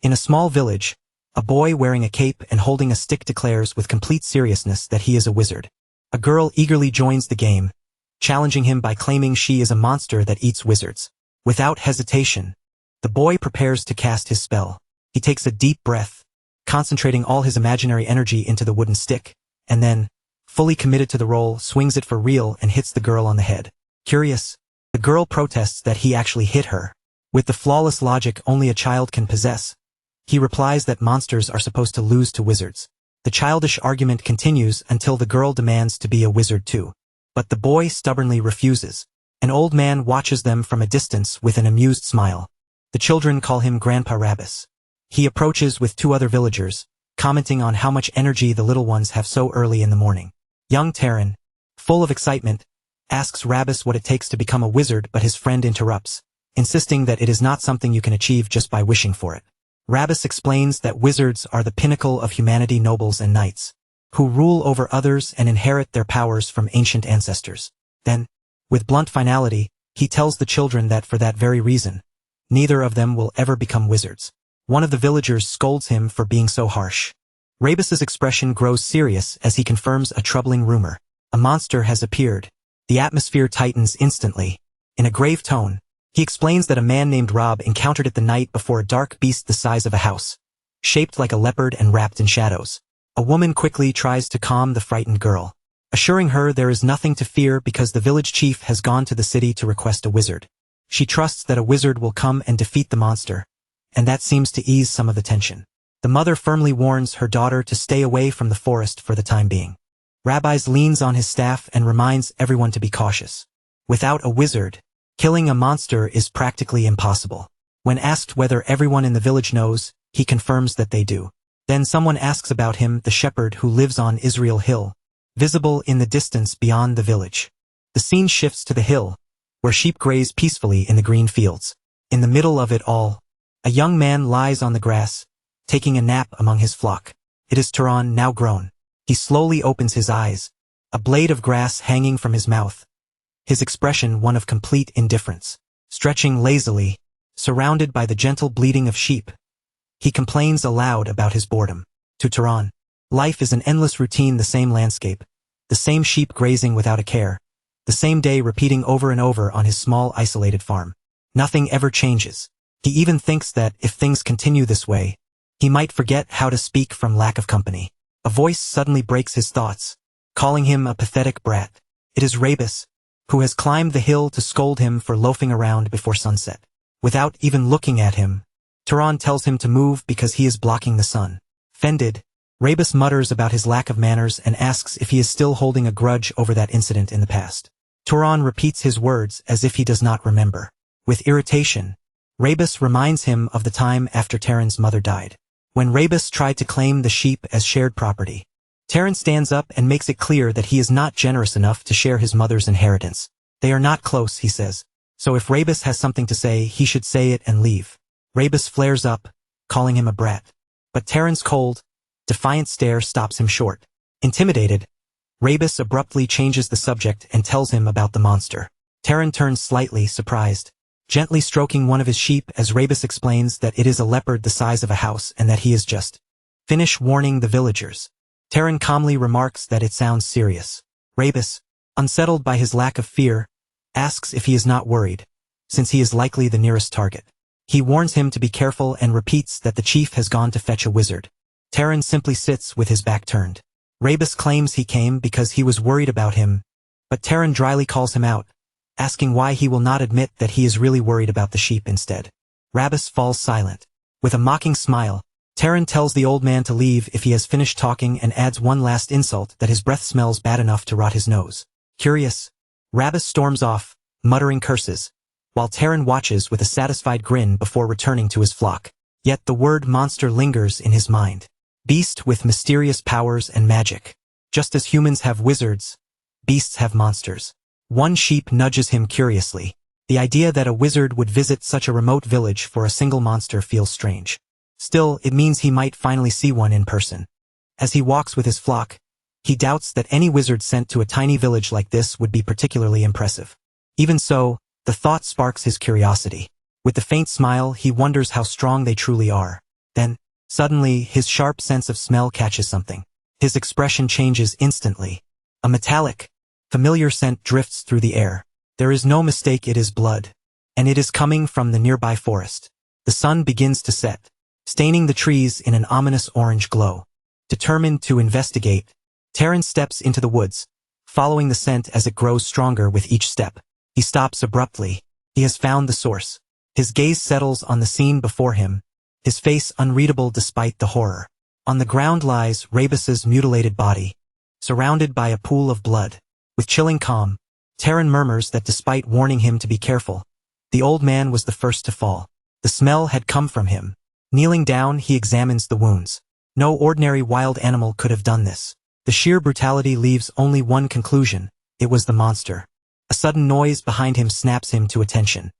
In a small village, a boy wearing a cape and holding a stick declares with complete seriousness that he is a wizard. A girl eagerly joins the game, challenging him by claiming she is a monster that eats wizards. Without hesitation, the boy prepares to cast his spell. He takes a deep breath, concentrating all his imaginary energy into the wooden stick, and then, fully committed to the role, swings it for real and hits the girl on the head. Curious, the girl protests that he actually hit her. With the flawless logic only a child can possess, he replies that monsters are supposed to lose to wizards. The childish argument continues until the girl demands to be a wizard too. But the boy stubbornly refuses. An old man watches them from a distance with an amused smile. The children call him Grandpa Rabbis. He approaches with 2 other villagers, commenting on how much energy the little ones have so early in the morning. Young Taran, full of excitement, asks Rabbis what it takes to become a wizard, but his friend interrupts, insisting that it is not something you can achieve just by wishing for it. Rabbis explains that wizards are the pinnacle of humanity, nobles and knights, who rule over others and inherit their powers from ancient ancestors. Then, with blunt finality, he tells the children that for that very reason, neither of them will ever become wizards. One of the villagers scolds him for being so harsh. Rabus's expression grows serious as he confirms a troubling rumor. A monster has appeared. The atmosphere tightens instantly. In a grave tone, he explains that a man named Rob encountered it the night before a dark beast the size of a house, shaped like a leopard and wrapped in shadows. A woman quickly tries to calm the frightened girl, assuring her there is nothing to fear because the village chief has gone to the city to request a wizard. She trusts that a wizard will come and defeat the monster, and that seems to ease some of the tension. The mother firmly warns her daughter to stay away from the forest for the time being. Rabbis leans on his staff and reminds everyone to be cautious. Without a wizard, killing a monster is practically impossible. When asked whether everyone in the village knows, he confirms that they do. Then someone asks about him, the shepherd who lives on Israel Hill, visible in the distance beyond the village. The scene shifts to the hill, where sheep graze peacefully in the green fields. In the middle of it all, a young man lies on the grass, taking a nap among his flock. It is Taran, now grown. He slowly opens his eyes, a blade of grass hanging from his mouth, his expression one of complete indifference. Stretching lazily, surrounded by the gentle bleating of sheep, he complains aloud about his boredom. To Taran, life is an endless routine, the same landscape, the same sheep grazing without a care, the same day repeating over and over on his small isolated farm. Nothing ever changes. He even thinks that, if things continue this way, he might forget how to speak from lack of company. A voice suddenly breaks his thoughts, calling him a pathetic brat. It is Rabus, who has climbed the hill to scold him for loafing around before sunset. Without even looking at him, Taran tells him to move because he is blocking the sun. Offended, Rabus mutters about his lack of manners and asks if he is still holding a grudge over that incident in the past. Taran repeats his words as if he does not remember. With irritation, Rabus reminds him of the time after Taran's mother died, when Rabus tried to claim the sheep as shared property. Taran stands up and makes it clear that he is not generous enough to share his mother's inheritance. They are not close, he says. So if Rabus has something to say, he should say it and leave. Rabus flares up, calling him a brat. But Taran's cold, defiant stare stops him short. Intimidated, Rabus abruptly changes the subject and tells him about the monster. Taran turns slightly surprised, gently stroking one of his sheep as Rabus explains that it is a leopard the size of a house and that he is just finished warning the villagers. Taran calmly remarks that it sounds serious. Rabus, unsettled by his lack of fear, asks if he is not worried, since he is likely the nearest target. He warns him to be careful and repeats that the chief has gone to fetch a wizard. Taran simply sits with his back turned. Rabus claims he came because he was worried about him, but Taran dryly calls him out, asking why he will not admit that he is really worried about the sheep instead. Rabus falls silent. With a mocking smile, Taran tells the old man to leave if he has finished talking and adds one last insult that his breath smells bad enough to rot his nose. Curious, Rabus storms off, muttering curses, while Taran watches with a satisfied grin before returning to his flock. Yet the word monster lingers in his mind. Beast with mysterious powers and magic. Just as humans have wizards, beasts have monsters. One sheep nudges him curiously. The idea that a wizard would visit such a remote village for a single monster feels strange. Still, it means he might finally see one in person. As he walks with his flock, he doubts that any wizard sent to a tiny village like this would be particularly impressive. Even so, the thought sparks his curiosity. With a faint smile, he wonders how strong they truly are. Then, suddenly, his sharp sense of smell catches something. His expression changes instantly. A metallic, familiar scent drifts through the air. There is no mistake, it is blood. And it is coming from the nearby forest. The sun begins to set, staining the trees in an ominous orange glow. Determined to investigate, Terran steps into the woods, following the scent as it grows stronger with each step. He stops abruptly. He has found the source. His gaze settles on the scene before him, his face unreadable despite the horror. On the ground lies Rebus's mutilated body, surrounded by a pool of blood. With chilling calm, Terran murmurs that despite warning him to be careful, the old man was the first to fall. The smell had come from him. Kneeling down, he examines the wounds. No ordinary wild animal could have done this. The sheer brutality leaves only one conclusion: it was the monster. A sudden noise behind him snaps him to attention.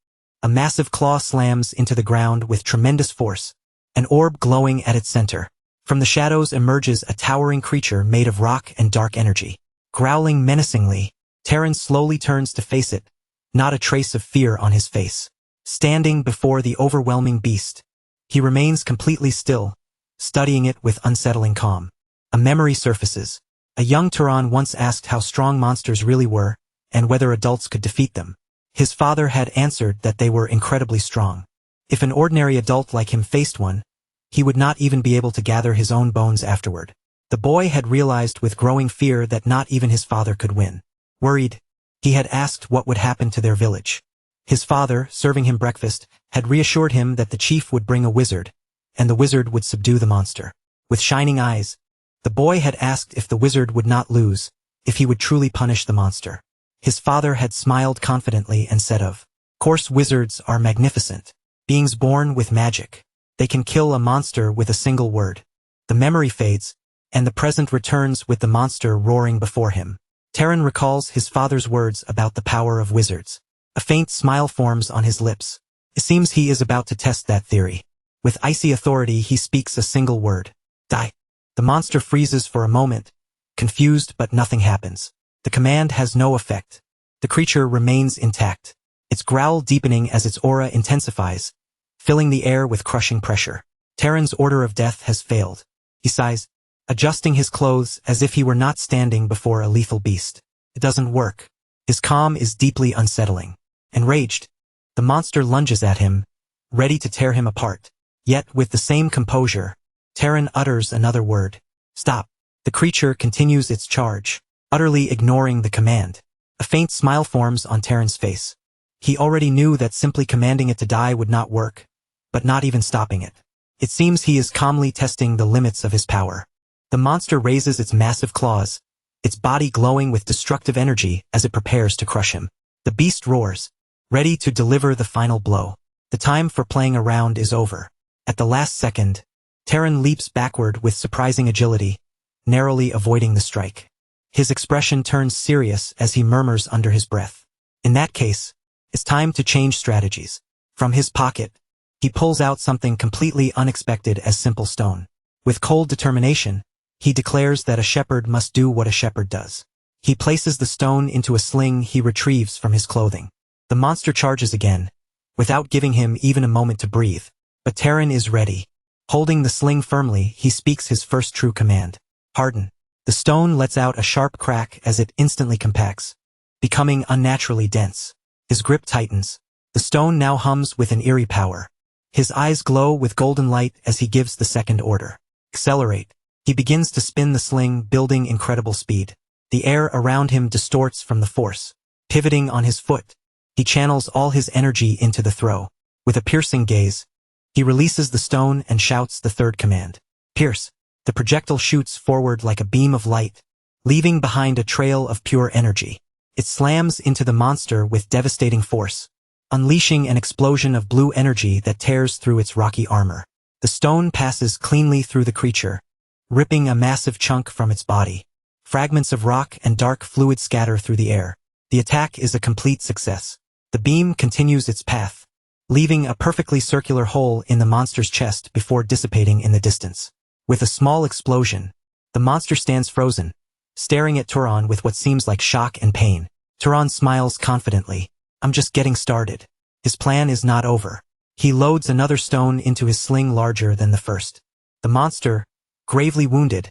A massive claw slams into the ground with tremendous force, an orb glowing at its center. From the shadows emerges a towering creature made of rock and dark energy. Growling menacingly, Terran slowly turns to face it, not a trace of fear on his face. Standing before the overwhelming beast, he remains completely still, studying it with unsettling calm. A memory surfaces. A young Turan once asked how strong monsters really were, and whether adults could defeat them. His father had answered that they were incredibly strong. If an ordinary adult like him faced one, he would not even be able to gather his own bones afterward. The boy had realized with growing fear that not even his father could win. Worried, he had asked what would happen to their village. His father, serving him breakfast, had reassured him that the chief would bring a wizard, and the wizard would subdue the monster. With shining eyes, the boy had asked if the wizard would not lose, if he would truly punish the monster. His father had smiled confidently and said of course wizards are magnificent, beings born with magic. They can kill a monster with a single word. The memory fades, and the present returns with the monster roaring before him. Terran recalls his father's words about the power of wizards. A faint smile forms on his lips. It seems he is about to test that theory. With icy authority, he speaks a single word: die. The monster freezes for a moment, confused, but nothing happens. The command has no effect. The creature remains intact, its growl deepening as its aura intensifies, filling the air with crushing pressure. Terran's order of death has failed. He sighs, adjusting his clothes as if he were not standing before a lethal beast. It doesn't work. His calm is deeply unsettling. Enraged, the monster lunges at him, ready to tear him apart. Yet, with the same composure, Terran utters another word: stop. The creature continues its charge, utterly ignoring the command. A faint smile forms on Terran's face. He already knew that simply commanding it to die would not work, but not even stopping it. It seems he is calmly testing the limits of his power. The monster raises its massive claws, its body glowing with destructive energy as it prepares to crush him. The beast roars, ready to deliver the final blow. The time for playing around is over. At the last second, Terran leaps backward with surprising agility, narrowly avoiding the strike. His expression turns serious as he murmurs under his breath: in that case, it's time to change strategies. From his pocket, he pulls out something completely unexpected as simple stone. With cold determination, he declares that a shepherd must do what a shepherd does. He places the stone into a sling he retrieves from his clothing. The monster charges again, without giving him even a moment to breathe. But Terran is ready. Holding the sling firmly, he speaks his first true command: harden. The stone lets out a sharp crack as it instantly compacts, becoming unnaturally dense. His grip tightens. The stone now hums with an eerie power. His eyes glow with golden light as he gives the second order: accelerate. He begins to spin the sling, building incredible speed. The air around him distorts from the force. Pivoting on his foot, he channels all his energy into the throw. With a piercing gaze, he releases the stone and shouts the third command: pierce. The projectile shoots forward like a beam of light, leaving behind a trail of pure energy. It slams into the monster with devastating force, unleashing an explosion of blue energy that tears through its rocky armor. The stone passes cleanly through the creature, ripping a massive chunk from its body. Fragments of rock and dark fluid scatter through the air. The attack is a complete success. The beam continues its path, leaving a perfectly circular hole in the monster's chest before dissipating in the distance. With a small explosion, the monster stands frozen, staring at Turan with what seems like shock and pain. Turan smiles confidently. I'm just getting started. His plan is not over. He loads another stone into his sling larger than the first. The monster, gravely wounded,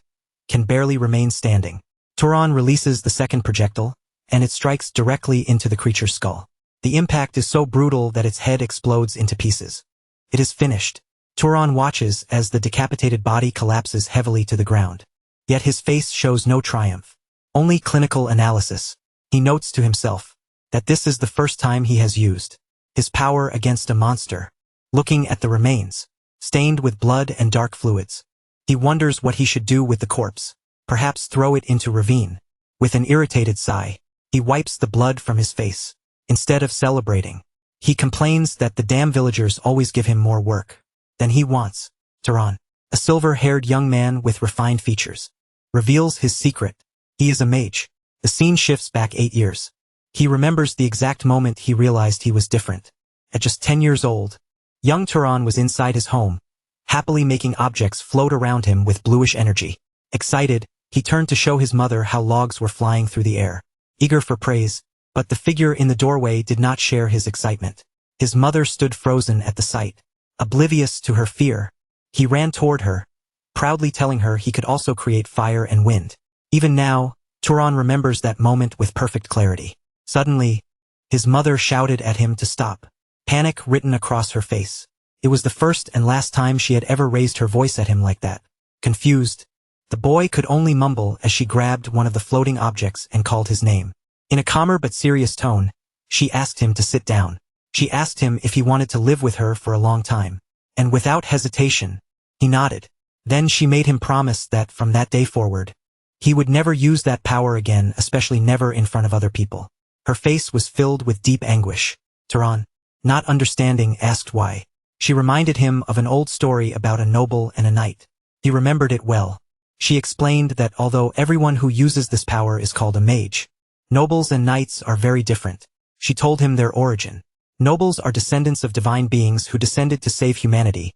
can barely remain standing. Turan releases the second projectile, and it strikes directly into the creature's skull. The impact is so brutal that its head explodes into pieces. It is finished. Turan watches as the decapitated body collapses heavily to the ground. Yet his face shows no triumph. Only clinical analysis. He notes to himself that this is the first time he has used his power against a monster. Looking at the remains, stained with blood and dark fluids, he wonders what he should do with the corpse. Perhaps throw it into ravine. With an irritated sigh, he wipes the blood from his face. Instead of celebrating, he complains that the damn villagers always give him more work than he wants. Turan, a silver-haired young man with refined features, reveals his secret. He is a mage. The scene shifts back 8 years. He remembers the exact moment he realized he was different. At just 10 years old, young Turan was inside his home, happily making objects float around him with bluish energy. Excited, he turned to show his mother how logs were flying through the air, eager for praise, but the figure in the doorway did not share his excitement. His mother stood frozen at the sight, oblivious to her fear. He ran toward her, proudly telling her he could also create fire and wind. Even now, Turan remembers that moment with perfect clarity. Suddenly, his mother shouted at him to stop, panic written across her face. It was the first and last time she had ever raised her voice at him like that. Confused, the boy could only mumble as she grabbed one of the floating objects and called his name. In a calmer but serious tone, she asked him to sit down. She asked him if he wanted to live with her for a long time. And without hesitation, he nodded. Then she made him promise that from that day forward, he would never use that power again, especially never in front of other people. Her face was filled with deep anguish. Turan, not understanding, asked why. She reminded him of an old story about a noble and a knight. He remembered it well. She explained that although everyone who uses this power is called a mage, nobles and knights are very different. She told him their origin. Nobles are descendants of divine beings who descended to save humanity,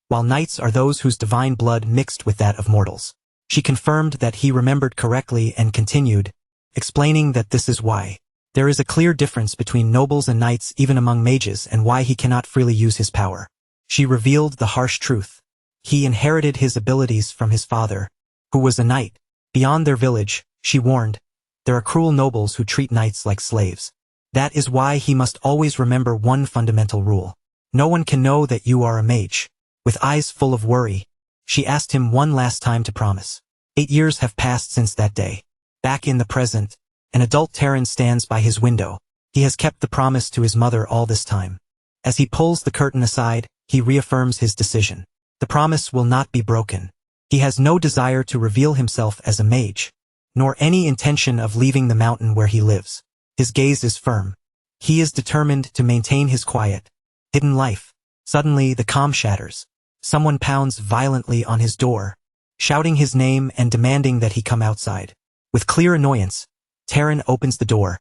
while knights are those whose divine blood mixed with that of mortals. She confirmed that he remembered correctly and continued, explaining that this is why there is a clear difference between nobles and knights even among mages and why he cannot freely use his power. She revealed the harsh truth. He inherited his abilities from his father, who was a knight. Beyond their village, she warned, there are cruel nobles who treat knights like slaves. That is why he must always remember one fundamental rule. No one can know that you are a mage. With eyes full of worry, she asked him one last time to promise. 8 years have passed since that day. Back in the present, an adult Terran stands by his window. He has kept the promise to his mother all this time. As he pulls the curtain aside, he reaffirms his decision. The promise will not be broken. He has no desire to reveal himself as a mage, nor any intention of leaving the mountain where he lives. His gaze is firm. He is determined to maintain his quiet, hidden life. Suddenly the calm shatters. Someone pounds violently on his door, shouting his name and demanding that he come outside. With clear annoyance, Terran opens the door,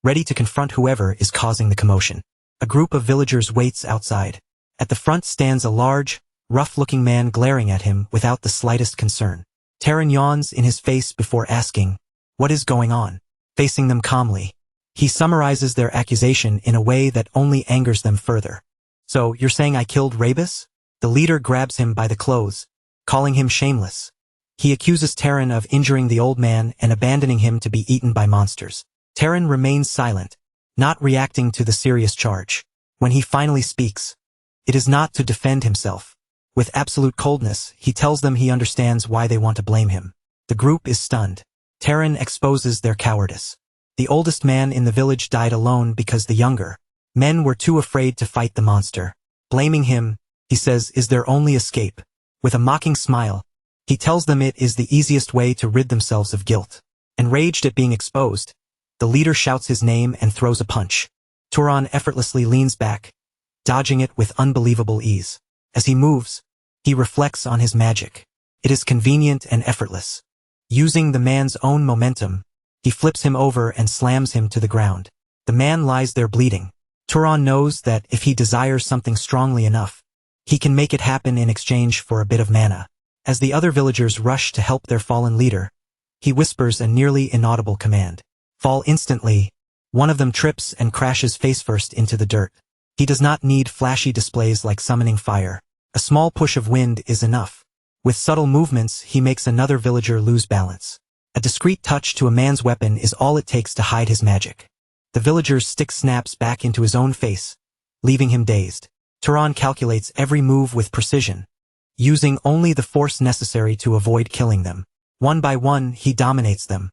ready to confront whoever is causing the commotion. A group of villagers waits outside. At the front stands a large, rough-looking man glaring at him without the slightest concern. Terran yawns in his face before asking, "What is going on?" Facing them calmly, he summarizes their accusation in a way that only angers them further. "So, you're saying I killed Rebus?" The leader grabs him by the clothes, calling him shameless. He accuses Terran of injuring the old man and abandoning him to be eaten by monsters. Terran remains silent, not reacting to the serious charge. When he finally speaks, it is not to defend himself. With absolute coldness, he tells them he understands why they want to blame him. The group is stunned. Terran exposes their cowardice. The oldest man in the village died alone because the younger men were too afraid to fight the monster. Blaming him, he says, is their only escape. With a mocking smile, he tells them it is the easiest way to rid themselves of guilt. Enraged at being exposed, the leader shouts his name and throws a punch. Turan effortlessly leans back, dodging it with unbelievable ease. As he moves, he reflects on his magic. It is convenient and effortless. Using the man's own momentum, he flips him over and slams him to the ground. The man lies there bleeding. Turan knows that if he desires something strongly enough, he can make it happen in exchange for a bit of mana. As the other villagers rush to help their fallen leader, he whispers a nearly inaudible command. Fall instantly. One of them trips and crashes face first into the dirt. He does not need flashy displays like summoning fire. A small push of wind is enough. With subtle movements, he makes another villager lose balance. A discreet touch to a man's weapon is all it takes to hide his magic. The villager's stick snaps back into his own face, leaving him dazed. Turan calculates every move with precision, using only the force necessary to avoid killing them. One by one, he dominates them.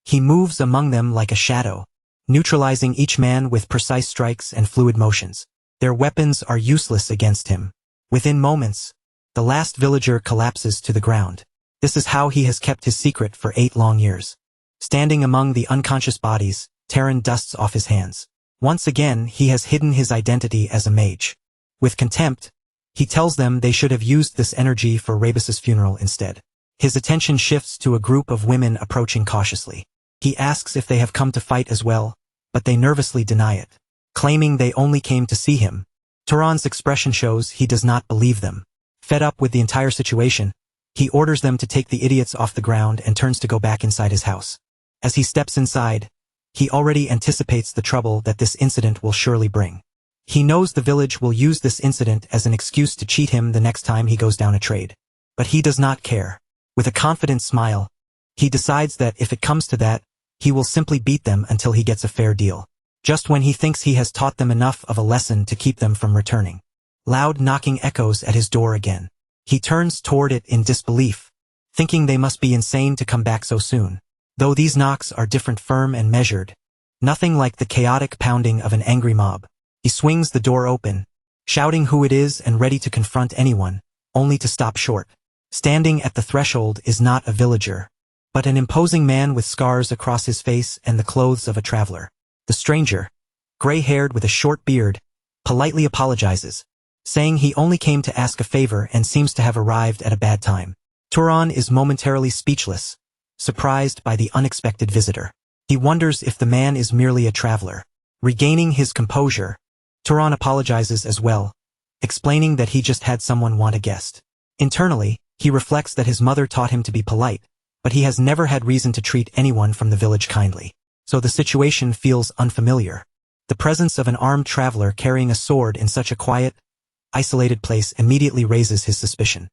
He moves among them like a shadow, neutralizing each man with precise strikes and fluid motions. Their weapons are useless against him. Within moments, the last villager collapses to the ground. This is how he has kept his secret for 8 long years. Standing among the unconscious bodies, Taran dusts off his hands. Once again, he has hidden his identity as a mage. With contempt, he tells them they should have used this energy for Rebus's funeral instead. His attention shifts to a group of women approaching cautiously. He asks if they have come to fight as well, but they nervously deny it, claiming they only came to see him. Turan's expression shows he does not believe them. Fed up with the entire situation, he orders them to take the idiots off the ground and turns to go back inside his house. As he steps inside, he already anticipates the trouble that this incident will surely bring. He knows the village will use this incident as an excuse to cheat him the next time he goes down a trade. But he does not care. With a confident smile, he decides that if it comes to that, he will simply beat them until he gets a fair deal. Just when he thinks he has taught them enough of a lesson to keep them from returning, loud knocking echoes at his door again. He turns toward it in disbelief, thinking they must be insane to come back so soon. Though these knocks are different, firm and measured, nothing like the chaotic pounding of an angry mob. He swings the door open, shouting who it is and ready to confront anyone, only to stop short. Standing at the threshold is not a villager, but an imposing man with scars across his face and the clothes of a traveler. The stranger, gray-haired with a short beard, politely apologizes, saying he only came to ask a favor and seems to have arrived at a bad time. Turan is momentarily speechless, surprised by the unexpected visitor. He wonders if the man is merely a traveler. Regaining his composure, Turan apologizes as well, explaining that he just had someone want a guest. Internally, he reflects that his mother taught him to be polite, but he has never had reason to treat anyone from the village kindly. So the situation feels unfamiliar. The presence of an armed traveler carrying a sword in such a quiet, isolated place immediately raises his suspicion.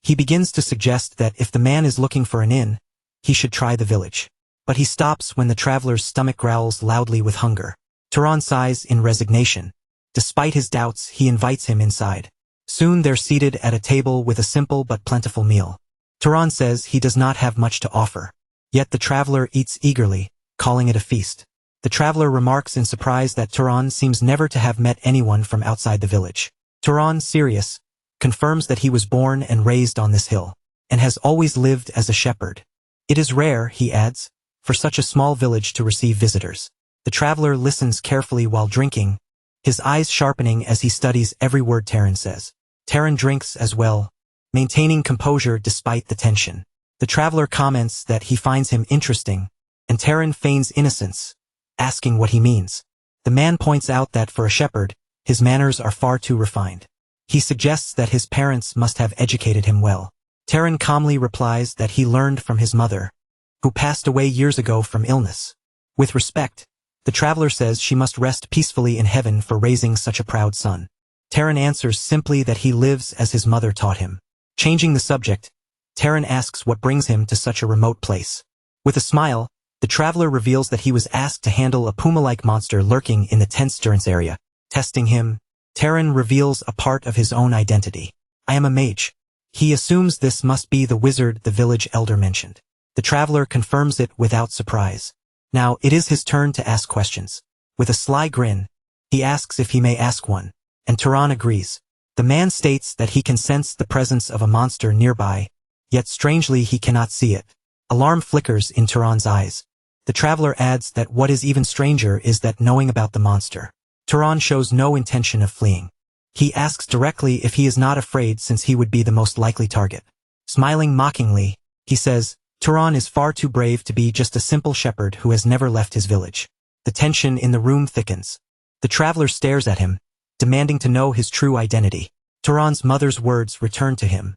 He begins to suggest that if the man is looking for an inn, he should try the village. But he stops when the traveler's stomach growls loudly with hunger. Turan sighs in resignation. Despite his doubts, he invites him inside. Soon they're seated at a table with a simple but plentiful meal. Turan says he does not have much to offer. Yet the traveler eats eagerly, calling it a feast. The traveler remarks in surprise that Turan seems never to have met anyone from outside the village. Turan, serious, confirms that he was born and raised on this hill, and has always lived as a shepherd. It is rare, he adds, for such a small village to receive visitors. The traveler listens carefully while drinking, his eyes sharpening as he studies every word Taran says. Taran drinks as well, maintaining composure despite the tension. The traveler comments that he finds him interesting, and Taran feigns innocence, asking what he means. The man points out that for a shepherd, his manners are far too refined. He suggests that his parents must have educated him well. Taran calmly replies that he learned from his mother, who passed away years ago from illness. With respect, the traveler says she must rest peacefully in heaven for raising such a proud son. Taran answers simply that he lives as his mother taught him. Changing the subject, Taran asks what brings him to such a remote place. With a smile, the traveler reveals that he was asked to handle a puma-like monster lurking in the tense durance area. Testing him, Taran reveals a part of his own identity. I am a mage. He assumes this must be the wizard the village elder mentioned. The traveler confirms it without surprise. Now it is his turn to ask questions. With a sly grin, he asks if he may ask one, and Turan agrees. The man states that he can sense the presence of a monster nearby, yet strangely he cannot see it. Alarm flickers in Turan's eyes. The traveler adds that what is even stranger is that knowing about the monster, Turan shows no intention of fleeing. He asks directly if he is not afraid since he would be the most likely target. Smiling mockingly, he says, Turan is far too brave to be just a simple shepherd who has never left his village. The tension in the room thickens. The traveler stares at him, demanding to know his true identity. Turan's mother's words return to him.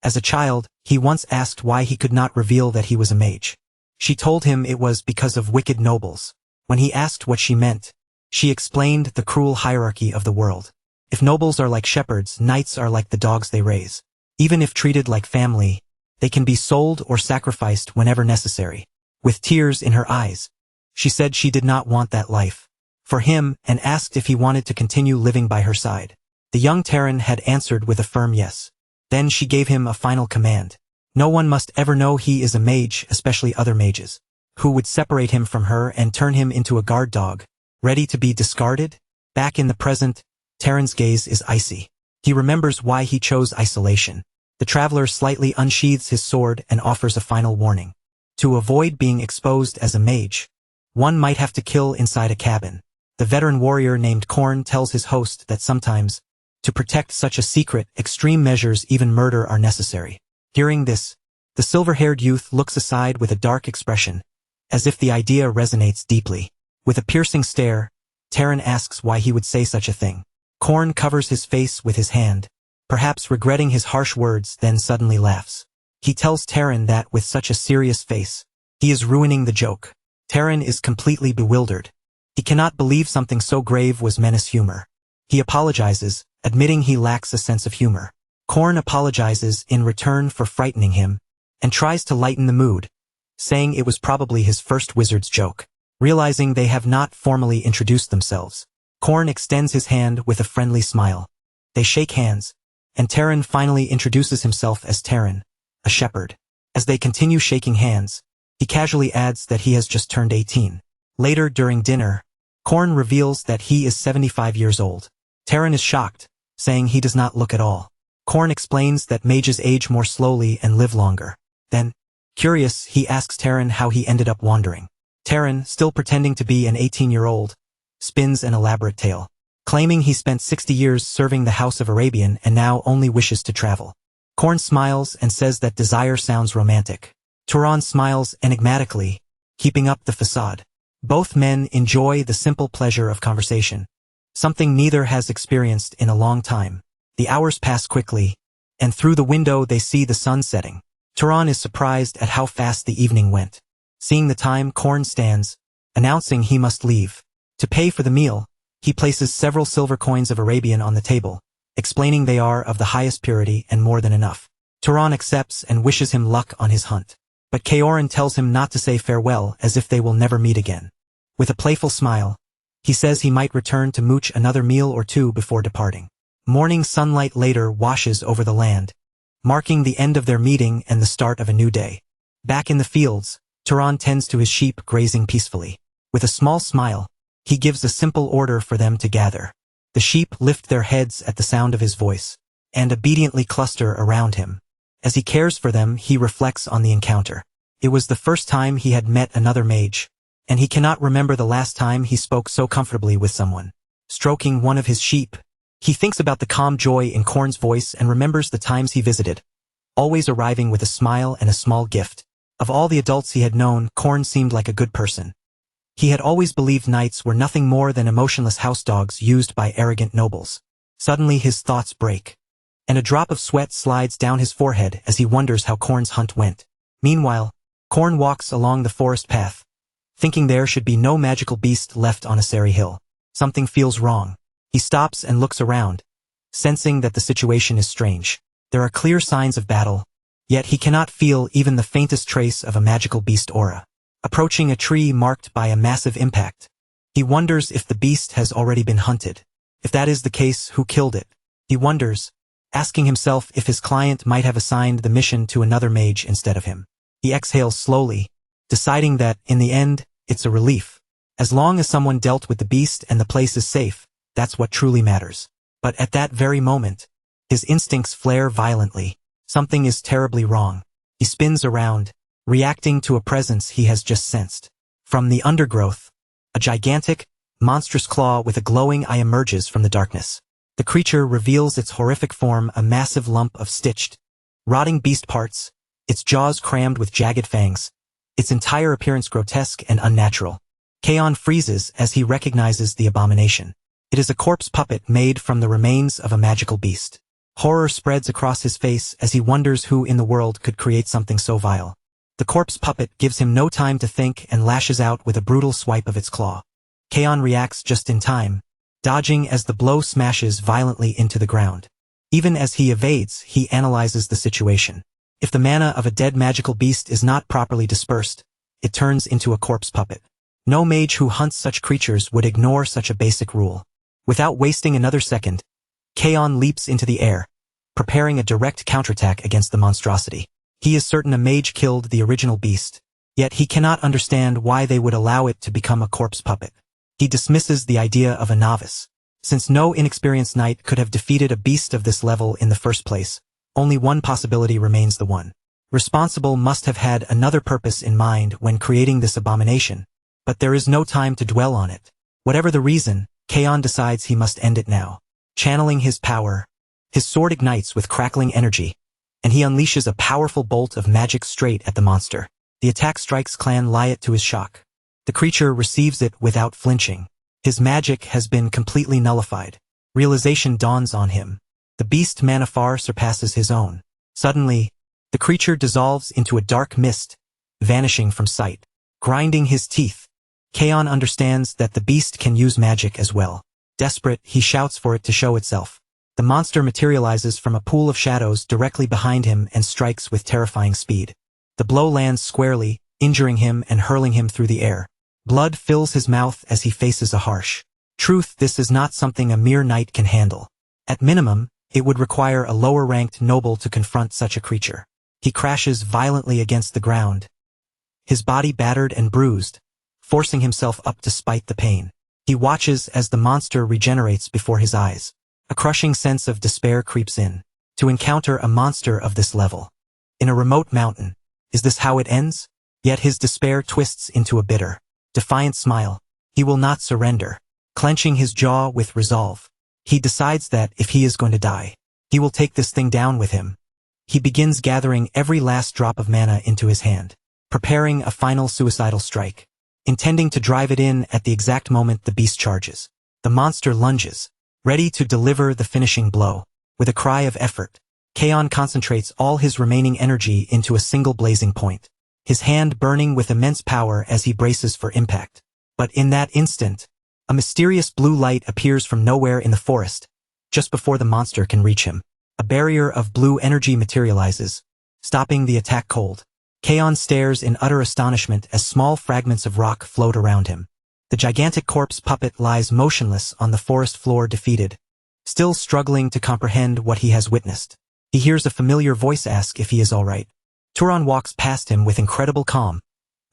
As a child, he once asked why he could not reveal that he was a mage. She told him it was because of wicked nobles. When he asked what she meant, She explained the cruel hierarchy of the world. If nobles are like shepherds, knights are like the dogs they raise. Even if treated like family, they can be sold or sacrificed whenever necessary. With tears in her eyes, she said she did not want that life for him and asked if he wanted to continue living by her side. The young Terran had answered with a firm yes. Then she gave him a final command. No one must ever know he is a mage, especially other mages, who would separate him from her and turn him into a guard dog, ready to be discarded. Back in the present, Terran's gaze is icy. He remembers why he chose isolation. The traveler slightly unsheathes his sword and offers a final warning. To avoid being exposed as a mage, one might have to kill inside a cabin. The veteran warrior named Korn tells his host that sometimes, to protect such a secret, extreme measures, even murder, are necessary. Hearing this, the silver-haired youth looks aside with a dark expression, as if the idea resonates deeply. With a piercing stare, Terran asks why he would say such a thing. Korn covers his face with his hand, perhaps regretting his harsh words, then suddenly laughs. He tells Terran that with such a serious face, he is ruining the joke. Terran is completely bewildered. He cannot believe something so grave was menace humor. He apologizes, admitting he lacks a sense of humor. Korn apologizes in return for frightening him, and tries to lighten the mood, saying it was probably his first wizard's joke. Realizing they have not formally introduced themselves, Korn extends his hand with a friendly smile. They shake hands, and Terran finally introduces himself as Terran, a shepherd. As they continue shaking hands, he casually adds that he has just turned 18. Later during dinner, Korn reveals that he is 75 years old. Terran is shocked, saying he does not look at all. Korn explains that mages age more slowly and live longer. Then, curious, he asks Terran how he ended up wandering. Terran, still pretending to be an 18-year-old, spins an elaborate tale, claiming he spent 60 years serving the House of Arabian and now only wishes to travel. Korn smiles and says that desire sounds romantic. Turan smiles enigmatically, keeping up the facade. Both men enjoy the simple pleasure of conversation, something neither has experienced in a long time. The hours pass quickly, and through the window they see the sun setting. Turan is surprised at how fast the evening went. Seeing the time, Korn stands, announcing he must leave. To pay for the meal, he places several silver coins of Arabian on the table, explaining they are of the highest purity and more than enough. Turan accepts and wishes him luck on his hunt. But Kaoran tells him not to say farewell, as if they will never meet again. With a playful smile, he says he might return to mooch another meal or two before departing. Morning sunlight later washes over the land, marking the end of their meeting and the start of a new day. Back in the fields, Turan tends to his sheep grazing peacefully. With a small smile, he gives a simple order for them to gather. The sheep lift their heads at the sound of his voice, and obediently cluster around him. As he cares for them, he reflects on the encounter. It was the first time he had met another mage, and he cannot remember the last time he spoke so comfortably with someone. Stroking one of his sheep, he thinks about the calm joy in Korn's voice and remembers the times he visited, always arriving with a smile and a small gift. Of all the adults he had known, Korn seemed like a good person. He had always believed knights were nothing more than emotionless house dogs used by arrogant nobles. Suddenly his thoughts break, and a drop of sweat slides down his forehead as he wonders how Korn's hunt went. Meanwhile, Korn walks along the forest path, thinking there should be no magical beast left on Asari Hill. Something feels wrong. He stops and looks around, sensing that the situation is strange. There are clear signs of battle, yet he cannot feel even the faintest trace of a magical beast aura. Approaching a tree marked by a massive impact, he wonders if the beast has already been hunted. If that is the case, who killed it? He wonders, asking himself if his client might have assigned the mission to another mage instead of him. He exhales slowly, deciding that, in the end, it's a relief. As long as someone dealt with the beast and the place is safe, that's what truly matters. But at that very moment, his instincts flare violently. Something is terribly wrong. He spins around, reacting to a presence he has just sensed. From the undergrowth, a gigantic, monstrous claw with a glowing eye emerges from the darkness. The creature reveals its horrific form, a massive lump of stitched, rotting beast parts, its jaws crammed with jagged fangs, its entire appearance grotesque and unnatural. Kaon freezes as he recognizes the abomination. It is a corpse puppet made from the remains of a magical beast. Horror spreads across his face as he wonders who in the world could create something so vile. The corpse puppet gives him no time to think and lashes out with a brutal swipe of its claw. Kaon reacts just in time, dodging as the blow smashes violently into the ground. Even as he evades, he analyzes the situation. If the mana of a dead magical beast is not properly dispersed, it turns into a corpse puppet. No mage who hunts such creatures would ignore such a basic rule. Without wasting another second, Kaon leaps into the air, preparing a direct counterattack against the monstrosity. He is certain a mage killed the original beast, yet he cannot understand why they would allow it to become a corpse puppet. He dismisses the idea of a novice. Since no inexperienced knight could have defeated a beast of this level in the first place, only one possibility remains: the one responsible must have had another purpose in mind when creating this abomination, but there is no time to dwell on it. Whatever the reason, Kaon decides he must end it now. Channeling his power, his sword ignites with crackling energy, and he unleashes a powerful bolt of magic straight at the monster. The attack strikes Clan Lyot to his shock. The creature receives it without flinching. His magic has been completely nullified. Realization dawns on him. The beast mana far surpasses his own. Suddenly, the creature dissolves into a dark mist, vanishing from sight. Grinding his teeth, Kaon understands that the beast can use magic as well. Desperate, he shouts for it to show itself. The monster materializes from a pool of shadows directly behind him and strikes with terrifying speed. The blow lands squarely, injuring him and hurling him through the air. Blood fills his mouth as he faces a harsh truth: this is not something a mere knight can handle. At minimum, it would require a lower-ranked noble to confront such a creature. He crashes violently against the ground, his body battered and bruised, forcing himself up despite the pain. He watches as the monster regenerates before his eyes. A crushing sense of despair creeps in. To encounter a monster of this level, in a remote mountain, is this how it ends? Yet his despair twists into a bitter, defiant smile. He will not surrender. Clenching his jaw with resolve, he decides that if he is going to die, he will take this thing down with him. He begins gathering every last drop of mana into his hand, preparing a final suicidal strike, intending to drive it in at the exact moment the beast charges. The monster lunges, ready to deliver the finishing blow. With a cry of effort, Kaon concentrates all his remaining energy into a single blazing point, his hand burning with immense power as he braces for impact. But in that instant, a mysterious blue light appears from nowhere in the forest, just before the monster can reach him. A barrier of blue energy materializes, stopping the attack cold. Kaon stares in utter astonishment as small fragments of rock float around him. The gigantic corpse puppet lies motionless on the forest floor, defeated, still struggling to comprehend what he has witnessed. He hears a familiar voice ask if he is all right. Turon walks past him with incredible calm,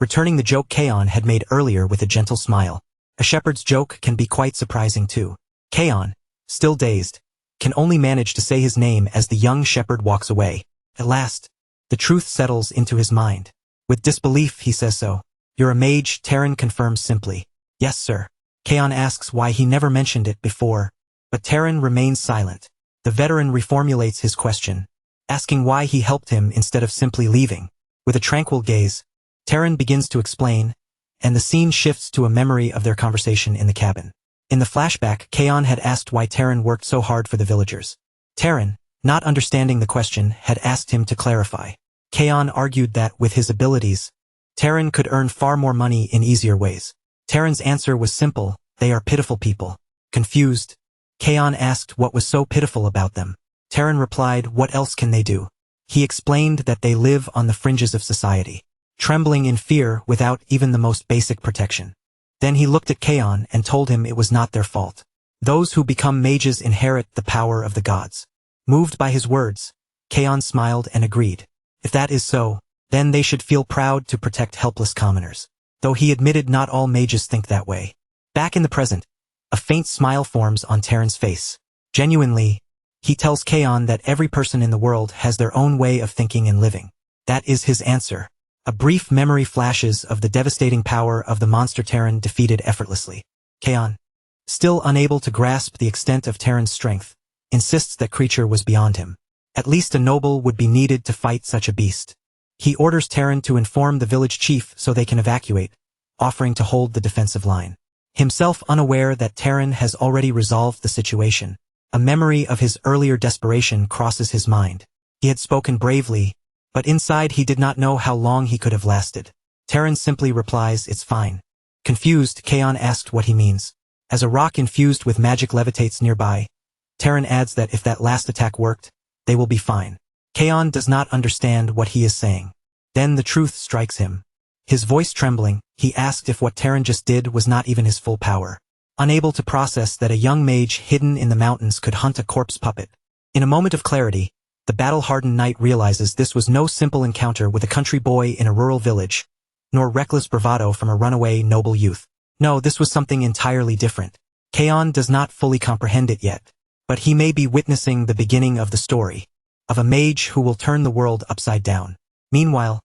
returning the joke Kaon had made earlier with a gentle smile. A shepherd's joke can be quite surprising too. Kaon, still dazed, can only manage to say his name as the young shepherd walks away. At last, the truth settles into his mind. With disbelief, he says, "So, you're a mage?" Terran confirms simply, "Yes, sir." Kaon asks why he never mentioned it before, but Terran remains silent. The veteran reformulates his question, asking why he helped him instead of simply leaving. With a tranquil gaze, Terran begins to explain, and the scene shifts to a memory of their conversation in the cabin. In the flashback, Kaon had asked why Terran worked so hard for the villagers. Terran, not understanding the question, had asked him to clarify. Kaon argued that with his abilities, Terran could earn far more money in easier ways. Terran's answer was simple: they are pitiful people. Confused, Kaon asked what was so pitiful about them. Terran replied, what else can they do? He explained that they live on the fringes of society, trembling in fear without even the most basic protection. Then he looked at Kaon and told him it was not their fault. Those who become mages inherit the power of the gods. Moved by his words, Kaon smiled and agreed. If that is so, then they should feel proud to protect helpless commoners. Though he admitted not all mages think that way. Back in the present, a faint smile forms on Terran's face. Genuinely, he tells Kaon that every person in the world has their own way of thinking and living. That is his answer. A brief memory flashes of the devastating power of the monster Terran defeated effortlessly. Kaon, still unable to grasp the extent of Terran's strength, insists that creature was beyond him. At least a noble would be needed to fight such a beast. He orders Terran to inform the village chief so they can evacuate, offering to hold the defensive line. Himself unaware that Terran has already resolved the situation, a memory of his earlier desperation crosses his mind. He had spoken bravely, but inside he did not know how long he could have lasted. Terran simply replies, "It's fine. Confused, Kaon asked what he means. As a rock infused with magic levitates nearby, Terran adds that if that last attack worked, they will be fine. Kaon does not understand what he is saying. Then the truth strikes him. His voice trembling, he asked if what Terran just did was not even his full power. Unable to process that a young mage hidden in the mountains could hunt a corpse puppet. In a moment of clarity, the battle-hardened knight realizes this was no simple encounter with a country boy in a rural village, nor reckless bravado from a runaway noble youth. No, this was something entirely different. Kaon does not fully comprehend it yet, but he may be witnessing the beginning of the story, of a mage who will turn the world upside down. Meanwhile,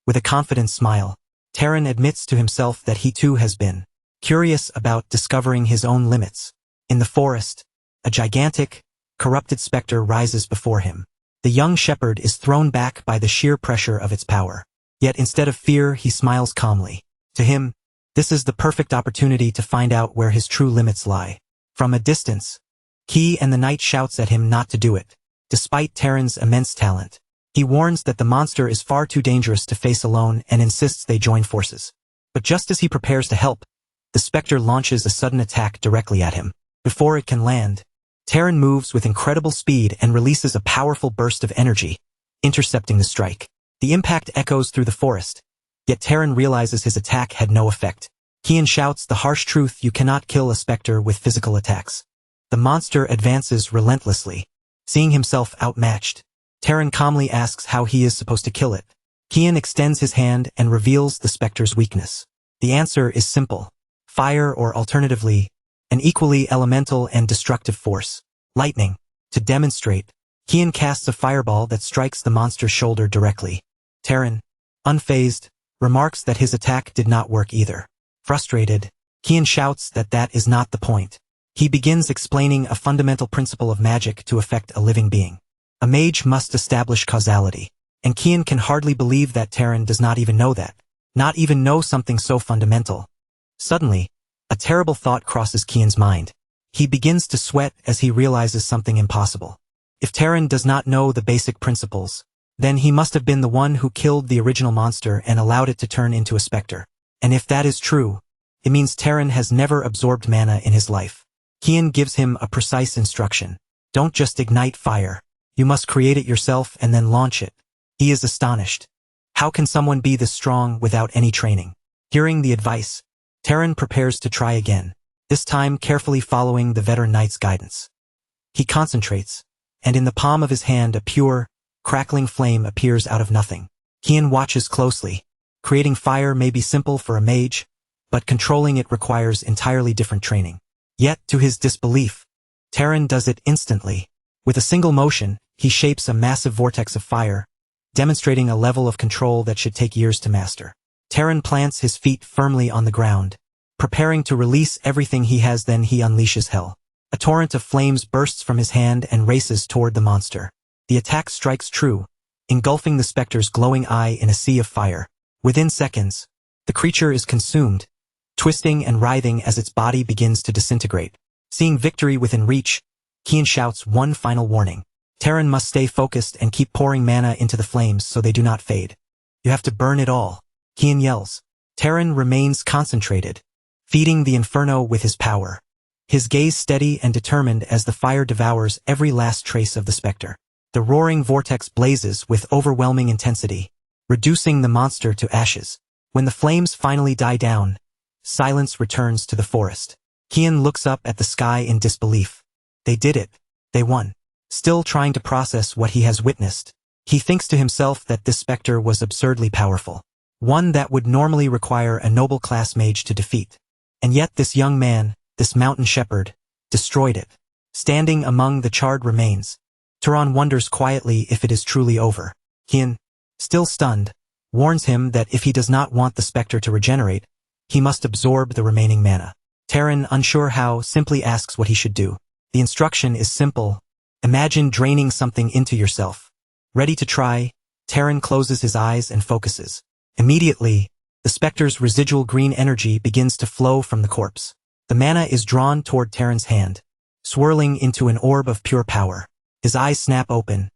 with a confident smile, Terran admits to himself that he too has been curious about discovering his own limits. In the forest, a gigantic, corrupted specter rises before him. The young shepherd is thrown back by the sheer pressure of its power. Yet instead of fear, he smiles calmly. To him, this is the perfect opportunity to find out where his true limits lie. From a distance, Ki and the knight shouts at him not to do it. Despite Terran's immense talent, he warns that the monster is far too dangerous to face alone and insists they join forces. But just as he prepares to help, the specter launches a sudden attack directly at him. Before it can land, Terran moves with incredible speed and releases a powerful burst of energy, intercepting the strike. The impact echoes through the forest, yet Terran realizes his attack had no effect. Kian shouts the harsh truth: you cannot kill a specter with physical attacks. The monster advances relentlessly. Seeing himself outmatched, Terran calmly asks how he is supposed to kill it. Kian extends his hand and reveals the specter's weakness. The answer is simple: fire, or alternatively, an equally elemental and destructive force, lightning. To demonstrate, Kian casts a fireball that strikes the monster's shoulder directly. Terran, unfazed, remarks that his attack did not work either. Frustrated, Kian shouts that that is not the point. He begins explaining a fundamental principle of magic to affect a living being. A mage must establish causality, and Kian can hardly believe that Terran does not even know that, not even know something so fundamental. Suddenly, a terrible thought crosses Kian's mind. He begins to sweat as he realizes something impossible. If Terran does not know the basic principles, then he must have been the one who killed the original monster and allowed it to turn into a specter. And if that is true, it means Terran has never absorbed mana in his life. Kian gives him a precise instruction. Don't just ignite fire. You must create it yourself and then launch it. He is astonished. How can someone be this strong without any training? Hearing the advice, Terran prepares to try again, this time carefully following the veteran knight's guidance. He concentrates, and in the palm of his hand a pure, crackling flame appears out of nothing. Kian watches closely. Creating fire may be simple for a mage, but controlling it requires entirely different training. Yet, to his disbelief, Terran does it instantly. With a single motion, he shapes a massive vortex of fire, demonstrating a level of control that should take years to master. Terran plants his feet firmly on the ground, preparing to release everything he has. Then he unleashes hell. A torrent of flames bursts from his hand and races toward the monster. The attack strikes true, engulfing the specter's glowing eye in a sea of fire. Within seconds, the creature is consumed, twisting and writhing as its body begins to disintegrate. Seeing victory within reach, Kian shouts one final warning. Terran must stay focused and keep pouring mana into the flames so they do not fade. You have to burn it all, Kian yells. Terran remains concentrated, feeding the inferno with his power. His gaze steady and determined as the fire devours every last trace of the specter. The roaring vortex blazes with overwhelming intensity, reducing the monster to ashes. When the flames finally die down, silence returns to the forest. Kian looks up at the sky in disbelief. They did it. They won. Still trying to process what he has witnessed, he thinks to himself that this specter was absurdly powerful, one that would normally require a noble class mage to defeat. And yet this young man, this mountain shepherd, destroyed it. Standing among the charred remains, Turan wonders quietly if it is truly over. Kian, still stunned, warns him that if he does not want the specter to regenerate, he must absorb the remaining mana. Terran, unsure how, simply asks what he should do. The instruction is simple. Imagine draining something into yourself. Ready to try, Terran closes his eyes and focuses. Immediately, the specter's residual green energy begins to flow from the corpse. The mana is drawn toward Terran's hand, swirling into an orb of pure power. His eyes snap open,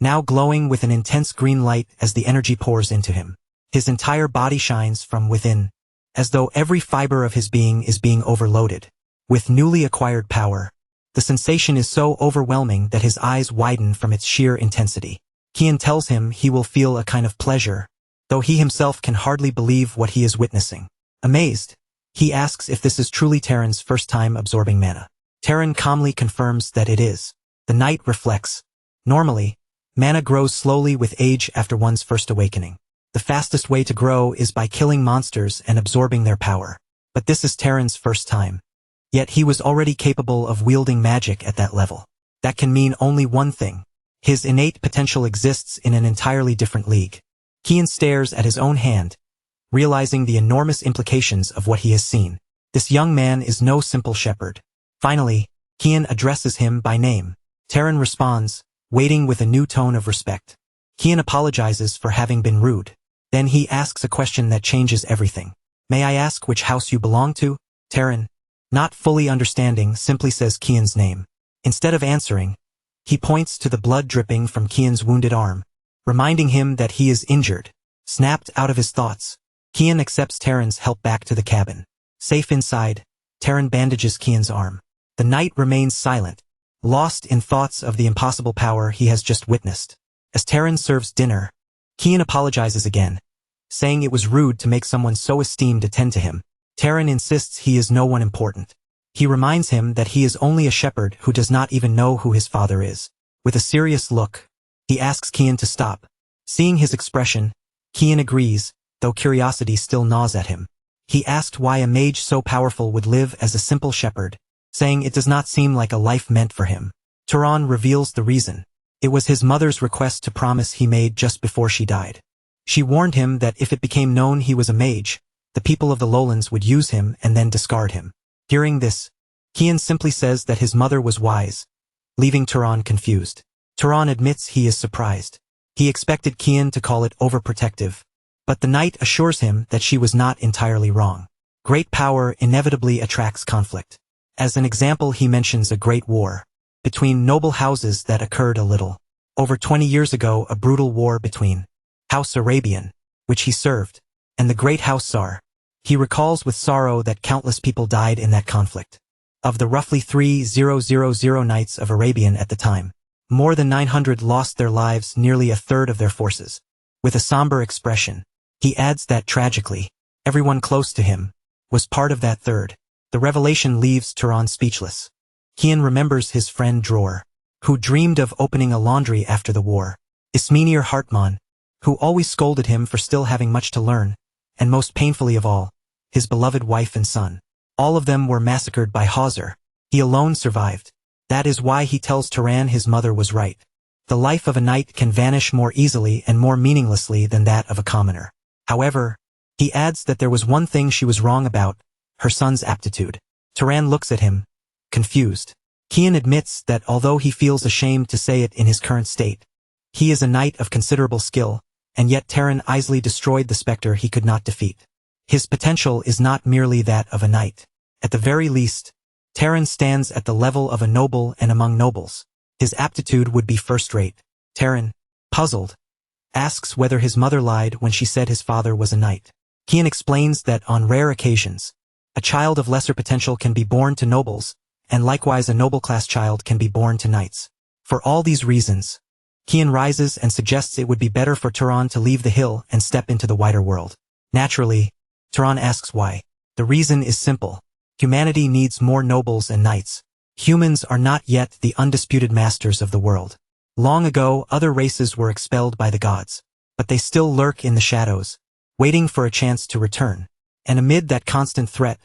now glowing with an intense green light as the energy pours into him. His entire body shines from within, as though every fiber of his being is being overloaded. With newly acquired power, the sensation is so overwhelming that his eyes widen from its sheer intensity. Kian tells him he will feel a kind of pleasure, though he himself can hardly believe what he is witnessing. Amazed, he asks if this is truly Terran's first time absorbing mana. Terran calmly confirms that it is. The knight reflects. Normally, mana grows slowly with age after one's first awakening. The fastest way to grow is by killing monsters and absorbing their power. But this is Terran's first time. Yet he was already capable of wielding magic at that level. That can mean only one thing. His innate potential exists in an entirely different league. Kian stares at his own hand, realizing the enormous implications of what he has seen. This young man is no simple shepherd. Finally, Kian addresses him by name. Terran responds, waiting with a new tone of respect. Kian apologizes for having been rude. Then he asks a question that changes everything. May I ask which house you belong to? Terran, not fully understanding, simply says Kian's name. Instead of answering, he points to the blood dripping from Kian's wounded arm, reminding him that he is injured. Snapped out of his thoughts, Kian accepts Terran's help back to the cabin. Safe inside, Terran bandages Kian's arm. The knight remains silent, lost in thoughts of the impossible power he has just witnessed. As Terran serves dinner, Kian apologizes again, saying it was rude to make someone so esteemed attend to him. Terran insists he is no one important. He reminds him that he is only a shepherd who does not even know who his father is. With a serious look, he asks Kian to stop. Seeing his expression, Kian agrees, though curiosity still gnaws at him. He asked why a mage so powerful would live as a simple shepherd, saying it does not seem like a life meant for him. Turan reveals the reason. It was his mother's request to promise he made just before she died. She warned him that if it became known he was a mage, the people of the lowlands would use him and then discard him. Hearing this, Kian simply says that his mother was wise, leaving Turan confused. Turan admits he is surprised. He expected Kian to call it overprotective, but the knight assures him that she was not entirely wrong. Great power inevitably attracts conflict. As an example, he mentions a great war between noble houses that occurred a little over 20 years ago, a brutal war between House Arabian, which he served, and the great House Tsar. He recalls with sorrow that countless people died in that conflict. Of the roughly 3,000 knights of Arabian at the time, more than 900 lost their lives, nearly a third of their forces. With a somber expression, he adds that tragically, everyone close to him was part of that third. The revelation leaves Turan speechless. Kian remembers his friend Dror, who dreamed of opening a laundry after the war. Ismenir Hartmann, who always scolded him for still having much to learn, and most painfully of all, his beloved wife and son. All of them were massacred by Hauser. He alone survived. That is why he tells Turan his mother was right. The life of a knight can vanish more easily and more meaninglessly than that of a commoner. However, he adds that there was one thing she was wrong about, her son's aptitude. Turan looks at him, confused. Kian admits that although he feels ashamed to say it in his current state, he is a knight of considerable skill, and yet Terran easily destroyed the specter he could not defeat. His potential is not merely that of a knight. At the very least, Terran stands at the level of a noble and among nobles. His aptitude would be first-rate. Terran, puzzled, asks whether his mother lied when she said his father was a knight. Kian explains that on rare occasions, a child of lesser potential can be born to nobles, and likewise a noble-class child can be born to knights. For all these reasons, Kian rises and suggests it would be better for Turan to leave the hill and step into the wider world. Naturally, Turan asks why. The reason is simple. Humanity needs more nobles and knights. Humans are not yet the undisputed masters of the world. Long ago, other races were expelled by the gods, but they still lurk in the shadows, waiting for a chance to return. And amid that constant threat,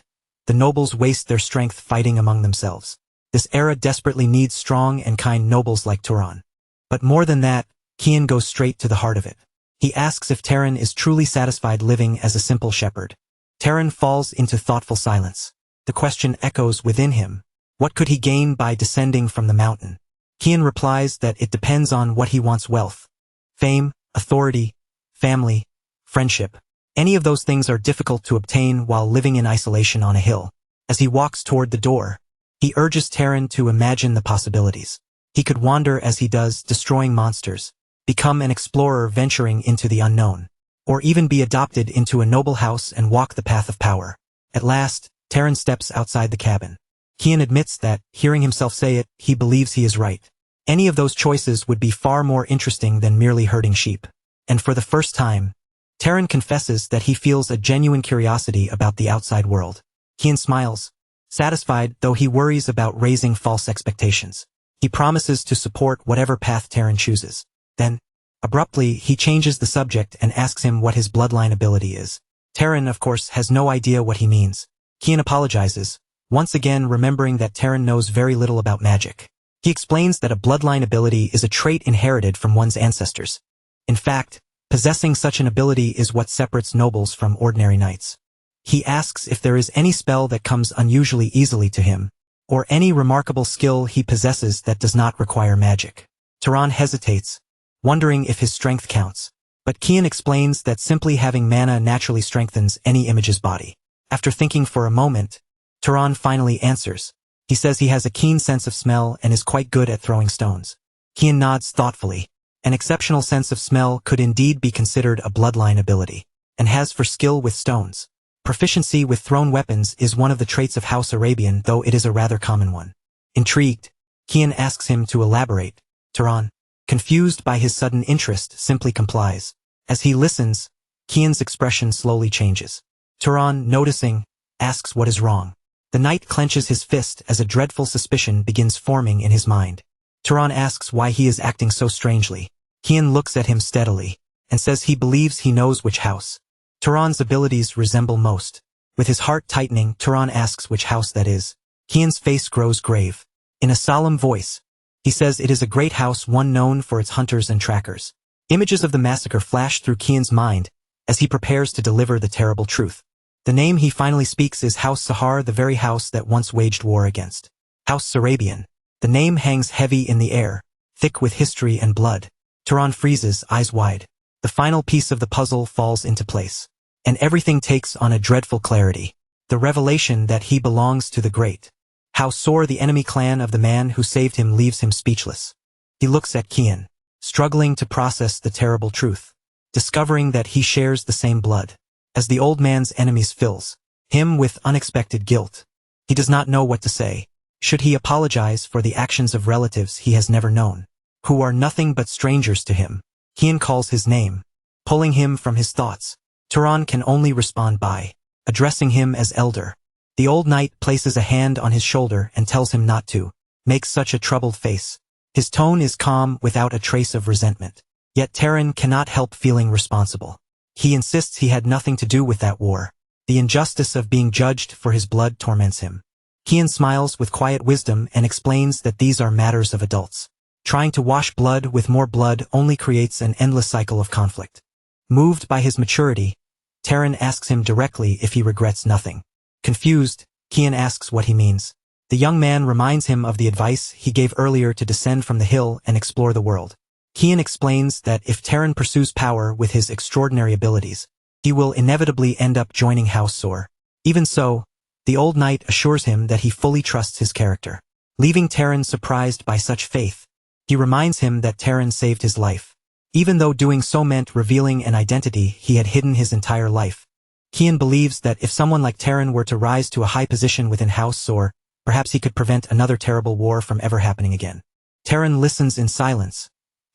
the nobles waste their strength fighting among themselves. This era desperately needs strong and kind nobles like Turan. But more than that, Kian goes straight to the heart of it. He asks if Terran is truly satisfied living as a simple shepherd. Terran falls into thoughtful silence. The question echoes within him. What could he gain by descending from the mountain? Kian replies that it depends on what he wants: wealth, fame, authority, family, friendship. Any of those things are difficult to obtain while living in isolation on a hill. As he walks toward the door, he urges Terran to imagine the possibilities. He could wander as he does, destroying monsters, become an explorer venturing into the unknown. or even be adopted into a noble house and walk the path of power. At last, Taran steps outside the cabin. Kian admits that, hearing himself say it, he believes he is right. Any of those choices would be far more interesting than merely herding sheep. And for the first time, Taran confesses that he feels a genuine curiosity about the outside world. Kian smiles, satisfied, though he worries about raising false expectations. He promises to support whatever path Taran chooses. Then, abruptly, he changes the subject and asks him what his bloodline ability is. Taran, of course, has no idea what he means. Kian apologizes, once again remembering that Taran knows very little about magic. He explains that a bloodline ability is a trait inherited from one's ancestors. In fact, possessing such an ability is what separates nobles from ordinary knights. He asks if there is any spell that comes unusually easily to him, or any remarkable skill he possesses that does not require magic. Taran hesitates, wondering if his strength counts. But Kian explains that simply having mana naturally strengthens any image's body. After thinking for a moment, Taran finally answers. He says he has a keen sense of smell and is quite good at throwing stones. Kian nods thoughtfully. An exceptional sense of smell could indeed be considered a bloodline ability, and has for skill with stones. Proficiency with thrown weapons is one of the traits of House Arabian, though it is a rather common one. Intrigued, Kian asks him to elaborate. Taran, confused by his sudden interest, simply complies. As he listens, Kian's expression slowly changes. Taran, noticing, asks what is wrong. The knight clenches his fist as a dreadful suspicion begins forming in his mind. Taran asks why he is acting so strangely. Kian looks at him steadily, and says he believes he knows which house Taran's abilities resemble most. With his heart tightening, Taran asks which house that is. Kian's face grows grave. In a solemn voice, he says it is a great house, one known for its hunters and trackers. Images of the massacre flash through Kian's mind as he prepares to deliver the terrible truth. The name he finally speaks is House Sahar, the very house that once waged war against House Sarabian. The name hangs heavy in the air, thick with history and blood. Taran freezes, eyes wide. The final piece of the puzzle falls into place, and everything takes on a dreadful clarity. The revelation that he belongs to the great House Sor, the enemy clan of the man who saved him, leaves him speechless. He looks at Kian, struggling to process the terrible truth, discovering that he shares the same blood as the old man's enemies, fills him with unexpected guilt. He does not know what to say. Should he apologize for the actions of relatives he has never known, who are nothing but strangers to him? Kian calls his name, pulling him from his thoughts. Taran can only respond by addressing him as elder. The old knight places a hand on his shoulder and tells him not to make such a troubled face. His tone is calm, without a trace of resentment. Yet Taran cannot help feeling responsible. He insists he had nothing to do with that war. The injustice of being judged for his blood torments him. Kian smiles with quiet wisdom and explains that these are matters of adults. Trying to wash blood with more blood only creates an endless cycle of conflict. Moved by his maturity, Taran asks him directly if he regrets nothing. Confused, Kian asks what he means. The young man reminds him of the advice he gave earlier to descend from the hill and explore the world. Kian explains that if Taran pursues power with his extraordinary abilities, he will inevitably end up joining House Sor. Even so, the old knight assures him that he fully trusts his character. Leaving Taran surprised by such faith, he reminds him that Taran saved his life. Even though doing so meant revealing an identity he had hidden his entire life, Kian believes that if someone like Taran were to rise to a high position within House Sor, perhaps he could prevent another terrible war from ever happening again. Taran listens in silence,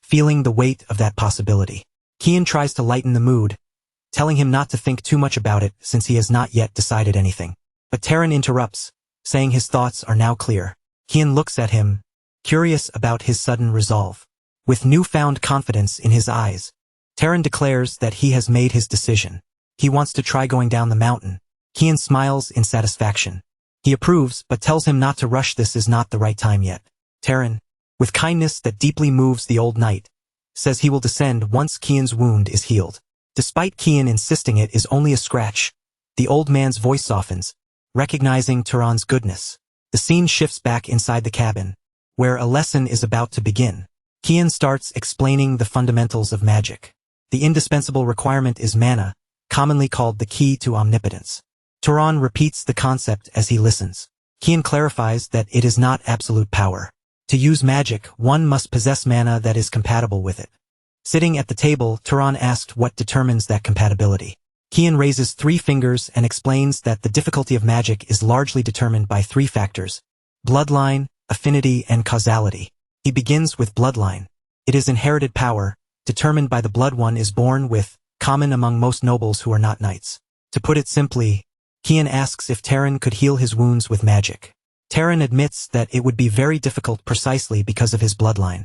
feeling the weight of that possibility. Kian tries to lighten the mood, telling him not to think too much about it since he has not yet decided anything. But Taran interrupts, saying his thoughts are now clear. Kian looks at him, curious about his sudden resolve. With newfound confidence in his eyes, Taran declares that he has made his decision. He wants to try going down the mountain. Kian smiles in satisfaction. He approves, but tells him not to rush. This is not the right time yet. Taran, with kindness that deeply moves the old knight, says he will descend once Kian's wound is healed. Despite Kian insisting it is only a scratch, the old man's voice softens, recognizing Taran's goodness. The scene shifts back inside the cabin, where a lesson is about to begin. Kian starts explaining the fundamentals of magic. The indispensable requirement is mana, commonly called the key to omnipotence. Taran repeats the concept as he listens. Kian clarifies that it is not absolute power. To use magic, one must possess mana that is compatible with it. Sitting at the table, Turan asked what determines that compatibility. Kian raises 3 fingers and explains that the difficulty of magic is largely determined by 3 factors: bloodline, affinity, and causality. He begins with bloodline. It is inherited power, determined by the blood one is born with, common among most nobles who are not knights. To put it simply, Kian asks if Taran could heal his wounds with magic. Taran admits that it would be very difficult precisely because of his bloodline.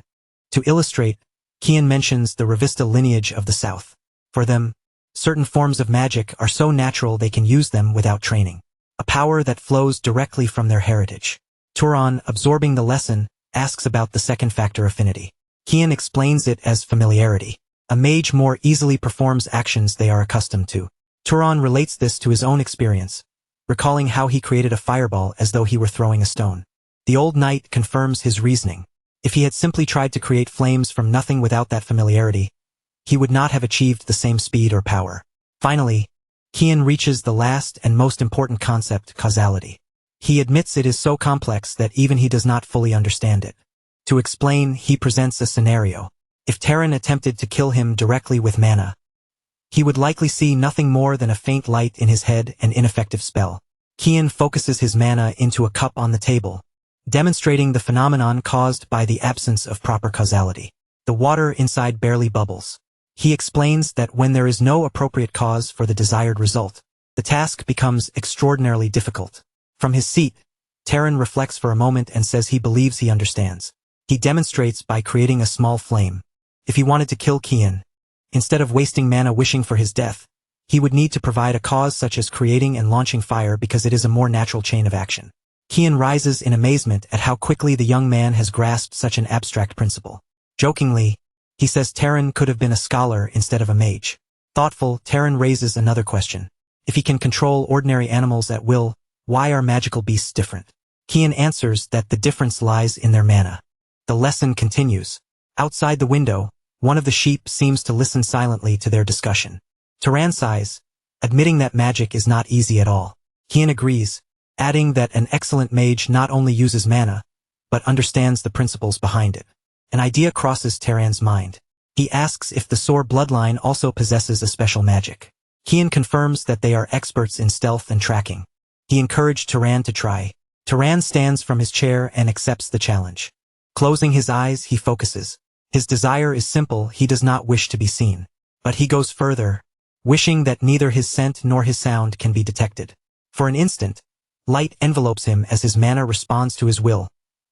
To illustrate, Kian mentions the Ravista lineage of the south. For them, certain forms of magic are so natural they can use them without training. A power that flows directly from their heritage. Turan, absorbing the lesson, asks about the second factor, affinity. Kian explains it as familiarity. A mage more easily performs actions they are accustomed to. Turan relates this to his own experience, recalling how he created a fireball as though he were throwing a stone. The old knight confirms his reasoning. If he had simply tried to create flames from nothing without that familiarity, he would not have achieved the same speed or power. Finally, Kian reaches the last and most important concept, causality. He admits it is so complex that even he does not fully understand it. To explain, he presents a scenario. If Taran attempted to kill him directly with mana, he would likely see nothing more than a faint light in his head and ineffective spell. Kian focuses his mana into a cup on the table, demonstrating the phenomenon caused by the absence of proper causality. The water inside barely bubbles. He explains that when there is no appropriate cause for the desired result, the task becomes extraordinarily difficult. From his seat, Taran reflects for a moment and says he believes he understands. He demonstrates by creating a small flame. If he wanted to kill Kian, instead of wasting mana wishing for his death, he would need to provide a cause such as creating and launching fire because it is a more natural chain of action. Kian rises in amazement at how quickly the young man has grasped such an abstract principle. Jokingly, he says Taran could have been a scholar instead of a mage. Thoughtful, Taran raises another question. If he can control ordinary animals at will, why are magical beasts different? Kian answers that the difference lies in their mana. The lesson continues. Outside the window, one of the sheep seems to listen silently to their discussion. Taran sighs, admitting that magic is not easy at all. Kian agrees, adding that an excellent mage not only uses mana, but understands the principles behind it. An idea crosses Taran's mind. He asks if the Soar bloodline also possesses a special magic. Kian confirms that they are experts in stealth and tracking. He encouraged Taran to try. Taran stands from his chair and accepts the challenge. Closing his eyes, he focuses. His desire is simple, he does not wish to be seen. But he goes further, wishing that neither his scent nor his sound can be detected. For an instant, light envelopes him as his mana responds to his will,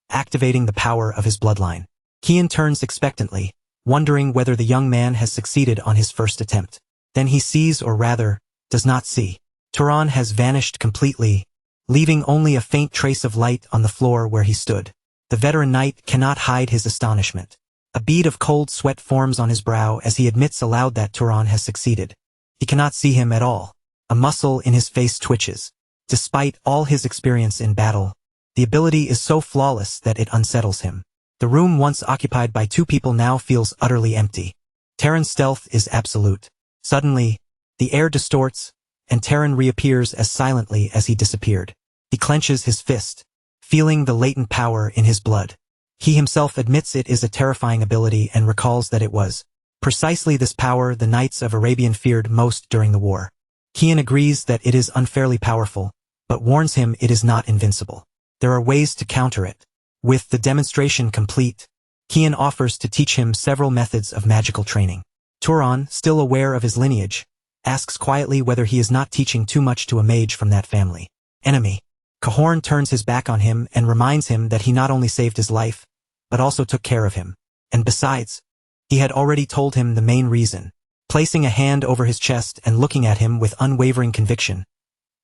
activating the power of his bloodline. Kian turns expectantly, wondering whether the young man has succeeded on his first attempt. Then he sees, or rather, does not see. Turan has vanished completely, leaving only a faint trace of light on the floor where he stood. The veteran knight cannot hide his astonishment. A bead of cold sweat forms on his brow as he admits aloud that Turan has succeeded. He cannot see him at all. A muscle in his face twitches. Despite all his experience in battle, the ability is so flawless that it unsettles him. The room once occupied by 2 people now feels utterly empty. Taran's stealth is absolute. Suddenly, the air distorts, and Taran reappears as silently as he disappeared. He clenches his fist, feeling the latent power in his blood. He himself admits it is a terrifying ability and recalls that it was precisely this power the Knights of Arabian feared most during the war. Kian agrees that it is unfairly powerful, but warns him it is not invincible. There are ways to counter it. With the demonstration complete, Kian offers to teach him several methods of magical training. Turan, still aware of his lineage, asks quietly whether he is not teaching too much to a mage from that family. Enemy. Cahorn turns his back on him and reminds him that he not only saved his life, but also took care of him. And besides, he had already told him the main reason. Placing a hand over his chest and looking at him with unwavering conviction,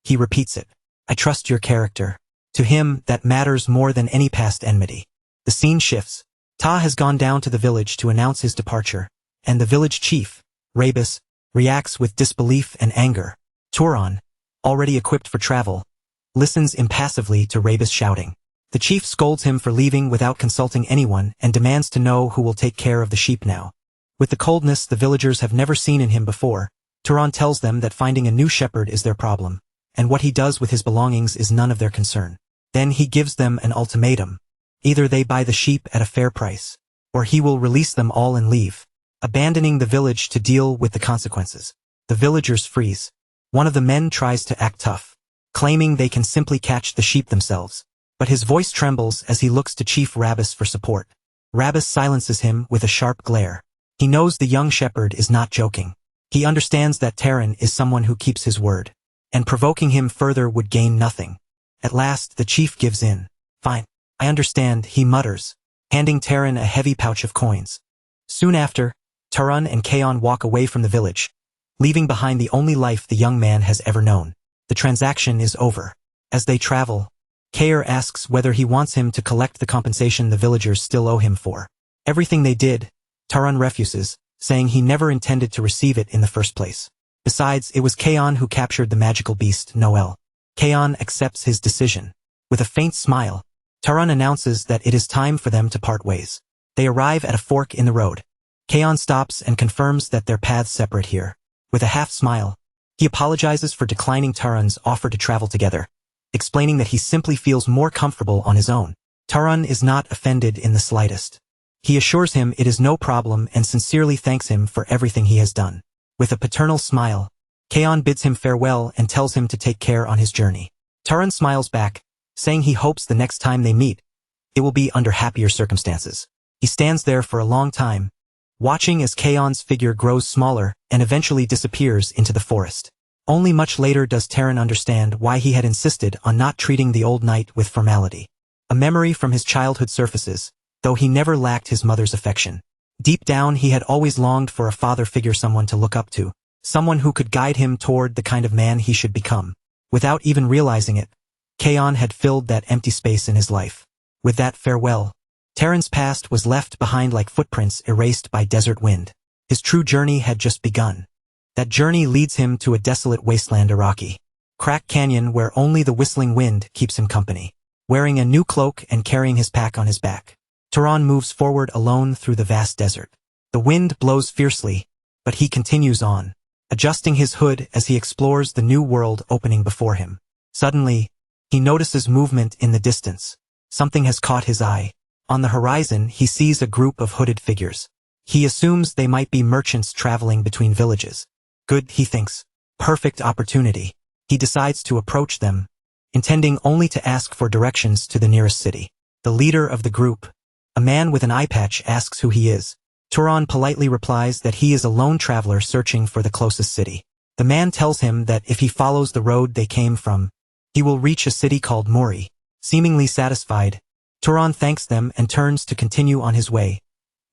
he repeats it. I trust your character. To him, that matters more than any past enmity. The scene shifts. Ta has gone down to the village to announce his departure, and the village chief, Rabus, reacts with disbelief and anger. Turan, already equipped for travel, listens impassively to Rabus shouting. The chief scolds him for leaving without consulting anyone and demands to know who will take care of the sheep now. With the coldness the villagers have never seen in him before, Turan tells them that finding a new shepherd is their problem, and what he does with his belongings is none of their concern. Then he gives them an ultimatum. Either they buy the sheep at a fair price, or he will release them all and leave. abandoning the village to deal with the consequences. The villagers freeze. One of the men tries to act tough, claiming they can simply catch the sheep themselves. But his voice trembles as he looks to Chief Rabbis for support. Rabbis silences him with a sharp glare. He knows the young shepherd is not joking. He understands that Taran is someone who keeps his word, and provoking him further would gain nothing. At last, the chief gives in. Fine, I understand, he mutters, handing Taran a heavy pouch of coins. Soon after, Taran and Kaon walk away from the village, leaving behind the only life the young man has ever known. The transaction is over. As they travel, Kair asks whether he wants him to collect the compensation the villagers still owe him for everything they did. Taran refuses, saying he never intended to receive it in the first place. Besides, it was Kaon who captured the magical beast, Noel. Kaon accepts his decision. With a faint smile, Taran announces that it is time for them to part ways. They arrive at a fork in the road. Kaon stops and confirms that their paths separate here. With a half smile, he apologizes for declining Taran's offer to travel together, explaining that he simply feels more comfortable on his own. Taran is not offended in the slightest. He assures him it is no problem and sincerely thanks him for everything he has done. With a paternal smile, Kaon bids him farewell and tells him to take care on his journey. Taran smiles back, saying he hopes the next time they meet, it will be under happier circumstances. He stands there for a long time, watching as Kaon's figure grows smaller and eventually disappears into the forest. Only much later does Taran understand why he had insisted on not treating the old knight with formality. A memory from his childhood surfaces, though he never lacked his mother's affection. Deep down he had always longed for a father figure, someone to look up to, someone who could guide him toward the kind of man he should become. Without even realizing it, Kaon had filled that empty space in his life. With that farewell, Taran's past was left behind like footprints erased by desert wind. His true journey had just begun. That journey leads him to a desolate wasteland, Iraqi Crack Canyon, where only the whistling wind keeps him company. Wearing a new cloak and carrying his pack on his back, Taran moves forward alone through the vast desert. The wind blows fiercely, but he continues on, adjusting his hood as he explores the new world opening before him. Suddenly, he notices movement in the distance. Something has caught his eye. On the horizon, he sees a group of hooded figures. He assumes they might be merchants traveling between villages. Good, he thinks. Perfect opportunity. He decides to approach them, intending only to ask for directions to the nearest city. The leader of the group, a man with an eye patch, asks who he is. Taran politely replies that he is a lone traveler searching for the closest city. The man tells him that if he follows the road they came from, he will reach a city called Mori. Seemingly satisfied, Taran thanks them and turns to continue on his way,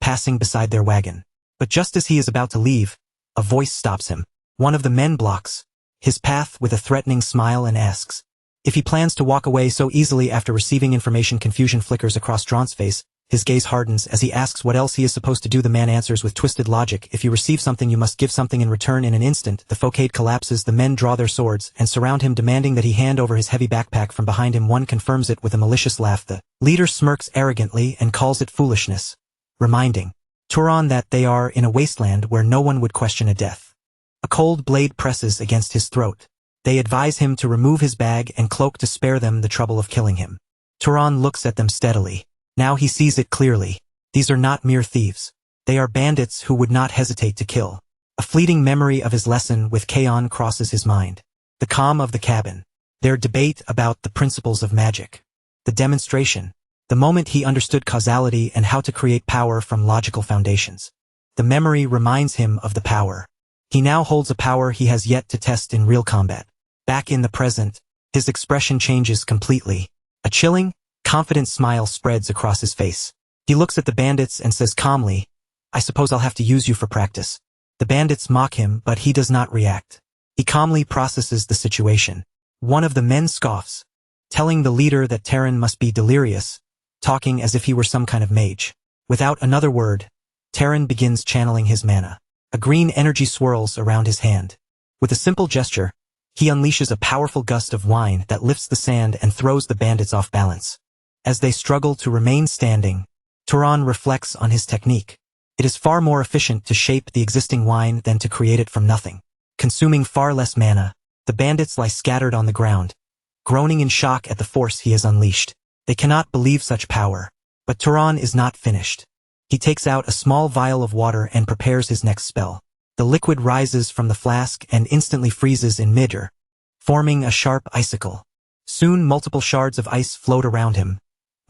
passing beside their wagon. But just as he is about to leave, a voice stops him. One of the men blocks his path with a threatening smile and asks if he plans to walk away so easily. After receiving information, confusion flickers across Dron's face. His gaze hardens as he asks what else he is supposed to do. The man answers with twisted logic, if you receive something you must give something in return. In an instant, the facade collapses. The men draw their swords and surround him, demanding that he hand over his heavy backpack. From behind him, one confirms it with a malicious laugh. The leader smirks arrogantly and calls it foolishness, reminding Taran that they are in a wasteland where no one would question a death. A cold blade presses against his throat. They advise him to remove his bag and cloak to spare them the trouble of killing him. Taran looks at them steadily. Now he sees it clearly. These are not mere thieves. They are bandits who would not hesitate to kill. A fleeting memory of his lesson with Kaon crosses his mind. The calm of the cabin. Their debate about the principles of magic. The demonstration. The moment he understood causality and how to create power from logical foundations. The memory reminds him of the power. He now holds a power he has yet to test in real combat. Back in the present, his expression changes completely. A chilling, confident smile spreads across his face. He looks at the bandits and says calmly, I suppose I'll have to use you for practice. The bandits mock him, but he does not react. He calmly processes the situation. One of the men scoffs, telling the leader that Taran must be delirious, talking as if he were some kind of mage. Without another word, Taran begins channeling his mana. A green energy swirls around his hand. With a simple gesture, he unleashes a powerful gust of wine that lifts the sand and throws the bandits off balance. As they struggle to remain standing, Taran reflects on his technique. It is far more efficient to shape the existing wine than to create it from nothing. Consuming far less mana, the bandits lie scattered on the ground, groaning in shock at the force he has unleashed. They cannot believe such power. But Taran is not finished. He takes out a small vial of water and prepares his next spell. The liquid rises from the flask and instantly freezes in midair, forming a sharp icicle. Soon multiple shards of ice float around him,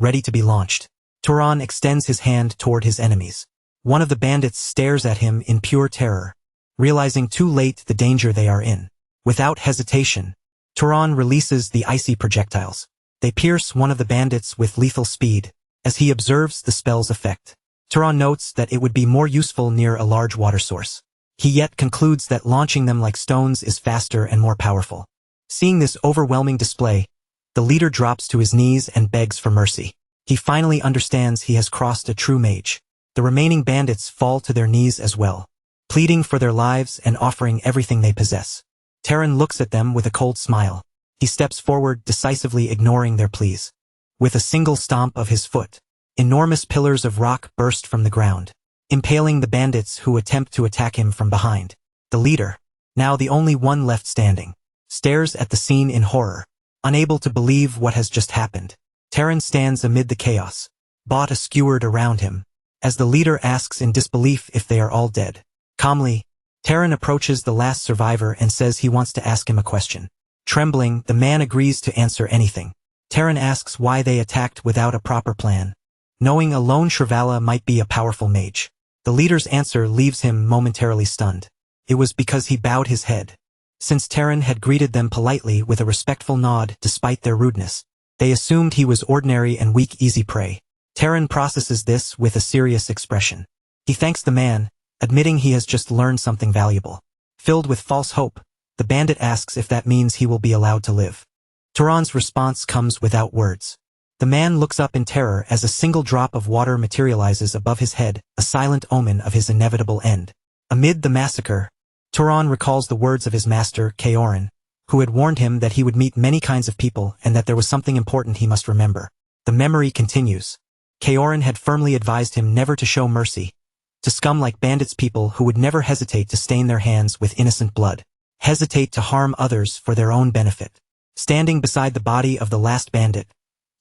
ready to be launched. Turan extends his hand toward his enemies. One of the bandits stares at him in pure terror, realizing too late the danger they are in. Without hesitation, Turan releases the icy projectiles. They pierce one of the bandits with lethal speed, as he observes the spell's effect. Turan notes that it would be more useful near a large water source. He yet concludes that launching them like stones is faster and more powerful. Seeing this overwhelming display, the leader drops to his knees and begs for mercy. He finally understands he has crossed a true mage. The remaining bandits fall to their knees as well, pleading for their lives and offering everything they possess. Taran looks at them with a cold smile. He steps forward, decisively ignoring their pleas. With a single stomp of his foot, enormous pillars of rock burst from the ground, impaling the bandits who attempt to attack him from behind. The leader, now the only one left standing, stares at the scene in horror, unable to believe what has just happened. Taran stands amid the chaos, bought skewered around him, as the leader asks in disbelief if they are all dead. Calmly, Taran approaches the last survivor and says he wants to ask him a question. Trembling, the man agrees to answer anything. Taran asks why they attacked without a proper plan, knowing a lone Shrivala might be a powerful mage. The leader's answer leaves him momentarily stunned. It was because he bowed his head. Since Taran had greeted them politely with a respectful nod despite their rudeness, they assumed he was ordinary and weak, easy prey. Taran processes this with a serious expression. He thanks the man, admitting he has just learned something valuable. Filled with false hope, the bandit asks if that means he will be allowed to live. Turan's response comes without words. The man looks up in terror as a single drop of water materializes above his head, a silent omen of his inevitable end. Amid the massacre, Turan recalls the words of his master, Kaoran, who had warned him that he would meet many kinds of people and that there was something important he must remember. The memory continues. Kaoran had firmly advised him never to show mercy, to scum like bandits, people who would never hesitate to stain their hands with innocent blood, hesitate to harm others for their own benefit. Standing beside the body of the last bandit,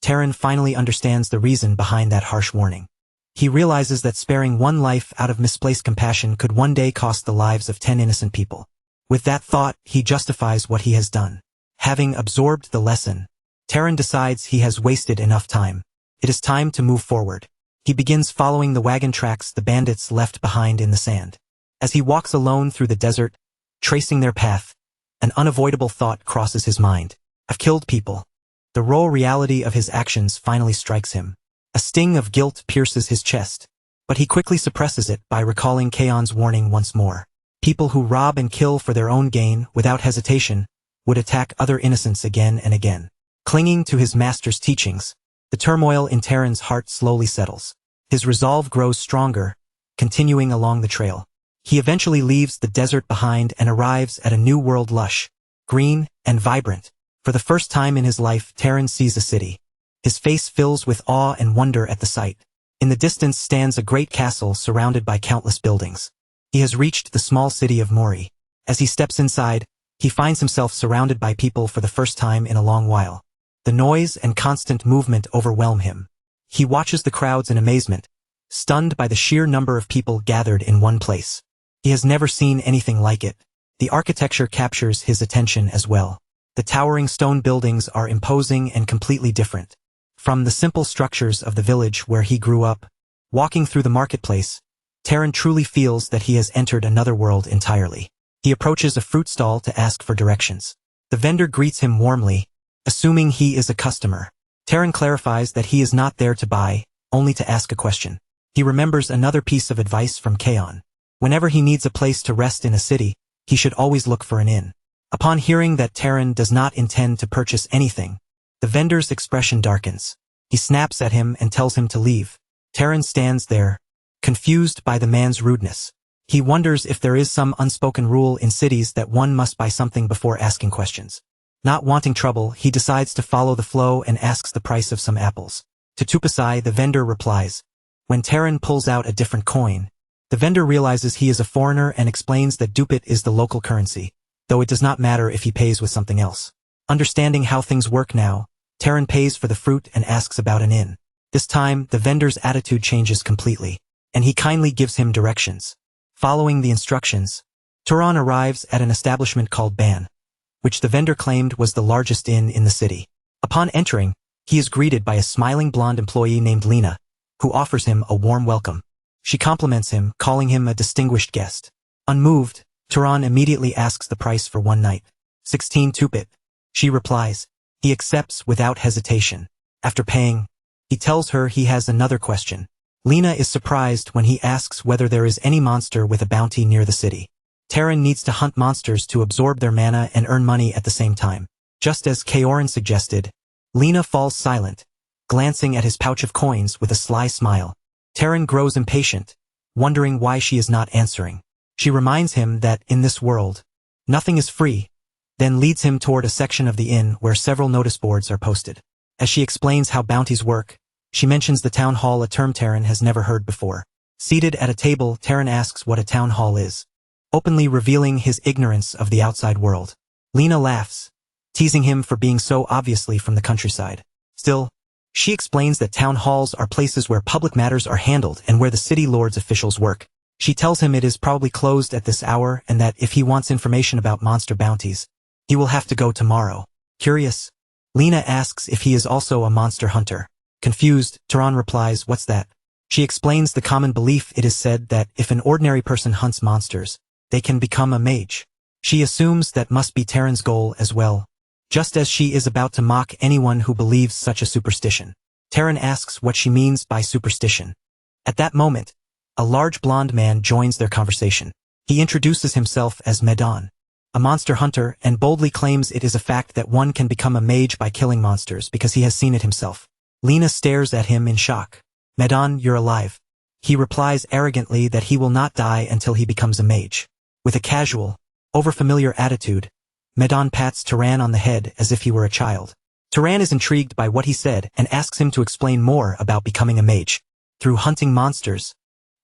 Taran finally understands the reason behind that harsh warning. He realizes that sparing one life out of misplaced compassion could one day cost the lives of 10 innocent people. With that thought, he justifies what he has done. Having absorbed the lesson, Taran decides he has wasted enough time. It is time to move forward. He begins following the wagon tracks the bandits left behind in the sand. As he walks alone through the desert, tracing their path, an unavoidable thought crosses his mind. I've killed people. The raw reality of his actions finally strikes him. A sting of guilt pierces his chest, but he quickly suppresses it by recalling Kaon's warning once more. People who rob and kill for their own gain, without hesitation, would attack other innocents again and again. Clinging to his master's teachings, the turmoil in Taran's heart slowly settles. His resolve grows stronger, continuing along the trail. He eventually leaves the desert behind and arrives at a new world, lush, green, and vibrant. For the first time in his life, Taran sees a city. His face fills with awe and wonder at the sight. In the distance stands a great castle surrounded by countless buildings. He has reached the small city of Mori. As he steps inside, he finds himself surrounded by people for the first time in a long while. The noise and constant movement overwhelm him. He watches the crowds in amazement, stunned by the sheer number of people gathered in one place. He has never seen anything like it. The architecture captures his attention as well. The towering stone buildings are imposing and completely different from the simple structures of the village where he grew up. Walking through the marketplace, Taran truly feels that he has entered another world entirely. He approaches a fruit stall to ask for directions. The vendor greets him warmly, assuming he is a customer. Taran clarifies that he is not there to buy, only to ask a question. He remembers another piece of advice from Kaon. Whenever he needs a place to rest in a city, he should always look for an inn. Upon hearing that Taran does not intend to purchase anything, the vendor's expression darkens. He snaps at him and tells him to leave. Taran stands there, confused by the man's rudeness. He wonders if there is some unspoken rule in cities that one must buy something before asking questions. Not wanting trouble, he decides to follow the flow and asks the price of some apples. To Tupasai, the vendor replies. When Taran pulls out a different coin, the vendor realizes he is a foreigner and explains that dupit is the local currency, though it does not matter if he pays with something else. Understanding how things work now, Taran pays for the fruit and asks about an inn. This time, the vendor's attitude changes completely. and he kindly gives him directions. Following the instructions, Turan arrives at an establishment called Ban, which the vendor claimed was the largest inn in the city. Upon entering, he is greeted by a smiling blonde employee named Lena, who offers him a warm welcome. She compliments him, calling him a distinguished guest. Unmoved, Turan immediately asks the price for one night. 16 tupit. She replies. He accepts without hesitation. After paying, he tells her he has another question. Lena is surprised when he asks whether there is any monster with a bounty near the city. Taran needs to hunt monsters to absorb their mana and earn money at the same time. Just as Kaoran suggested, Lena falls silent, glancing at his pouch of coins with a sly smile. Taran grows impatient, wondering why she is not answering. She reminds him that, in this world, nothing is free, then leads him toward a section of the inn where several notice boards are posted. As she explains how bounties work, she mentions the town hall, a term Taran has never heard before. Seated at a table, Taran asks what a town hall is, openly revealing his ignorance of the outside world. Lena laughs, teasing him for being so obviously from the countryside. Still, she explains that town halls are places where public matters are handled and where the city lord's officials work. She tells him it is probably closed at this hour and that if he wants information about monster bounties, he will have to go tomorrow. Curious, Lena asks if he is also a monster hunter. Confused, Taran replies, "What's that?" She explains the common belief. It is said that if an ordinary person hunts monsters, they can become a mage. She assumes that must be Taran's goal as well, just as she is about to mock anyone who believes such a superstition. Taran asks what she means by superstition. At that moment, a large blonde man joins their conversation. He introduces himself as Medan, a monster hunter, and boldly claims it is a fact that one can become a mage by killing monsters because he has seen it himself. Lena stares at him in shock. "Medan, you're alive." He replies arrogantly that he will not die until he becomes a mage. With a casual, overfamiliar attitude, Medan pats Taran on the head as if he were a child. Taran is intrigued by what he said and asks him to explain more about becoming a mage. Through hunting monsters,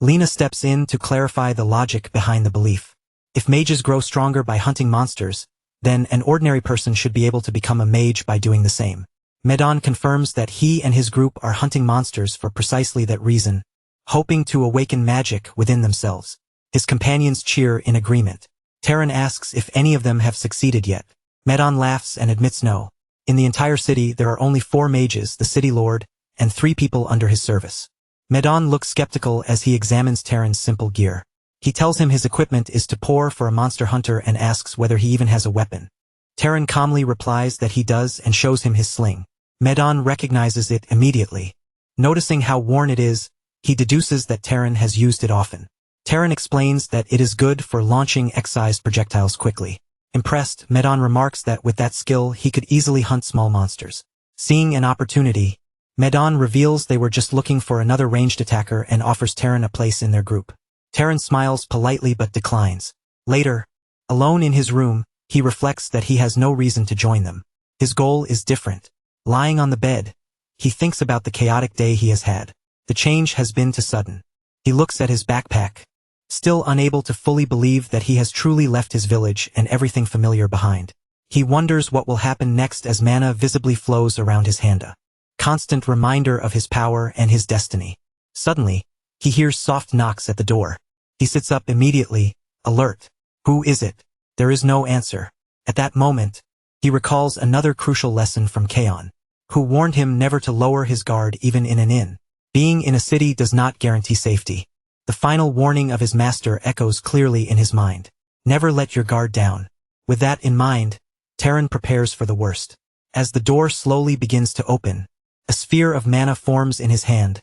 Lena steps in to clarify the logic behind the belief. If mages grow stronger by hunting monsters, then an ordinary person should be able to become a mage by doing the same. Medan confirms that he and his group are hunting monsters for precisely that reason, hoping to awaken magic within themselves. His companions cheer in agreement. Taran asks if any of them have succeeded yet. Medan laughs and admits no. In the entire city there are only 4 mages, the city lord, and 3 people under his service. Medan looks skeptical as he examines Taran's simple gear. He tells him his equipment is too poor for a monster hunter and asks whether he even has a weapon. Taran calmly replies that he does and shows him his sling. Medan recognizes it immediately. Noticing how worn it is, he deduces that Taran has used it often. Taran explains that it is good for launching excised projectiles quickly. Impressed, Medan remarks that with that skill he could easily hunt small monsters. Seeing an opportunity, Medan reveals they were just looking for another ranged attacker and offers Taran a place in their group. Taran smiles politely but declines. Later, alone in his room, he reflects that he has no reason to join them. His goal is different. Lying on the bed, he thinks about the chaotic day he has had. The change has been too sudden. He looks at his backpack, still unable to fully believe that he has truly left his village and everything familiar behind. He wonders what will happen next as mana visibly flows around his handa. Constant reminder of his power and his destiny. Suddenly, he hears soft knocks at the door. He sits up immediately, alert. Who is it? There is no answer. At that moment, he recalls another crucial lesson from Kaon, who warned him never to lower his guard even in an inn. Being in a city does not guarantee safety. The final warning of his master echoes clearly in his mind. Never let your guard down. With that in mind, Taran prepares for the worst. As the door slowly begins to open, a sphere of mana forms in his hand,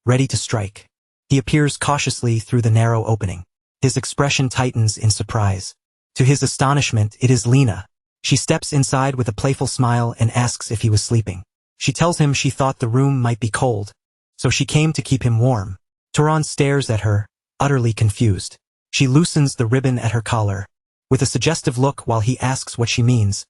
ready to strike. He appears cautiously through the narrow opening. His expression tightens in surprise. To his astonishment, it is Lena. She steps inside with a playful smile and asks if he was sleeping. She tells him she thought the room might be cold, so she came to keep him warm. Taran stares at her, utterly confused. She loosens the ribbon at her collar, with a suggestive look while he asks what she means,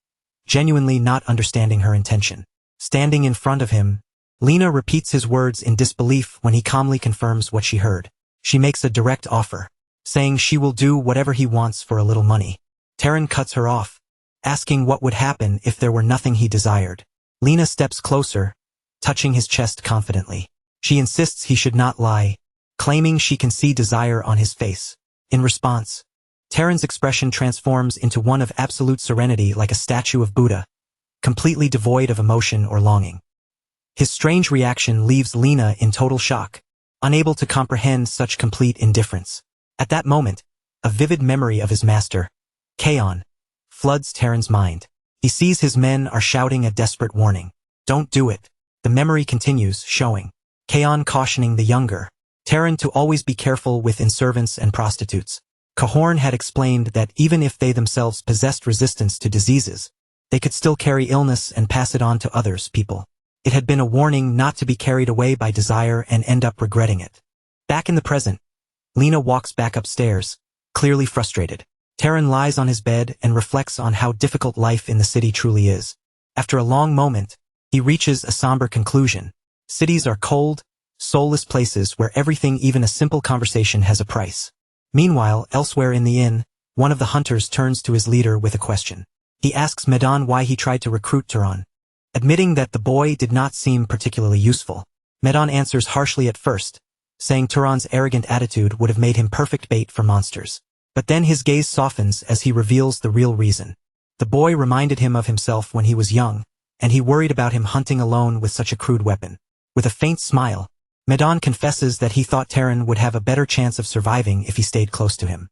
genuinely not understanding her intention. Standing in front of him, Lena repeats his words in disbelief when he calmly confirms what she heard. She makes a direct offer, saying she will do whatever he wants for a little money. Taran cuts her off, asking what would happen if there were nothing he desired. Lena steps closer, touching his chest confidently. She insists he should not lie, claiming she can see desire on his face. In response, Terran's expression transforms into one of absolute serenity like a statue of Buddha, completely devoid of emotion or longing. His strange reaction leaves Lena in total shock, unable to comprehend such complete indifference. At that moment, a vivid memory of his master, Kaon, floods Terran's mind. He sees his men are shouting a desperate warning. Don't do it. The memory continues, showing Kaon cautioning the younger Terran to always be careful with inservents and prostitutes. Cahorn had explained that even if they themselves possessed resistance to diseases, they could still carry illness and pass it on to others, people. It had been a warning not to be carried away by desire and end up regretting it. Back in the present, Lena walks back upstairs, clearly frustrated. Terran lies on his bed and reflects on how difficult life in the city truly is. After a long moment, he reaches a somber conclusion. Cities are cold, soulless places where everything, even a simple conversation, has a price. Meanwhile, elsewhere in the inn, one of the hunters turns to his leader with a question. He asks Medan why he tried to recruit Turan. Admitting that the boy did not seem particularly useful, Medan answers harshly at first, saying Turan's arrogant attitude would have made him perfect bait for monsters. But then his gaze softens as he reveals the real reason. The boy reminded him of himself when he was young, and he worried about him hunting alone with such a crude weapon. With a faint smile, Medan confesses that he thought Terran would have a better chance of surviving if he stayed close to him.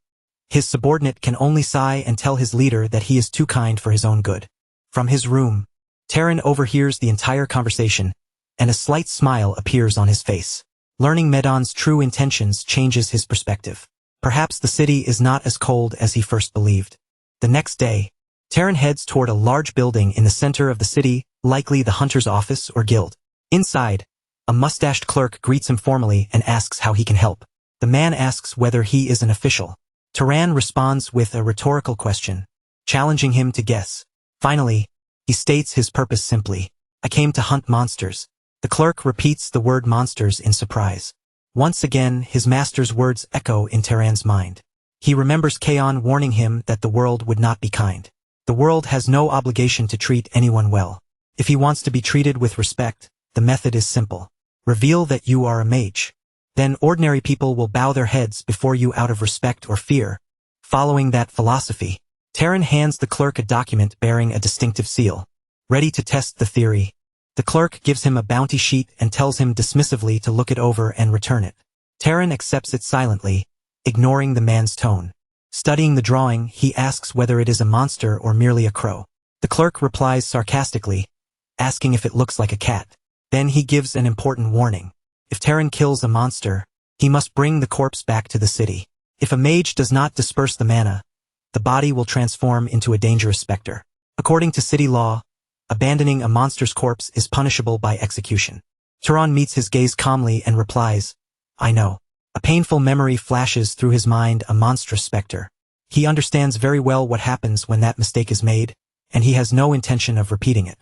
His subordinate can only sigh and tell his leader that he is too kind for his own good. From his room, Terran overhears the entire conversation, and a slight smile appears on his face. Learning Medan's true intentions changes his perspective. Perhaps the city is not as cold as he first believed. The next day, Terran heads toward a large building in the center of the city, likely the hunter's office or guild. Inside, a mustached clerk greets him formally and asks how he can help. The man asks whether he is an official. Terran responds with a rhetorical question, challenging him to guess. Finally, he states his purpose simply. I came to hunt monsters. The clerk repeats the word monsters in surprise. Once again, his master's words echo in Terran's mind. He remembers Kaon warning him that the world would not be kind. The world has no obligation to treat anyone well. If he wants to be treated with respect, the method is simple. Reveal that you are a mage. Then ordinary people will bow their heads before you out of respect or fear. Following that philosophy, Terran hands the clerk a document bearing a distinctive seal. Ready to test the theory, the clerk gives him a bounty sheet and tells him dismissively to look it over and return it. Terran accepts it silently, ignoring the man's tone. Studying the drawing, he asks whether it is a monster or merely a crow. The clerk replies sarcastically, asking if it looks like a cat. Then he gives an important warning. If Terran kills a monster, he must bring the corpse back to the city. If a mage does not disperse the mana, the body will transform into a dangerous specter. According to city law, abandoning a monster's corpse is punishable by execution. Turan meets his gaze calmly and replies, I know. A painful memory flashes through his mind, a monstrous specter. He understands very well what happens when that mistake is made, and he has no intention of repeating it.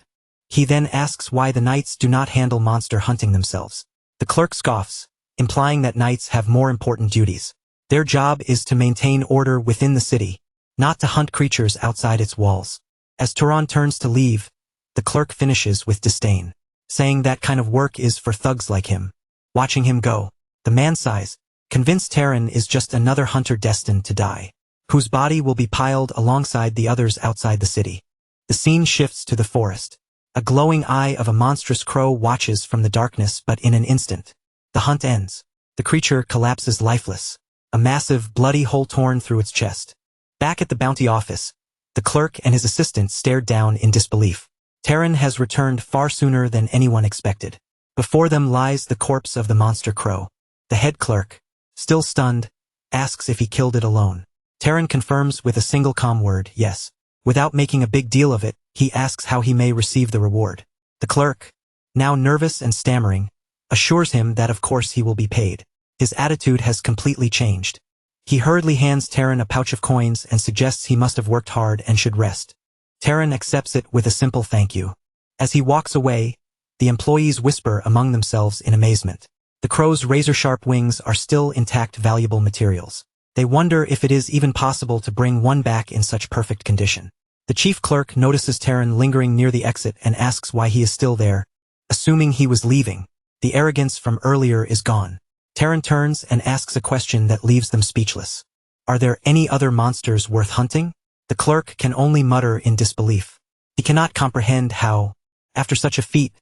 He then asks why the knights do not handle monster hunting themselves. The clerk scoffs, implying that knights have more important duties. Their job is to maintain order within the city, not to hunt creatures outside its walls. As Turan turns to leave, the clerk finishes with disdain, saying that kind of work is for thugs like him. Watching him go, the man sighs, convinced Terran is just another hunter destined to die, whose body will be piled alongside the others outside the city. The scene shifts to the forest. A glowing eye of a monstrous crow watches from the darkness, but in an instant, the hunt ends. The creature collapses lifeless, a massive, bloody hole torn through its chest. Back at the bounty office, the clerk and his assistant stared down in disbelief. Terran has returned far sooner than anyone expected. Before them lies the corpse of the monster crow. The head clerk, still stunned, asks if he killed it alone. Terran confirms with a single calm word, yes. Without making a big deal of it, he asks how he may receive the reward. The clerk, now nervous and stammering, assures him that of course he will be paid. His attitude has completely changed. He hurriedly hands Terran a pouch of coins and suggests he must have worked hard and should rest. Terran accepts it with a simple thank you. As he walks away, the employees whisper among themselves in amazement. The crow's razor-sharp wings are still intact, valuable materials. They wonder if it is even possible to bring one back in such perfect condition. The chief clerk notices Terran lingering near the exit and asks why he is still there, assuming he was leaving. The arrogance from earlier is gone. Taran turns and asks a question that leaves them speechless. Are there any other monsters worth hunting? The clerk can only mutter in disbelief. He cannot comprehend how, after such a feat,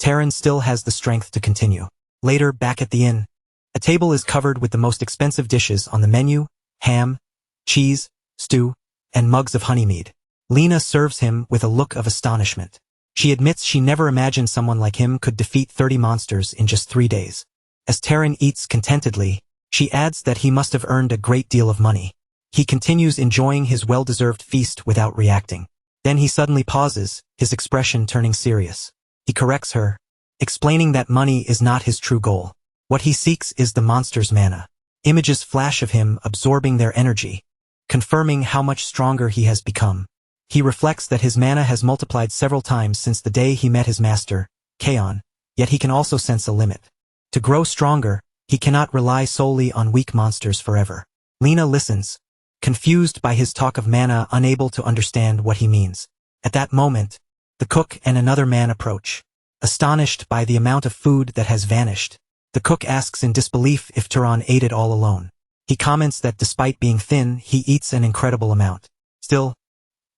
Taran still has the strength to continue. Later, back at the inn, a table is covered with the most expensive dishes on the menu: ham, cheese, stew, and mugs of honeymead. Lena serves him with a look of astonishment. She admits she never imagined someone like him could defeat 30 monsters in just 3 days. As Taran eats contentedly, she adds that he must have earned a great deal of money. He continues enjoying his well-deserved feast without reacting. Then he suddenly pauses, his expression turning serious. He corrects her, explaining that money is not his true goal. What he seeks is the monster's mana. Images flash of him absorbing their energy, confirming how much stronger he has become. He reflects that his mana has multiplied several times since the day he met his master, Kaon, yet he can also sense a limit. To grow stronger, he cannot rely solely on weak monsters forever. Lena listens, confused by his talk of mana, unable to understand what he means. At that moment, the cook and another man approach, astonished by the amount of food that has vanished. The cook asks in disbelief if Taran ate it all alone. He comments that despite being thin, he eats an incredible amount. Still,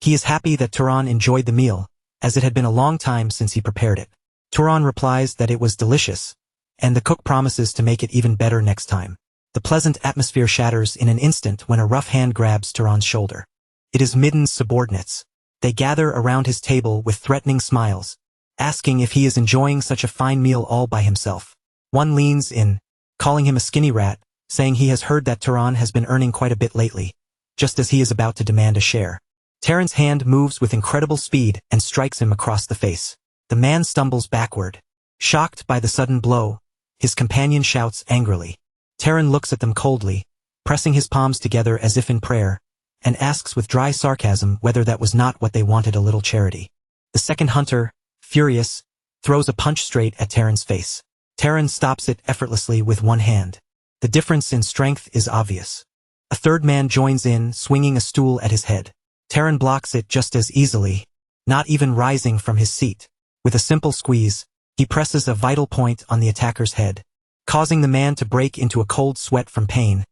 he is happy that Taran enjoyed the meal, as it had been a long time since he prepared it. Taran replies that it was delicious, and the cook promises to make it even better next time. The pleasant atmosphere shatters in an instant when a rough hand grabs Taran's shoulder. It is Midden's subordinates. They gather around his table with threatening smiles, asking if he is enjoying such a fine meal all by himself. One leans in, calling him a skinny rat, saying he has heard that Taran has been earning quite a bit lately, just as he is about to demand a share. Taran's hand moves with incredible speed and strikes him across the face. The man stumbles backward. Shocked by the sudden blow, his companion shouts angrily. Taran looks at them coldly, pressing his palms together as if in prayer, and asks with dry sarcasm whether that was not what they wanted: a little charity. The second hunter, furious, throws a punch straight at Taran's face. Taran stops it effortlessly with one hand. The difference in strength is obvious. A third man joins in, swinging a stool at his head. Taran blocks it just as easily, not even rising from his seat. With a simple squeeze, he presses a vital point on the attacker's head, causing the man to break into a cold sweat from pain,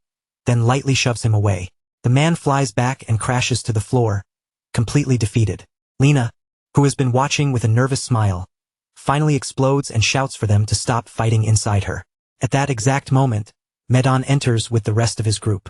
then lightly shoves him away. The man flies back and crashes to the floor, completely defeated. Lena, who has been watching with a nervous smile, finally explodes and shouts for them to stop fighting inside her. At that exact moment, Medon enters with the rest of his group.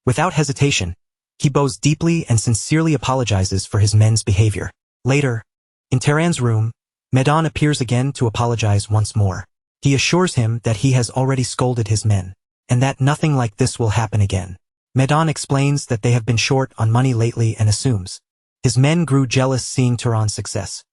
Without hesitation, he bows deeply and sincerely apologizes for his men's behavior. Later, in Taran's room, Medon appears again to apologize once more. He assures him that he has already scolded his men, and that nothing like this will happen again. Medon explains that they have been short on money lately and assumes his men grew jealous seeing Taran's success.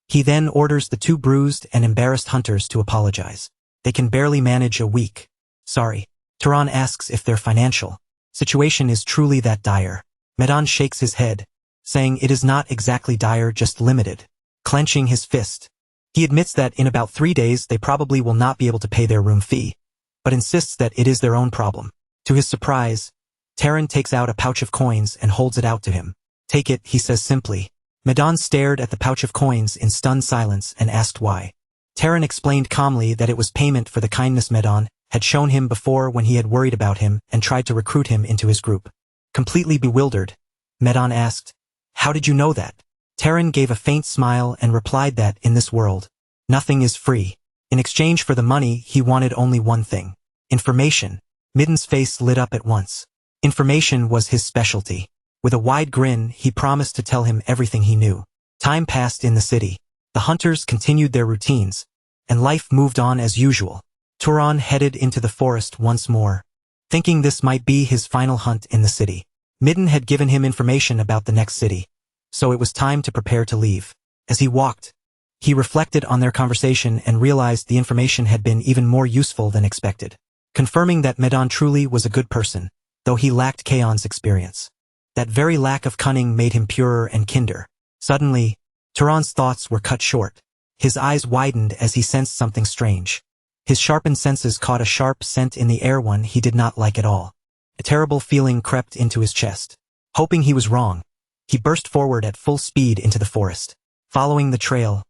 He then orders the two bruised and embarrassed hunters to apologize. They can barely manage a week. Sorry. Taran asks if their financial situation is truly that dire. Medon shakes his head, saying it is not exactly dire, just limited. Clenching his fist, he admits that in about 3 days they probably will not be able to pay their room fee, but insists that it is their own problem. To his surprise, Taran takes out a pouch of coins and holds it out to him. Take it, he says simply. Medon stared at the pouch of coins in stunned silence and asked why. Taran explained calmly that it was payment for the kindness Medon had shown him before when he had worried about him and tried to recruit him into his group. Completely bewildered, Medon asked, "How did you know that?" Taran gave a faint smile and replied that, in this world, nothing is free. In exchange for the money, he wanted only one thing: information. Midden's face lit up at once. Information was his specialty. With a wide grin, he promised to tell him everything he knew. Time passed in the city. The hunters continued their routines, and life moved on as usual. Taran headed into the forest once more, thinking this might be his final hunt in the city. Midden had given him information about the next city, so it was time to prepare to leave. As he walked, he reflected on their conversation and realized the information had been even more useful than expected, confirming that Medon truly was a good person, though he lacked Kaon's experience. That very lack of cunning made him purer and kinder. Suddenly, Taran's thoughts were cut short. His eyes widened as he sensed something strange. His sharpened senses caught a sharp scent in the air, one he did not like at all. A terrible feeling crept into his chest. Hoping he was wrong, he burst forward at full speed into the forest. Following the trail,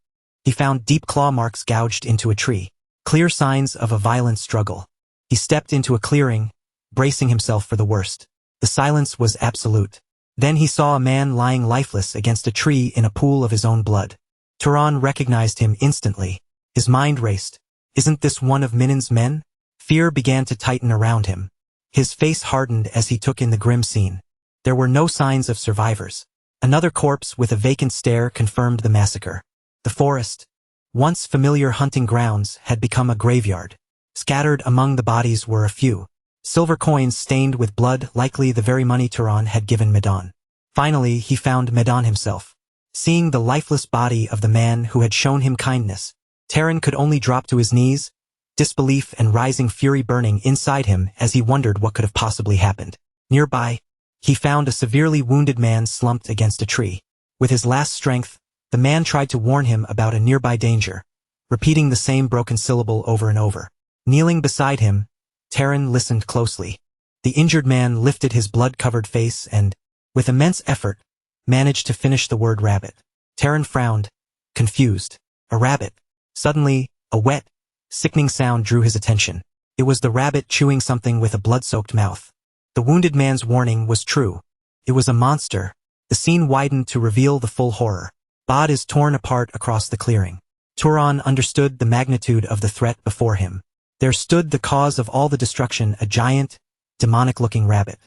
he found deep claw marks gouged into a tree, clear signs of a violent struggle. He stepped into a clearing, bracing himself for the worst. The silence was absolute. Then he saw a man lying lifeless against a tree in a pool of his own blood. Turan recognized him instantly. His mind raced. Isn't this one of Minan's men? Fear began to tighten around him. His face hardened as he took in the grim scene. There were no signs of survivors. Another corpse with a vacant stare confirmed the massacre. The forest, once familiar hunting grounds, had become a graveyard. Scattered among the bodies were a few silver coins stained with blood, likely the very money Turan had given Medan. Finally, he found Medan himself. Seeing the lifeless body of the man who had shown him kindness, Taran could only drop to his knees, disbelief and rising fury burning inside him as he wondered what could have possibly happened. Nearby, he found a severely wounded man slumped against a tree. With his last strength, the man tried to warn him about a nearby danger, repeating the same broken syllable over and over. Kneeling beside him, Taran listened closely. The injured man lifted his blood-covered face and, with immense effort, managed to finish the word rabbit. Taran frowned, confused. A rabbit. Suddenly, a wet, sickening sound drew his attention. It was the rabbit chewing something with a blood-soaked mouth. The wounded man's warning was true. It was a monster. The scene widened to reveal the full horror. Bod is torn apart across the clearing. Turan understood the magnitude of the threat before him. There stood the cause of all the destruction, a giant, demonic-looking rabbit.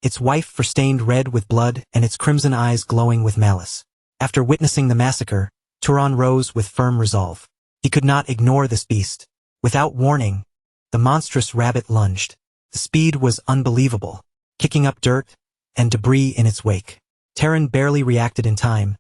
Its wife stained red with blood and its crimson eyes glowing with malice. After witnessing the massacre, Turan rose with firm resolve. He could not ignore this beast. Without warning, the monstrous rabbit lunged. The speed was unbelievable, kicking up dirt and debris in its wake. Taran barely reacted in time,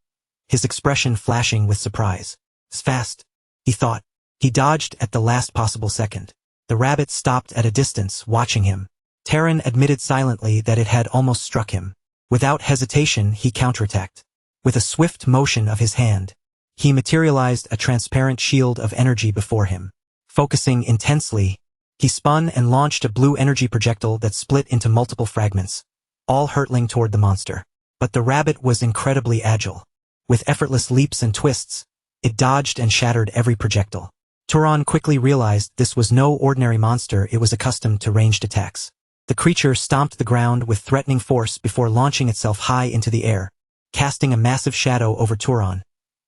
his expression flashing with surprise. "It's fast," he thought. He dodged at the last possible second. The rabbit stopped at a distance, watching him. Taran admitted silently that it had almost struck him. Without hesitation, he counterattacked. With a swift motion of his hand, he materialized a transparent shield of energy before him. Focusing intensely, he spun and launched a blue energy projectile that split into multiple fragments, all hurtling toward the monster. But the rabbit was incredibly agile. With effortless leaps and twists, it dodged and shattered every projectile. Turan quickly realized this was no ordinary monster, it was accustomed to ranged attacks. The creature stomped the ground with threatening force before launching itself high into the air, casting a massive shadow over Turan,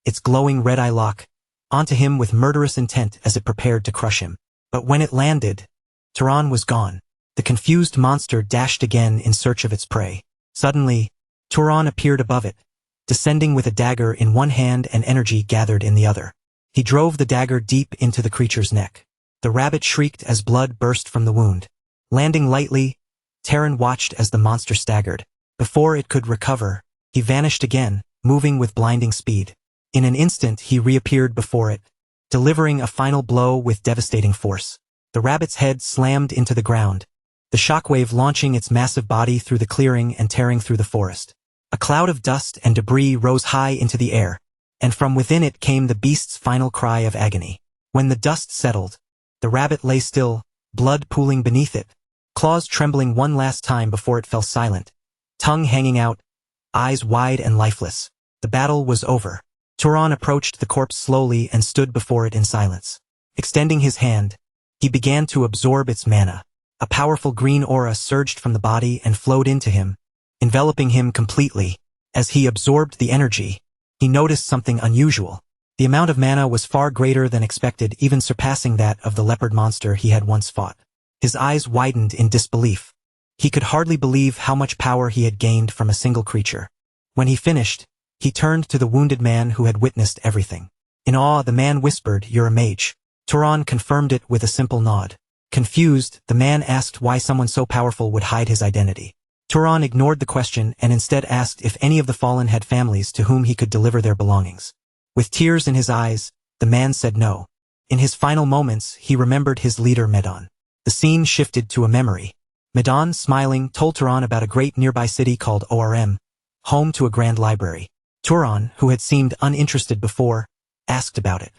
its glowing red eye lock onto him with murderous intent as it prepared to crush him. But when it landed, Turan was gone. The confused monster dashed again in search of its prey. Suddenly, Turan appeared above it, descending with a dagger in one hand and energy gathered in the other. He drove the dagger deep into the creature's neck. The rabbit shrieked as blood burst from the wound. Landing lightly, Taran watched as the monster staggered. Before it could recover, he vanished again, moving with blinding speed. In an instant he reappeared before it, delivering a final blow with devastating force. The rabbit's head slammed into the ground, the shockwave launching its massive body through the clearing and tearing through the forest. A cloud of dust and debris rose high into the air, and from within it came the beast's final cry of agony. When the dust settled, the rabbit lay still, blood pooling beneath it, claws trembling one last time before it fell silent, tongue hanging out, eyes wide and lifeless. The battle was over. Turan approached the corpse slowly and stood before it in silence. Extending his hand, he began to absorb its mana. A powerful green aura surged from the body and flowed into him, enveloping him completely. As he absorbed the energy, he noticed something unusual. The amount of mana was far greater than expected, even surpassing that of the leopard monster he had once fought. His eyes widened in disbelief. He could hardly believe how much power he had gained from a single creature. When he finished, he turned to the wounded man who had witnessed everything. In awe, the man whispered, "You're a mage." Turan confirmed it with a simple nod. Confused, the man asked why someone so powerful would hide his identity. Turan ignored the question and instead asked if any of the fallen had families to whom he could deliver their belongings. With tears in his eyes, the man said no. In his final moments, he remembered his leader Medan. The scene shifted to a memory. Medan, smiling, told Turan about a great nearby city called Orm, home to a grand library. Turan, who had seemed uninterested before, asked about it.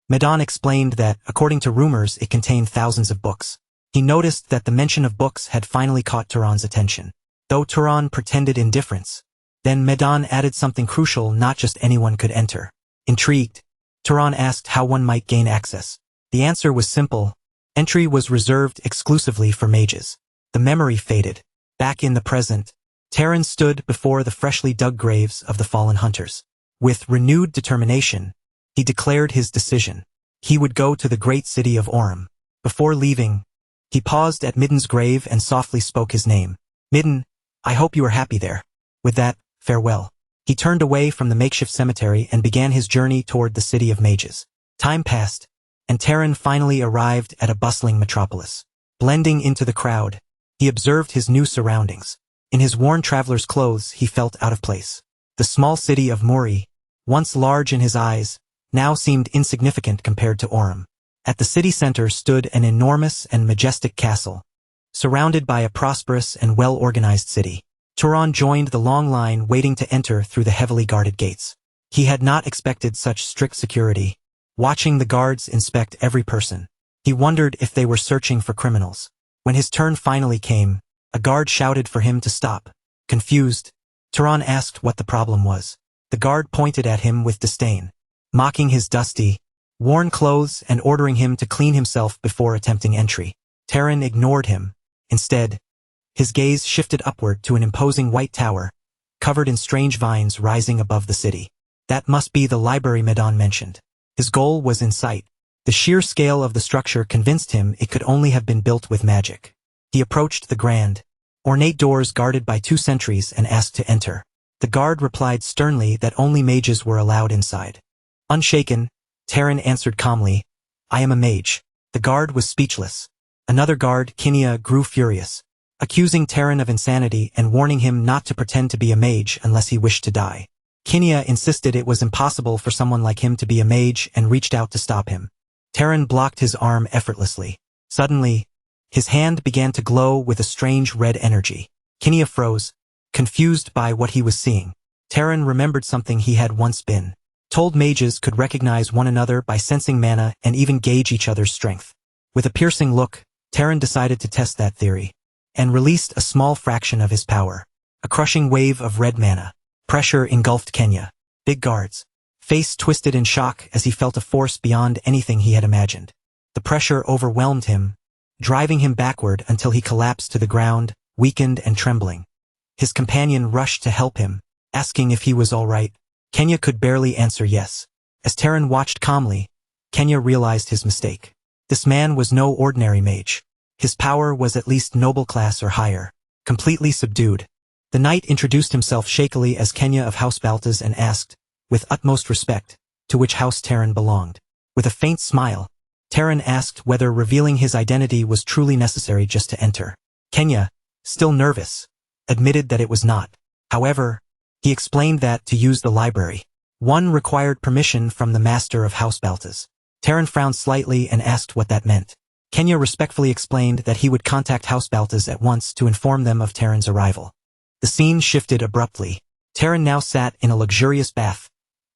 Medan explained that, according to rumors, it contained thousands of books. He noticed that the mention of books had finally caught Turan's attention. Though Turan pretended indifference, then Medan added something crucial: not just anyone could enter. Intrigued, Turan asked how one might gain access. The answer was simple: Entry was reserved exclusively for mages. The memory faded. Back in the present, Terran stood before the freshly dug graves of the fallen hunters. With renewed determination, he declared his decision. He would go to the great city of Orem. Before leaving, he paused at Midden's grave and softly spoke his name. Midden, I hope you are happy there. With that, farewell. He turned away from the makeshift cemetery and began his journey toward the city of mages. Time passed, and Terran finally arrived at a bustling metropolis. Blending into the crowd, he observed his new surroundings. In his worn traveler's clothes, he felt out of place. The small city of Muri, once large in his eyes, now seemed insignificant compared to Orem. At the city center stood an enormous and majestic castle, surrounded by a prosperous and well-organized city. Turan joined the long line waiting to enter through the heavily guarded gates. He had not expected such strict security. Watching the guards inspect every person, he wondered if they were searching for criminals. When his turn finally came, a guard shouted for him to stop. Confused, Turan asked what the problem was. The guard pointed at him with disdain, mocking his dusty, worn clothes and ordering him to clean himself before attempting entry. Terran ignored him. Instead, his gaze shifted upward to an imposing white tower, covered in strange vines rising above the city. That must be the library Medan mentioned. His goal was in sight. The sheer scale of the structure convinced him it could only have been built with magic. He approached the grand, ornate doors guarded by 2 sentries and asked to enter. The guard replied sternly that only mages were allowed inside. Unshaken, Terran answered calmly, I am a mage. The guard was speechless. Another guard, Kinya, grew furious, accusing Terran of insanity and warning him not to pretend to be a mage unless he wished to die. Kinya insisted it was impossible for someone like him to be a mage and reached out to stop him. Terran blocked his arm effortlessly. Suddenly, his hand began to glow with a strange red energy. Kinya froze, confused by what he was seeing. Terran remembered something he had once been told mages could recognize one another by sensing mana and even gauge each other's strength. With a piercing look, Terran decided to test that theory, and released a small fraction of his power. A crushing wave of red mana. Pressure engulfed Kenya. Big guards. Face twisted in shock as he felt a force beyond anything he had imagined. The pressure overwhelmed him, driving him backward until he collapsed to the ground, weakened and trembling. His companion rushed to help him, asking if he was all right. Kenya could barely answer yes. As Terran watched calmly, Kenya realized his mistake. This man was no ordinary mage. His power was at least noble class or higher. Completely subdued, the knight introduced himself shakily as Kenya of House Baltas and asked, with utmost respect, to which house Terran belonged. With a faint smile, Terran asked whether revealing his identity was truly necessary just to enter. Kenya, still nervous, admitted that it was not. However, he explained that to use the library, one required permission from the master of House Baltas. Terran frowned slightly and asked what that meant. Kenya respectfully explained that he would contact House Baltas at once to inform them of Terran's arrival. The scene shifted abruptly. Terran now sat in a luxurious bath,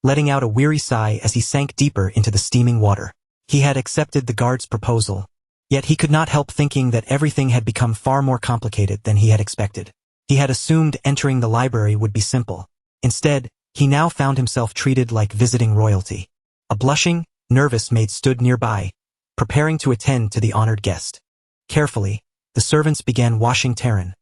letting out a weary sigh as he sank deeper into the steaming water. He had accepted the guard's proposal, yet he could not help thinking that everything had become far more complicated than he had expected. He had assumed entering the library would be simple. Instead, he now found himself treated like visiting royalty. A blushing, nervous maid stood nearby, preparing to attend to the honored guest. Carefully, the servants began washing Terran,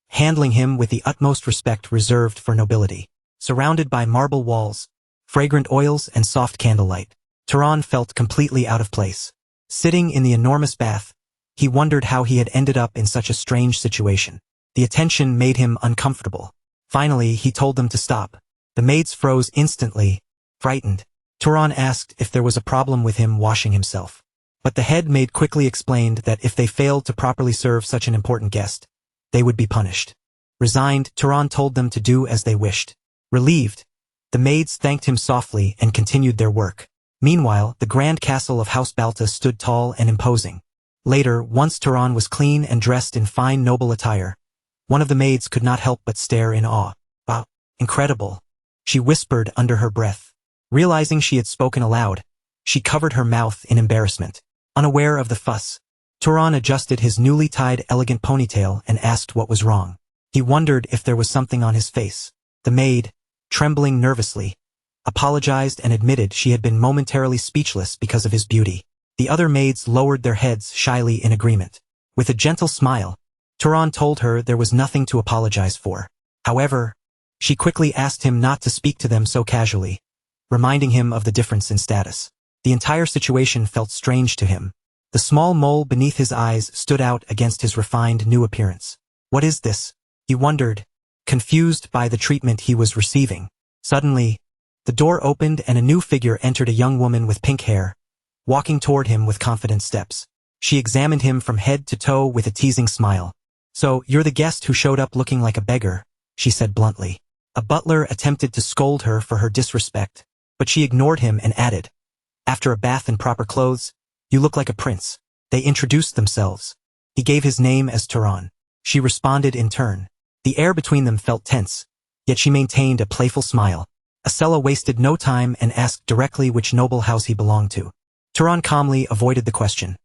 handling him with the utmost respect reserved for nobility. Surrounded by marble walls, fragrant oils and soft candlelight, Terran felt completely out of place. Sitting in the enormous bath, he wondered how he had ended up in such a strange situation. The attention made him uncomfortable. Finally, he told them to stop. The maids froze instantly, frightened. Terran asked if there was a problem with him washing himself. But the head maid quickly explained that if they failed to properly serve such an important guest, they would be punished. Resigned, Terran told them to do as they wished. Relieved, the maids thanked him softly and continued their work. Meanwhile, the grand castle of House Balta stood tall and imposing. Later, once Terran was clean and dressed in fine noble attire, one of the maids could not help but stare in awe. Wow, incredible, she whispered under her breath. Realizing she had spoken aloud, she covered her mouth in embarrassment. Unaware of the fuss, Terran adjusted his newly tied elegant ponytail and asked what was wrong. He wondered if there was something on his face. The maid, trembling nervously, apologized and admitted she had been momentarily speechless because of his beauty. The other maids lowered their heads shyly in agreement. With a gentle smile, Turan told her there was nothing to apologize for. However, she quickly asked him not to speak to them so casually, reminding him of the difference in status. The entire situation felt strange to him. The small mole beneath his eyes stood out against his refined new appearance. What is this? He wondered, confused by the treatment he was receiving. Suddenly, the door opened and a new figure entered, a young woman with pink hair, walking toward him with confident steps. She examined him from head to toe with a teasing smile. "So, you're the guest who showed up looking like a beggar," she said bluntly. A butler attempted to scold her for her disrespect, but she ignored him and added, "After a bath and proper clothes, you look like a prince." They introduced themselves. He gave his name as Turan. She responded in turn. The air between them felt tense, yet she maintained a playful smile. Acela wasted no time and asked directly which noble house he belonged to. Turan calmly avoided the question,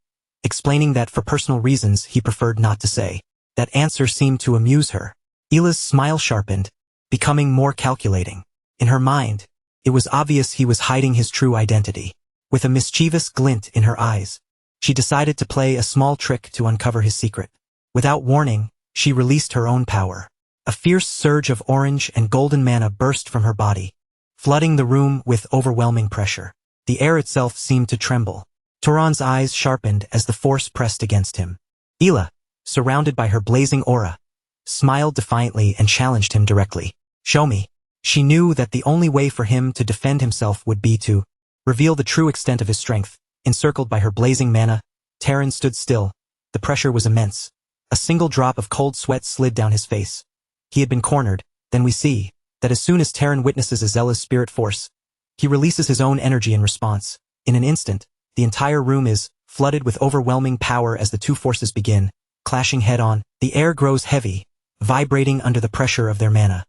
explaining that for personal reasons he preferred not to say. That answer seemed to amuse her. Ila's smile sharpened, becoming more calculating. In her mind, it was obvious he was hiding his true identity. With a mischievous glint in her eyes, she decided to play a small trick to uncover his secret. Without warning, she released her own power. A fierce surge of orange and golden mana burst from her body, flooding the room with overwhelming pressure. The air itself seemed to tremble. Turan's eyes sharpened as the force pressed against him. Ila, surrounded by her blazing aura, smiled defiantly and challenged him directly. "Show me." She knew that the only way for him to defend himself would be to reveal the true extent of his strength. Encircled by her blazing mana, Terran stood still. The pressure was immense. A single drop of cold sweat slid down his face. He had been cornered. Then we see that as soon as Terran witnesses Azela's spirit force, he releases his own energy in response. In an instant, the entire room is flooded with overwhelming power as the two forces begin, clashing head-on. The air grows heavy, vibrating under the pressure of their mana.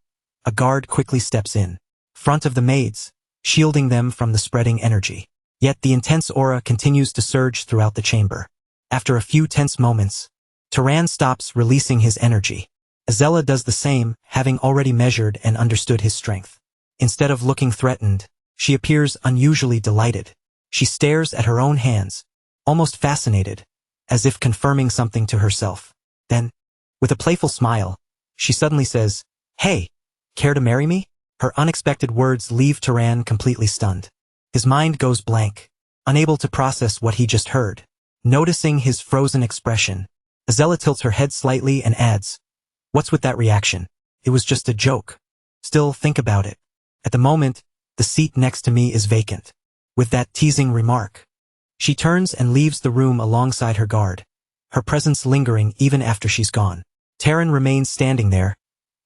A guard quickly steps in front of the maids, shielding them from the spreading energy. Yet the intense aura continues to surge throughout the chamber. After a few tense moments, Turan stops releasing his energy. Azela does the same, having already measured and understood his strength. Instead of looking threatened, she appears unusually delighted. She stares at her own hands, almost fascinated, as if confirming something to herself. Then, with a playful smile, she suddenly says, "Hey, care to marry me?" Her unexpected words leave Turan completely stunned. His mind goes blank, unable to process what he just heard. Noticing his frozen expression, Azela tilts her head slightly and adds, "What's with that reaction? It was just a joke. Still, think about it. At the moment, the seat next to me is vacant." With that teasing remark, she turns and leaves the room alongside her guard, her presence lingering even after she's gone. Terran remains standing there,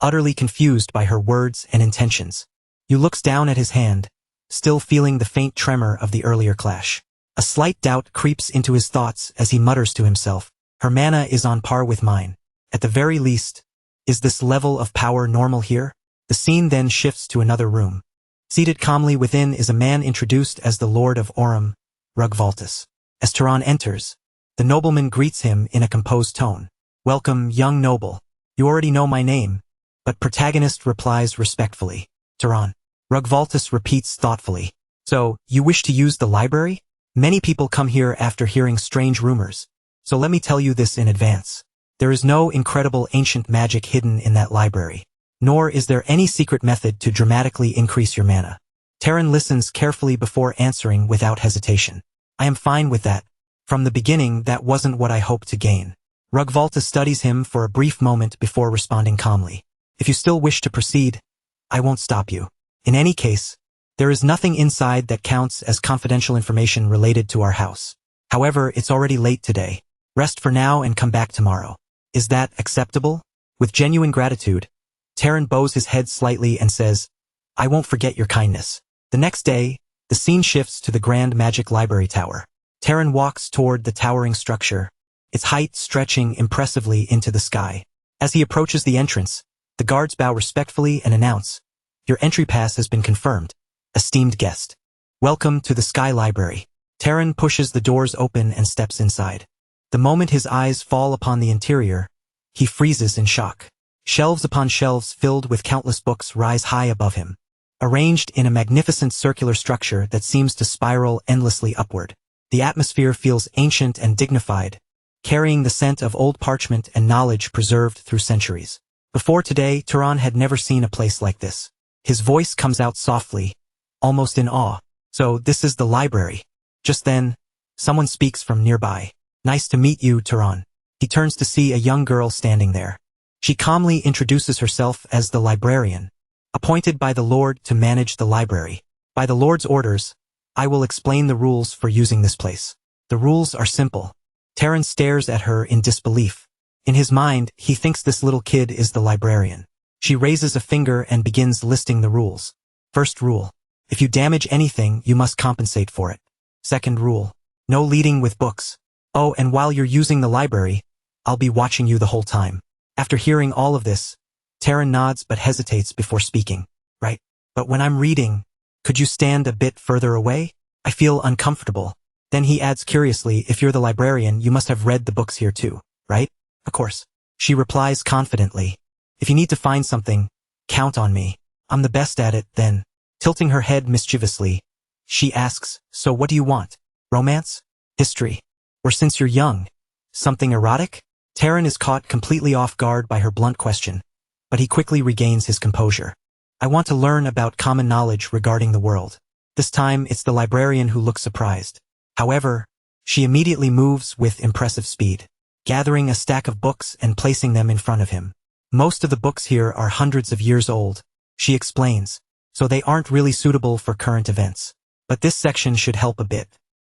utterly confused by her words and intentions. He looks down at his hand, still feeling the faint tremor of the earlier clash. A slight doubt creeps into his thoughts as he mutters to himself, "Her mana is on par with mine. At the very least, is this level of power normal here?" The scene then shifts to another room. Seated calmly within is a man introduced as the Lord of Aurum, Rugvaltus. As Turan enters, the nobleman greets him in a composed tone. "Welcome, young noble. You already know my name." But protagonist replies respectfully, "Turan." Rugvaltus repeats thoughtfully, "So, you wish to use the library? Many people come here after hearing strange rumors. So let me tell you this in advance. There is no incredible ancient magic hidden in that library. Nor is there any secret method to dramatically increase your mana." Terran listens carefully before answering without hesitation. "I am fine with that. From the beginning, that wasn't what I hoped to gain." Rugvaltus studies him for a brief moment before responding calmly. "If you still wish to proceed, I won't stop you. In any case, there is nothing inside that counts as confidential information related to our house. However, it's already late today. Rest for now and come back tomorrow. Is that acceptable?" With genuine gratitude, Terran bows his head slightly and says, "I won't forget your kindness." The next day, the scene shifts to the Grand Magic Library Tower. Terran walks toward the towering structure, its height stretching impressively into the sky. As he approaches the entrance, the guards bow respectfully and announce, "Your entry pass has been confirmed, esteemed guest. Welcome to the Sky Library." Terran pushes the doors open and steps inside. The moment his eyes fall upon the interior, he freezes in shock. Shelves upon shelves filled with countless books rise high above him, arranged in a magnificent circular structure that seems to spiral endlessly upward. The atmosphere feels ancient and dignified, carrying the scent of old parchment and knowledge preserved through centuries. Before today, Turan had never seen a place like this. His voice comes out softly, almost in awe. So this is the library. Just then, someone speaks from nearby. Nice to meet you, Turan. He turns to see a young girl standing there. She calmly introduces herself as the librarian, appointed by the Lord to manage the library. By the Lord's orders, I will explain the rules for using this place. The rules are simple. Taran stares at her in disbelief. In his mind, he thinks this little kid is the librarian. She raises a finger and begins listing the rules. First rule: if you damage anything, you must compensate for it. Second rule: no leading with books. Oh, and while you're using the library, I'll be watching you the whole time. After hearing all of this, Taran nods but hesitates before speaking. Right, but when I'm reading, could you stand a bit further away? I feel uncomfortable. Then he adds curiously, if you're the librarian, you must have read the books here too, right? Of course. She replies confidently. If you need to find something, count on me. I'm the best at it. Then, tilting her head mischievously, she asks, so what do you want? Romance? History? Or since you're young, something erotic? Taran is caught completely off guard by her blunt question, but he quickly regains his composure. I want to learn about common knowledge regarding the world. This time, it's the librarian who looks surprised. However, she immediately moves with impressive speed, gathering a stack of books and placing them in front of him. Most of the books here are hundreds of years old, she explains, so they aren't really suitable for current events. But this section should help a bit.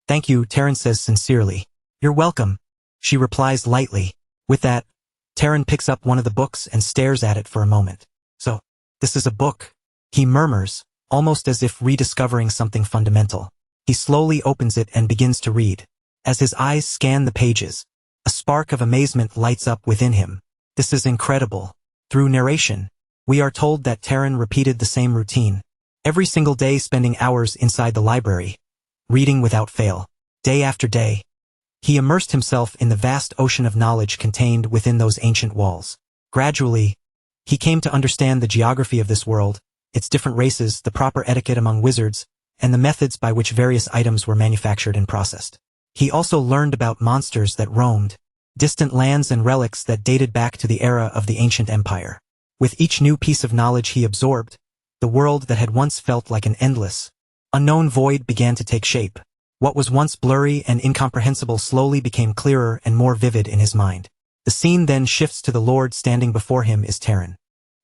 Thank you, Taran says sincerely. You're welcome, she replies lightly. With that, Taran picks up one of the books and stares at it for a moment. So, this is a book, he murmurs, almost as if rediscovering something fundamental. He slowly opens it and begins to read. As his eyes scan the pages, a spark of amazement lights up within him. This is incredible. Through narration, we are told that Taran repeated the same routine, every single day, spending hours inside the library, reading without fail. Day after day, he immersed himself in the vast ocean of knowledge contained within those ancient walls. Gradually, he came to understand the geography of this world, its different races, the proper etiquette among wizards, and the methods by which various items were manufactured and processed. He also learned about monsters that roamed distant lands and relics that dated back to the era of the ancient empire. With each new piece of knowledge he absorbed, the world that had once felt like an endless, unknown void began to take shape. What was once blurry and incomprehensible slowly became clearer and more vivid in his mind. The scene then shifts to the Lord. Standing before him is Taran.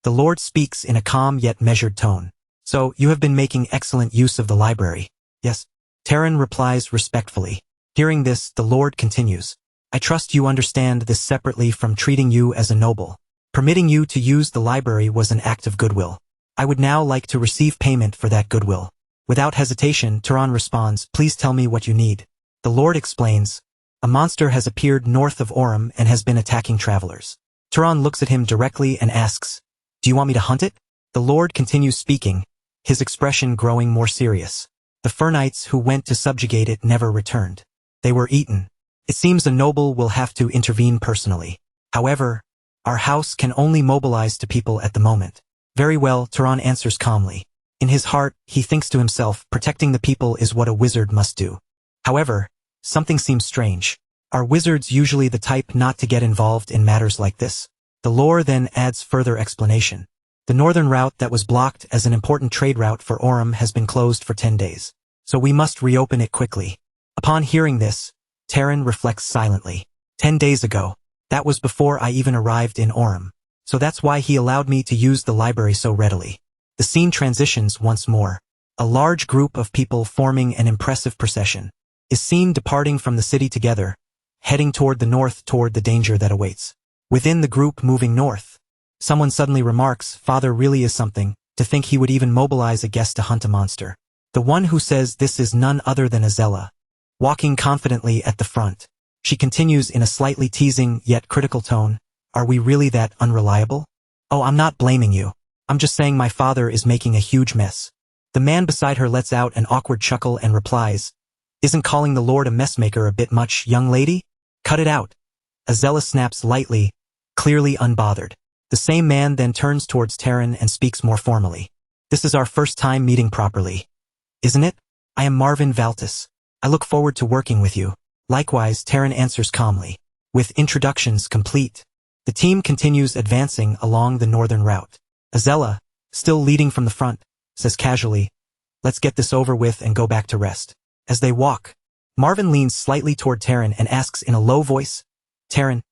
The Lord speaks in a calm yet measured tone. So, you have been making excellent use of the library. Yes. Taran replies respectfully. Hearing this, the Lord continues. I trust you understand this separately from treating you as a noble. Permitting you to use the library was an act of goodwill. I would now like to receive payment for that goodwill. Without hesitation, Taran responds, please tell me what you need. The Lord explains, a monster has appeared north of Orem and has been attacking travelers. Taran looks at him directly and asks, do you want me to hunt it? The Lord continues speaking, his expression growing more serious. The Fernites who went to subjugate it never returned. They were eaten. It seems a noble will have to intervene personally. However, our house can only mobilize to people at the moment. Very well, Taran answers calmly. In his heart, he thinks to himself, protecting the people is what a wizard must do. However, something seems strange. Are wizards usually the type not to get involved in matters like this? The lore then adds further explanation. The northern route that was blocked as an important trade route for Orem has been closed for 10 days. So we must reopen it quickly. Upon hearing this, Taran reflects silently. 10 days ago, that was before I even arrived in Orem. So that's why he allowed me to use the library so readily. The scene transitions once more. A large group of people forming an impressive procession is seen departing from the city together, heading toward the north toward the danger that awaits. Within the group moving north, someone suddenly remarks, Father really is something, to think he would even mobilize a guest to hunt a monster. The one who says this is none other than Azella, walking confidently at the front. She continues in a slightly teasing yet critical tone, are we really that unreliable? Oh, I'm not blaming you. I'm just saying my father is making a huge mess. The man beside her lets out an awkward chuckle and replies, isn't calling the Lord a messmaker a bit much, young lady? Cut it out. Azella snaps lightly, clearly unbothered. The same man then turns towards Taran and speaks more formally. This is our first time meeting properly. Isn't it? I am Marvin Valtis. I look forward to working with you. Likewise, Terran answers calmly. With introductions complete, the team continues advancing along the northern route. Azella, still leading from the front, says casually, "Let's get this over with and go back to rest." As they walk, Marvin leans slightly toward Terran and asks in a low voice, "Terran,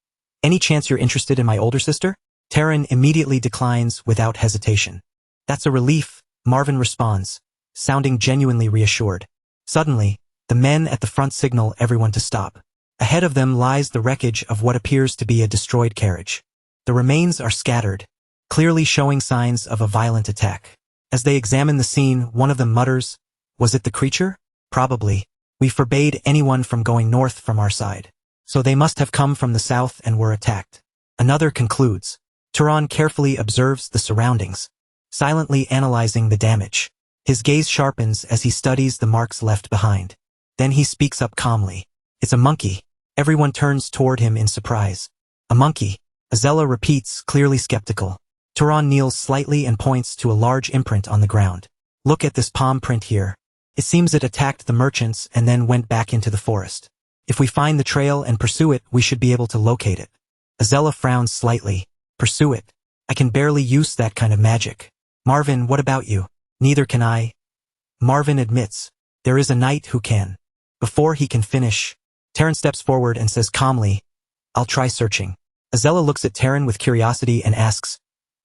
any chance you're interested in my older sister?" Terran immediately declines without hesitation. "That's a relief," Marvin responds, sounding genuinely reassured. Suddenly, the men at the front signal everyone to stop. Ahead of them lies the wreckage of what appears to be a destroyed carriage. The remains are scattered, clearly showing signs of a violent attack. As they examine the scene, one of them mutters, "Was it the creature? Probably. We forbade anyone from going north from our side. So they must have come from the south and were attacked." Another concludes. Turan carefully observes the surroundings, silently analyzing the damage. His gaze sharpens as he studies the marks left behind. Then he speaks up calmly. "It's a monkey." Everyone turns toward him in surprise. "A monkey," Azella repeats, clearly skeptical. Turan kneels slightly and points to a large imprint on the ground. "Look at this palm print here. It seems it attacked the merchants and then went back into the forest. If we find the trail and pursue it, we should be able to locate it." Azella frowns slightly. "Pursue it? I can barely use that kind of magic." "Marvin, what about you?" "Neither can I." Marvin admits, "There is a knight who can." Before he can finish, Terran steps forward and says calmly, "I'll try searching." Azella looks at Terran with curiosity and asks,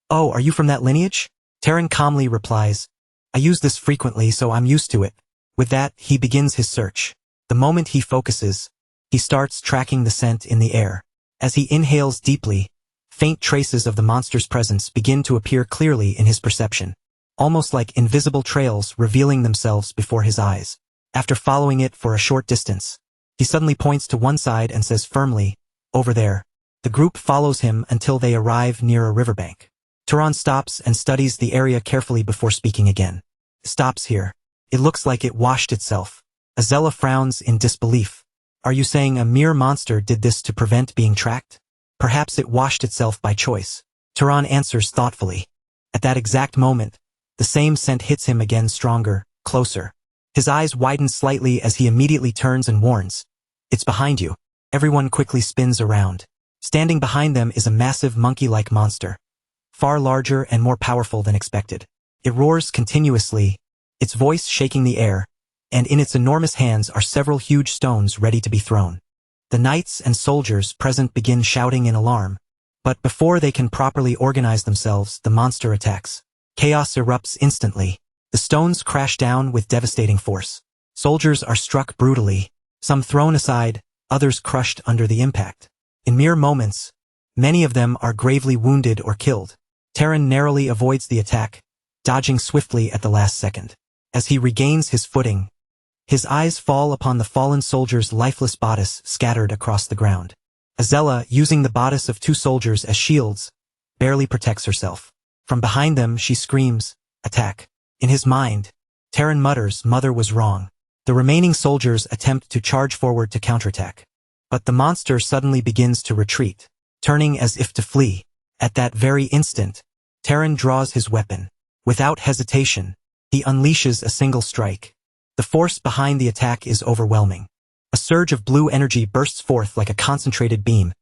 "Oh, are you from that lineage?" Terran calmly replies, "I use this frequently, so I'm used to it." With that, he begins his search. The moment he focuses, he starts tracking the scent in the air. As he inhales deeply, faint traces of the monster's presence begin to appear clearly in his perception, almost like invisible trails revealing themselves before his eyes. After following it for a short distance, he suddenly points to one side and says firmly, "Over there." The group follows him until they arrive near a riverbank. Turan stops and studies the area carefully before speaking again. "Stops here. It looks like it washed itself." Azella frowns in disbelief. "Are you saying a mere monster did this to prevent being tracked?" "Perhaps it washed itself by choice." Turan answers thoughtfully. At that exact moment, the same scent hits him again, stronger, closer. His eyes widen slightly as he immediately turns and warns, "It's behind you." Everyone quickly spins around. Standing behind them is a massive monkey-like monster, far larger and more powerful than expected. It roars continuously, its voice shaking the air, and in its enormous hands are several huge stones ready to be thrown. The knights and soldiers present begin shouting in alarm, but before they can properly organize themselves, the monster attacks. Chaos erupts instantly. The stones crash down with devastating force. Soldiers are struck brutally, some thrown aside, others crushed under the impact. In mere moments, many of them are gravely wounded or killed. Terran narrowly avoids the attack, dodging swiftly at the last second. As he regains his footing, his eyes fall upon the fallen soldier's lifeless bodice scattered across the ground. Azella, using the bodice of two soldiers as shields, barely protects herself. From behind them, she screams, "Attack." In his mind, Terran mutters, "Mother was wrong." The remaining soldiers attempt to charge forward to counterattack. But the monster suddenly begins to retreat, turning as if to flee. At that very instant, Terran draws his weapon. Without hesitation, he unleashes a single strike. The force behind the attack is overwhelming. A surge of blue energy bursts forth like a concentrated beam,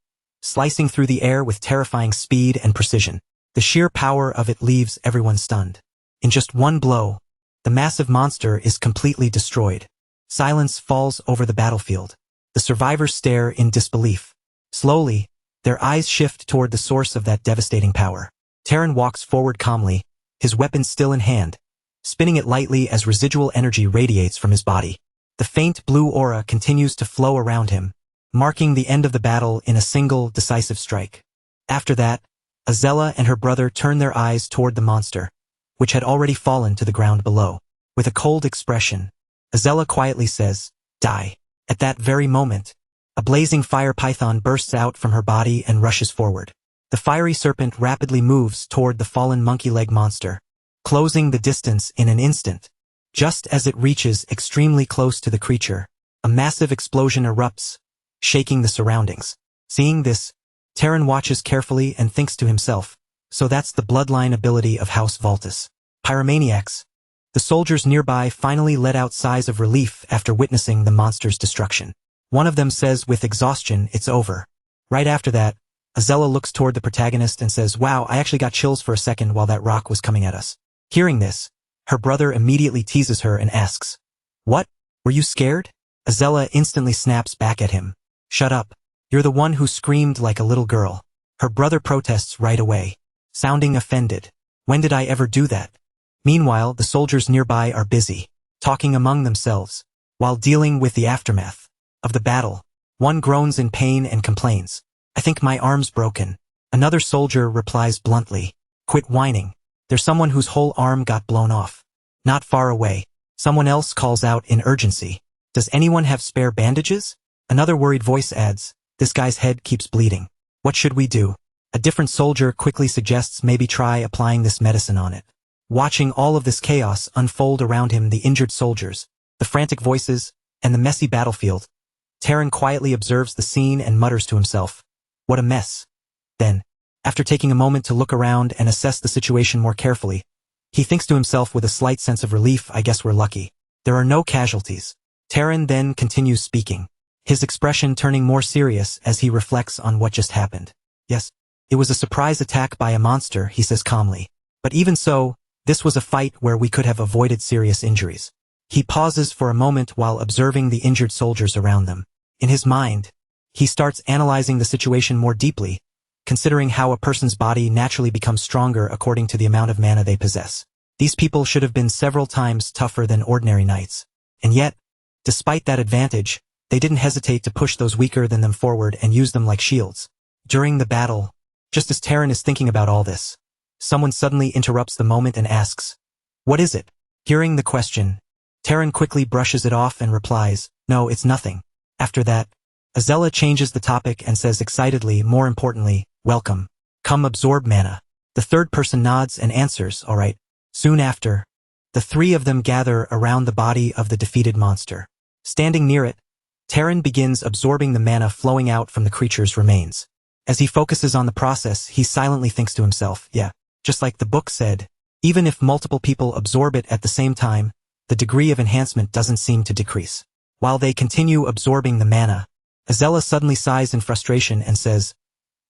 slicing through the air with terrifying speed and precision. The sheer power of it leaves everyone stunned. In just one blow, the massive monster is completely destroyed. Silence falls over the battlefield. The survivors stare in disbelief. Slowly, their eyes shift toward the source of that devastating power. Terran walks forward calmly, his weapon still in hand, spinning it lightly as residual energy radiates from his body. The faint blue aura continues to flow around him, marking the end of the battle in a single, decisive strike. After that, Azella and her brother turn their eyes toward the monster, which had already fallen to the ground below. With a cold expression, Azella quietly says, "Die." At that very moment, a blazing fire python bursts out from her body and rushes forward. The fiery serpent rapidly moves toward the fallen monkey-leg monster, closing the distance in an instant. Just as it reaches extremely close to the creature, a massive explosion erupts, shaking the surroundings. Seeing this, Terran watches carefully and thinks to himself, "So that's the bloodline ability of House Voltus. Pyromaniacs. The soldiers nearby finally let out sighs of relief after witnessing the monster's destruction. One of them says with exhaustion, "It's over." Right after that, Azella looks toward the protagonist and says, "Wow, I actually got chills for a second while that rock was coming at us." Hearing this, her brother immediately teases her and asks, "What? Were you scared?" Azella instantly snaps back at him. "Shut up. You're the one who screamed like a little girl." Her brother protests right away, sounding offended. "When did I ever do that?" Meanwhile, the soldiers nearby are busy, talking among themselves, while dealing with the aftermath of the battle. One groans in pain and complains, "I think my arm's broken." Another soldier replies bluntly, "Quit whining. There's someone whose whole arm got blown off." Not far away, someone else calls out in urgency, "Does anyone have spare bandages?" Another worried voice adds, "This guy's head keeps bleeding. What should we do?" A different soldier quickly suggests maybe try applying this medicine on it. Watching all of this chaos unfold around him, the injured soldiers, the frantic voices, and the messy battlefield, Taran quietly observes the scene and mutters to himself, "What a mess." Then, after taking a moment to look around and assess the situation more carefully, he thinks to himself with a slight sense of relief, "I guess we're lucky. There are no casualties." Taran then continues speaking, his expression turning more serious as he reflects on what just happened. "Yes, it was a surprise attack by a monster," he says calmly. "But even so, this was a fight where we could have avoided serious injuries." He pauses for a moment while observing the injured soldiers around them. In his mind, he starts analyzing the situation more deeply, considering how a person's body naturally becomes stronger according to the amount of mana they possess. These people should have been several times tougher than ordinary knights. And yet, despite that advantage, they didn't hesitate to push those weaker than them forward and use them like shields. During the battle, just as Taran is thinking about all this, someone suddenly interrupts the moment and asks, "What is it?" Hearing the question, Taran quickly brushes it off and replies, "No, it's nothing." After that, Azella changes the topic and says excitedly, more importantly, "Welcome. Come absorb mana." The third person nods and answers, "All right." Soon after, the three of them gather around the body of the defeated monster. Standing near it, Taran begins absorbing the mana flowing out from the creature's remains. As he focuses on the process, he silently thinks to himself, "Yeah, just like the book said, even if multiple people absorb it at the same time, the degree of enhancement doesn't seem to decrease." While they continue absorbing the mana, Azella suddenly sighs in frustration and says,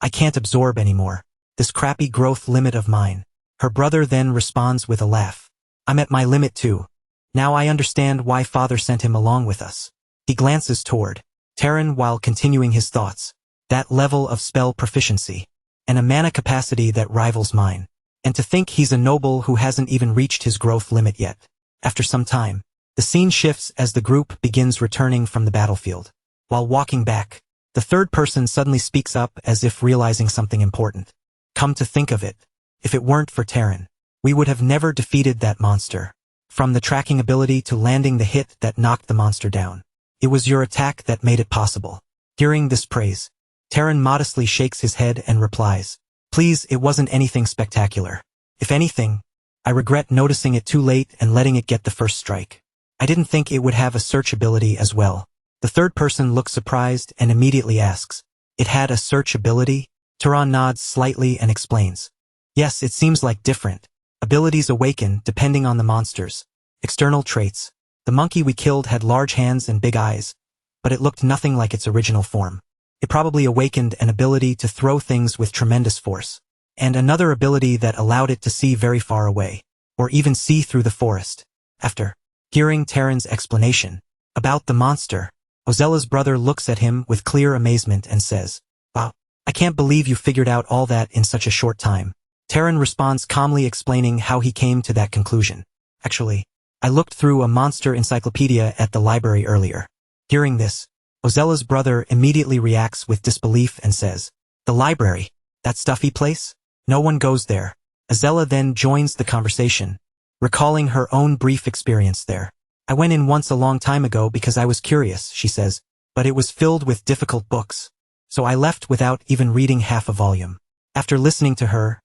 "I can't absorb anymore. This crappy growth limit of mine." Her brother then responds with a laugh, "I'm at my limit too. Now I understand why father sent him along with us." He glances toward Taran while continuing his thoughts. That level of spell proficiency, and a mana capacity that rivals mine. And to think he's a noble who hasn't even reached his growth limit yet. After some time, the scene shifts as the group begins returning from the battlefield. While walking back, the third person suddenly speaks up as if realizing something important. "Come to think of it, if it weren't for Taran, we would have never defeated that monster. From the tracking ability to landing the hit that knocked the monster down. It was your attack that made it possible." Hearing this praise, Taran modestly shakes his head and replies, "Please, it wasn't anything spectacular. If anything, I regret noticing it too late and letting it get the first strike. I didn't think it would have a search ability as well." The third person looks surprised and immediately asks, "It had a search ability?" Taran nods slightly and explains, "Yes, it seems like different abilities awaken depending on the monsters. External traits. The monkey we killed had large hands and big eyes, but it looked nothing like its original form. It probably awakened an ability to throw things with tremendous force, and another ability that allowed it to see very far away, or even see through the forest." After hearing Taran's explanation about the monster, Ozella's brother looks at him with clear amazement and says, "Wow, I can't believe you figured out all that in such a short time." Taran responds calmly, explaining how he came to that conclusion. "Actually, I looked through a monster encyclopedia at the library earlier." Hearing this, Ozella's brother immediately reacts with disbelief and says, "The library? That stuffy place? No one goes there." Azella then joins the conversation, recalling her own brief experience there. "I went in once a long time ago because I was curious," she says, "but it was filled with difficult books. So I left without even reading half a volume." After listening to her,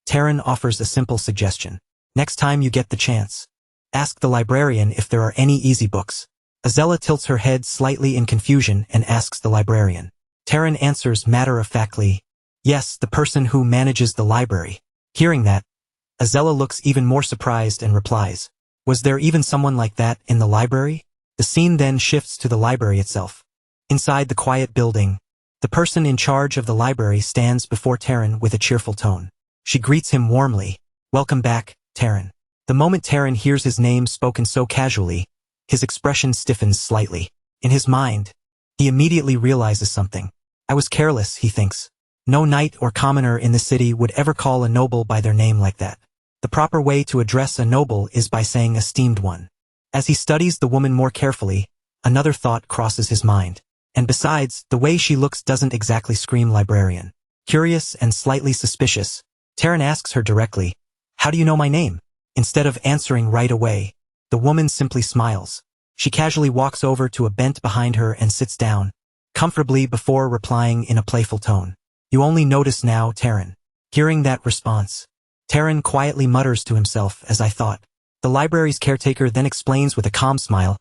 Taran offers a simple suggestion. "Next time you get the chance, ask the librarian if there are any easy books." Azella tilts her head slightly in confusion and asks the librarian. Taran answers matter-of-factly, "Yes, the person who manages the library." Hearing that, Azella looks even more surprised and replies, Was there even someone like that in the library? The scene then shifts to the library itself. Inside the quiet building, the person in charge of the library stands before Taran with a cheerful tone. She greets him warmly. "Welcome back, Taran." The moment Taran hears his name spoken so casually, his expression stiffens slightly. In his mind, he immediately realizes something. I was careless, he thinks. No knight or commoner in the city would ever call a noble by their name like that. The proper way to address a noble is by saying esteemed one. As he studies the woman more carefully, another thought crosses his mind. And besides, the way she looks doesn't exactly scream librarian. Curious and slightly suspicious, Taran asks her directly, "How do you know my name?" Instead of answering right away, the woman simply smiles. She casually walks over to a bench behind her and sits down, comfortably before replying in a playful tone. "You only notice now, Taran." Hearing that response, Taran quietly mutters to himself, "As I thought." The library's caretaker then explains with a calm smile,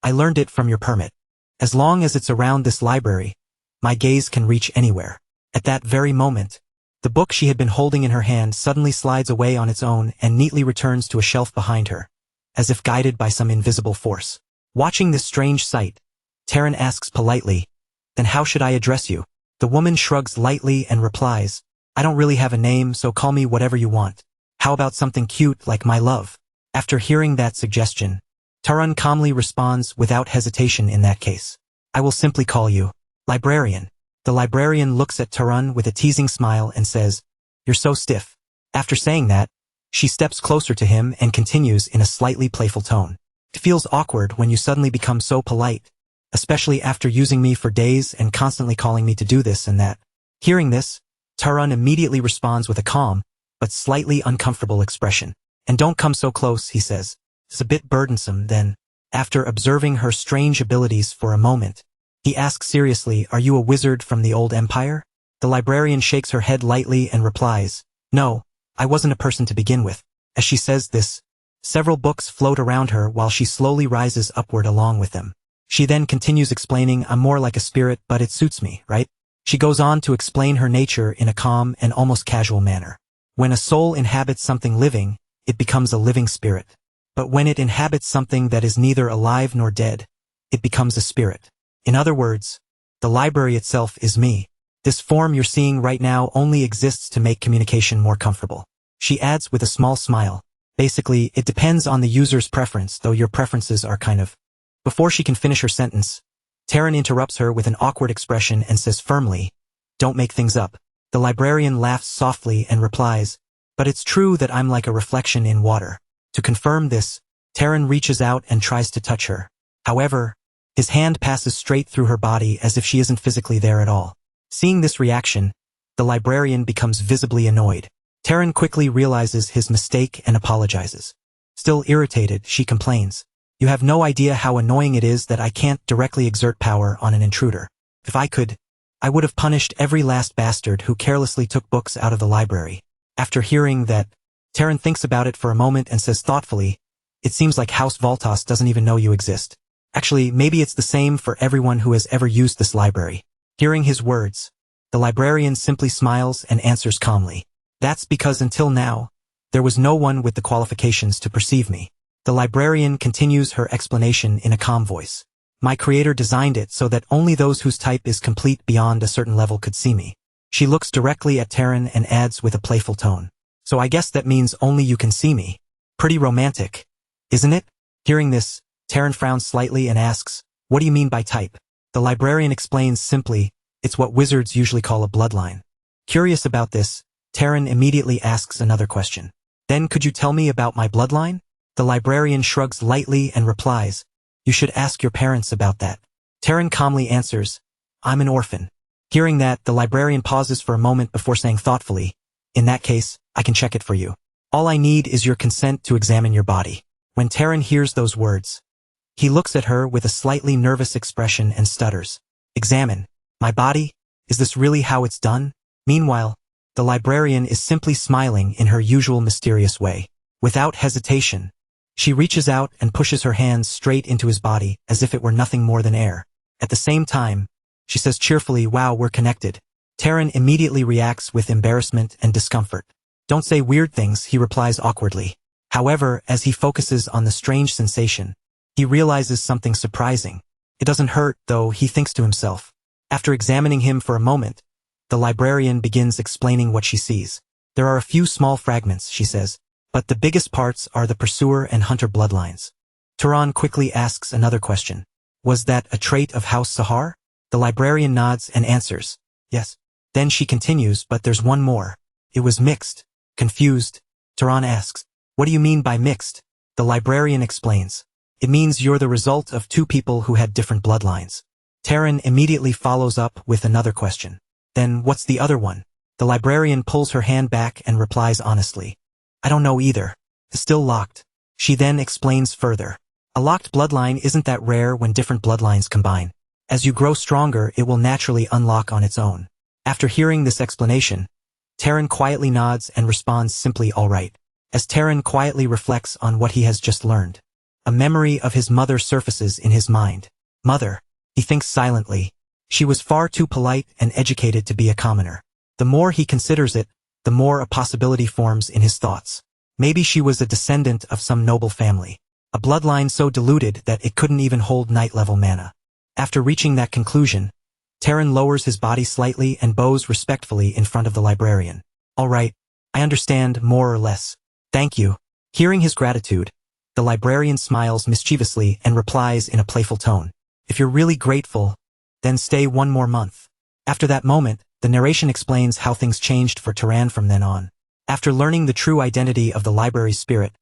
"I learned it from your permit. As long as it's around this library, my gaze can reach anywhere." At that very moment, the book she had been holding in her hand suddenly slides away on its own and neatly returns to a shelf behind her, as if guided by some invisible force. Watching this strange sight, Taran asks politely, "Then how should I address you?" The woman shrugs lightly and replies, "I don't really have a name, so call me whatever you want. How about something cute like my love?" After hearing that suggestion, Taran calmly responds without hesitation in that case. "I will simply call you librarian." The librarian looks at Taran with a teasing smile and says, "You're so stiff." After saying that, she steps closer to him and continues in a slightly playful tone. "It feels awkward when you suddenly become so polite, especially after using me for days and constantly calling me to do this and that." Hearing this, Taran immediately responds with a calm, but slightly uncomfortable expression. "And don't come so close," he says. "It's a bit burdensome." Then, after observing her strange abilities for a moment, he asks seriously, "Are you a wizard from the old empire?" The librarian shakes her head lightly and replies, "No, I wasn't a person to begin with." As she says this, several books float around her while she slowly rises upward along with them. She then continues explaining, "I'm more like a spirit, but it suits me, right?" She goes on to explain her nature in a calm and almost casual manner. When a soul inhabits something living, it becomes a living spirit. But when it inhabits something that is neither alive nor dead, it becomes a spirit. In other words, the library itself is me. This form you're seeing right now only exists to make communication more comfortable. She adds with a small smile, "Basically, it depends on the user's preference, though your preferences are kind of..." Before she can finish her sentence, Taran interrupts her with an awkward expression and says firmly, "Don't make things up." The librarian laughs softly and replies, "But it's true that I'm like a reflection in water." To confirm this, Taran reaches out and tries to touch her. However, his hand passes straight through her body as if she isn't physically there at all. Seeing this reaction, the librarian becomes visibly annoyed. Taran quickly realizes his mistake and apologizes. Still irritated, she complains, "You have no idea how annoying it is that I can't directly exert power on an intruder. If I could, I would have punished every last bastard who carelessly took books out of the library." After hearing that, Taran thinks about it for a moment and says thoughtfully, "It seems like House Voltas doesn't even know you exist. Actually, maybe it's the same for everyone who has ever used this library." Hearing his words, the librarian simply smiles and answers calmly, "That's because until now, there was no one with the qualifications to perceive me." The librarian continues her explanation in a calm voice. "My creator designed it so that only those whose type is complete beyond a certain level could see me." She looks directly at Taran and adds with a playful tone, "So I guess that means only you can see me. Pretty romantic, isn't it?" Hearing this, Taran frowns slightly and asks, "What do you mean by type?" The librarian explains simply, "It's what wizards usually call a bloodline." Curious about this, Taran immediately asks another question. "Then could you tell me about my bloodline?" The librarian shrugs lightly and replies, "You should ask your parents about that." Taran calmly answers, "I'm an orphan." Hearing that, the librarian pauses for a moment before saying thoughtfully, "In that case, I can check it for you. All I need is your consent to examine your body." When Taran hears those words, he looks at her with a slightly nervous expression and stutters, "Examine my body? Is this really how it's done?" Meanwhile, the librarian is simply smiling in her usual mysterious way. Without hesitation, she reaches out and pushes her hands straight into his body as if it were nothing more than air. At the same time, she says cheerfully, "Wow, we're connected." Taran immediately reacts with embarrassment and discomfort. "Don't say weird things," he replies awkwardly. However, as he focuses on the strange sensation, he realizes something surprising. It doesn't hurt, though, he thinks to himself. After examining him for a moment, the librarian begins explaining what she sees. There are a few small fragments, she says, but the biggest parts are the pursuer and hunter bloodlines. Turan quickly asks another question. Was that a trait of House Sahar? The librarian nods and answers, yes. Then she continues, but there's one more. It was mixed. Confused, Turan asks, what do you mean by mixed? The librarian explains. It means you're the result of two people who had different bloodlines. Taryn immediately follows up with another question. Then what's the other one? The librarian pulls her hand back and replies honestly. I don't know either. It's still locked. She then explains further. A locked bloodline isn't that rare when different bloodlines combine. As you grow stronger, it will naturally unlock on its own. After hearing this explanation, Taryn quietly nods and responds simply all right. As Taryn quietly reflects on what he has just learned, a memory of his mother surfaces in his mind. Mother, he thinks silently. She was far too polite and educated to be a commoner. The more he considers it, the more a possibility forms in his thoughts. Maybe she was a descendant of some noble family. A bloodline so diluted that it couldn't even hold night-level mana. After reaching that conclusion, Taryn lowers his body slightly and bows respectfully in front of the librarian. All right, I understand more or less. Thank you. Hearing his gratitude, the librarian smiles mischievously and replies in a playful tone. If you're really grateful, then stay one more month. After that moment, the narration explains how things changed for Turan from then on. After learning the true identity of the library's spirit,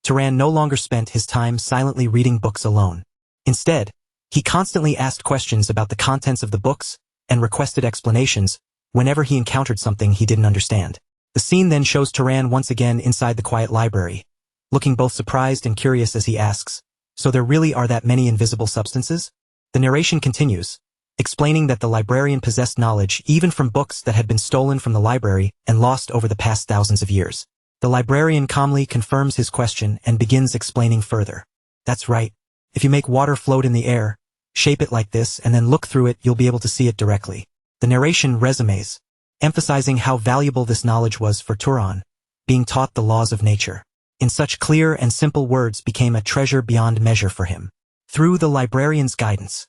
Turan no longer spent his time silently reading books alone. Instead, he constantly asked questions about the contents of the books and requested explanations whenever he encountered something he didn't understand. The scene then shows Turan once again inside the quiet library, looking both surprised and curious as he asks, so there really are that many invisible substances? The narration continues, explaining that the librarian possessed knowledge even from books that had been stolen from the library and lost over the past thousands of years. The librarian calmly confirms his question and begins explaining further. That's right. If you make water float in the air, shape it like this, and then look through it, you'll be able to see it directly. The narration resumes, emphasizing how valuable this knowledge was for Turan, being taught the laws of nature. In such clear and simple words became a treasure beyond measure for him. Through the librarian's guidance,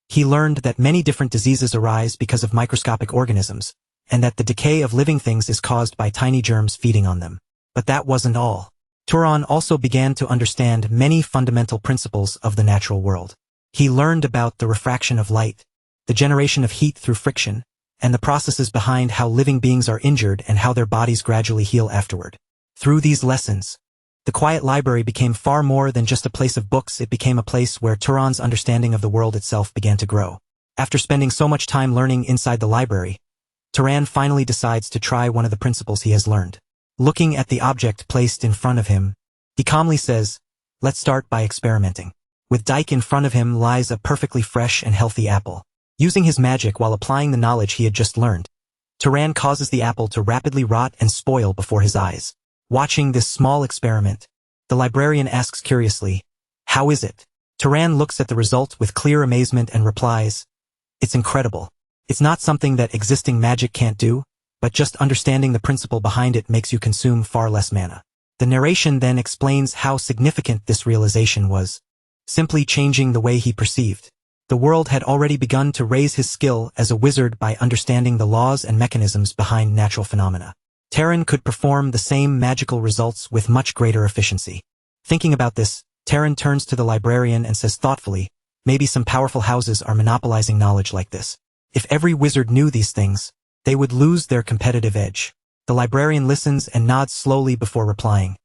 he learned that many different diseases arise because of microscopic organisms, and that the decay of living things is caused by tiny germs feeding on them. But that wasn't all. Turan also began to understand many fundamental principles of the natural world. He learned about the refraction of light, the generation of heat through friction, and the processes behind how living beings are injured and how their bodies gradually heal afterward. Through these lessons, the quiet library became far more than just a place of books. It became a place where Turan's understanding of the world itself began to grow. After spending so much time learning inside the library, Turan finally decides to try one of the principles he has learned. Looking at the object placed in front of him, he calmly says, let's start by experimenting. With Dyke in front of him lies a perfectly fresh and healthy apple. Using his magic while applying the knowledge he had just learned, Turan causes the apple to rapidly rot and spoil before his eyes. Watching this small experiment, the librarian asks curiously, how is it? Turan looks at the result with clear amazement and replies, it's incredible. It's not something that existing magic can't do, but just understanding the principle behind it makes you consume far less mana. The narration then explains how significant this realization was, simply changing the way he perceived. The world had already begun to raise his skill as a wizard by understanding the laws and mechanisms behind natural phenomena. Taryn could perform the same magical results with much greater efficiency. Thinking about this, Taryn turns to the librarian and says thoughtfully, maybe some powerful houses are monopolizing knowledge like this. If every wizard knew these things, they would lose their competitive edge. The librarian listens and nods slowly before replying.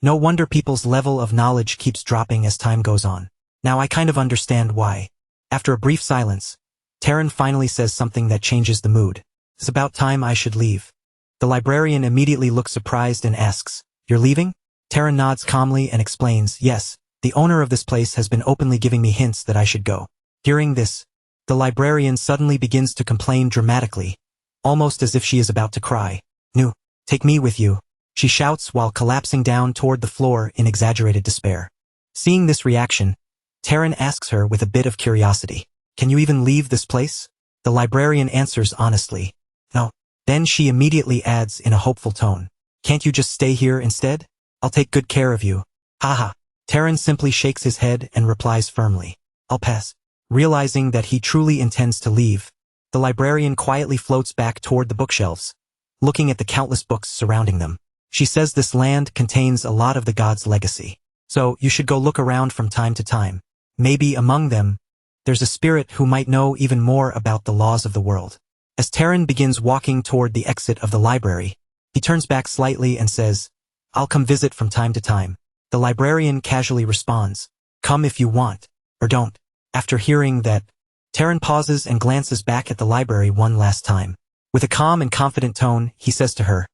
No wonder people's level of knowledge keeps dropping as time goes on. Now I kind of understand why. After a brief silence, Taryn finally says something that changes the mood. It's about time I should leave. The librarian immediately looks surprised and asks, you're leaving? Taryn nods calmly and explains, yes, the owner of this place has been openly giving me hints that I should go. Hearing this, the librarian suddenly begins to complain dramatically, almost as if she is about to cry. No, take me with you, she shouts while collapsing down toward the floor in exaggerated despair. Seeing this reaction, Taryn asks her with a bit of curiosity, can you even leave this place? The librarian answers honestly, no. Then she immediately adds in a hopeful tone, can't you just stay here instead? I'll take good care of you. Haha. Terran simply shakes his head and replies firmly. I'll pass. Realizing that he truly intends to leave, the librarian quietly floats back toward the bookshelves, looking at the countless books surrounding them. She says this land contains a lot of the gods' legacy, so you should go look around from time to time. Maybe among them, there's a spirit who might know even more about the laws of the world. As Terran begins walking toward the exit of the library, he turns back slightly and says, I'll come visit from time to time. The librarian casually responds, come if you want, or don't. After hearing that, Terran pauses and glances back at the library one last time. With a calm and confident tone, he says to her,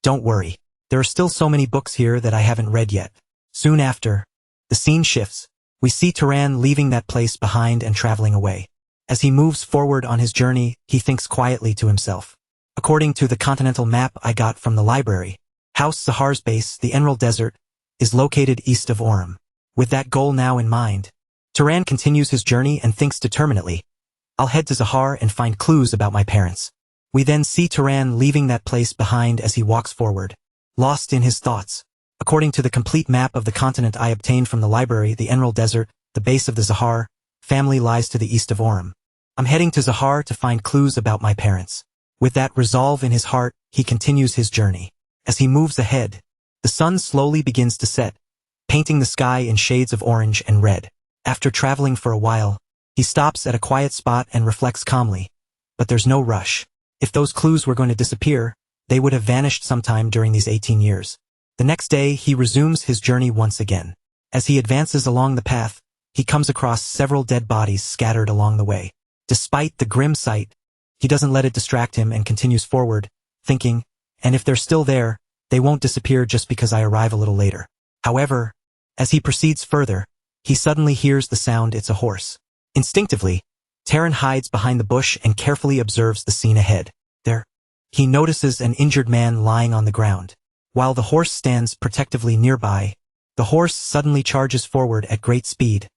don't worry, there are still so many books here that I haven't read yet. Soon after, the scene shifts. We see Terran leaving that place behind and traveling away. As he moves forward on his journey, he thinks quietly to himself. According to the continental map I got from the library, House Zahar's base, the Emerald Desert, is located east of Orem. With that goal now in mind, Terran continues his journey and thinks determinedly, I'll head to Zahar and find clues about my parents. We then see Terran leaving that place behind as he walks forward, lost in his thoughts. According to the complete map of the continent I obtained from the library, the Emerald Desert, the base of the Zahar family lies to the east of Orem. I'm heading to Zahar to find clues about my parents. With that resolve in his heart, he continues his journey. As he moves ahead, the sun slowly begins to set, painting the sky in shades of orange and red. After traveling for a while, he stops at a quiet spot and reflects calmly. But there's no rush. If those clues were going to disappear, they would have vanished sometime during these 18 years. The next day, he resumes his journey once again. As he advances along the path, he comes across several dead bodies scattered along the way. Despite the grim sight, he doesn't let it distract him and continues forward, thinking, and if they're still there, they won't disappear just because I arrive a little later. However, as he proceeds further, he suddenly hears the sound. It's a horse. Instinctively, Terran hides behind the bush and carefully observes the scene ahead. There, he notices an injured man lying on the ground. While the horse stands protectively nearby, the horse suddenly charges forward at great speed,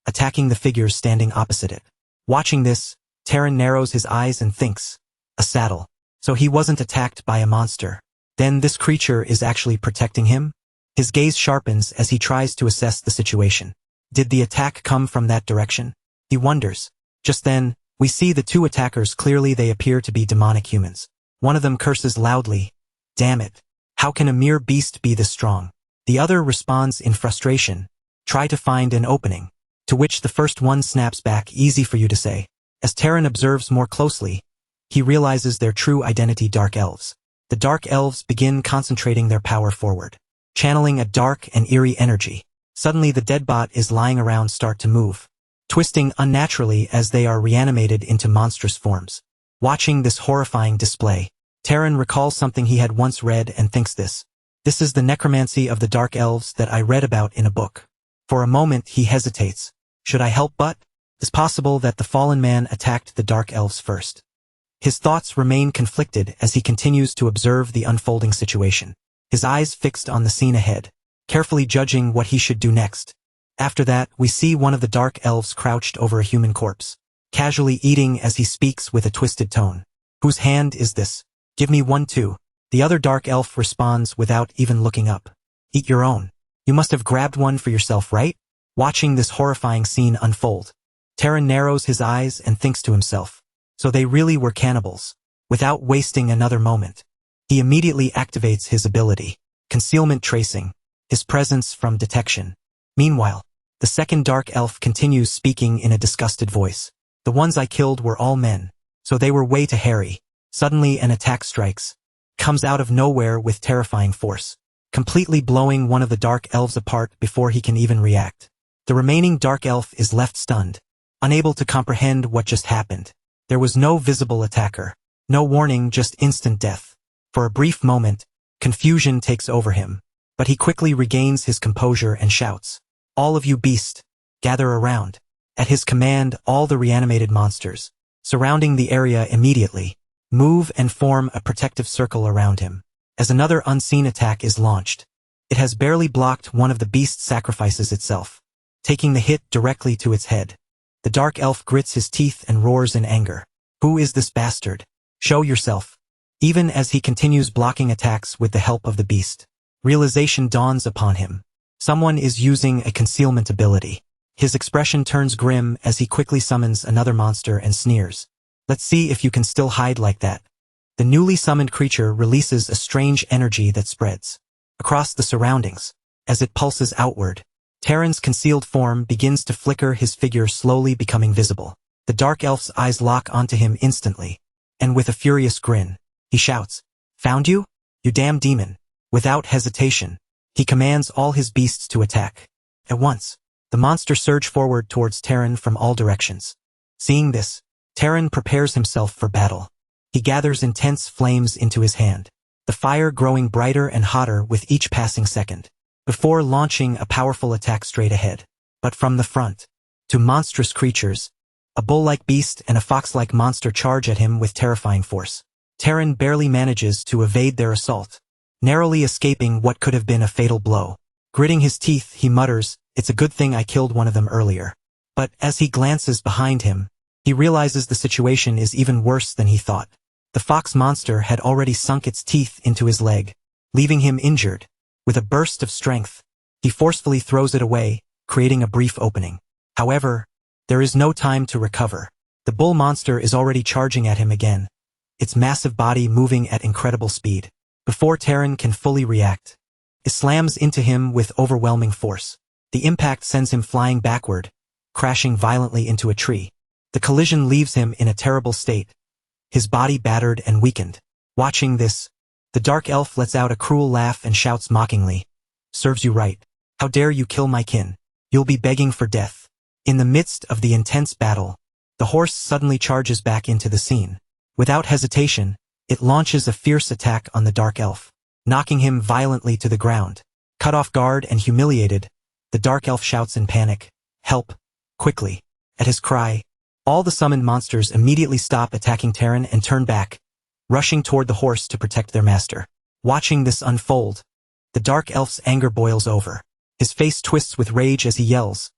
attacking the figures standing opposite it. Watching this, Terran narrows his eyes and thinks, a saddle. So he wasn't attacked by a monster. Then this creature is actually protecting him? His gaze sharpens as he tries to assess the situation. Did the attack come from that direction? He wonders. Just then, we see the two attackers. Clearly they appear to be demonic humans. One of them curses loudly. Damn it. How can a mere beast be this strong? The other responds in frustration. Try to find an opening. To which the first one snaps back, easy for you to say. As Terran observes more closely, he realizes their true identity: dark elves. The dark elves begin concentrating their power forward, channeling a dark and eerie energy. Suddenly the dead bot is lying around start to move, twisting unnaturally as they are reanimated into monstrous forms. Watching this horrifying display, Terran recalls something he had once read and thinks this is the necromancy of the dark elves that I read about in a book. For a moment he hesitates. Should I help? But it's possible that the fallen man attacked the dark elves first. His thoughts remain conflicted as he continues to observe the unfolding situation, his eyes fixed on the scene ahead, carefully judging what he should do next. After that, we see one of the dark elves crouched over a human corpse, casually eating as he speaks with a twisted tone. Whose hand is this? Give me one too. The other dark elf responds without even looking up. Eat your own. You must have grabbed one for yourself, right? Watching this horrifying scene unfold, Terran narrows his eyes and thinks to himself. So they really were cannibals. Without wasting another moment, he immediately activates his ability, concealment tracing, his presence from detection. Meanwhile, the second dark elf continues speaking in a disgusted voice. The ones I killed were all men, so they were way too hairy. Suddenly an attack strikes, comes out of nowhere with terrifying force, completely blowing one of the dark elves apart before he can even react. The remaining dark elf is left stunned, unable to comprehend what just happened. There was no visible attacker, no warning, just instant death. For a brief moment, confusion takes over him, but he quickly regains his composure and shouts, "All of you beast, gather around." At his command, all the reanimated monsters, surrounding the area immediately, move and form a protective circle around him. As another unseen attack is launched, it has barely blocked one of the beasts sacrifices itself, taking the hit directly to its head. The dark elf grits his teeth and roars in anger. Who is this bastard? Show yourself. Even as he continues blocking attacks with the help of the beast, Realization dawns upon him. Someone is using a concealment ability. His expression turns grim as he quickly summons another monster and sneers. Let's see if you can still hide like that. The newly summoned creature releases a strange energy that spreads across the surroundings. As it pulses outward, Terran's concealed form begins to flicker, his figure slowly becoming visible. The dark elf's eyes lock onto him instantly, and with a furious grin, he shouts, "Found you? You damn demon." Without hesitation, he commands all his beasts to attack. At once, the monster surge forward towards Terran from all directions. Seeing this, Terran prepares himself for battle. He gathers intense flames into his hand, the fire growing brighter and hotter with each passing second, before launching a powerful attack straight ahead. But from the front, two monstrous creatures, a bull-like beast and a fox-like monster, charge at him with terrifying force. Terran barely manages to evade their assault, narrowly escaping what could have been a fatal blow. Gritting his teeth, he mutters, "It's a good thing I killed one of them earlier." But as he glances behind him, he realizes the situation is even worse than he thought. The fox monster had already sunk its teeth into his leg, leaving him injured. With a burst of strength, he forcefully throws it away, creating a brief opening. However, there is no time to recover. The bull monster is already charging at him again, its massive body moving at incredible speed. Before Terran can fully react, it slams into him with overwhelming force. The impact sends him flying backward, crashing violently into a tree. The collision leaves him in a terrible state, his body battered and weakened. Watching this, the dark elf lets out a cruel laugh and shouts mockingly, "Serves you right. How dare you kill my kin? You'll be begging for death." In the midst of the intense battle, the horse suddenly charges back into the scene. Without hesitation, it launches a fierce attack on the dark elf, knocking him violently to the ground. Cut off guard and humiliated, the dark elf shouts in panic, "Help, quickly." At his cry, all the summoned monsters immediately stop attacking Terran and turn back, rushing toward the horse to protect their master. Watching this unfold, the dark elf's anger boils over. His face twists with rage as he yells,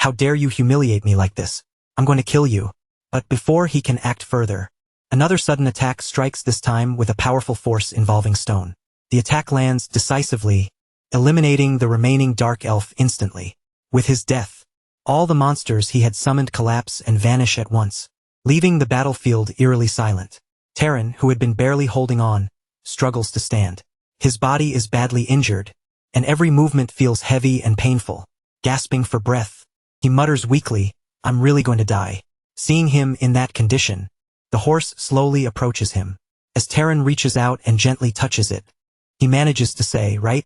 "How dare you humiliate me like this? I'm going to kill you." But before he can act further, another sudden attack strikes, this time with a powerful force involving stone. The attack lands decisively, eliminating the remaining dark elf instantly. With his death, all the monsters he had summoned collapse and vanish at once, leaving the battlefield eerily silent. Terran, who had been barely holding on, struggles to stand. His body is badly injured, and every movement feels heavy and painful. Gasping for breath, he mutters weakly, "I'm really going to die." Seeing him in that condition, the horse slowly approaches him. As Terran reaches out and gently touches it, he manages to say, Right,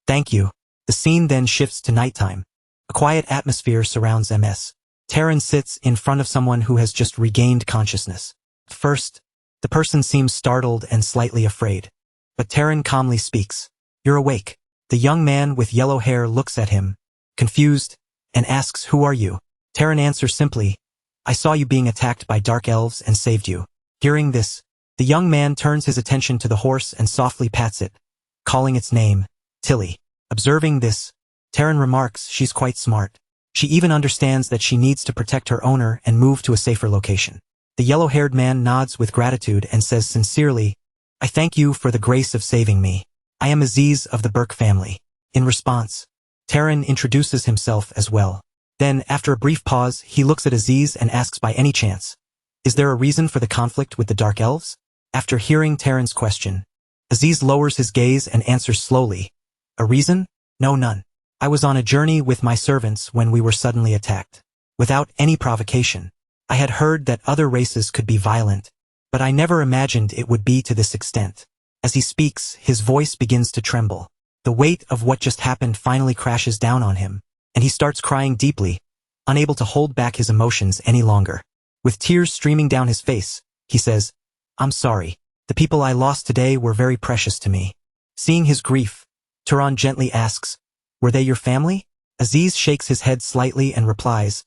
thank you." The scene then shifts to nighttime. A quiet atmosphere surrounds Ms. Terran sits in front of someone who has just regained consciousness. First, the person seems startled and slightly afraid, but Terran calmly speaks, "You're awake." The young man with yellow hair looks at him, confused, and asks, "Who are you?" Terran answers simply, "I saw you being attacked by dark elves and saved you." Hearing this, the young man turns his attention to the horse and softly pats it, calling its name, Tilly. Observing this, Terran remarks she's quite smart. She even understands that she needs to protect her owner and move to a safer location. The yellow-haired man nods with gratitude and says sincerely, "I thank you for the grace of saving me. I am Aziz of the Burke family." In response, Terran introduces himself as well. Then, after a brief pause, he looks at Aziz and asks, "By any chance, is there a reason for the conflict with the Dark Elves?" After hearing Terran's question, Aziz lowers his gaze and answers slowly, "A reason? No, none. I was on a journey with my servants when we were suddenly attacked. Without any provocation. I had heard that other races could be violent, but I never imagined it would be to this extent." As he speaks, his voice begins to tremble. The weight of what just happened finally crashes down on him, and he starts crying deeply, unable to hold back his emotions any longer. With tears streaming down his face, he says, "I'm sorry. The people I lost today were very precious to me." Seeing his grief, Turan gently asks, "Were they your family?" Aziz shakes his head slightly and replies,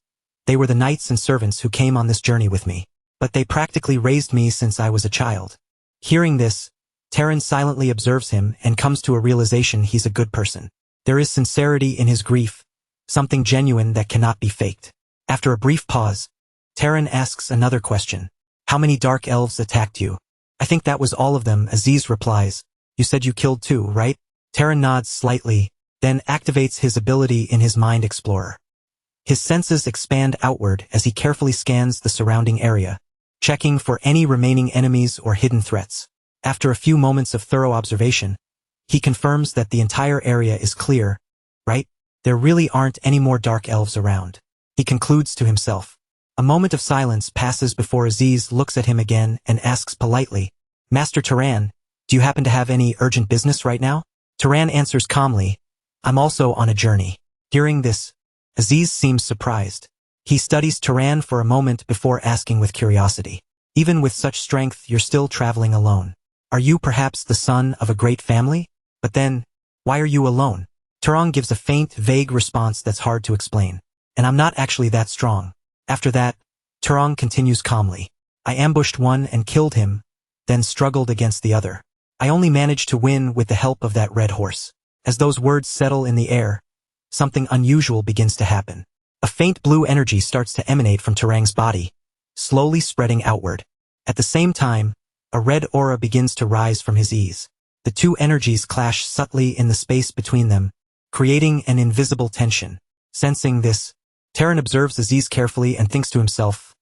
"They were the knights and servants who came on this journey with me, but they practically raised me since I was a child." Hearing this, Terran silently observes him and comes to a realization he's a good person. There is sincerity in his grief, something genuine that cannot be faked. After a brief pause, Terran asks another question. "How many dark elves attacked you?" "I think that was all of them," Aziz replies. "You said you killed two, right?" Taran nods slightly, then activates his ability in his Mind Explorer. His senses expand outward as he carefully scans the surrounding area, checking for any remaining enemies or hidden threats. After a few moments of thorough observation, he confirms that the entire area is clear, right? There really aren't any more dark elves around. He concludes to himself. A moment of silence passes before Aziz looks at him again and asks politely, Master Taran, do you happen to have any urgent business right now? Taran answers calmly, I'm also on a journey. Hearing this, Aziz seems surprised. He studies Taran for a moment before asking with curiosity. Even with such strength, you're still traveling alone. Are you perhaps the son of a great family? But then, why are you alone? Taran gives a faint, vague response that's hard to explain. And I'm not actually that strong. After that, Taran continues calmly. I ambushed one and killed him, then struggled against the other. I only managed to win with the help of that red horse. As those words settle in the air, something unusual begins to happen. A faint blue energy starts to emanate from Taran's body, slowly spreading outward. At the same time, a red aura begins to rise from his ease. The two energies clash subtly in the space between them, creating an invisible tension. Sensing this, Taran observes Aziz carefully and thinks to himself,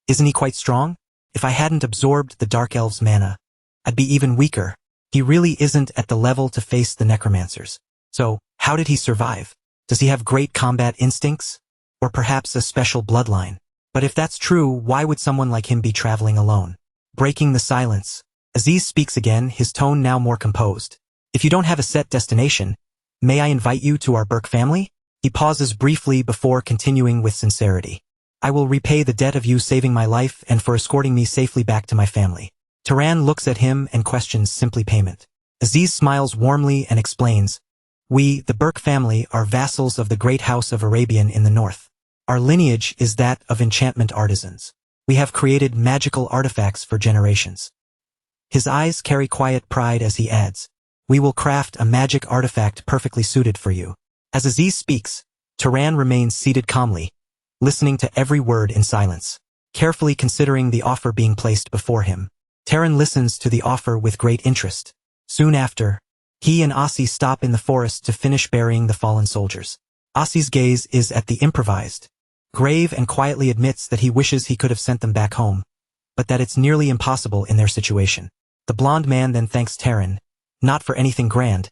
isn't he quite strong? If I hadn't absorbed the Dark Elf's mana, I'd be even weaker. He really isn't at the level to face the necromancers. So, how did he survive? Does he have great combat instincts? Or perhaps a special bloodline? But if that's true, why would someone like him be traveling alone? Breaking the silence, Aziz speaks again, his tone now more composed. If you don't have a set destination, may I invite you to our Burke family? He pauses briefly before continuing with sincerity. I will repay the debt of you saving my life and for escorting me safely back to my family. Taran looks at him and questions simply payment. Aziz smiles warmly and explains, we, the Burke family, are vassals of the great house of Arabian in the north. Our lineage is that of enchantment artisans. We have created magical artifacts for generations. His eyes carry quiet pride as he adds, we will craft a magic artifact perfectly suited for you. As Aziz speaks, Taran remains seated calmly, listening to every word in silence, carefully considering the offer being placed before him. Taran listens to the offer with great interest. Soon after, he and Asi stop in the forest to finish burying the fallen soldiers. Asi's gaze is at the improvised grave and quietly admits that he wishes he could have sent them back home, but that it's nearly impossible in their situation. The blonde man then thanks Taran, not for anything grand,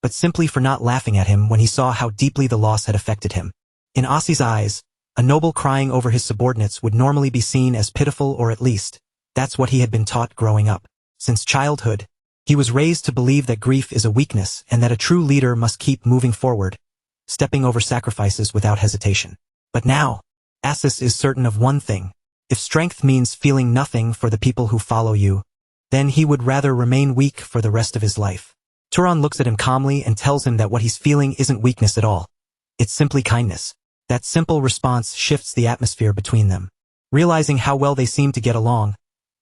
but simply for not laughing at him when he saw how deeply the loss had affected him. In Asi's eyes, a noble crying over his subordinates would normally be seen as pitiful, or at least, that's what he had been taught growing up. Since childhood, he was raised to believe that grief is a weakness and that a true leader must keep moving forward, stepping over sacrifices without hesitation. But now, Asis is certain of one thing. If strength means feeling nothing for the people who follow you, then he would rather remain weak for the rest of his life. Taran looks at him calmly and tells him that what he's feeling isn't weakness at all. It's simply kindness. That simple response shifts the atmosphere between them. Realizing how well they seem to get along,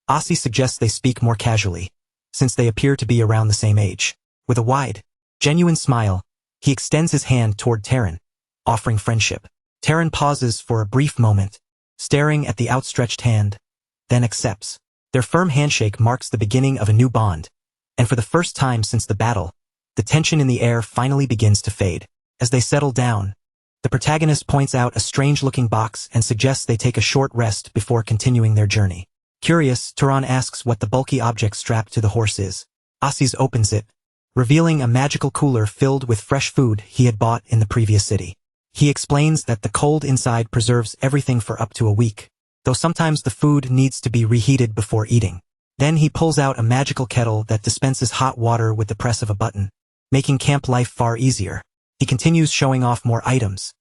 Asi suggests they speak more casually, since they appear to be around the same age. With a wide, genuine smile, he extends his hand toward Taran, offering friendship. Taran pauses for a brief moment, staring at the outstretched hand, then accepts. Their firm handshake marks the beginning of a new bond, and for the first time since the battle, the tension in the air finally begins to fade. As they settle down, the protagonist points out a strange-looking box and suggests they take a short rest before continuing their journey. Curious, Taran asks what the bulky object strapped to the horse is. Asis opens it, revealing a magical cooler filled with fresh food he had bought in the previous city. He explains that the cold inside preserves everything for up to a week, though sometimes the food needs to be reheated before eating. Then he pulls out a magical kettle that dispenses hot water with the press of a button, making camp life far easier. He continues showing off more items,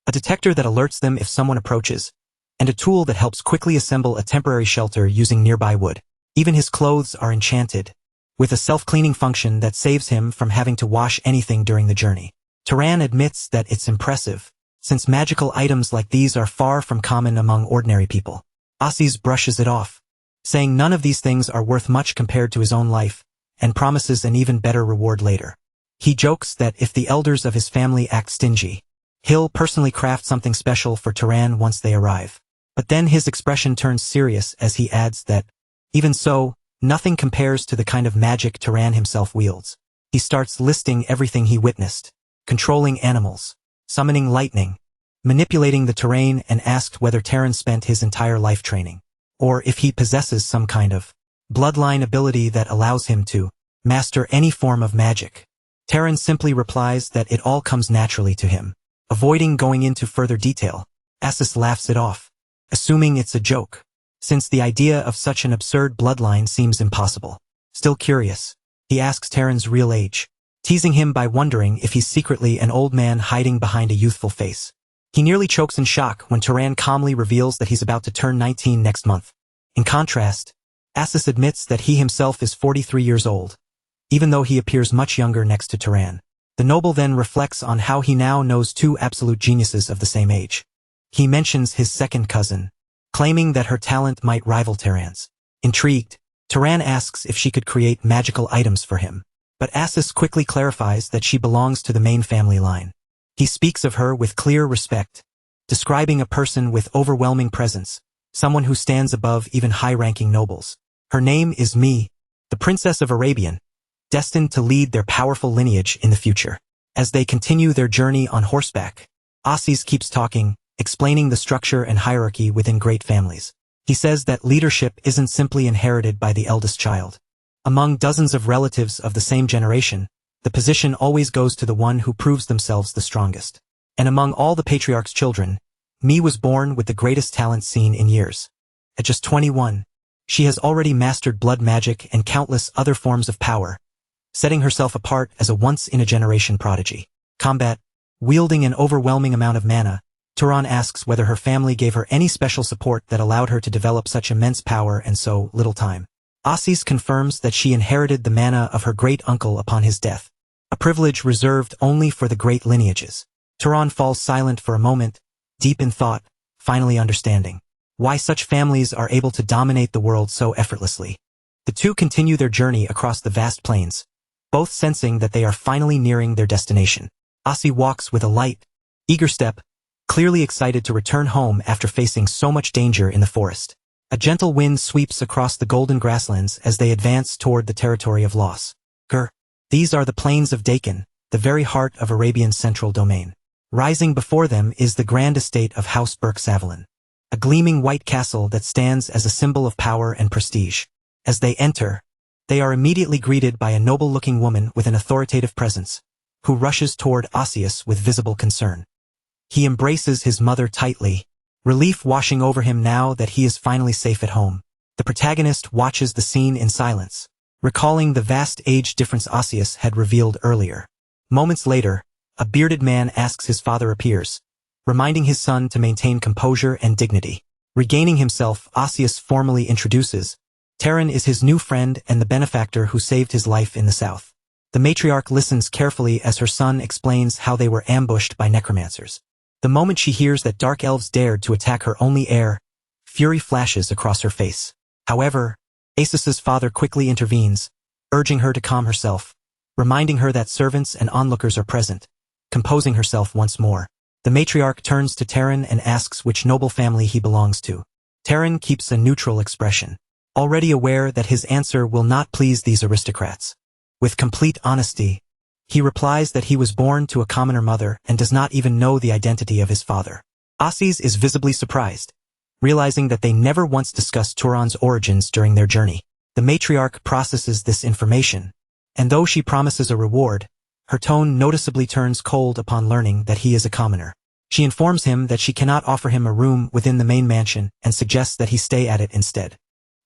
a detector that alerts them if someone approaches, and a tool that helps quickly assemble a temporary shelter using nearby wood. Even his clothes are enchanted, with a self-cleaning function that saves him from having to wash anything during the journey. Taran admits that it's impressive, since magical items like these are far from common among ordinary people. Asis brushes it off, saying none of these things are worth much compared to his own life, and promises an even better reward later. He jokes that if the elders of his family act stingy, he'll personally craft something special for Taran once they arrive. But then his expression turns serious as he adds that, even so, nothing compares to the kind of magic Taran himself wields. He starts listing everything he witnessed: controlling animals, summoning lightning, manipulating the terrain, and asked whether Taran spent his entire life training, or if he possesses some kind of bloodline ability that allows him to master any form of magic. Taran simply replies that it all comes naturally to him. Avoiding going into further detail, Asis laughs it off, assuming it's a joke, since the idea of such an absurd bloodline seems impossible. Still curious, he asks Taran's real age, teasing him by wondering if he's secretly an old man hiding behind a youthful face. He nearly chokes in shock when Taran calmly reveals that he's about to turn 19 next month. In contrast, Asis admits that he himself is 43 years old, even though he appears much younger next to Taran. The noble then reflects on how he now knows two absolute geniuses of the same age. He mentions his second cousin, claiming that her talent might rival Taran's. Intrigued, Taran asks if she could create magical items for him, but Asis quickly clarifies that she belongs to the main family line. He speaks of her with clear respect, describing a person with overwhelming presence, someone who stands above even high-ranking nobles. Her name is Mi, the Princess of Arabian, destined to lead their powerful lineage in the future. As they continue their journey on horseback, Asis keeps talking, explaining the structure and hierarchy within great families. He says that leadership isn't simply inherited by the eldest child. Among dozens of relatives of the same generation, the position always goes to the one who proves themselves the strongest. And among all the patriarch's children, Mi was born with the greatest talent seen in years. At just 21, she has already mastered blood magic and countless other forms of power, setting herself apart as a once-in-a-generation prodigy. Combat, wielding an overwhelming amount of mana, Taran asks whether her family gave her any special support that allowed her to develop such immense power in so little time. Asis confirms that she inherited the mana of her great-uncle upon his death, a privilege reserved only for the great lineages. Taran falls silent for a moment, deep in thought, finally understanding why such families are able to dominate the world so effortlessly. The two continue their journey across the vast plains, both sensing that they are finally nearing their destination. Asis walks with a light, eager step, clearly excited to return home after facing so much danger in the forest. A gentle wind sweeps across the golden grasslands as they advance toward the territory of Los. These are the plains of Dakin, the very heart of Arabian's central domain. Rising before them is the grand estate of House Burke-Savalin, a gleaming white castle that stands as a symbol of power and prestige. As they enter, they are immediately greeted by a noble-looking woman with an authoritative presence, who rushes toward Asis with visible concern. He embraces his mother tightly, relief washing over him now that he is finally safe at home. The protagonist watches the scene in silence, recalling the vast age difference Asis had revealed earlier. Moments later, a bearded man asks his father appears, reminding his son to maintain composure and dignity. Regaining himself, Asis formally introduces, Taran is his new friend and the benefactor who saved his life in the south. The matriarch listens carefully as her son explains how they were ambushed by necromancers. The moment she hears that dark elves dared to attack her only heir, fury flashes across her face. However, Asis's father quickly intervenes, urging her to calm herself, reminding her that servants and onlookers are present. Composing herself once more, the matriarch turns to Taran and asks which noble family he belongs to. Taran keeps a neutral expression, already aware that his answer will not please these aristocrats. With complete honesty, he replies that he was born to a commoner mother and does not even know the identity of his father. Asis is visibly surprised, realizing that they never once discussed Taran's origins during their journey. The matriarch processes this information, and though she promises a reward, her tone noticeably turns cold upon learning that he is a commoner. She informs him that she cannot offer him a room within the main mansion and suggests that he stay at it instead.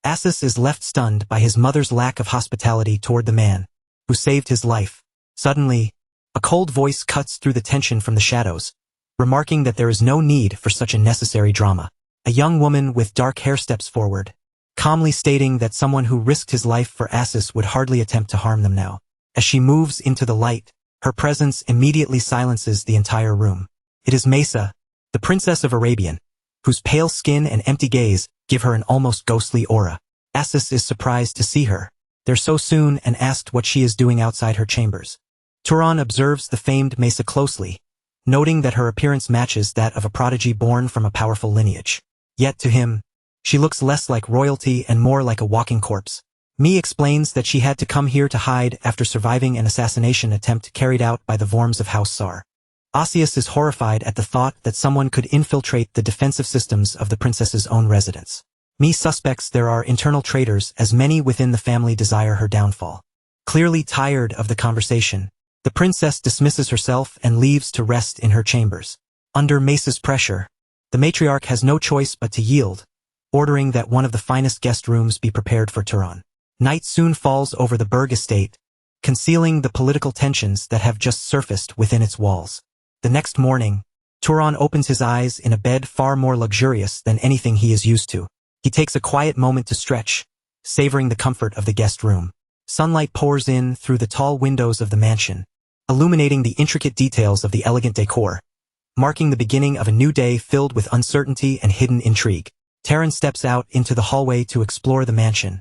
Asis is left stunned by his mother's lack of hospitality toward the man who saved his life. Suddenly, a cold voice cuts through the tension from the shadows, remarking that there is no need for such unnecessary drama. A young woman with dark hair steps forward, calmly stating that someone who risked his life for Asis would hardly attempt to harm them now. As she moves into the light, her presence immediately silences the entire room. It is Mesa, the Princess of Arabian, whose pale skin and empty gaze give her an almost ghostly aura. Asis is surprised to see her there so soon and asked what she is doing outside her chambers. Taran observes the famed Mesa closely, noting that her appearance matches that of a prodigy born from a powerful lineage. Yet to him, she looks less like royalty and more like a walking corpse. Mi explains that she had to come here to hide after surviving an assassination attempt carried out by the Vorms of House Sar. Asius is horrified at the thought that someone could infiltrate the defensive systems of the princess's own residence. Mi suspects there are internal traitors, as many within the family desire her downfall. Clearly tired of the conversation, the princess dismisses herself and leaves to rest in her chambers. Under Mace's pressure, the matriarch has no choice but to yield, ordering that one of the finest guest rooms be prepared for Turan. Night soon falls over the Berg estate, concealing the political tensions that have just surfaced within its walls. The next morning, Turan opens his eyes in a bed far more luxurious than anything he is used to. He takes a quiet moment to stretch, savoring the comfort of the guest room. Sunlight pours in through the tall windows of the mansion, illuminating the intricate details of the elegant decor, marking the beginning of a new day filled with uncertainty and hidden intrigue. Taran steps out into the hallway to explore the mansion,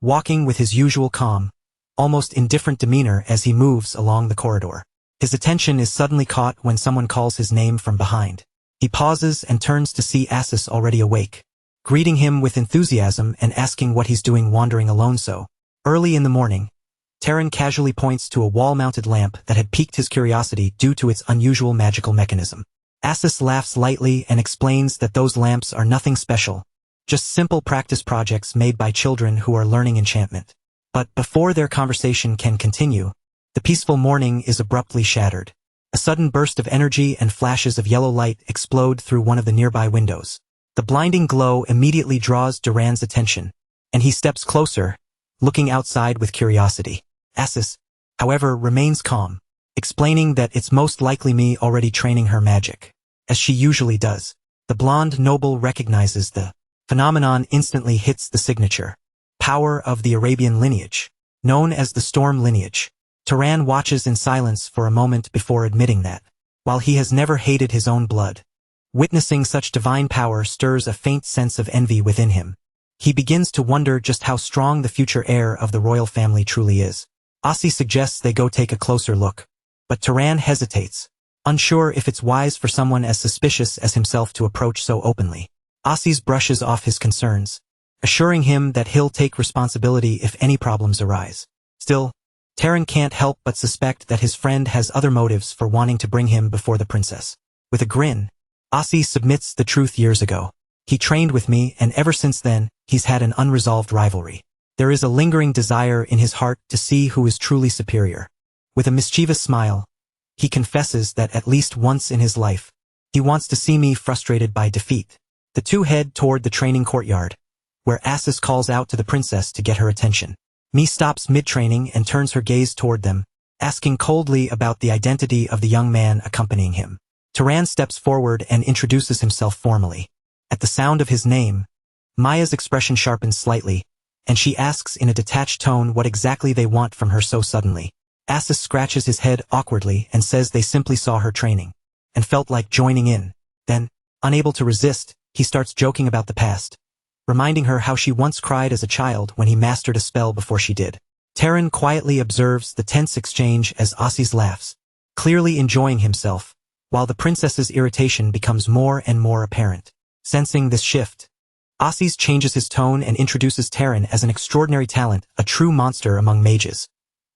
walking with his usual calm, almost indifferent demeanor as he moves along the corridor. His attention is suddenly caught when someone calls his name from behind. He pauses and turns to see Asis already awake, greeting him with enthusiasm and asking what he's doing wandering alone so early in the morning. Taran casually points to a wall-mounted lamp that had piqued his curiosity due to its unusual magical mechanism. Asis laughs lightly and explains that those lamps are nothing special, just simple practice projects made by children who are learning enchantment. But before their conversation can continue, the peaceful morning is abruptly shattered. A sudden burst of energy and flashes of yellow light explode through one of the nearby windows. The blinding glow immediately draws Duran's attention, and he steps closer, looking outside with curiosity. Asis, however, remains calm, explaining that it's most likely me already training her magic. As she usually does, the blonde noble recognizes the phenomenon instantly hits the signature power of the Arabian lineage, known as the Storm lineage. Turan watches in silence for a moment before admitting that, while he has never hated his own blood, witnessing such divine power stirs a faint sense of envy within him. He begins to wonder just how strong the future heir of the royal family truly is. Asi suggests they go take a closer look, but Turan hesitates, unsure if it's wise for someone as suspicious as himself to approach so openly. Asi brushes off his concerns, assuring him that he'll take responsibility if any problems arise. Still, Taran can't help but suspect that his friend has other motives for wanting to bring him before the princess. With a grin, Asi submits the truth years ago. He trained with me, and ever since then, he's had an unresolved rivalry. There is a lingering desire in his heart to see who is truly superior. With a mischievous smile, he confesses that at least once in his life, he wants to see me frustrated by defeat. The two head toward the training courtyard, where Asis calls out to the princess to get her attention. Mi stops mid-training and turns her gaze toward them, asking coldly about the identity of the young man accompanying him. Turan steps forward and introduces himself formally. At the sound of his name, Maya's expression sharpens slightly, and she asks in a detached tone what exactly they want from her so suddenly. Asis scratches his head awkwardly and says they simply saw her training, and felt like joining in. Then, unable to resist, he starts joking about the past, reminding her how she once cried as a child when he mastered a spell before she did. Taran quietly observes the tense exchange as Asi laughs, clearly enjoying himself, while the princess's irritation becomes more and more apparent. Sensing this shift, Asi changes his tone and introduces Taran as an extraordinary talent, a true monster among mages,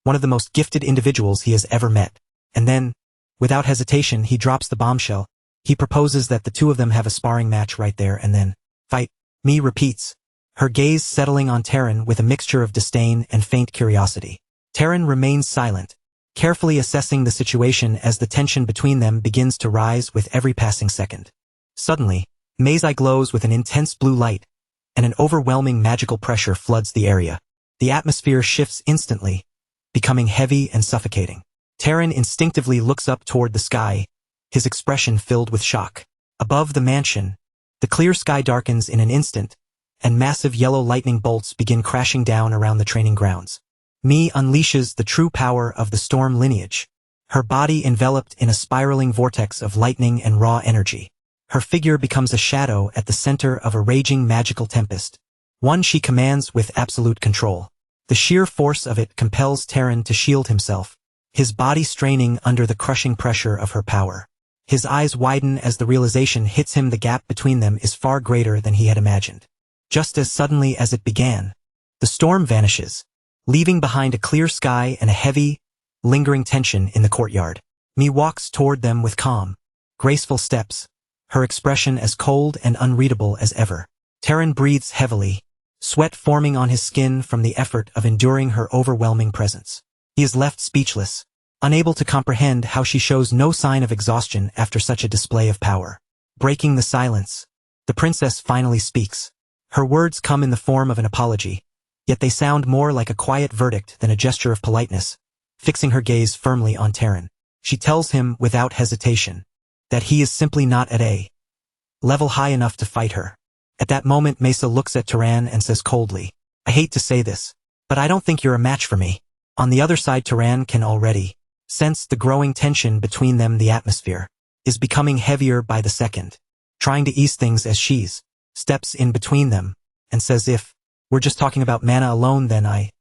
one of the most gifted individuals he has ever met. And then, without hesitation, he drops the bombshell. He proposes that the two of them have a sparring match right there and then fight. Mi repeats, her gaze settling on Taran with a mixture of disdain and faint curiosity. Taran remains silent, carefully assessing the situation as the tension between them begins to rise with every passing second. Suddenly, May's eye glows with an intense blue light, and an overwhelming magical pressure floods the area. The atmosphere shifts instantly, becoming heavy and suffocating. Taran instinctively looks up toward the sky, his expression filled with shock. Above the mansion, the clear sky darkens in an instant, and massive yellow lightning bolts begin crashing down around the training grounds. Mi unleashes the true power of the Storm lineage, her body enveloped in a spiraling vortex of lightning and raw energy. Her figure becomes a shadow at the center of a raging magical tempest, one she commands with absolute control. The sheer force of it compels Taran to shield himself, his body straining under the crushing pressure of her power. His eyes widen as the realization hits him the gap between them is far greater than he had imagined. Just as suddenly as it began, the storm vanishes, leaving behind a clear sky and a heavy, lingering tension in the courtyard. Mi walks toward them with calm, graceful steps, her expression as cold and unreadable as ever. Terran breathes heavily, sweat forming on his skin from the effort of enduring her overwhelming presence. He is left speechless, unable to comprehend how she shows no sign of exhaustion after such a display of power. Breaking the silence, the princess finally speaks. Her words come in the form of an apology, yet they sound more like a quiet verdict than a gesture of politeness, fixing her gaze firmly on Terran. She tells him without hesitation that he is simply not at a level high enough to fight her. At that moment Mesa looks at Terran and says coldly, "I hate to say this, but I don't think you're a match for me." On the other side Terran can already sense the growing tension between them. The atmosphere is becoming heavier by the second, trying to ease things as she steps in between them and says, "If we're just talking about mana alone, then I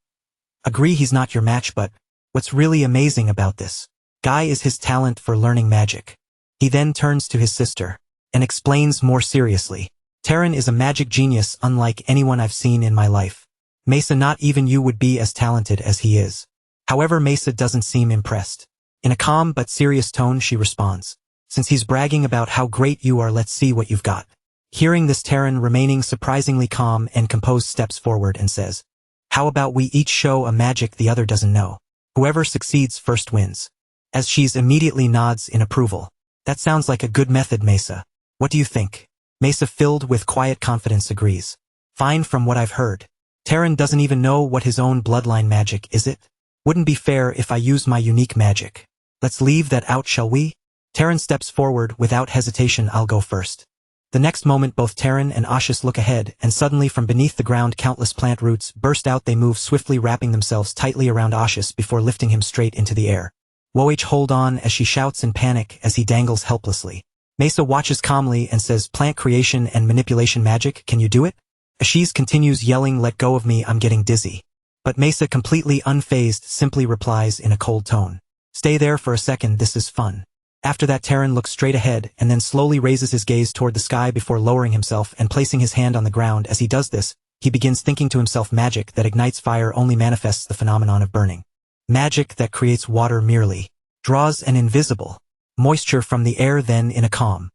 agree he's not your match, but what's really amazing about this guy is his talent for learning magic." He then turns to his sister and explains more seriously, "Terran is a magic genius unlike anyone I've seen in my life. Mesa, not even you would be as talented as he is." However, Mesa doesn't seem impressed. In a calm but serious tone she responds, "Since he's bragging about how great you are, let's see what you've got." Hearing this, Terran, remaining surprisingly calm and composed, steps forward and says, "How about we each show a magic the other doesn't know? Whoever succeeds first wins." As she's immediately nods in approval. "That sounds like a good method, Mesa. What do you think?" Mesa, filled with quiet confidence, agrees. "Fine, from what I've heard. Terran doesn't even know what his own bloodline magic is. It wouldn't be fair if I use my unique magic. Let's leave that out, shall we?" Terran steps forward without hesitation. "I'll go first." The next moment both Terran and Ashis look ahead, and suddenly from beneath the ground countless plant roots burst out. They move swiftly, wrapping themselves tightly around Ashis before lifting him straight into the air. "Woh, hold on," as she shouts in panic as he dangles helplessly. Mesa watches calmly and says, "Plant creation and manipulation magic, can you do it?" Ashis continues yelling, "Let go of me, I'm getting dizzy." But Mesa, completely unfazed, simply replies in a cold tone, "Stay there for a second, this is fun." After that, Terran looks straight ahead and then slowly raises his gaze toward the sky before lowering himself and placing his hand on the ground. As he does this, he begins thinking to himself, "Magic that ignites fire only manifests the phenomenon of burning. Magic that creates water merely draws an invisible moisture from the air." Then in a calm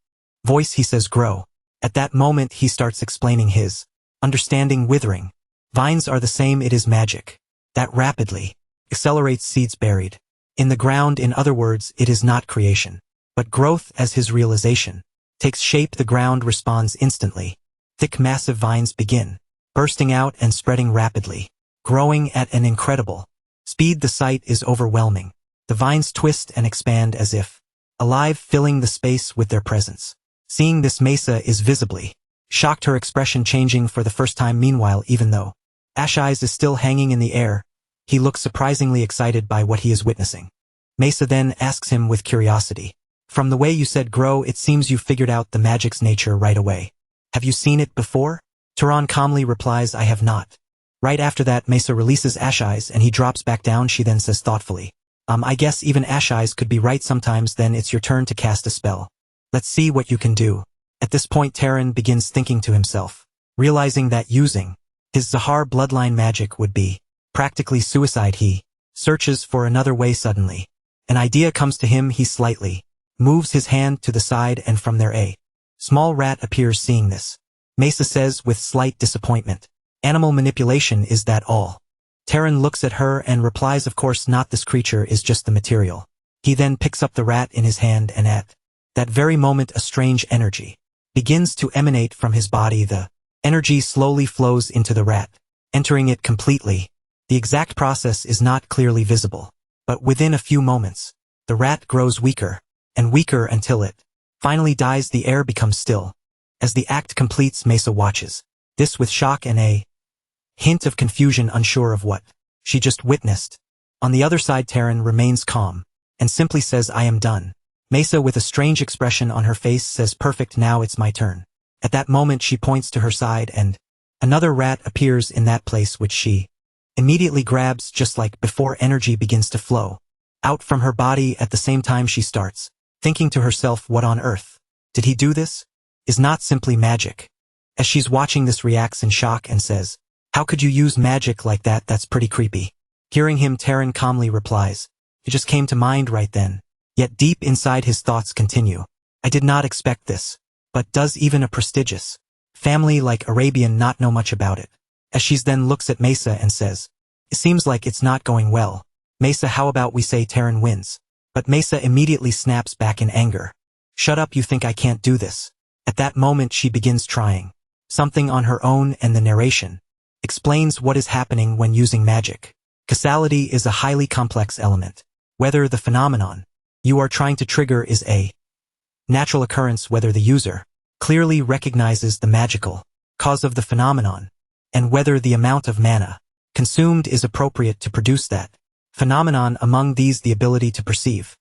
voice he says, "Grow." At that moment he starts explaining his understanding. "Withering vines are the same. It is magic that rapidly accelerates seeds buried in the ground. In other words, it is not creation, but growth. As his realization takes shape, the ground responds instantly. Thick, massive vines begin bursting out and spreading rapidly, growing at an incredible speed. The sight is overwhelming. The vines twist and expand as if alive, filling the space with their presence. Seeing this, Mesa is visibly shocked, her expression changing for the first time. Meanwhile, even though Ashis is still hanging in the air, he looks surprisingly excited by what he is witnessing. Mesa then asks him with curiosity, "From the way you said grow, it seems you figured out the magic's nature right away. Have you seen it before?" Terran calmly replies, "I have not." Right after that, Mesa releases Ashis and he drops back down. She then says thoughtfully, I guess even Ashis could be right sometimes. Then it's your turn to cast a spell. Let's see what you can do." At this point, Terran begins thinking to himself, realizing that using his Zahar bloodline magic would be practically suicide. He searches for another way. Suddenly, an idea comes to him. He slightly moves his hand to the side and from there a small rat appears. Seeing this, Mesa says with slight disappointment, "Animal manipulation, is that all?" Terran looks at her and replies, "Of course not, this creature is just the material." He then picks up the rat in his hand and at that very moment a strange energy begins to emanate from his body. The energy slowly flows into the rat, entering it completely. The exact process is not clearly visible, but within a few moments, the rat grows weaker and weaker until it finally dies. The air becomes still. As the act completes, Mesa watches this with shock and a hint of confusion, unsure of what she just witnessed. On the other side, Terran remains calm and simply says, "I am done." Mesa, with a strange expression on her face, says, "Perfect, now it's my turn." At that moment she points to her side and another rat appears in that place, which she immediately grabs. Just like before, energy begins to flow out from her body. At the same time she starts thinking to herself, what on earth did he do? This is not simply magic. As she's watching this, reacts in shock and says, "How could you use magic like that? That's pretty creepy." Hearing him, Taran calmly replies, "It just came to mind right then." Yet deep inside his thoughts continue. "I did not expect this. But does even a prestigious family like Arabian not know much about it?" As she then looks at Mesa and says, "It seems like it's not going well. Mesa, how about we say Taran wins?" But Mesa immediately snaps back in anger. "Shut up, you think I can't do this?" At that moment she begins trying something on her own, and the narration explains what is happening when using magic. Causality is a highly complex element. Whether the phenomenon you are trying to trigger is a natural occurrence, whether the user clearly recognizes the magical cause of the phenomenon, and whether the amount of mana consumed is appropriate to produce that phenomenon. Among these, the ability to perceive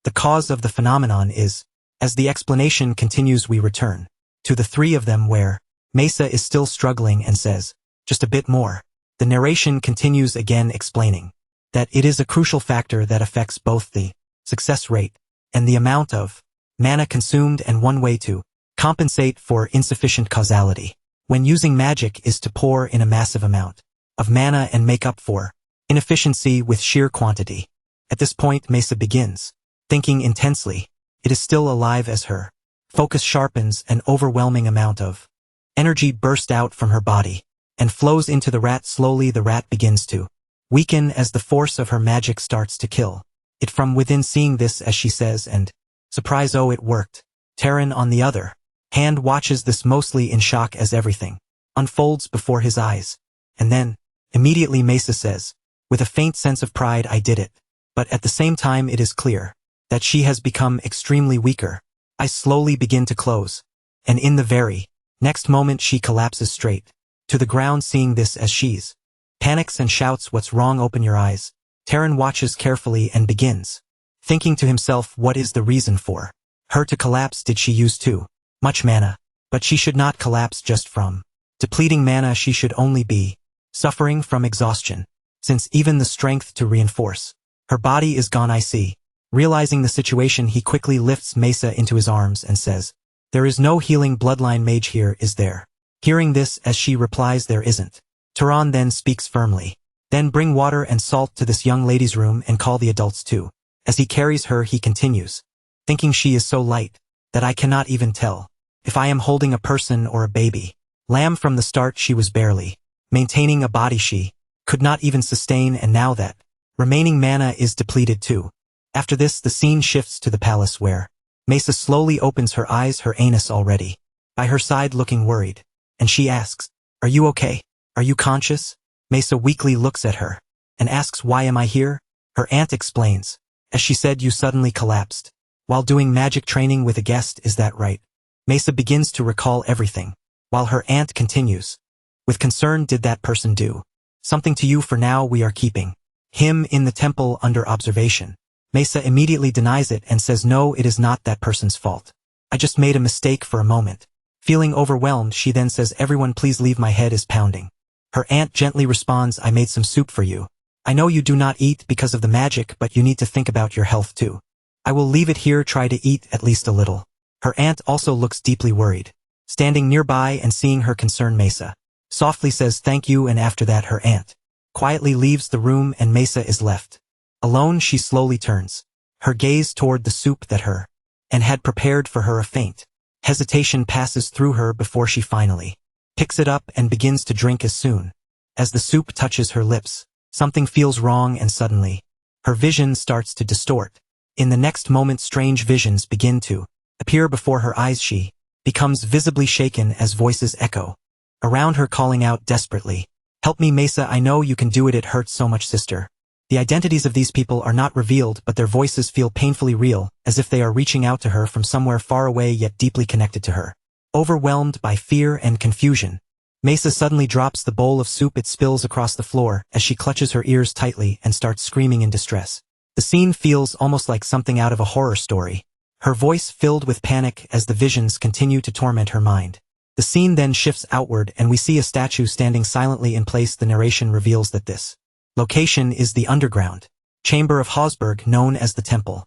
the cause of the phenomenon is. As the explanation continues, we return to the three of them where Mesa is still struggling and says, "Just a bit more." The narration continues again, explaining that it is a crucial factor that affects both the success rate and the amount of mana consumed, and one way to compensate for insufficient causality when using magic is to pour in a massive amount of mana and make up for inefficiency with sheer quantity. At this point Mesa begins thinking intensely. It is still alive as her focus sharpens. An overwhelming amount of energy bursts out from her body and flows into the rat. Slowly the rat begins to weaken as the force of her magic starts to kill it from within. Seeing this, as she says, and surprise, "Oh, it worked." Taran, on the other hand, watches this mostly in shock as everything unfolds before his eyes. And then, immediately Mesa says, with a faint sense of pride, "I did it." But at the same time it is clear that she has become extremely weaker. Eyes slowly begin to close, and in the very next moment she collapses straight to the ground. Seeing this, as she's panics and shouts, "What's wrong? Open your eyes." Taran watches carefully and begins thinking to himself, what is the reason for her to collapse? Did she use too much mana? But she should not collapse just from depleting mana. She should only be suffering from exhaustion, since even the strength to reinforce her body is gone. "I see." Realizing the situation, he quickly lifts Mesa into his arms and says, "There is no healing bloodline mage here, is there?" Hearing this, as she replies, "There isn't." Taran then speaks firmly, "Then bring water and salt to this young lady's room and call the adults too." As he carries her, he continues, thinking she is so light that I cannot even tell if I am holding a person or a baby. Lamb, from the start she was barely maintaining a body she could not even sustain, and now that remaining mana is depleted too. After this, the scene shifts to the palace where Mesa slowly opens her eyes, her Anus already by her side looking worried, and she asks, "Are you okay? Are you conscious?" Mesa weakly looks at her and asks, "Why am I here?" Her aunt explains, as she said, "You suddenly collapsed while doing magic training with a guest, is that right?" Mesa begins to recall everything, while her aunt continues with concern, "Did that person do something to you? For now we are keeping him in the temple under observation." Mesa immediately denies it and says, "No, it is not that person's fault. I just made a mistake for a moment." Feeling overwhelmed, she then says, "Everyone please leave, my head is pounding." Her aunt gently responds, "I made some soup for you. I know you do not eat because of the magic, but you need to think about your health too. I will leave it here, try to eat at least a little." Her aunt also looks deeply worried. Standing nearby and seeing her concern, Mesa softly says, "Thank you," and after that her aunt quietly leaves the room and Mesa is left alone. She slowly turns her gaze toward the soup that her and had prepared for her. A faint hesitation passes through her before she finally picks it up and begins to drink. As soon as the soup touches her lips, something feels wrong, and suddenly her vision starts to distort. In the next moment, strange visions begin to appear before her eyes. She becomes visibly shaken as voices echo around her, calling out desperately, "Help me, Mesa, I know you can do it, it hurts so much, sister." The identities of these people are not revealed, but their voices feel painfully real, as if they are reaching out to her from somewhere far away yet deeply connected to her. Overwhelmed by fear and confusion, Mesa suddenly drops the bowl of soup. It spills across the floor as she clutches her ears tightly and starts screaming in distress. The scene feels almost like something out of a horror story, her voice filled with panic as the visions continue to torment her mind. The scene then shifts outward and we see a statue standing silently in place. The narration reveals that this location is the underground chamber of Hosberg, known as the Temple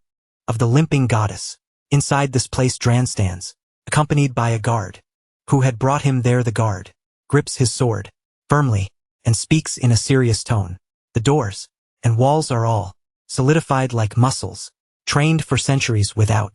of the Limping Goddess. Inside this place, Dran stands, accompanied by a guard who had brought him there. The guard grips his sword firmly and speaks in a serious tone. The doors and walls are all solidified like muscles, trained for centuries without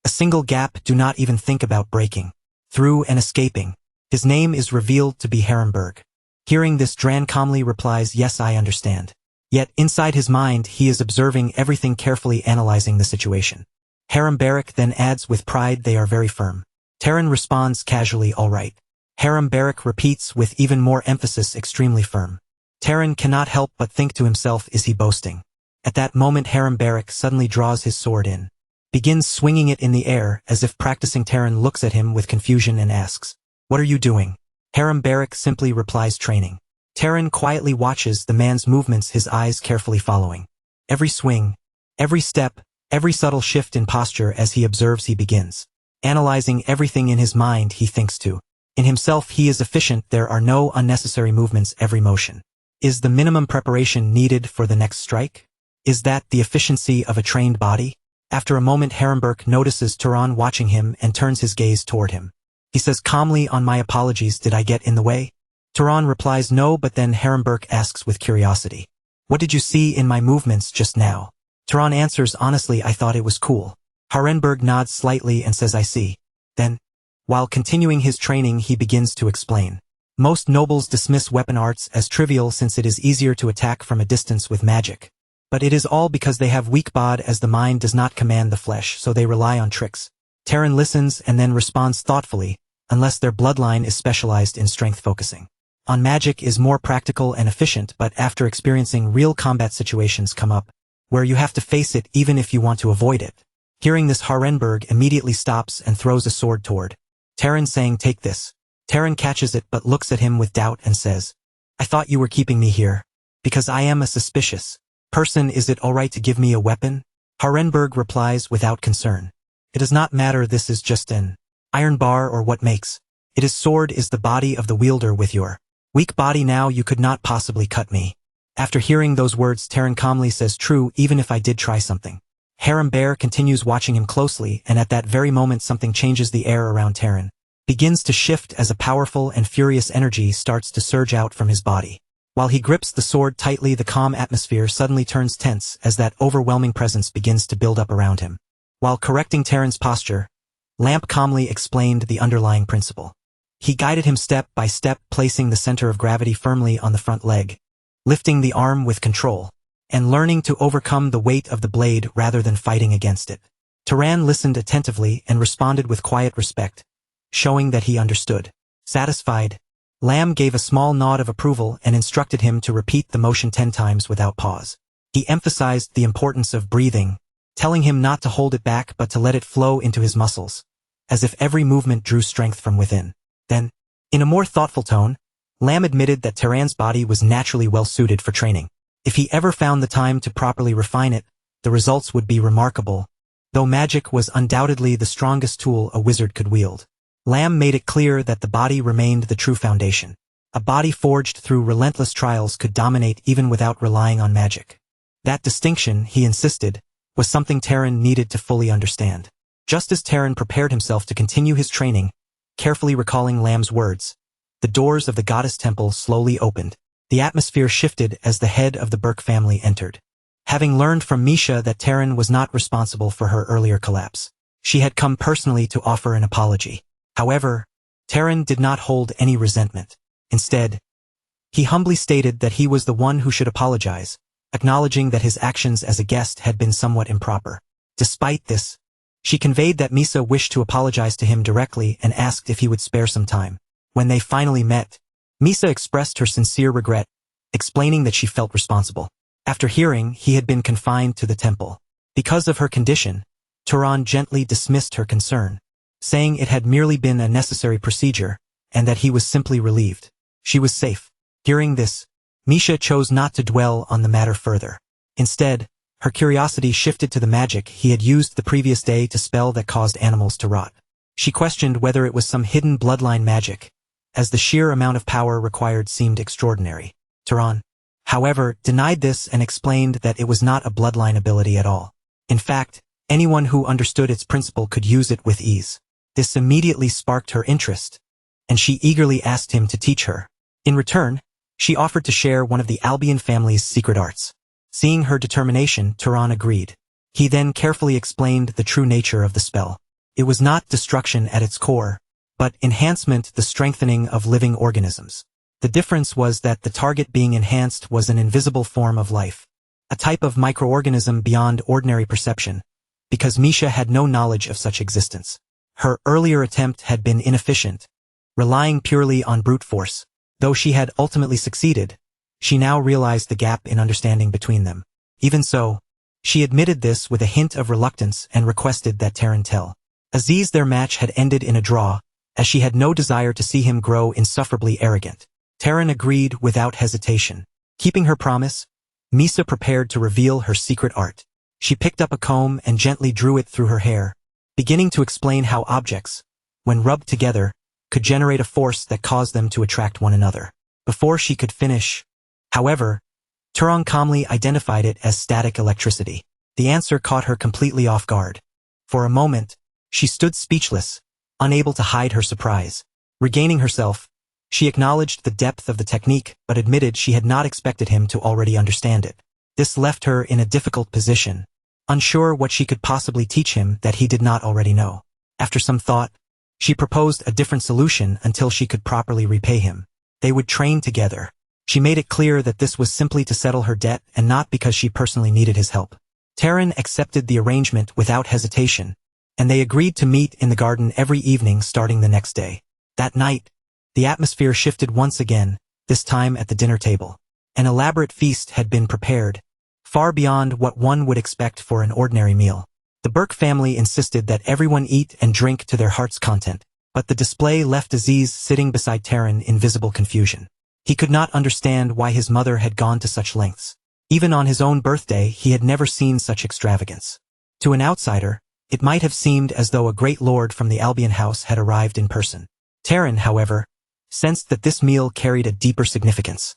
a single gap. Do not even think about breaking through and escaping. His name is revealed to be Harrenberg. Hearing this, Dran calmly replies, yes, I understand. Yet inside his mind he is observing everything, carefully analyzing the situation. Harrenberg then adds with pride, they are very firm. Terran responds casually, all right. Harrenberg repeats with even more emphasis, extremely firm. Terran cannot help but think to himself, is he boasting? At that moment Harrenberg suddenly draws his sword in, begins swinging it in the air as if practicing. Terran looks at him with confusion and asks, what are you doing? Harrenberg simply replies, training. Terran quietly watches the man's movements, his eyes carefully following every swing, every step, every subtle shift in posture. As he observes, he begins analyzing everything in his mind. He thinks to in himself, he is efficient, there are no unnecessary movements, every motion is the minimum preparation needed for the next strike. Is that the efficiency of a trained body? After a moment Harrenberg notices Turan watching him and turns his gaze toward him. He says calmly, on my apologies, did I get in the way? Turan replies, no, but then Harrenberg asks with curiosity, what did you see in my movements just now? Turan answers, honestly, I thought it was cool. Harrenberg nods slightly and says, I see. Then, while continuing his training, he begins to explain. Most nobles dismiss weapon arts as trivial since it is easier to attack from a distance with magic. But it is all because they have weak bod, as the mind does not command the flesh, so they rely on tricks. Terran listens and then responds thoughtfully, unless their bloodline is specialized in strength. Focusing on magic is more practical and efficient, but after experiencing real combat situations come up, where you have to face it even if you want to avoid it. Hearing this, Harrenberg immediately stops and throws a sword toward Terran, saying, take this. Terran catches it but looks at him with doubt and says, I thought you were keeping me here. Because I am a suspicious person, is it alright to give me a weapon? Harrenberg replies without concern. It does not matter, this is just an iron bar, or what makes it is sword is the body of the wielder. With your weak body now you could not possibly cut me. After hearing those words, Terran calmly says, true, even if I did try something. Harrenberg continues watching him closely, and at that very moment something changes. The air around Terran begins to shift as a powerful and furious energy starts to surge out from his body. While he grips the sword tightly, the calm atmosphere suddenly turns tense as that overwhelming presence begins to build up around him. While correcting Terran's posture, Lamp calmly explained the underlying principle. He guided him step by step, placing the center of gravity firmly on the front leg, lifting the arm with control, and learning to overcome the weight of the blade rather than fighting against it. Terran listened attentively and responded with quiet respect, showing that he understood. Satisfied, Lamb gave a small nod of approval and instructed him to repeat the motion 10 times without pause. He emphasized the importance of breathing, telling him not to hold it back but to let it flow into his muscles, as if every movement drew strength from within. Then, in a more thoughtful tone, Lamb admitted that Terran's body was naturally well suited for training. If he ever found the time to properly refine it, the results would be remarkable. Though magic was undoubtedly the strongest tool a wizard could wield, Lamb made it clear that the body remained the true foundation. A body forged through relentless trials could dominate even without relying on magic. That distinction, he insisted, was something Terran needed to fully understand. Just as Terran prepared himself to continue his training, carefully recalling Lamb's words, the doors of the goddess temple slowly opened. The atmosphere shifted as the head of the Burke family entered. Having learned from Misha that Terran was not responsible for her earlier collapse, she had come personally to offer an apology. However, Terran did not hold any resentment. Instead, he humbly stated that he was the one who should apologize, acknowledging that his actions as a guest had been somewhat improper. Despite this, she conveyed that Misa wished to apologize to him directly and asked if he would spare some time. When they finally met, Misa expressed her sincere regret, explaining that she felt responsible. After hearing he had been confined to the temple because of her condition, Turan gently dismissed her concern, saying it had merely been a necessary procedure, and that he was simply relieved she was safe. Hearing this, Misha chose not to dwell on the matter further. Instead, her curiosity shifted to the magic he had used the previous day to spell that caused animals to rot. She questioned whether it was some hidden bloodline magic, as the sheer amount of power required seemed extraordinary. Turan, however, denied this and explained that it was not a bloodline ability at all. In fact, anyone who understood its principle could use it with ease. This immediately sparked her interest, and she eagerly asked him to teach her. In return, she offered to share one of the Albion family's secret arts. Seeing her determination, Turan agreed. He then carefully explained the true nature of the spell. It was not destruction at its core, but enhancement, the strengthening of living organisms. The difference was that the target being enhanced was an invisible form of life, a type of microorganism beyond ordinary perception, because Misha had no knowledge of such existence. Her earlier attempt had been inefficient, relying purely on brute force. Though she had ultimately succeeded, she now realized the gap in understanding between them. Even so, she admitted this with a hint of reluctance and requested that Taran tell Aziz their match had ended in a draw, as she had no desire to see him grow insufferably arrogant. Taran agreed without hesitation. Keeping her promise, Misa prepared to reveal her secret art. She picked up a comb and gently drew it through her hair, beginning to explain how objects, when rubbed together, could generate a force that caused them to attract one another. Before she could finish, however, Turan calmly identified it as static electricity. The answer caught her completely off guard. For a moment, she stood speechless, unable to hide her surprise. Regaining herself, she acknowledged the depth of the technique but admitted she had not expected him to already understand it. This left her in a difficult position, unsure what she could possibly teach him that he did not already know. After some thought, she proposed a different solution until she could properly repay him. They would train together. She made it clear that this was simply to settle her debt and not because she personally needed his help. Taran accepted the arrangement without hesitation, and they agreed to meet in the garden every evening starting the next day. That night, the atmosphere shifted once again, this time at the dinner table. An elaborate feast had been prepared, far beyond what one would expect for an ordinary meal. The Burke family insisted that everyone eat and drink to their heart's content, but the display left Aziz sitting beside Taran in visible confusion. He could not understand why his mother had gone to such lengths. Even on his own birthday, he had never seen such extravagance. To an outsider, it might have seemed as though a great lord from the Albion house had arrived in person. Taran, however, sensed that this meal carried a deeper significance.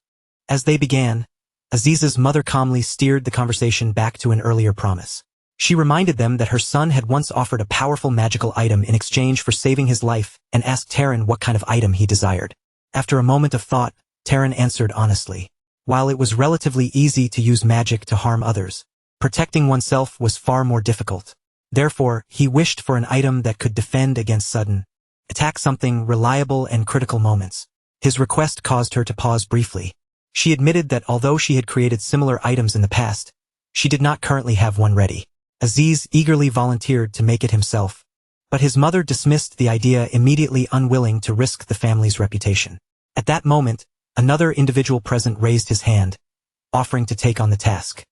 As they began, Aziz's mother calmly steered the conversation back to an earlier promise. She reminded them that her son had once offered a powerful magical item in exchange for saving his life and asked Taran what kind of item he desired. After a moment of thought, Taran answered honestly. While it was relatively easy to use magic to harm others, protecting oneself was far more difficult. Therefore, he wished for an item that could defend against sudden attack, something reliable and critical moments. His request caused her to pause briefly. She admitted that although she had created similar items in the past, she did not currently have one ready. Aziz eagerly volunteered to make it himself, but his mother dismissed the idea, immediately unwilling to risk the family's reputation. At that moment, another individual present raised his hand, offering to take on the task.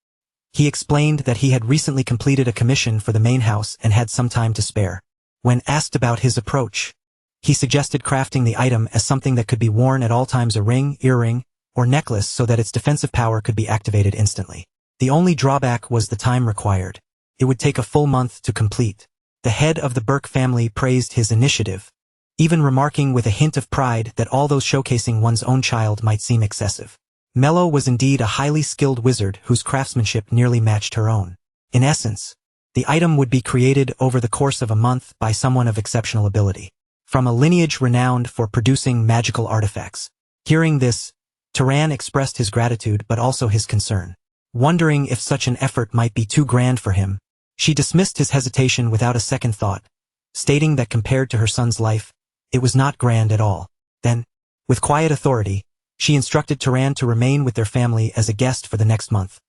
He explained that he had recently completed a commission for the main house and had some time to spare. When asked about his approach, he suggested crafting the item as something that could be worn at all times, a ring, earring, or necklace, so that its defensive power could be activated instantly. The only drawback was the time required. It would take a full month to complete. The head of the Burke family praised his initiative, even remarking with a hint of pride that although showcasing one's own child might seem excessive, Mello was indeed a highly skilled wizard whose craftsmanship nearly matched her own. In essence, the item would be created over the course of a month by someone of exceptional ability, from a lineage renowned for producing magical artifacts. Hearing this, Taran expressed his gratitude but also his concern. Wondering if such an effort might be too grand for him, she dismissed his hesitation without a second thought, stating that compared to her son's life, it was not grand at all. Then, with quiet authority, she instructed Taran to remain with their family as a guest for the next month,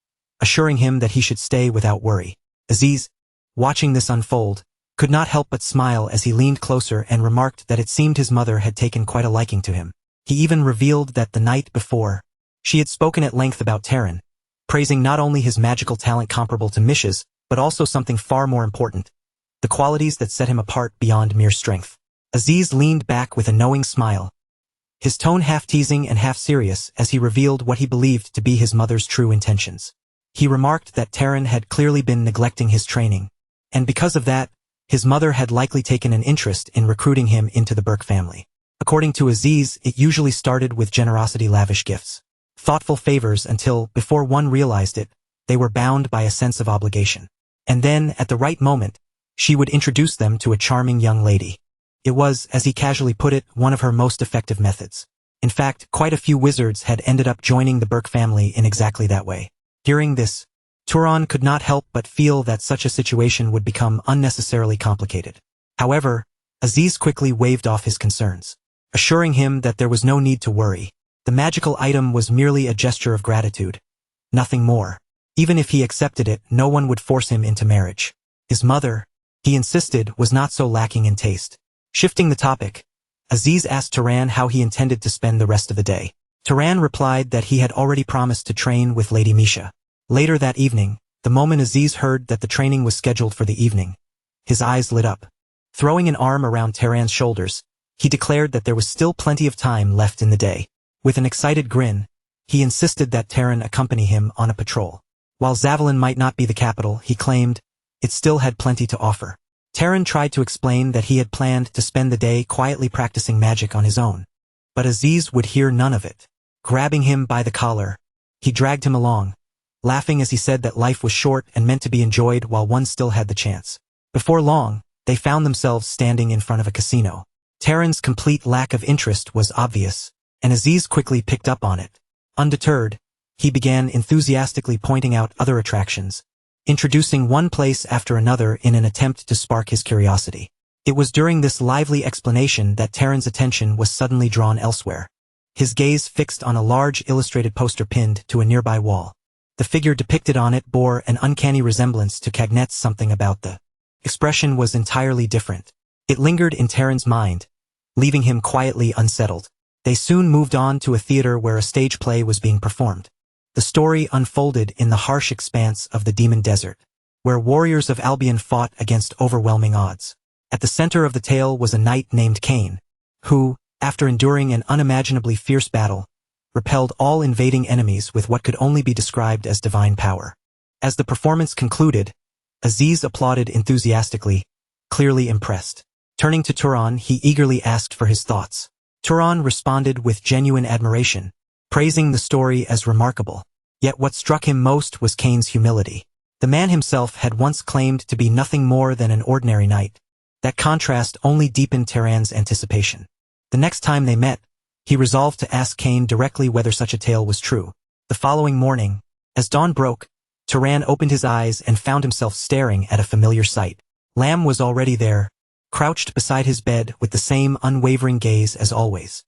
assuring him that he should stay without worry. Aziz, watching this unfold, could not help but smile as he leaned closer and remarked that it seemed his mother had taken quite a liking to him. He even revealed that the night before, she had spoken at length about Taran, praising not only his magical talent comparable to Misha's, but also something far more important, the qualities that set him apart beyond mere strength. Aziz leaned back with a knowing smile, his tone half teasing and half serious as he revealed what he believed to be his mother's true intentions. He remarked that Taran had clearly been neglecting his training, and because of that, his mother had likely taken an interest in recruiting him into the Burke family. According to Aziz, it usually started with generosity, lavish gifts, thoughtful favors until, before one realized it, they were bound by a sense of obligation. And then, at the right moment, she would introduce them to a charming young lady. It was, as he casually put it, one of her most effective methods. In fact, quite a few wizards had ended up joining the Burke family in exactly that way. Hearing this, Turan could not help but feel that such a situation would become unnecessarily complicated. However, Aziz quickly waved off his concerns, assuring him that there was no need to worry. The magical item was merely a gesture of gratitude, nothing more. Even if he accepted it, no one would force him into marriage. His mother, he insisted, was not so lacking in taste. Shifting the topic, Aziz asked Turan how he intended to spend the rest of the day. Turan replied that he had already promised to train with Lady Misha. Later that evening, the moment Aziz heard that the training was scheduled for the evening, his eyes lit up. Throwing an arm around Turan's shoulders, he declared that there was still plenty of time left in the day. With an excited grin, he insisted that Turan accompany him on a patrol. While Zavalin might not be the capital, he claimed, it still had plenty to offer. Turan tried to explain that he had planned to spend the day quietly practicing magic on his own. But Aziz would hear none of it. Grabbing him by the collar, he dragged him along, laughing as he said that life was short and meant to be enjoyed while one still had the chance. Before long, they found themselves standing in front of a casino. Turan's complete lack of interest was obvious, and Aziz quickly picked up on it. Undeterred, he began enthusiastically pointing out other attractions, introducing one place after another in an attempt to spark his curiosity. It was during this lively explanation that Turan's attention was suddenly drawn elsewhere. His gaze fixed on a large illustrated poster pinned to a nearby wall. The figure depicted on it bore an uncanny resemblance to Cagnet's something about the expression was entirely different. It lingered in Turan's mind, leaving him quietly unsettled. They soon moved on to a theater where a stage play was being performed. The story unfolded in the harsh expanse of the Demon Desert, where warriors of Albion fought against overwhelming odds. At the center of the tale was a knight named Cain, who, after enduring an unimaginably fierce battle, repelled all invading enemies with what could only be described as divine power. As the performance concluded, Aziz applauded enthusiastically, clearly impressed. Turning to Turan, he eagerly asked for his thoughts. Turan responded with genuine admiration, praising the story as remarkable. Yet what struck him most was Cain's humility. The man himself had once claimed to be nothing more than an ordinary knight. That contrast only deepened Turan's anticipation. The next time they met, he resolved to ask Cain directly whether such a tale was true. The following morning, as dawn broke, Turan opened his eyes and found himself staring at a familiar sight. Lam was already there, crouched beside his bed with the same unwavering gaze as always.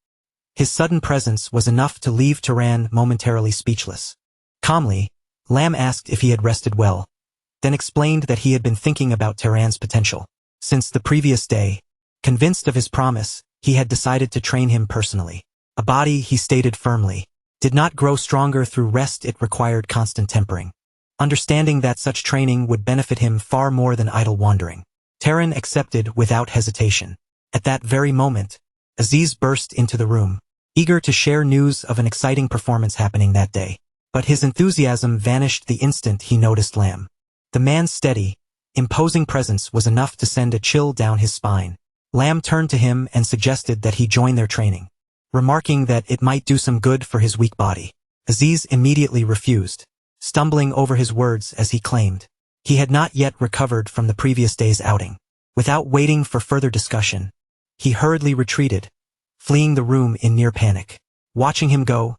His sudden presence was enough to leave Turan momentarily speechless. Calmly, Lam asked if he had rested well, then explained that he had been thinking about Turan's potential. Since the previous day, convinced of his promise, he had decided to train him personally. A body, he stated firmly, did not grow stronger through rest, it required constant tempering. Understanding that such training would benefit him far more than idle wandering, Turan accepted without hesitation. At that very moment, Aziz burst into the room, eager to share news of an exciting performance happening that day. But his enthusiasm vanished the instant he noticed Lam. The man's steady, imposing presence was enough to send a chill down his spine. Lam turned to him and suggested that he join their training, remarking that it might do some good for his weak body. Aziz immediately refused, stumbling over his words as he claimed he had not yet recovered from the previous day's outing. Without waiting for further discussion, he hurriedly retreated, fleeing the room in near panic. Watching him go,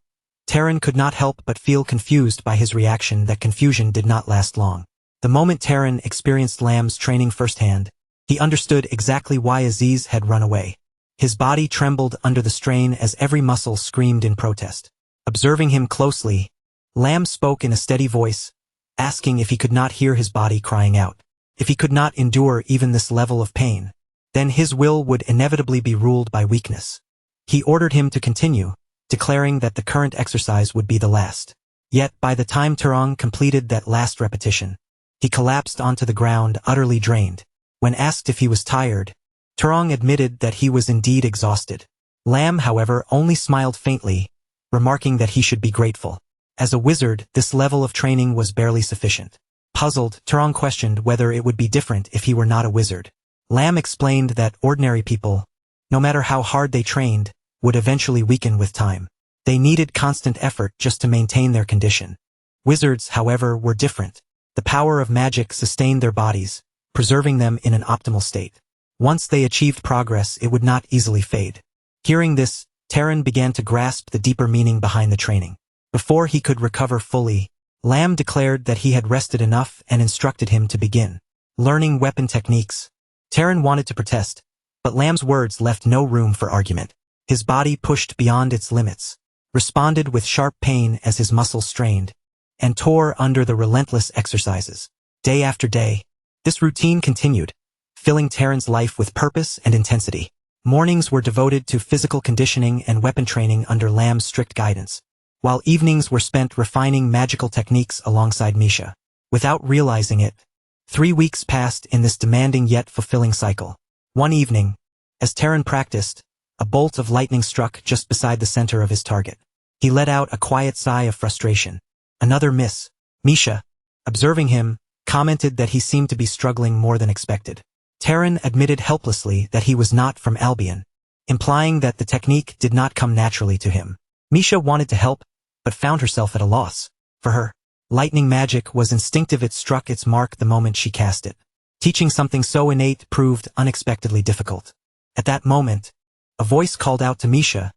Turan could not help but feel confused by his reaction. That confusion did not last long. The moment Turan experienced Lam's training firsthand, he understood exactly why Aziz had run away. His body trembled under the strain as every muscle screamed in protest. Observing him closely, Lam spoke in a steady voice, asking if he could not hear his body crying out. If he could not endure even this level of pain, then his will would inevitably be ruled by weakness. He ordered him to continue, declaring that the current exercise would be the last. Yet by the time Turan completed that last repetition, he collapsed onto the ground utterly drained. When asked if he was tired, Turan admitted that he was indeed exhausted. Lam, however, only smiled faintly, remarking that he should be grateful. As a wizard, this level of training was barely sufficient. Puzzled, Turan questioned whether it would be different if he were not a wizard. Lam explained that ordinary people, no matter how hard they trained, would eventually weaken with time. They needed constant effort just to maintain their condition. Wizards, however, were different. The power of magic sustained their bodies, preserving them in an optimal state. Once they achieved progress, it would not easily fade. Hearing this, Turan began to grasp the deeper meaning behind the training. Before he could recover fully, Lam declared that he had rested enough and instructed him to begin learning weapon techniques. Terran wanted to protest, but Lam's words left no room for argument. His body pushed beyond its limits, responded with sharp pain as his muscles strained, and tore under the relentless exercises. Day after day, this routine continued, filling Terran's life with purpose and intensity. Mornings were devoted to physical conditioning and weapon training under Lam's strict guidance, while evenings were spent refining magical techniques alongside Misha. Without realizing it, 3 weeks passed in this demanding yet fulfilling cycle. One evening, as Terran practiced, a bolt of lightning struck just beside the center of his target. He let out a quiet sigh of frustration. Another miss. Misha, observing him, commented that he seemed to be struggling more than expected. Terran admitted helplessly that he was not from Albion, implying that the technique did not come naturally to him. Misha wanted to help, but found herself at a loss. For her, lightning magic was instinctive. It struck its mark the moment she cast it. Teaching something so innate proved unexpectedly difficult. At that moment, a voice called out to Misha,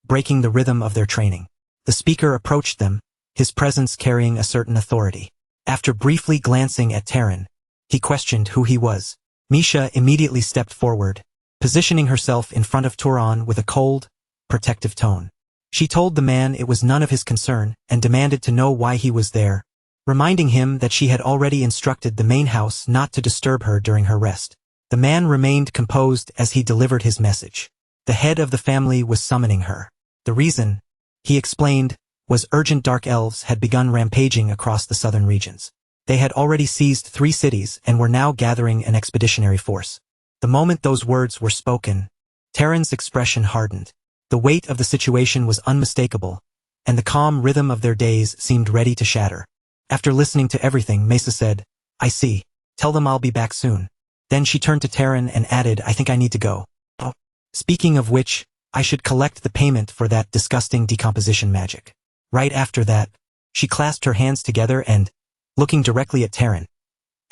breaking the rhythm of their training. The speaker approached them, his presence carrying a certain authority. After briefly glancing at Terran, he questioned who he was. Misha immediately stepped forward, positioning herself in front of Turan with a cold, protective tone. She told the man it was none of his concern and demanded to know why he was there, reminding him that she had already instructed the main house not to disturb her during her rest. The man remained composed as he delivered his message. The head of the family was summoning her. The reason, he explained, was urgent. Dark elves had begun rampaging across the southern regions. They had already seized 3 cities and were now gathering an expeditionary force. The moment those words were spoken, Terran's expression hardened. The weight of the situation was unmistakable, and the calm rhythm of their days seemed ready to shatter. After listening to everything, Mesa said, "I see. Tell them I'll be back soon." Then she turned to Terran and added, "I think I need to go. Oh, speaking of which, I should collect the payment for that disgusting decomposition magic." Right after that, she clasped her hands together and, looking directly at Terran,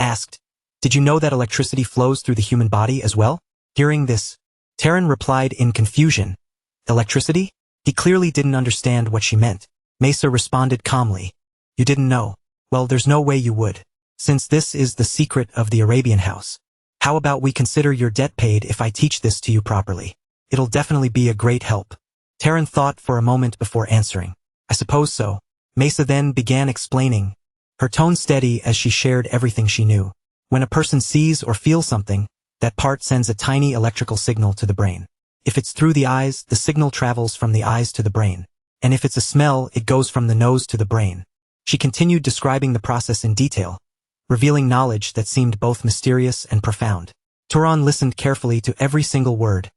asked, "Did you know that electricity flows through the human body as well?" Hearing this, Terran replied in confusion, "Electricity?" He clearly didn't understand what she meant. Mesa responded calmly, "You didn't know? Well, there's no way you would. Since this is the secret of the Arabian house, how about we consider your debt paid if I teach this to you properly? It'll definitely be a great help." Terran thought for a moment before answering, "I suppose so." Mesa then began explaining, her tone steady as she shared everything she knew. When a person sees or feels something, that part sends a tiny electrical signal to the brain. If it's through the eyes, the signal travels from the eyes to the brain. And if it's a smell, it goes from the nose to the brain. She continued describing the process in detail, revealing knowledge that seemed both mysterious and profound. Turan listened carefully to every single word,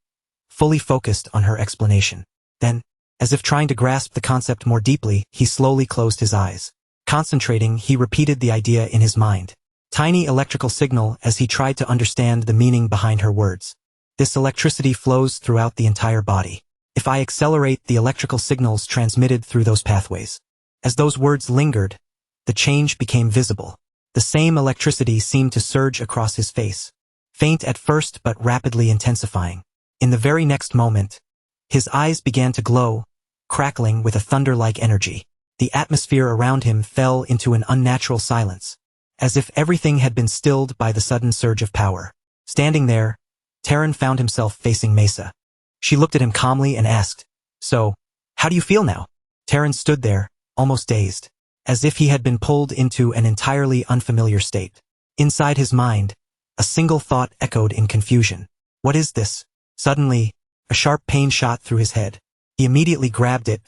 fully focused on her explanation. Then, as if trying to grasp the concept more deeply, he slowly closed his eyes. Concentrating, he repeated the idea in his mind. Tiny electrical signal as he tried to understand the meaning behind her words. This electricity flows throughout the entire body. If I accelerate the electrical signals transmitted through those pathways. As those words lingered, the change became visible. The same electricity seemed to surge across his face, faint at first but rapidly intensifying. In the very next moment, his eyes began to glow, crackling with a thunder-like energy. The atmosphere around him fell into an unnatural silence, as if everything had been stilled by the sudden surge of power. Standing there, Terran found himself facing Mesa. She looked at him calmly and asked, "So, how do you feel now?" Terran stood there, almost dazed, as if he had been pulled into an entirely unfamiliar state. Inside his mind, a single thought echoed in confusion. What is this? Suddenly, a sharp pain shot through his head. He immediately grabbed it,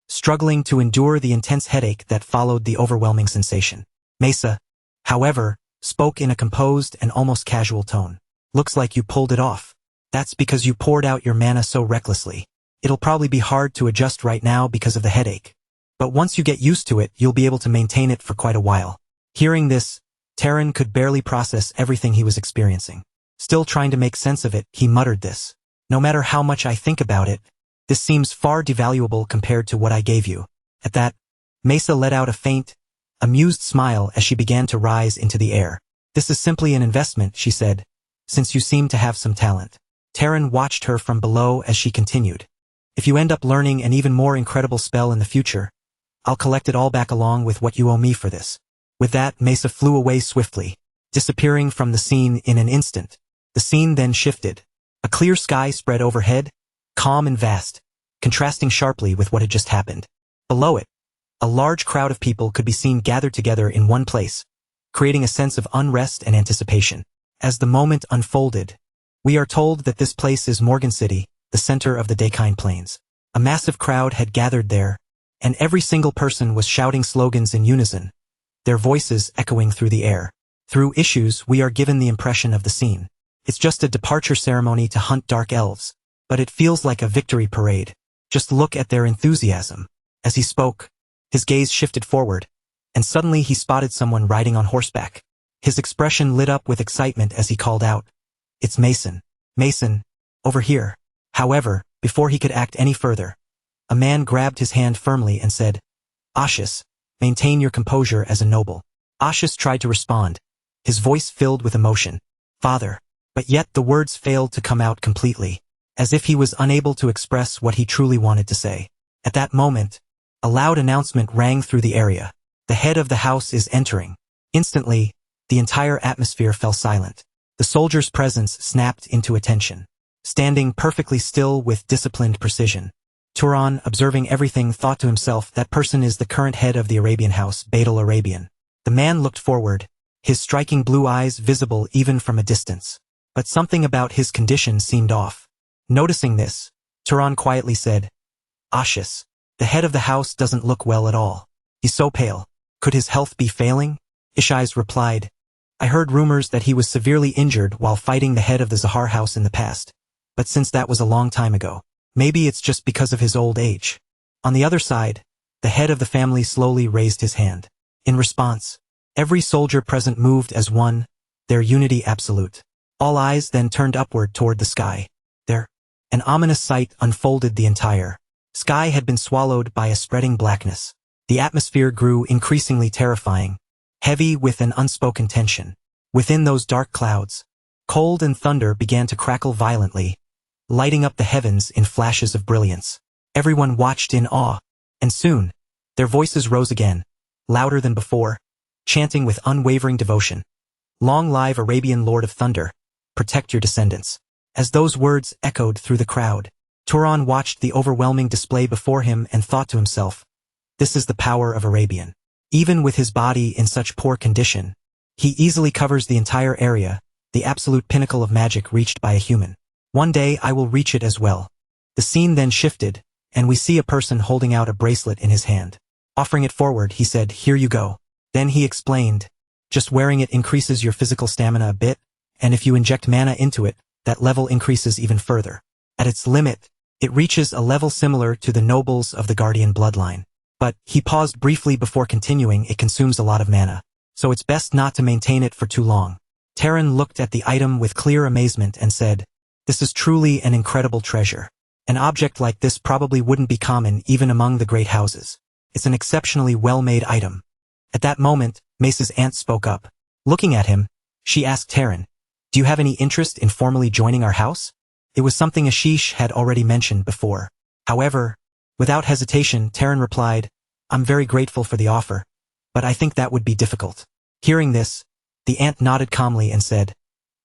struggling to endure the intense headache that followed the overwhelming sensation. Mesa, however, spoke in a composed and almost casual tone. "Looks like you pulled it off. That's because you poured out your mana so recklessly. It'll probably be hard to adjust right now because of the headache. But once you get used to it, you'll be able to maintain it for quite a while." Hearing this, Terran could barely process everything he was experiencing. Still trying to make sense of it, he muttered this. "No matter how much I think about it, this seems far devaluable compared to what I gave you." At that, Mesa let out a faint, amused smile as she began to rise into the air. "This is simply an investment," she said, "since you seem to have some talent." Terran watched her from below as she continued. "If you end up learning an even more incredible spell in the future, I'll collect it all back along with what you owe me for this. With that, Mesa flew away swiftly, disappearing from the scene in an instant. The scene then shifted. A clear sky spread overhead, calm and vast, contrasting sharply with what had just happened. Below it, a large crowd of people could be seen gathered together in one place, creating a sense of unrest and anticipation. As the moment unfolded, we are told that this place is Morgan City, the center of the Dakine Plains. A massive crowd had gathered there, and every single person was shouting slogans in unison, their voices echoing through the air. Through issues, we are given the impression of the scene. It's just a departure ceremony to hunt dark elves, but it feels like a victory parade. Just look at their enthusiasm. As he spoke, his gaze shifted forward, and suddenly he spotted someone riding on horseback. His expression lit up with excitement as he called out, "It's Mason. Mason, over here." However, before he could act any further, a man grabbed his hand firmly and said, "Ashish, maintain your composure as a noble." Ashish tried to respond, his voice filled with emotion. "Father," but yet the words failed to come out completely, as if he was unable to express what he truly wanted to say. At that moment, a loud announcement rang through the area. "The head of the house is entering." Instantly, the entire atmosphere fell silent. The soldier's presence snapped into attention. Standing perfectly still with disciplined precision, Turan, observing everything, thought to himself, that person is the current head of the Arabian house, Badal Arabian. The man looked forward, his striking blue eyes visible even from a distance. But something about his condition seemed off. Noticing this, Turan quietly said, "Ashish, the head of the house doesn't look well at all. He's so pale. Could his health be failing?" Ishais replied, "I heard rumors that he was severely injured while fighting the head of the Zahar house in the past. But since that was a long time ago, maybe it's just because of his old age." On the other side, the head of the family slowly raised his hand. In response, every soldier present moved as one, their unity absolute. All eyes then turned upward toward the sky. There, an ominous sight unfolded. The entire sky had been swallowed by a spreading blackness. The atmosphere grew increasingly terrifying, heavy with an unspoken tension. Within those dark clouds, cold and thunder began to crackle violently, lighting up the heavens in flashes of brilliance. Everyone watched in awe, and soon, their voices rose again, louder than before, chanting with unwavering devotion, "Long live Arabian Lord of Thunder, protect your descendants." As those words echoed through the crowd, Turan watched the overwhelming display before him and thought to himself, "This is the power of Arabian. Even with his body in such poor condition, he easily covers the entire area, the absolute pinnacle of magic reached by a human. One day I will reach it as well." The scene then shifted, and we see a person holding out a bracelet in his hand. Offering it forward, he said, "Here you go." Then he explained, "Just wearing it increases your physical stamina a bit, and if you inject mana into it, that level increases even further. At its limit, it reaches a level similar to the nobles of the Guardian bloodline. But," he paused briefly before continuing, "it consumes a lot of mana, so it's best not to maintain it for too long." Terran looked at the item with clear amazement and said, "This is truly an incredible treasure. An object like this probably wouldn't be common even among the great houses. It's an exceptionally well-made item." At that moment, Mace's aunt spoke up. Looking at him, she asked Terran, "Do you have any interest in formally joining our house?" It was something Ashish had already mentioned before. However, without hesitation, Terran replied, "I'm very grateful for the offer, but I think that would be difficult." Hearing this, the aunt nodded calmly and said,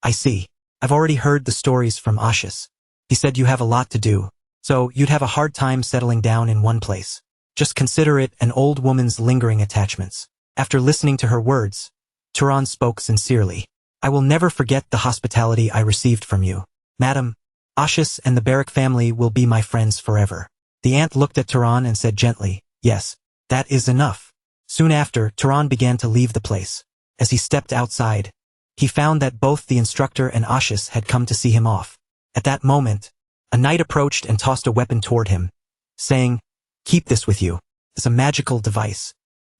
"I see. I've already heard the stories from Ashish. He said you have a lot to do, so you'd have a hard time settling down in one place. Just consider it an old woman's lingering attachments." After listening to her words, Turan spoke sincerely. "I will never forget the hospitality I received from you. Madam, Ashish and the Barak family will be my friends forever." The aunt looked at Turan and said gently, "Yes, that is enough." Soon after, Turan began to leave the place. As he stepped outside, he found that both the instructor and Ashish had come to see him off. At that moment, a knight approached and tossed a weapon toward him, saying, "Keep this with you. It's a magical device.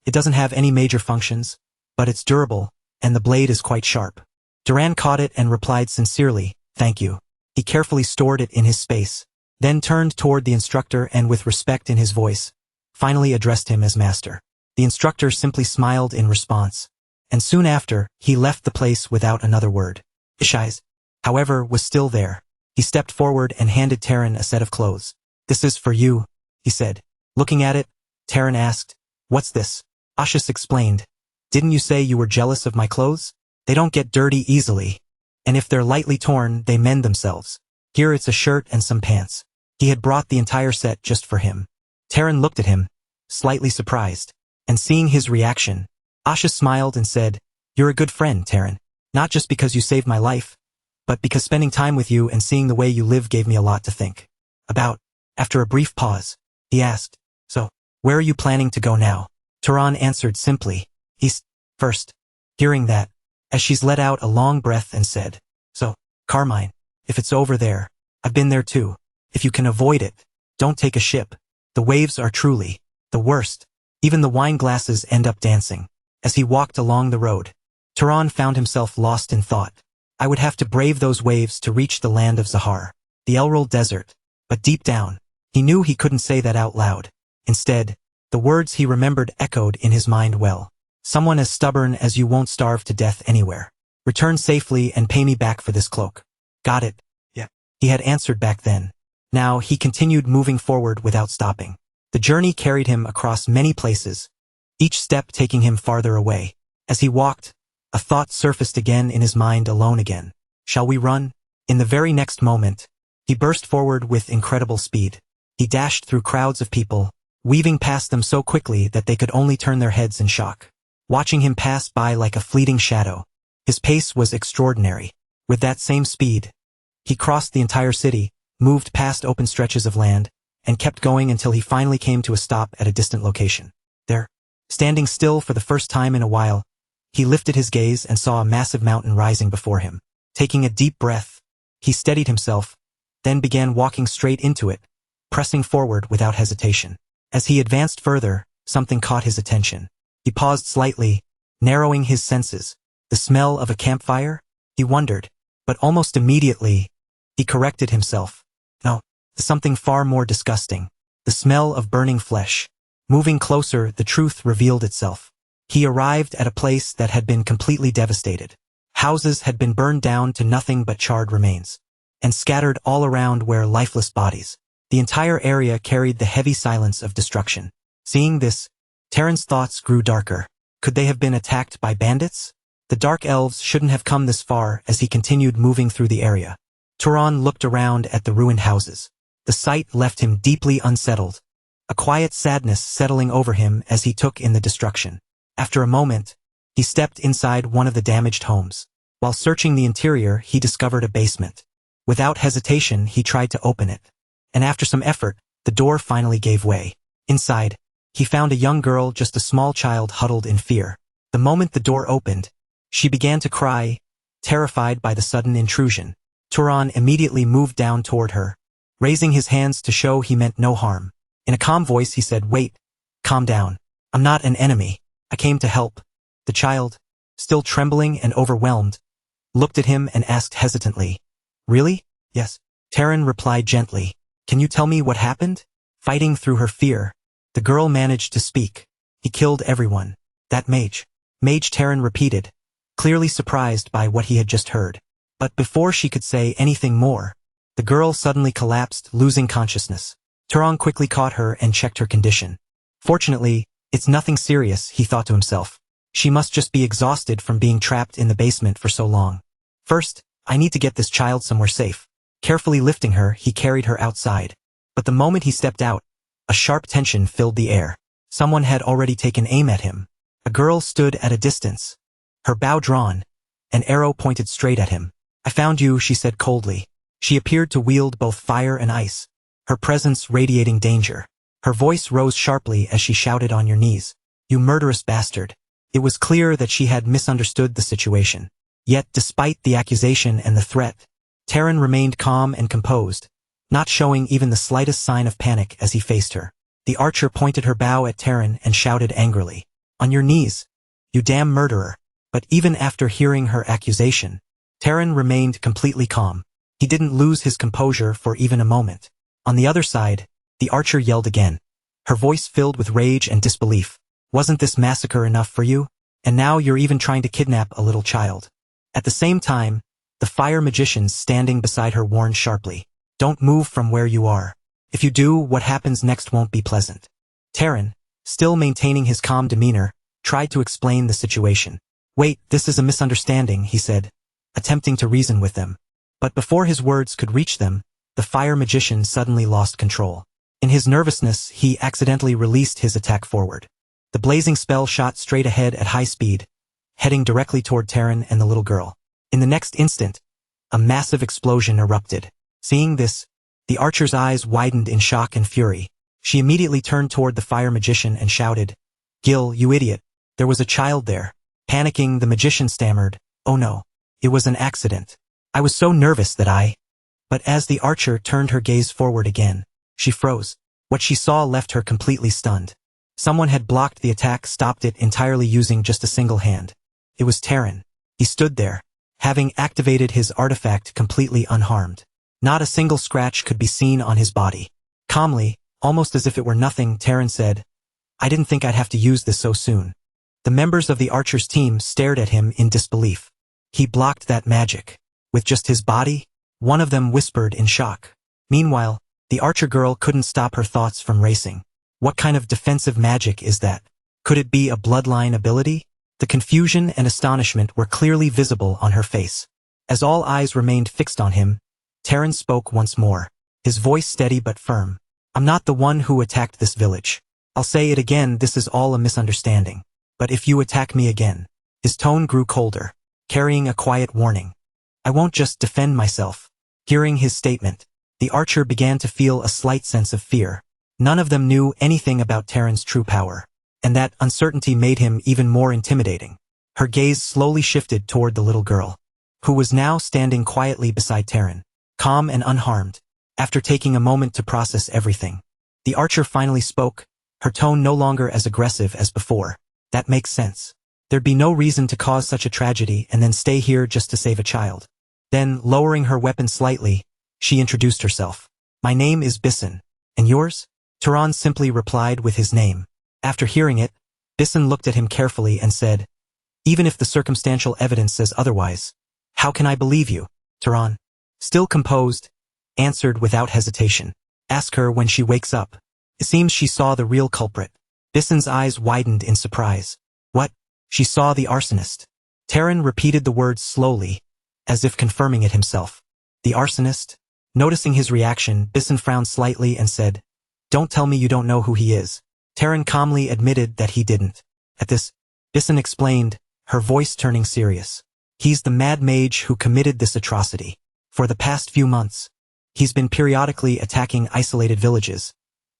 It doesn't have any major functions, but it's durable, and the blade is quite sharp." Duran caught it and replied sincerely, "Thank you." He carefully stored it in his space, then turned toward the instructor and with respect in his voice, finally addressed him as master. The instructor simply smiled in response, and soon after, he left the place without another word. Ishais, however, was still there. He stepped forward and handed Terran a set of clothes. "This is for you," he said. Looking at it, Terran asked, What's this? Ashis explained. Didn't you say you were jealous of my clothes? They don't get dirty easily. And if they're lightly torn, they mend themselves. Here it's a shirt and some pants. He had brought the entire set just for him. Taran looked at him, slightly surprised. And seeing his reaction, Ashis smiled and said, You're a good friend, Taran. Not just because you saved my life, but because spending time with you and seeing the way you live gave me a lot to think about. After a brief pause, he asked, So, where are you planning to go now? Taran answered simply, East, first. Hearing that, as she's let out a long breath and said, So, Carmine, if it's over there, I've been there too. If you can avoid it, don't take a ship. The waves are truly the worst. Even the wine glasses end up dancing. As he walked along the road, Taran found himself lost in thought. I would have to brave those waves to reach the land of Zahar, the Elril Desert. But deep down, he knew he couldn't say that out loud. Instead, the words he remembered echoed in his mind well. Someone as stubborn as you won't starve to death anywhere. Return safely and pay me back for this cloak. Got it? Yeah. He had answered back then. Now he continued moving forward without stopping. The journey carried him across many places, each step taking him farther away. As he walked, a thought surfaced again in his mind alone again. Shall we run? In the very next moment, he burst forward with incredible speed. He dashed through crowds of people, weaving past them so quickly that they could only turn their heads in shock. Watching him pass by like a fleeting shadow, his pace was extraordinary. With that same speed, he crossed the entire city, moved past open stretches of land, and kept going until he finally came to a stop at a distant location. There, standing still for the first time in a while, he lifted his gaze and saw a massive mountain rising before him. Taking a deep breath, he steadied himself, then began walking straight into it, pressing forward without hesitation. As he advanced further, something caught his attention. He paused slightly, narrowing his senses. The smell of a campfire? He wondered, but almost immediately, he corrected himself. No, something far more disgusting. The smell of burning flesh. Moving closer, the truth revealed itself. He arrived at a place that had been completely devastated. Houses had been burned down to nothing but charred remains, and scattered all around were lifeless bodies. The entire area carried the heavy silence of destruction. Seeing this, Taran's thoughts grew darker. Could they have been attacked by bandits? The dark elves shouldn't have come this far. As he continued moving through the area, Taran looked around at the ruined houses. The sight left him deeply unsettled, a quiet sadness settling over him as he took in the destruction. After a moment, he stepped inside one of the damaged homes. While searching the interior, he discovered a basement. Without hesitation, he tried to open it. And after some effort, the door finally gave way. Inside, he found a young girl, just a small child, huddled in fear. The moment the door opened, she began to cry, terrified by the sudden intrusion. Taran immediately moved down toward her, raising his hands to show he meant no harm. In a calm voice he said, Wait, calm down. I'm not an enemy. I came to help. The child, still trembling and overwhelmed, looked at him and asked hesitantly, Really? Yes. Taran replied gently, Can you tell me what happened? Fighting through her fear, the girl managed to speak. He killed everyone. That mage. Mage, Taran repeated, clearly surprised by what he had just heard. But before she could say anything more, the girl suddenly collapsed, losing consciousness. Taran quickly caught her and checked her condition. Fortunately, it's nothing serious, he thought to himself. She must just be exhausted from being trapped in the basement for so long. First, I need to get this child somewhere safe. Carefully lifting her, he carried her outside. But the moment he stepped out, a sharp tension filled the air. Someone had already taken aim at him. A girl stood at a distance, her bow drawn, an arrow pointed straight at him. I found you, she said coldly. She appeared to wield both fire and ice, her presence radiating danger. Her voice rose sharply as she shouted, On your knees. You murderous bastard. It was clear that she had misunderstood the situation. Yet, despite the accusation and the threat, Taran remained calm and composed, not showing even the slightest sign of panic as he faced her. The archer pointed her bow at Taran and shouted angrily, On your knees, you damn murderer. But even after hearing her accusation, Taran remained completely calm. He didn't lose his composure for even a moment. On the other side, the archer yelled again, her voice filled with rage and disbelief. Wasn't this massacre enough for you? And now you're even trying to kidnap a little child. At the same time, the fire magicians standing beside her warned sharply, Don't move from where you are. If you do, what happens next won't be pleasant. Taran, still maintaining his calm demeanor, tried to explain the situation. "Wait, this is a misunderstanding," he said, attempting to reason with them. But before his words could reach them, the fire magician suddenly lost control. In his nervousness, he accidentally released his attack forward. The blazing spell shot straight ahead at high speed, heading directly toward Terran and the little girl. In the next instant, a massive explosion erupted. Seeing this, the archer's eyes widened in shock and fury. She immediately turned toward the fire magician and shouted, "Gil, you idiot, there was a child there." Panicking, the magician stammered, "Oh no, it was an accident. I was so nervous that I—" But as the archer turned her gaze forward again, she froze. What she saw left her completely stunned. Someone had blocked the attack, stopped it entirely using just a single hand. It was Terran. He stood there, having activated his artifact completely unharmed. Not a single scratch could be seen on his body. Calmly, almost as if it were nothing, Terran said, "I didn't think I'd have to use this so soon." The members of the archer's team stared at him in disbelief. He blocked that magic. With just his body? One of them whispered in shock. Meanwhile, the archer girl couldn't stop her thoughts from racing. What kind of defensive magic is that? Could it be a bloodline ability? The confusion and astonishment were clearly visible on her face. As all eyes remained fixed on him, Terran spoke once more, his voice steady but firm. "I'm not the one who attacked this village. I'll say it again, this is all a misunderstanding. But if you attack me again—" His tone grew colder, carrying a quiet warning. "I won't just defend myself." Hearing his statement, the archer began to feel a slight sense of fear. None of them knew anything about Terran's true power, and that uncertainty made him even more intimidating. Her gaze slowly shifted toward the little girl, who was now standing quietly beside Terran, calm and unharmed. After taking a moment to process everything, the archer finally spoke, her tone no longer as aggressive as before. "That makes sense. There'd be no reason to cause such a tragedy and then stay here just to save a child." Then, lowering her weapon slightly, she introduced herself. "My name is Bisson. And yours?" Terran simply replied with his name. After hearing it, Bisson looked at him carefully and said, "Even if the circumstantial evidence says otherwise, how can I believe you?" Terran, still composed, answered without hesitation. "Ask her when she wakes up." It seems she saw the real culprit. Bisson's eyes widened in surprise. "What? She saw the arsonist?" Terran repeated the words slowly, as if confirming it himself. "The arsonist?" Noticing his reaction, Bisson frowned slightly and said, "Don't tell me you don't know who he is." Terran calmly admitted that he didn't. At this, Bisson explained, her voice turning serious. "He's the mad mage who committed this atrocity. For the past few months, he's been periodically attacking isolated villages,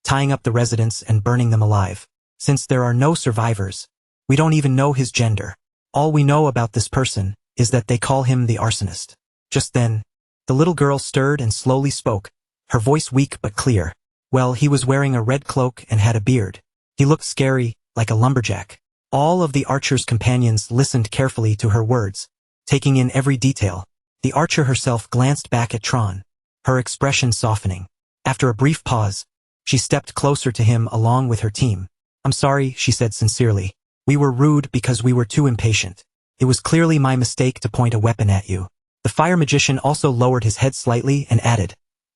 tying up the residents and burning them alive. Since there are no survivors, we don't even know his gender. All we know about this person is that they call him the arsonist." Just then, the little girl stirred and slowly spoke, her voice weak but clear. "Well, he was wearing a red cloak and had a beard. He looked scary, like a lumberjack." All of the archer's companions listened carefully to her words, taking in every detail. The archer herself glanced back at Tron, her expression softening. After a brief pause, she stepped closer to him along with her team. "I'm sorry," she said sincerely. "We were rude because we were too impatient. It was clearly my mistake to point a weapon at you." The fire magician also lowered his head slightly and added,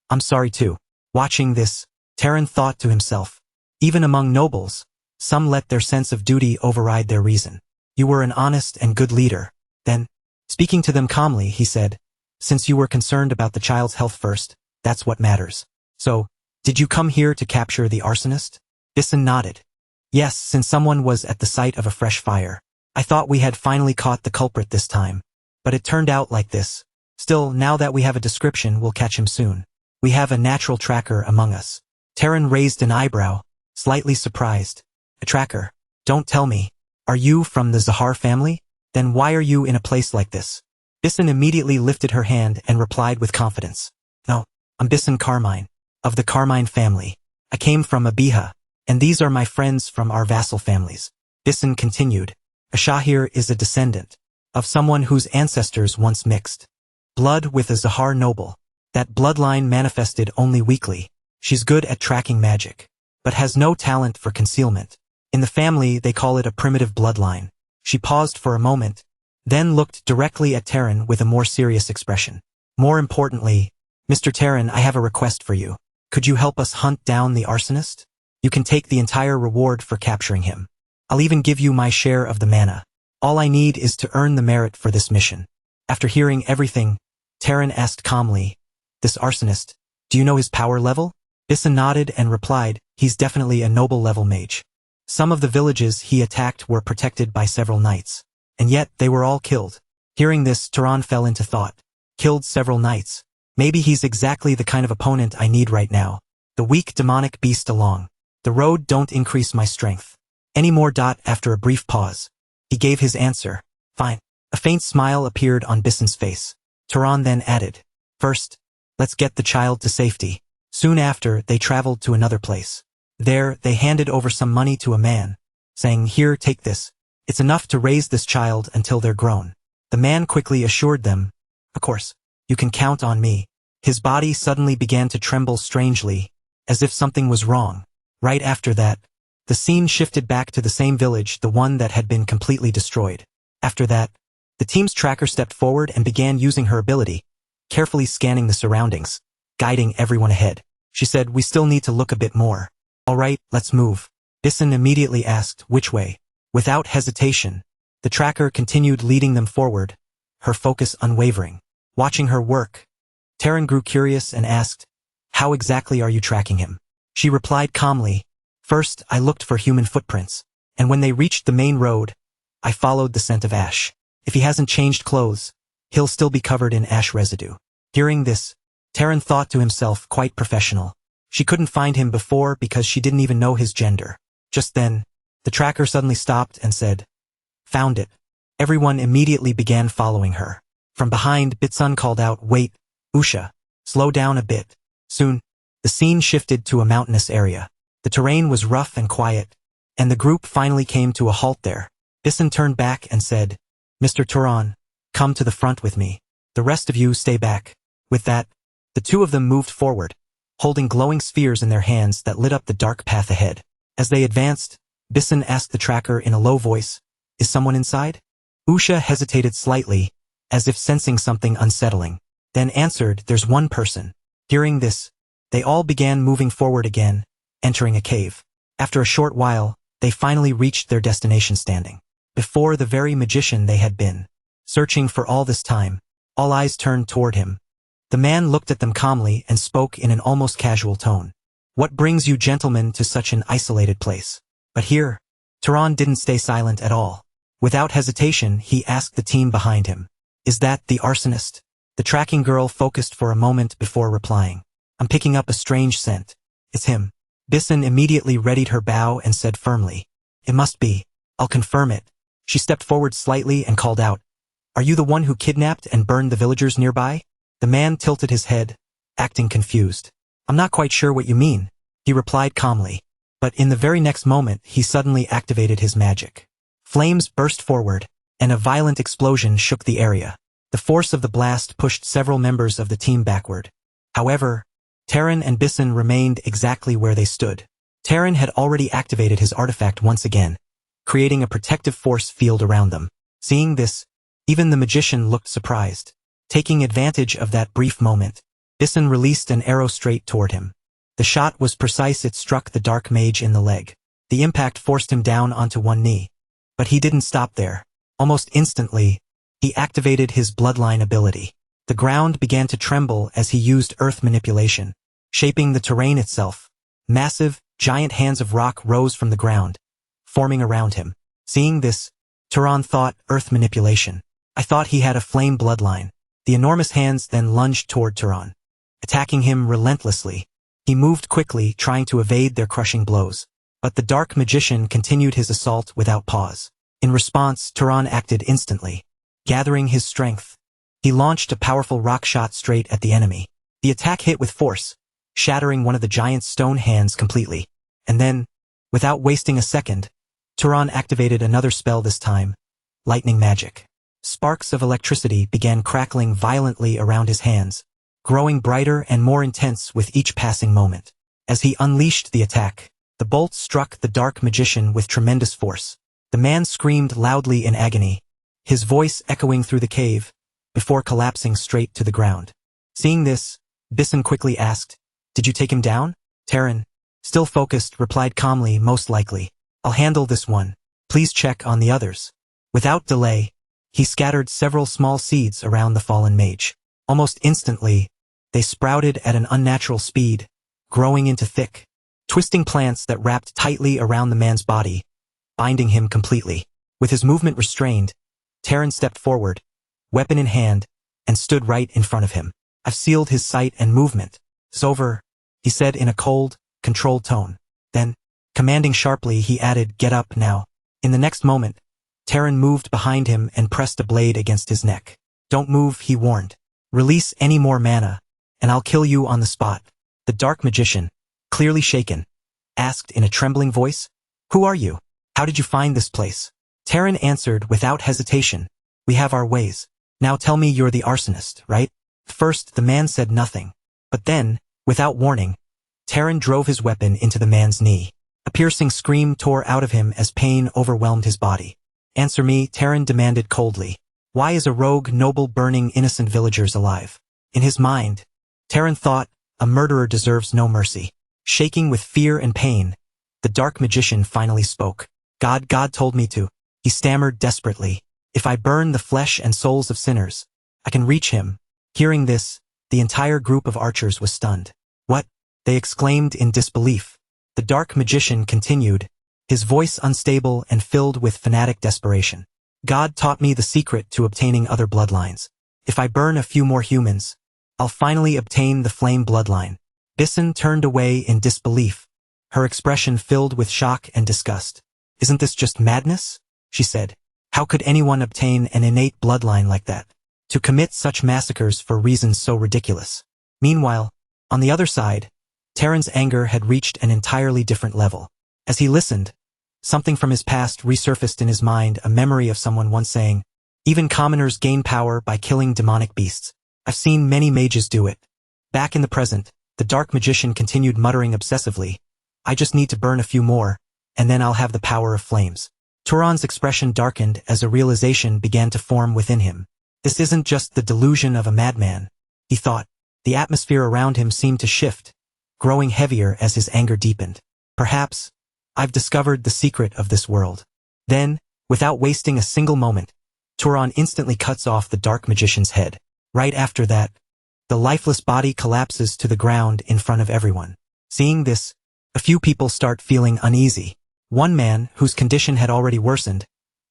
"I'm sorry too." Watching this, Terran thought to himself, even among nobles, some let their sense of duty override their reason. "You were an honest and good leader." Then, speaking to them calmly, he said, "Since you were concerned about the child's health first, that's what matters. So, did you come here to capture the arsonist?" Bisson nodded. "Yes, since someone was at the site of a fresh fire. I thought we had finally caught the culprit this time. But it turned out like this. Still, now that we have a description, we'll catch him soon. We have a natural tracker among us." Terran raised an eyebrow, slightly surprised. "A tracker? Don't tell me. Are you from the Zahar family? Then why are you in a place like this?" Bisson immediately lifted her hand and replied with confidence. "No, I'm Bisson Carmine, of the Carmine family. I came from Abiha, and these are my friends from our vassal families." Bisson continued, "A Shahir is a descendant of someone whose ancestors once mixed blood with a Zahar noble. That bloodline manifested only weakly. She's good at tracking magic, but has no talent for concealment. In the family, they call it a primitive bloodline." She paused for a moment, then looked directly at Terran with a more serious expression. "More importantly, Mr. Terran, I have a request for you. Could you help us hunt down the arsonist?" You can take the entire reward for capturing him. I'll even give you my share of the mana. All I need is to earn the merit for this mission." After hearing everything, Terran asked calmly, "This arsonist, do you know his power level?" Bison nodded and replied, "He's definitely a noble level mage. Some of the villages he attacked were protected by several knights, and yet they were all killed." Hearing this, Turan fell into thought. Killed several knights. Maybe he's exactly the kind of opponent I need right now. The weak demonic beast along the road don't increase my strength any more. After a brief pause, he gave his answer. "Fine." A faint smile appeared on Bison's face. Turan then added, "First, let's get the child to safety." Soon after, they traveled to another place. There, they handed over some money to a man, saying, "Here, take this. It's enough to raise this child until they're grown." The man quickly assured them, "Of course, you can count on me." His body suddenly began to tremble strangely, as if something was wrong. Right after that, the scene shifted back to the same village, the one that had been completely destroyed. After that, the team's tracker stepped forward and began using her ability, carefully scanning the surroundings, guiding everyone ahead. She said, "We still need to look a bit more." "All right, let's move." Bison immediately asked, "Which way?" Without hesitation, the tracker continued leading them forward, her focus unwavering. Watching her work, Terran grew curious and asked, "How exactly are you tracking him?" She replied calmly, "First, I looked for human footprints, and when they reached the main road, I followed the scent of ash. If he hasn't changed clothes, he'll still be covered in ash residue." Hearing this, Terran thought to himself, quite professional. She couldn't find him before because she didn't even know his gender. Just then, the tracker suddenly stopped and said, "Found it." Everyone immediately began following her. From behind, Bitsun called out, "Wait, Usha, slow down a bit." Soon, the scene shifted to a mountainous area. The terrain was rough and quiet, and the group finally came to a halt there. Bison turned back and said, "Mr. Turan, come to the front with me. The rest of you stay back." With that, the two of them moved forward, holding glowing spheres in their hands that lit up the dark path ahead. As they advanced, Bison asked the tracker in a low voice, "Is someone inside?" Usha hesitated slightly, as if sensing something unsettling, then answered, "There's one person." Hearing this, they all began moving forward again, entering a cave. After a short while, they finally reached their destination standing before the very magician they had been searching for all this time. All eyes turned toward him. The man looked at them calmly and spoke in an almost casual tone. "What brings you gentlemen to such an isolated place?" But here, Turan didn't stay silent at all. Without hesitation, he asked the team behind him, "Is that the arsonist?" The tracking girl focused for a moment before replying, "I'm picking up a strange scent. It's him." Bison immediately readied her bow and said firmly, "It must be. I'll confirm it." She stepped forward slightly and called out, "Are you the one who kidnapped and burned the villagers nearby?" The man tilted his head, acting confused. "I'm not quite sure what you mean," he replied calmly. But in the very next moment, he suddenly activated his magic. Flames burst forward, and a violent explosion shook the area. The force of the blast pushed several members of the team backward. However, Terran and Bison remained exactly where they stood. Terran had already activated his artifact once again, creating a protective force field around them. Seeing this, even the magician looked surprised. Taking advantage of that brief moment, Bison released an arrow straight toward him. The shot was precise. It struck the dark mage in the leg. The impact forced him down onto one knee. But he didn't stop there. Almost instantly, he activated his bloodline ability. The ground began to tremble as he used earth manipulation, shaping the terrain itself. Massive, giant hands of rock rose from the ground, forming around him. Seeing this, Turan thought, "Earth manipulation. I thought he had a flame bloodline." The enormous hands then lunged toward Turan, attacking him relentlessly. He moved quickly, trying to evade their crushing blows. But the dark magician continued his assault without pause. In response, Turan acted instantly. Gathering his strength, he launched a powerful rock shot straight at the enemy. The attack hit with force, shattering one of the giant's stone hands completely. And then, without wasting a second, Turan activated another spell, this time, lightning magic. Sparks of electricity began crackling violently around his hands, growing brighter and more intense with each passing moment. As he unleashed the attack, the bolt struck the dark magician with tremendous force. The man screamed loudly in agony, his voice echoing through the cave, before collapsing straight to the ground. Seeing this, Bison quickly asked, "Did you take him down?" Terran, still focused, replied calmly, most likely. I'll handle this one. Please check on the others. Without delay, he scattered several small seeds around the fallen mage. Almost instantly, they sprouted at an unnatural speed, growing into thick, twisting plants that wrapped tightly around the man's body, binding him completely. With his movement restrained, Terran stepped forward, weapon in hand, and stood right in front of him. I've sealed his sight and movement. It's over, he said in a cold, controlled tone. Then, commanding sharply, he added, get up now. In the next moment, Terran moved behind him and pressed a blade against his neck. Don't move, he warned. Release any more mana, and I'll kill you on the spot. The dark magician, clearly shaken, asked in a trembling voice, who are you? How did you find this place? Terran answered without hesitation, we have our ways. Now tell me you're the arsonist, right? First, the man said nothing. But then, without warning, Terran drove his weapon into the man's knee. A piercing scream tore out of him as pain overwhelmed his body. Answer me, Terran demanded coldly. Why is a rogue noble burning innocent villagers alive? In his mind, Terran thought, a murderer deserves no mercy. Shaking with fear and pain, the dark magician finally spoke. God told me to. He stammered desperately. If I burn the flesh and souls of sinners, I can reach him. Hearing this, the entire group of archers was stunned. What? They exclaimed in disbelief. The dark magician continued, his voice unstable and filled with fanatic desperation. God taught me the secret to obtaining other bloodlines. If I burn a few more humans, I'll finally obtain the flame bloodline. Bissen turned away in disbelief, her expression filled with shock and disgust. Isn't this just madness? She said. How could anyone obtain an innate bloodline like that? To commit such massacres for reasons so ridiculous. Meanwhile, on the other side, Terran's anger had reached an entirely different level. As he listened, something from his past resurfaced in his mind, a memory of someone once saying, even commoners gain power by killing demonic beasts. I've seen many mages do it. Back in the present, the dark magician continued muttering obsessively, I just need to burn a few more, and then I'll have the power of flames. Turan's expression darkened as a realization began to form within him. This isn't just the delusion of a madman, he thought. The atmosphere around him seemed to shift, growing heavier as his anger deepened. Perhaps, I've discovered the secret of this world. Then, without wasting a single moment, Turan instantly cuts off the dark magician's head. Right after that, the lifeless body collapses to the ground in front of everyone. Seeing this, a few people start feeling uneasy. One man, whose condition had already worsened,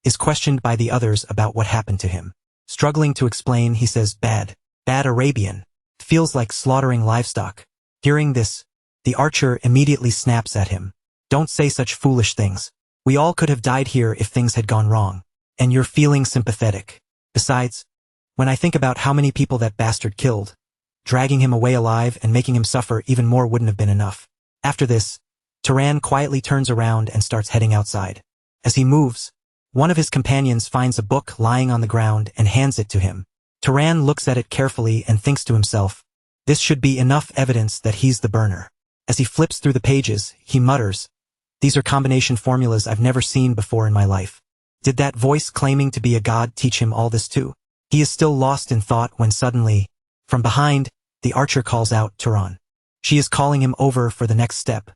is questioned by the others about what happened to him. Struggling to explain, he says, bad Arabian. Feels like slaughtering livestock. Hearing this, the archer immediately snaps at him. Don't say such foolish things. We all could have died here if things had gone wrong. And you're feeling sympathetic. Besides, when I think about how many people that bastard killed, dragging him away alive and making him suffer even more wouldn't have been enough. After this, Turan quietly turns around and starts heading outside. As he moves, one of his companions finds a book lying on the ground and hands it to him. Turan looks at it carefully and thinks to himself, this should be enough evidence that he's the burner. As he flips through the pages, he mutters, these are combination formulas I've never seen before in my life. Did that voice claiming to be a god teach him all this too? He is still lost in thought when suddenly, from behind, the archer calls out Turan. She is calling him over for the next step.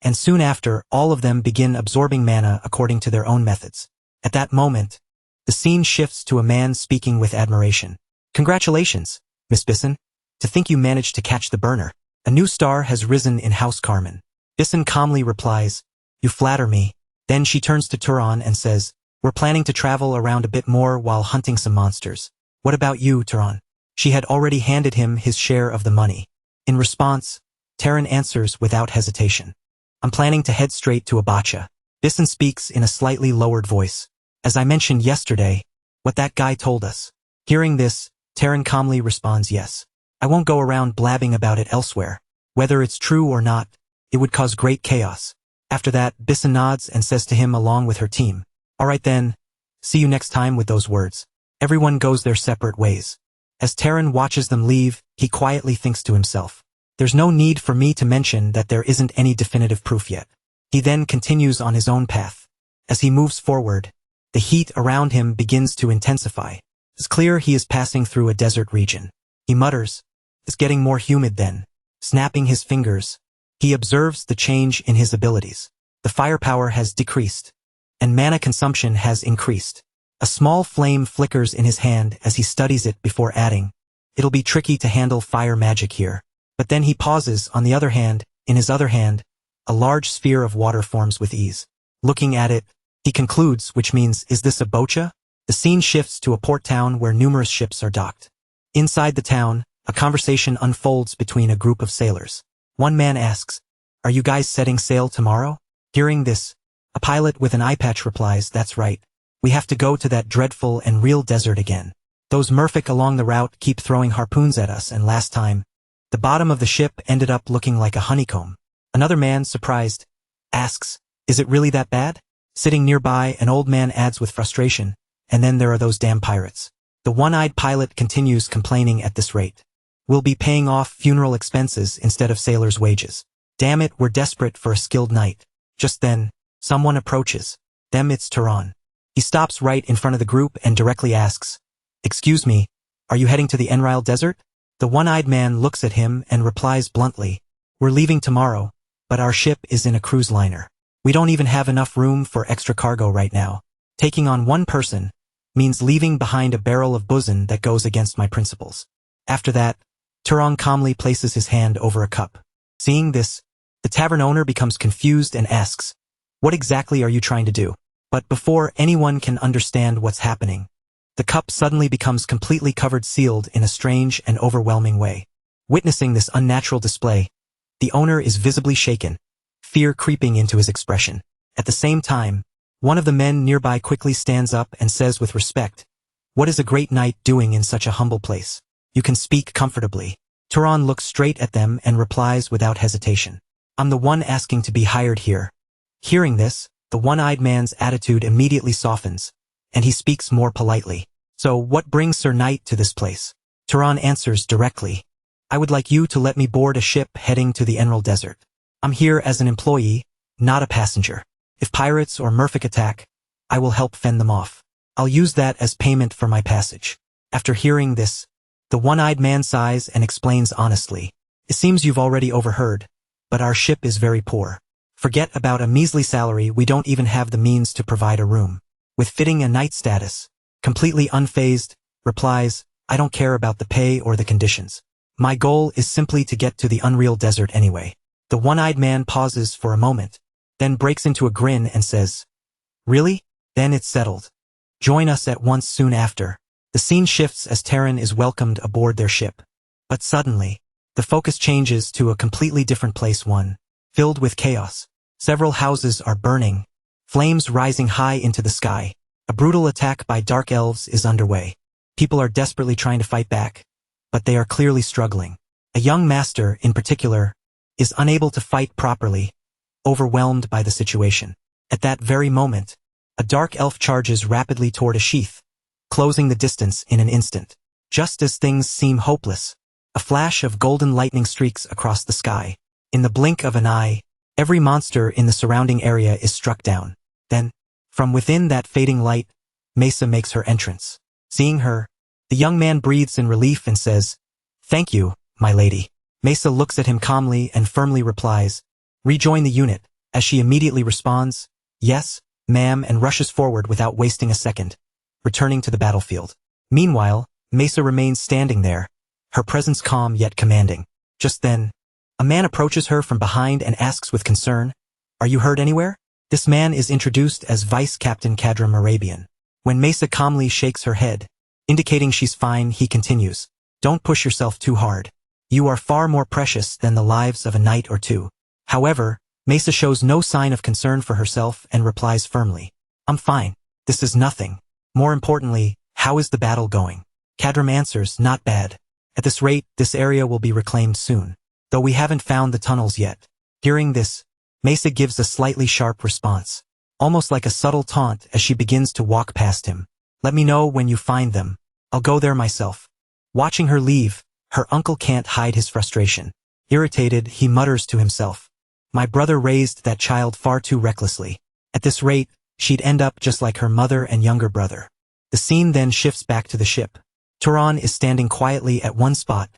And soon after, all of them begin absorbing mana according to their own methods. At that moment, the scene shifts to a man speaking with admiration. Congratulations, Miss Bissen. To think you managed to catch the burner. A new star has risen in House Carmen. Bissen calmly replies, you flatter me. Then she turns to Turan and says, we're planning to travel around a bit more while hunting some monsters. What about you, Turan? She had already handed him his share of the money. In response, Terran answers without hesitation. I'm planning to head straight to Abacha. Bissen speaks in a slightly lowered voice. As I mentioned yesterday, what that guy told us. Hearing this, Terran calmly responds yes. I won't go around blabbing about it elsewhere. Whether it's true or not, it would cause great chaos. After that, Bissen nods and says to him along with her team, all right then, see you next time. With those words, everyone goes their separate ways. As Terran watches them leave, he quietly thinks to himself, there's no need for me to mention that there isn't any definitive proof yet. He then continues on his own path. As he moves forward, the heat around him begins to intensify. It's clear he is passing through a desert region. He mutters, it's getting more humid then. Snapping his fingers, He observes the change in his abilities. The firepower has decreased, and mana consumption has increased. A small flame flickers in his hand as he studies it before adding, "It'll be tricky to handle fire magic here." But then he pauses. On the other hand, in his other hand, a large sphere of water forms with ease. Looking at it, he concludes, which means, is this a bocha? The scene shifts to a port town where numerous ships are docked. Inside the town, a conversation unfolds between a group of sailors. One man asks, "Are you guys setting sail tomorrow?" Hearing this, a pilot with an eye patch replies, "That's right. We have to go to that dreadful and real desert again. Those merfolk along the route keep throwing harpoons at us, and last time, the bottom of the ship ended up looking like a honeycomb." Another man, surprised, asks, "Is it really that bad?" Sitting nearby, an old man adds with frustration, "And then there are those damn pirates." The one-eyed pilot continues, complaining, "At this rate, we'll be paying off funeral expenses instead of sailors' wages. Damn it, we're desperate for a skilled knight." Just then, someone approaches. It's Turan. He stops right in front of the group and directly asks, "Excuse me, are you heading to the Enrile Desert?" The one-eyed man looks at him and replies bluntly, "We're leaving tomorrow, but our ship is in a cruise liner. We don't even have enough room for extra cargo right now. Taking on one person means leaving behind a barrel of bosun that goes against my principles." After that, Turan calmly places his hand over a cup. Seeing this, the tavern owner becomes confused and asks, "What exactly are you trying to do?" But before anyone can understand what's happening, the cup suddenly becomes completely covered, sealed in a strange and overwhelming way. Witnessing this unnatural display, the owner is visibly shaken, fear creeping into his expression. At the same time, one of the men nearby quickly stands up and says with respect, "What is a great knight doing in such a humble place? You can speak comfortably." Turan looks straight at them and replies without hesitation, "I'm the one asking to be hired here." Hearing this, the one-eyed man's attitude immediately softens, and he speaks more politely. "So what brings Sir Knight to this place?" Turan answers directly, "I would like you to let me board a ship heading to the Enrile Desert. I'm here as an employee, not a passenger. If pirates or merfolk attack, I will help fend them off. I'll use that as payment for my passage." After hearing this, the one-eyed man sighs and explains honestly, "It seems you've already overheard, but our ship is very poor. Forget about a measly salary, we don't even have the means to provide a room." With fitting a knight status, completely unfazed, replies, "I don't care about the pay or the conditions. My goal is simply to get to the Unreal Desert anyway." The one-eyed man pauses for a moment, then breaks into a grin and says, "Really? Then it's settled. Join us at once." Soon after, the scene shifts as Terran is welcomed aboard their ship. But suddenly, the focus changes to a completely different place, one filled with chaos. Several houses are burning, flames rising high into the sky. A brutal attack by dark elves is underway. People are desperately trying to fight back, but they are clearly struggling. A young master, in particular, is unable to fight properly, overwhelmed by the situation. At that very moment, a dark elf charges rapidly toward a sheath, closing the distance in an instant. Just as things seem hopeless, a flash of golden lightning streaks across the sky. In the blink of an eye, every monster in the surrounding area is struck down. Then, from within that fading light, Mesa makes her entrance. Seeing her, the young man breathes in relief and says, "Thank you, my lady." Mesa looks at him calmly and firmly replies, "Rejoin the unit," as she immediately responds, "Yes, ma'am," and rushes forward without wasting a second, returning to the battlefield. Meanwhile, Mesa remains standing there, her presence calm yet commanding. Just then, a man approaches her from behind and asks with concern, "Are you hurt anywhere?" This man is introduced as Vice Captain Kadram Arabian. When Mesa calmly shakes her head, indicating she's fine, he continues, "Don't push yourself too hard. You are far more precious than the lives of a knight or two." However, Mesa shows no sign of concern for herself and replies firmly, "I'm fine. This is nothing. More importantly, how is the battle going?" Kadram answers, "Not bad. At this rate, this area will be reclaimed soon, though we haven't found the tunnels yet." Hearing this, Mesa gives a slightly sharp response, almost like a subtle taunt as she begins to walk past him. "Let me know when you find them. I'll go there myself." Watching her leave, her uncle can't hide his frustration. Irritated, he mutters to himself, "My brother raised that child far too recklessly. At this rate, she'd end up just like her mother and younger brother." The scene then shifts back to the ship. Turan is standing quietly at one spot,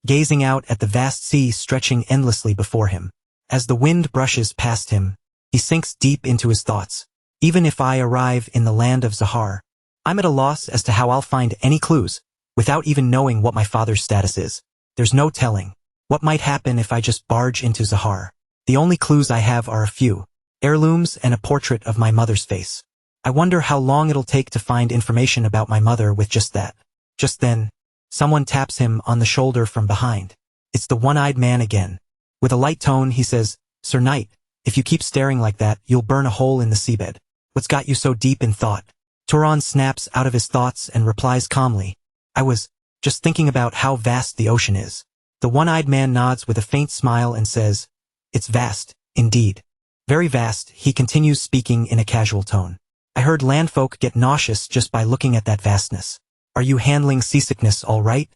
gazing out at the vast sea stretching endlessly before him. As the wind brushes past him, he sinks deep into his thoughts. Even if I arrive in the land of Zahar, I'm at a loss as to how I'll find any clues, without even knowing what my father's status is. There's no telling what might happen if I just barge into Zahar. The only clues I have are a few heirlooms and a portrait of my mother's face. I wonder how long it'll take to find information about my mother with just that. Just then, someone taps him on the shoulder from behind. It's the one-eyed man again. With a light tone, he says, "Sir Knight, if you keep staring like that, you'll burn a hole in the seabed. What's got you so deep in thought?" Turan snaps out of his thoughts and replies calmly, "I was just thinking about how vast the ocean is." The one-eyed man nods with a faint smile and says, "It's vast, indeed. Very vast," he continues speaking in a casual tone. "I heard landfolk get nauseous just by looking at that vastness. Are you handling seasickness all right?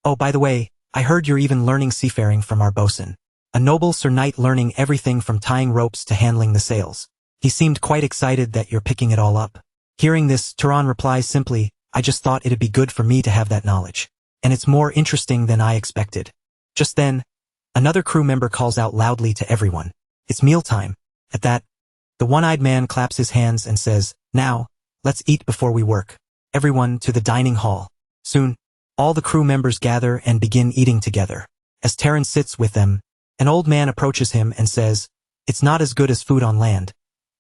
Oh, by the way, I heard you're even learning seafaring from our bosun. A noble Sir Knight learning everything from tying ropes to handling the sails. He seemed quite excited that you're picking it all up." Hearing this, Turan replies simply, "I just thought it'd be good for me to have that knowledge. And it's more interesting than I expected." Just then, another crew member calls out loudly to everyone, "It's mealtime." At that, the one-eyed man claps his hands and says, "Now, let's eat before we work. Everyone to the dining hall." Soon, all the crew members gather and begin eating together. As Terran sits with them, an old man approaches him and says, "It's not as good as food on land,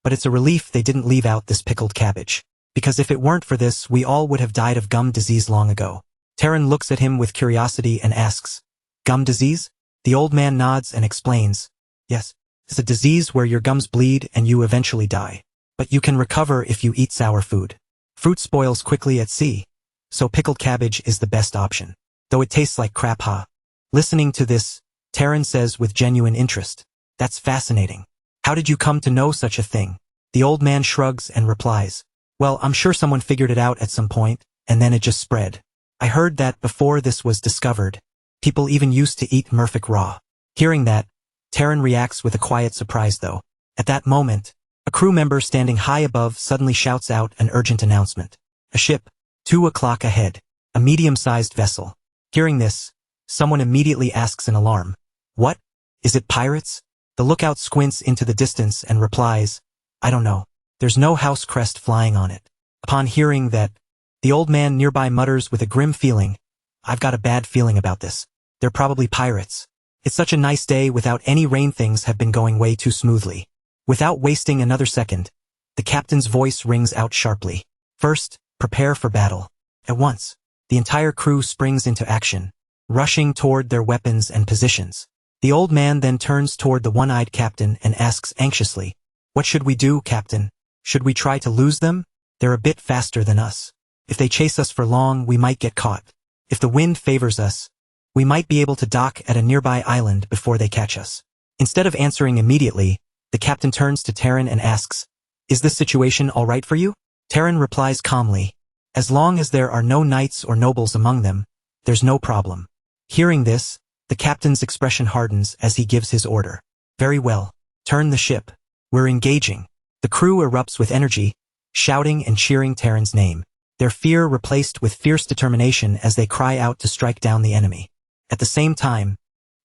but it's a relief they didn't leave out this pickled cabbage. Because if it weren't for this, we all would have died of gum disease long ago." Terran looks at him with curiosity and asks, "Gum disease?" The old man nods and explains, "Yes, it's a disease where your gums bleed and you eventually die. But you can recover if you eat sour food. Fruit spoils quickly at sea, so pickled cabbage is the best option. Though it tastes like crap, huh?" Listening to this, Terran says with genuine interest, "That's fascinating. How did you come to know such a thing?" The old man shrugs and replies, "Well, I'm sure someone figured it out at some point, and then it just spread. I heard that before this was discovered, people even used to eat merfolk raw." Hearing that, Terran reacts with a quiet surprise though. At that moment, a crew member standing high above suddenly shouts out an urgent announcement. "A ship, 2 o'clock ahead, a medium-sized vessel." Hearing this, someone immediately asks in alarm, "What? Is it pirates?" The lookout squints into the distance and replies, "I don't know. There's no house crest flying on it." Upon hearing that, the old man nearby mutters with a grim feeling, "I've got a bad feeling about this. They're probably pirates. It's such a nice day without any rain, things have been going way too smoothly." Without wasting another second, the captain's voice rings out sharply. "First, prepare for battle." At once, the entire crew springs into action, rushing toward their weapons and positions. The old man then turns toward the one-eyed captain and asks anxiously, "What should we do, Captain? Should we try to lose them? They're a bit faster than us. If they chase us for long, we might get caught. If the wind favors us, we might be able to dock at a nearby island before they catch us." Instead of answering immediately, the captain turns to Terran and asks, "Is this situation all right for you?" Terran replies calmly, "As long as there are no knights or nobles among them, there's no problem." Hearing this, the captain's expression hardens as he gives his order. "Very well. Turn the ship. We're engaging." The crew erupts with energy, shouting and cheering Terran's name, their fear replaced with fierce determination as they cry out to strike down the enemy. At the same time,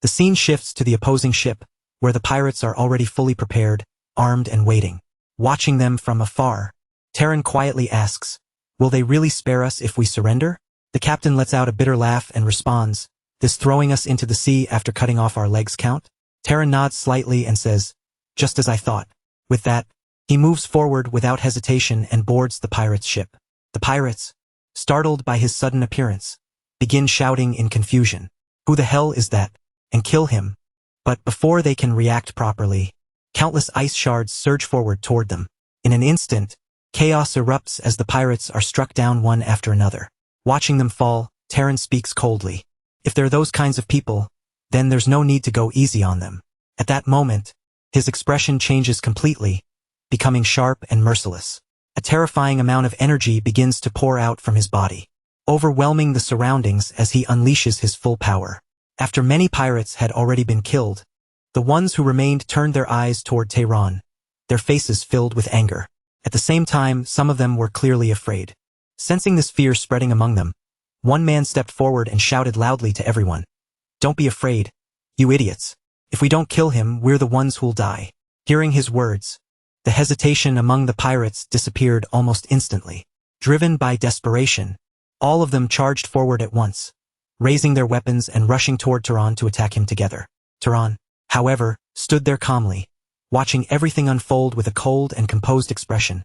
the scene shifts to the opposing ship, where the pirates are already fully prepared, armed and waiting. Watching them from afar, Terran quietly asks, "Will they really spare us if we surrender?" The captain lets out a bitter laugh and responds, "This throwing us into the sea after cutting off our legs count?" Terran nods slightly and says, "Just as I thought." With that, he moves forward without hesitation and boards the pirate's ship. The pirates, startled by his sudden appearance, begin shouting in confusion, "Who the hell is that?" and kill him. But before they can react properly, countless ice shards surge forward toward them. In an instant, chaos erupts as the pirates are struck down one after another. Watching them fall, Terran speaks coldly, "If they're those kinds of people, then there's no need to go easy on them." At that moment, his expression changes completely, becoming sharp and merciless. A terrifying amount of energy begins to pour out from his body, overwhelming the surroundings as he unleashes his full power. After many pirates had already been killed, the ones who remained turned their eyes toward Tehran, their faces filled with anger. At the same time, some of them were clearly afraid. Sensing this fear spreading among them, one man stepped forward and shouted loudly to everyone, "Don't be afraid, you idiots. If we don't kill him, we're the ones who'll die. Hearing his words, the hesitation among the pirates disappeared almost instantly. Driven by desperation, all of them charged forward at once, raising their weapons and rushing toward Turan to attack him together. Turan, however, stood there calmly, watching everything unfold with a cold and composed expression,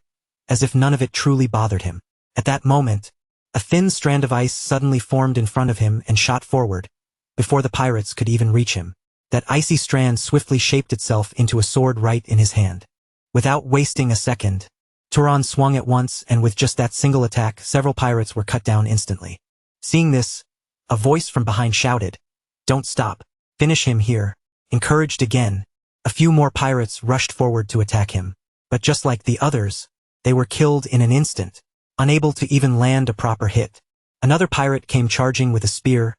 as if none of it truly bothered him. At that moment, a thin strand of ice suddenly formed in front of him and shot forward, before the pirates could even reach him. That icy strand swiftly shaped itself into a sword right in his hand. Without wasting a second, Turan swung at once, and with just that single attack, several pirates were cut down instantly. Seeing this, a voice from behind shouted, "Don't stop. Finish him here." Encouraged again, a few more pirates rushed forward to attack him. But just like the others, they were killed in an instant, unable to even land a proper hit. Another pirate came charging with a spear,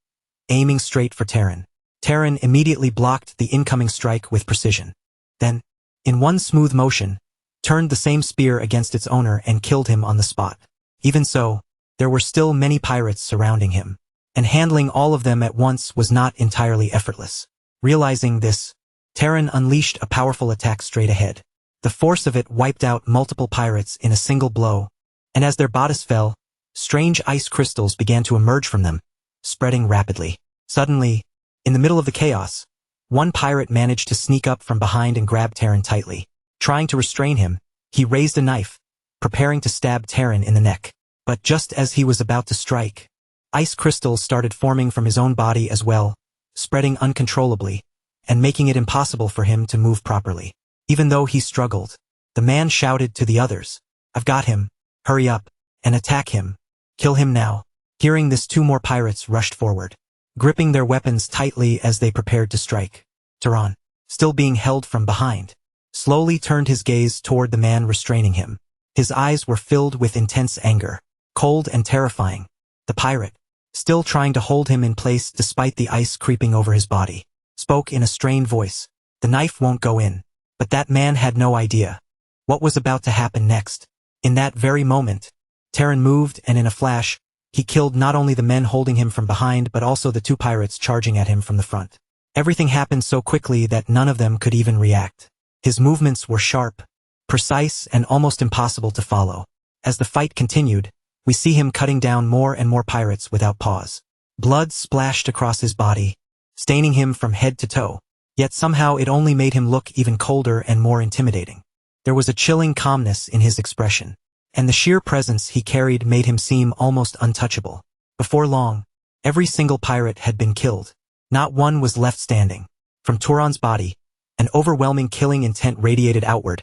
aiming straight for Terran. Terran immediately blocked the incoming strike with precision. Then, in one smooth motion, turned the same spear against its owner and killed him on the spot. Even so, there were still many pirates surrounding him, and handling all of them at once was not entirely effortless. Realizing this, Terran unleashed a powerful attack straight ahead. The force of it wiped out multiple pirates in a single blow, and as their bodies fell, strange ice crystals began to emerge from them, spreading rapidly. Suddenly, in the middle of the chaos, one pirate managed to sneak up from behind and grab Terran tightly. Trying to restrain him, he raised a knife, preparing to stab Terran in the neck. But just as he was about to strike, ice crystals started forming from his own body as well, spreading uncontrollably, and making it impossible for him to move properly. Even though he struggled, the man shouted to the others, "I've got him. Hurry up and attack him. Kill him now." Hearing this, two more pirates rushed forward, gripping their weapons tightly as they prepared to strike. Turan, still being held from behind, slowly turned his gaze toward the man restraining him. His eyes were filled with intense anger, cold and terrifying. The pirate, still trying to hold him in place despite the ice creeping over his body, spoke in a strained voice, "The knife won't go in." But that man had no idea what was about to happen next. In that very moment, Terran moved, and in a flash, he killed not only the men holding him from behind but also the two pirates charging at him from the front. Everything happened so quickly that none of them could even react. His movements were sharp, precise, and almost impossible to follow. As the fight continued, we see him cutting down more and more pirates without pause. Blood splashed across his body, staining him from head to toe. Yet somehow it only made him look even colder and more intimidating. There was a chilling calmness in his expression, and the sheer presence he carried made him seem almost untouchable. Before long, every single pirate had been killed. Not one was left standing. From Turan's body, an overwhelming killing intent radiated outward,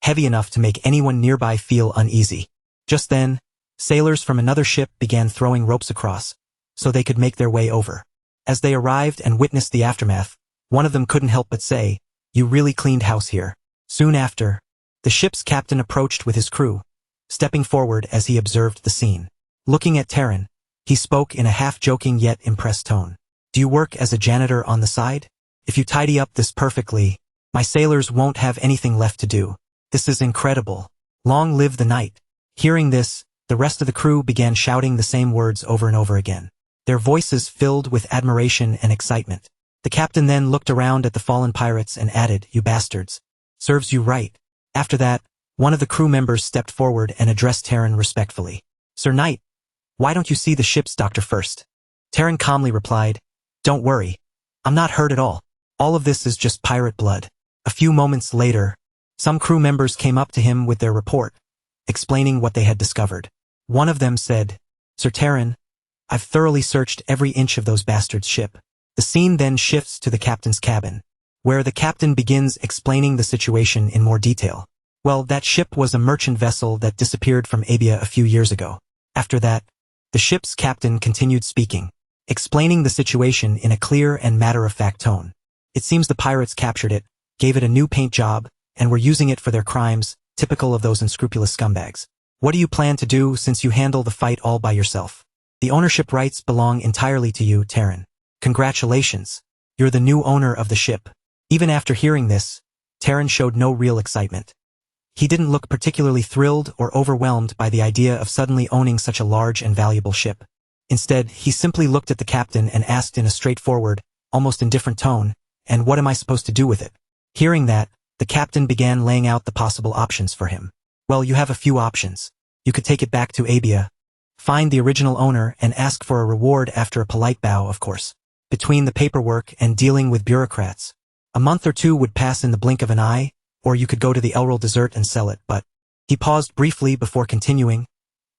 heavy enough to make anyone nearby feel uneasy. Just then, sailors from another ship began throwing ropes across, so they could make their way over. As they arrived and witnessed the aftermath, one of them couldn't help but say, "You really cleaned house here." Soon after, the ship's captain approached with his crew, stepping forward as he observed the scene. Looking at Terran, he spoke in a half-joking yet impressed tone. "Do you work as a janitor on the side? If you tidy up this perfectly, my sailors won't have anything left to do. This is incredible. Long live the knight." Hearing this, the rest of the crew began shouting the same words over and over again, their voices filled with admiration and excitement. The captain then looked around at the fallen pirates and added, "You bastards. Serves you right." After that, one of the crew members stepped forward and addressed Terran respectfully. "Sir Knight, why don't you see the ship's doctor first?" Terran calmly replied, "Don't worry. I'm not hurt at all. All of this is just pirate blood." A few moments later, some crew members came up to him with their report, explaining what they had discovered. One of them said, "Sir Terran, I've thoroughly searched every inch of those bastards' ship." The scene then shifts to the captain's cabin, where the captain begins explaining the situation in more detail. Well, that ship was a merchant vessel that disappeared from Abia a few years ago. After that, the ship's captain continued speaking, explaining the situation in a clear and matter-of-fact tone. It seems the pirates captured it, gave it a new paint job, and were using it for their crimes, typical of those unscrupulous scumbags. What do you plan to do since you handle the fight all by yourself? The ownership rights belong entirely to you, Terran. Congratulations. You're the new owner of the ship. Even after hearing this, Terran showed no real excitement. He didn't look particularly thrilled or overwhelmed by the idea of suddenly owning such a large and valuable ship. Instead, he simply looked at the captain and asked in a straightforward, almost indifferent tone, and what am I supposed to do with it? Hearing that, the captain began laying out the possible options for him. Well, you have a few options. You could take it back to Abia, find the original owner and ask for a reward after a polite bow, of course. Between the paperwork and dealing with bureaucrats, a month or two would pass in the blink of an eye, or you could go to the Elril Desert and sell it, but he paused briefly before continuing,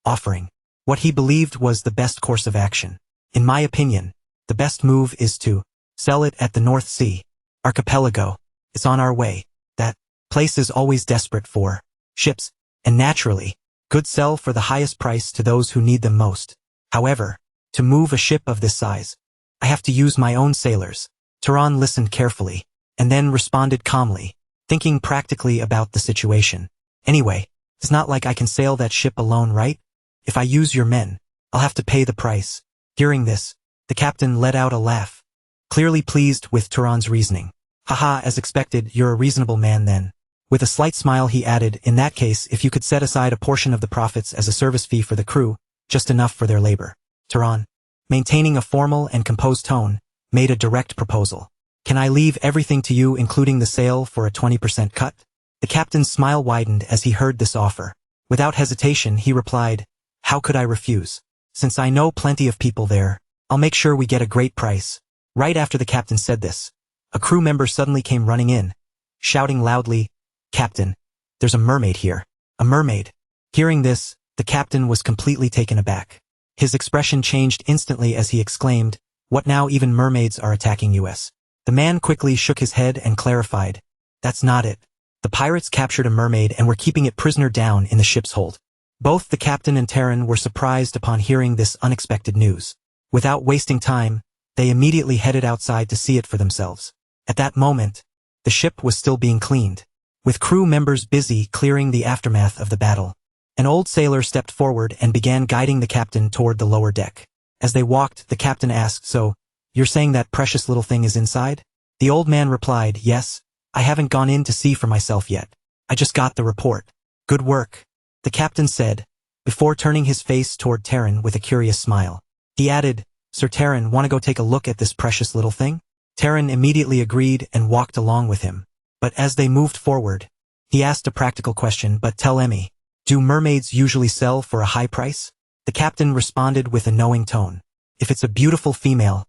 offering what he believed was the best course of action. In my opinion, the best move is to sell it at the North Sea archipelago. It's on our way. That place is always desperate for ships, and naturally, goods sell for the highest price to those who need them most. However, to move a ship of this size, I have to use my own sailors. Turan listened carefully, and then responded calmly, thinking practically about the situation. Anyway, it's not like I can sail that ship alone, right? If I use your men, I'll have to pay the price. Hearing this, the captain let out a laugh, clearly pleased with Turan's reasoning. Haha, as expected, you're a reasonable man then. With a slight smile he added, in that case, if you could set aside a portion of the profits as a service fee for the crew, just enough for their labor. Turan, maintaining a formal and composed tone, made a direct proposal. Can I leave everything to you, including the sale, for a 20% cut? The captain's smile widened as he heard this offer. Without hesitation, he replied, how could I refuse? Since I know plenty of people there, I'll make sure we get a great price. Right after the captain said this, a crew member suddenly came running in, shouting loudly, Captain, there's a mermaid here. A mermaid. Hearing this, the captain was completely taken aback. His expression changed instantly as he exclaimed, what now, even mermaids are attacking us? The man quickly shook his head and clarified, that's not it. The pirates captured a mermaid and were keeping it prisoner down in the ship's hold. Both the captain and Terran were surprised upon hearing this unexpected news. Without wasting time, they immediately headed outside to see it for themselves. At that moment, the ship was still being cleaned, with crew members busy clearing the aftermath of the battle. An old sailor stepped forward and began guiding the captain toward the lower deck. As they walked, the captain asked, so, you're saying that precious little thing is inside? The old man replied, yes, I haven't gone in to see for myself yet. I just got the report. Good work, the captain said, before turning his face toward Terran with a curious smile. He added, Sir Terran, want to go take a look at this precious little thing? Terran immediately agreed and walked along with him. But as they moved forward, he asked a practical question, but tell Emmy, do mermaids usually sell for a high price? The captain responded with a knowing tone. If it's a beautiful female,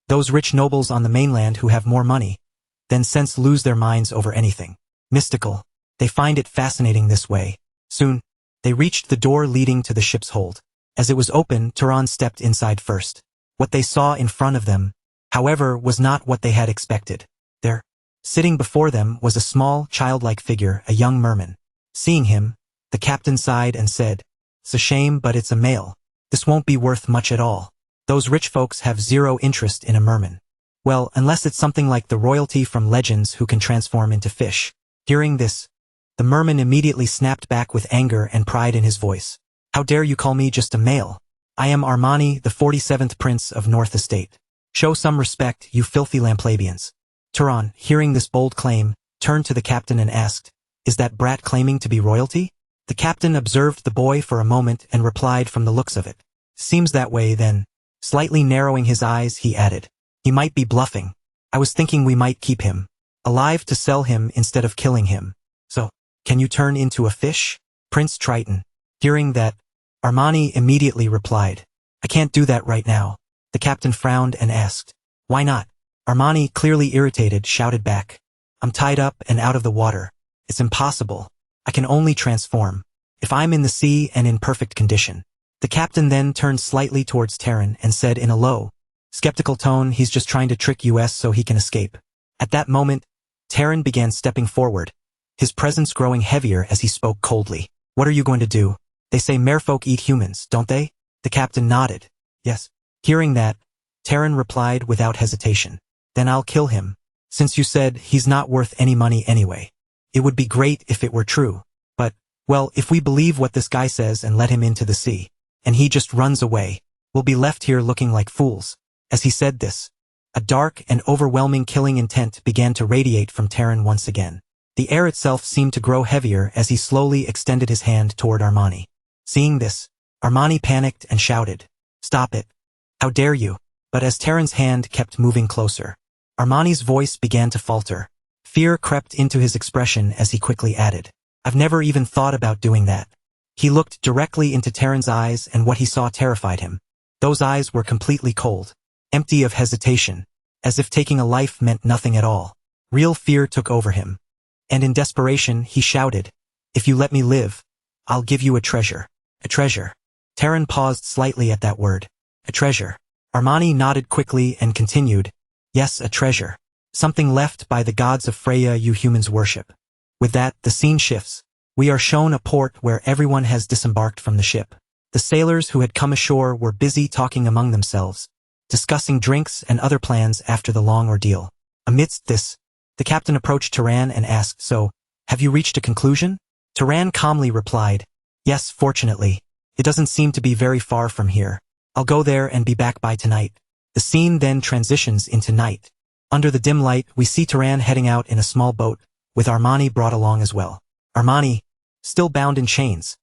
those rich nobles on the mainland who have more money, then sense lose their minds over anything mystical. They find it fascinating this way. Soon, they reached the door leading to the ship's hold. As it was open, Turan stepped inside first. What they saw in front of them, however, was not what they had expected. There, sitting before them, was a small, childlike figure, a young merman. Seeing him, the captain sighed and said, it's a shame, but it's a male. This won't be worth much at all. Those rich folks have zero interest in a merman. Well, unless it's something like the royalty from legends who can transform into fish. Hearing this, the merman immediately snapped back with anger and pride in his voice. How dare you call me just a male? I am Armani, the 47th Prince of North Estate. Show some respect, you filthy Lamplabians. Turan, hearing this bold claim, turned to the captain and asked, is that brat claiming to be royalty? The captain observed the boy for a moment and replied from the looks of it. Seems that way then. Slightly narrowing his eyes, he added, he might be bluffing. I was thinking we might keep him alive to sell him instead of killing him. So, can you turn into a fish? Prince Triton. Hearing that, Armani immediately replied, I can't do that right now. The captain frowned and asked, why not? Armani, clearly irritated, shouted back, I'm tied up and out of the water. It's impossible. I can only transform if I'm in the sea and in perfect condition. The captain then turned slightly towards Terran and said in a low, skeptical tone, he's just trying to trick us so he can escape. At that moment, Terran began stepping forward, his presence growing heavier as he spoke coldly. What are you going to do? They say merfolk eat humans, don't they? The captain nodded. Yes. Hearing that, Terran replied without hesitation. Then I'll kill him. Since you said he's not worth any money anyway. It would be great if it were true. But, well, if we believe what this guy says and let him into the sea, and he just runs away, we'll be left here looking like fools. As he said this, a dark and overwhelming killing intent began to radiate from Terran once again. The air itself seemed to grow heavier as he slowly extended his hand toward Armani. Seeing this, Armani panicked and shouted, stop it. How dare you? But as Terran's hand kept moving closer, Armani's voice began to falter. Fear crept into his expression as he quickly added, "I've never even thought about doing that." He looked directly into Terran's eyes, and what he saw terrified him. Those eyes were completely cold, empty of hesitation, as if taking a life meant nothing at all. Real fear took over him. And in desperation, he shouted, "If you let me live, I'll give you a treasure." A treasure. Terran paused slightly at that word. A treasure. Armani nodded quickly and continued, "Yes, a treasure. Something left by the gods of Freya you humans worship." With that, the scene shifts. We are shown a port where everyone has disembarked from the ship. The sailors who had come ashore were busy talking among themselves, discussing drinks and other plans after the long ordeal. Amidst this, the captain approached Terran and asked, "So, have you reached a conclusion?" Terran calmly replied, "Yes, fortunately. It doesn't seem to be very far from here. I'll go there and be back by tonight." The scene then transitions into night. Under the dim light, we see Terran heading out in a small boat, with Armani brought along as well. Armani, still bound in chains,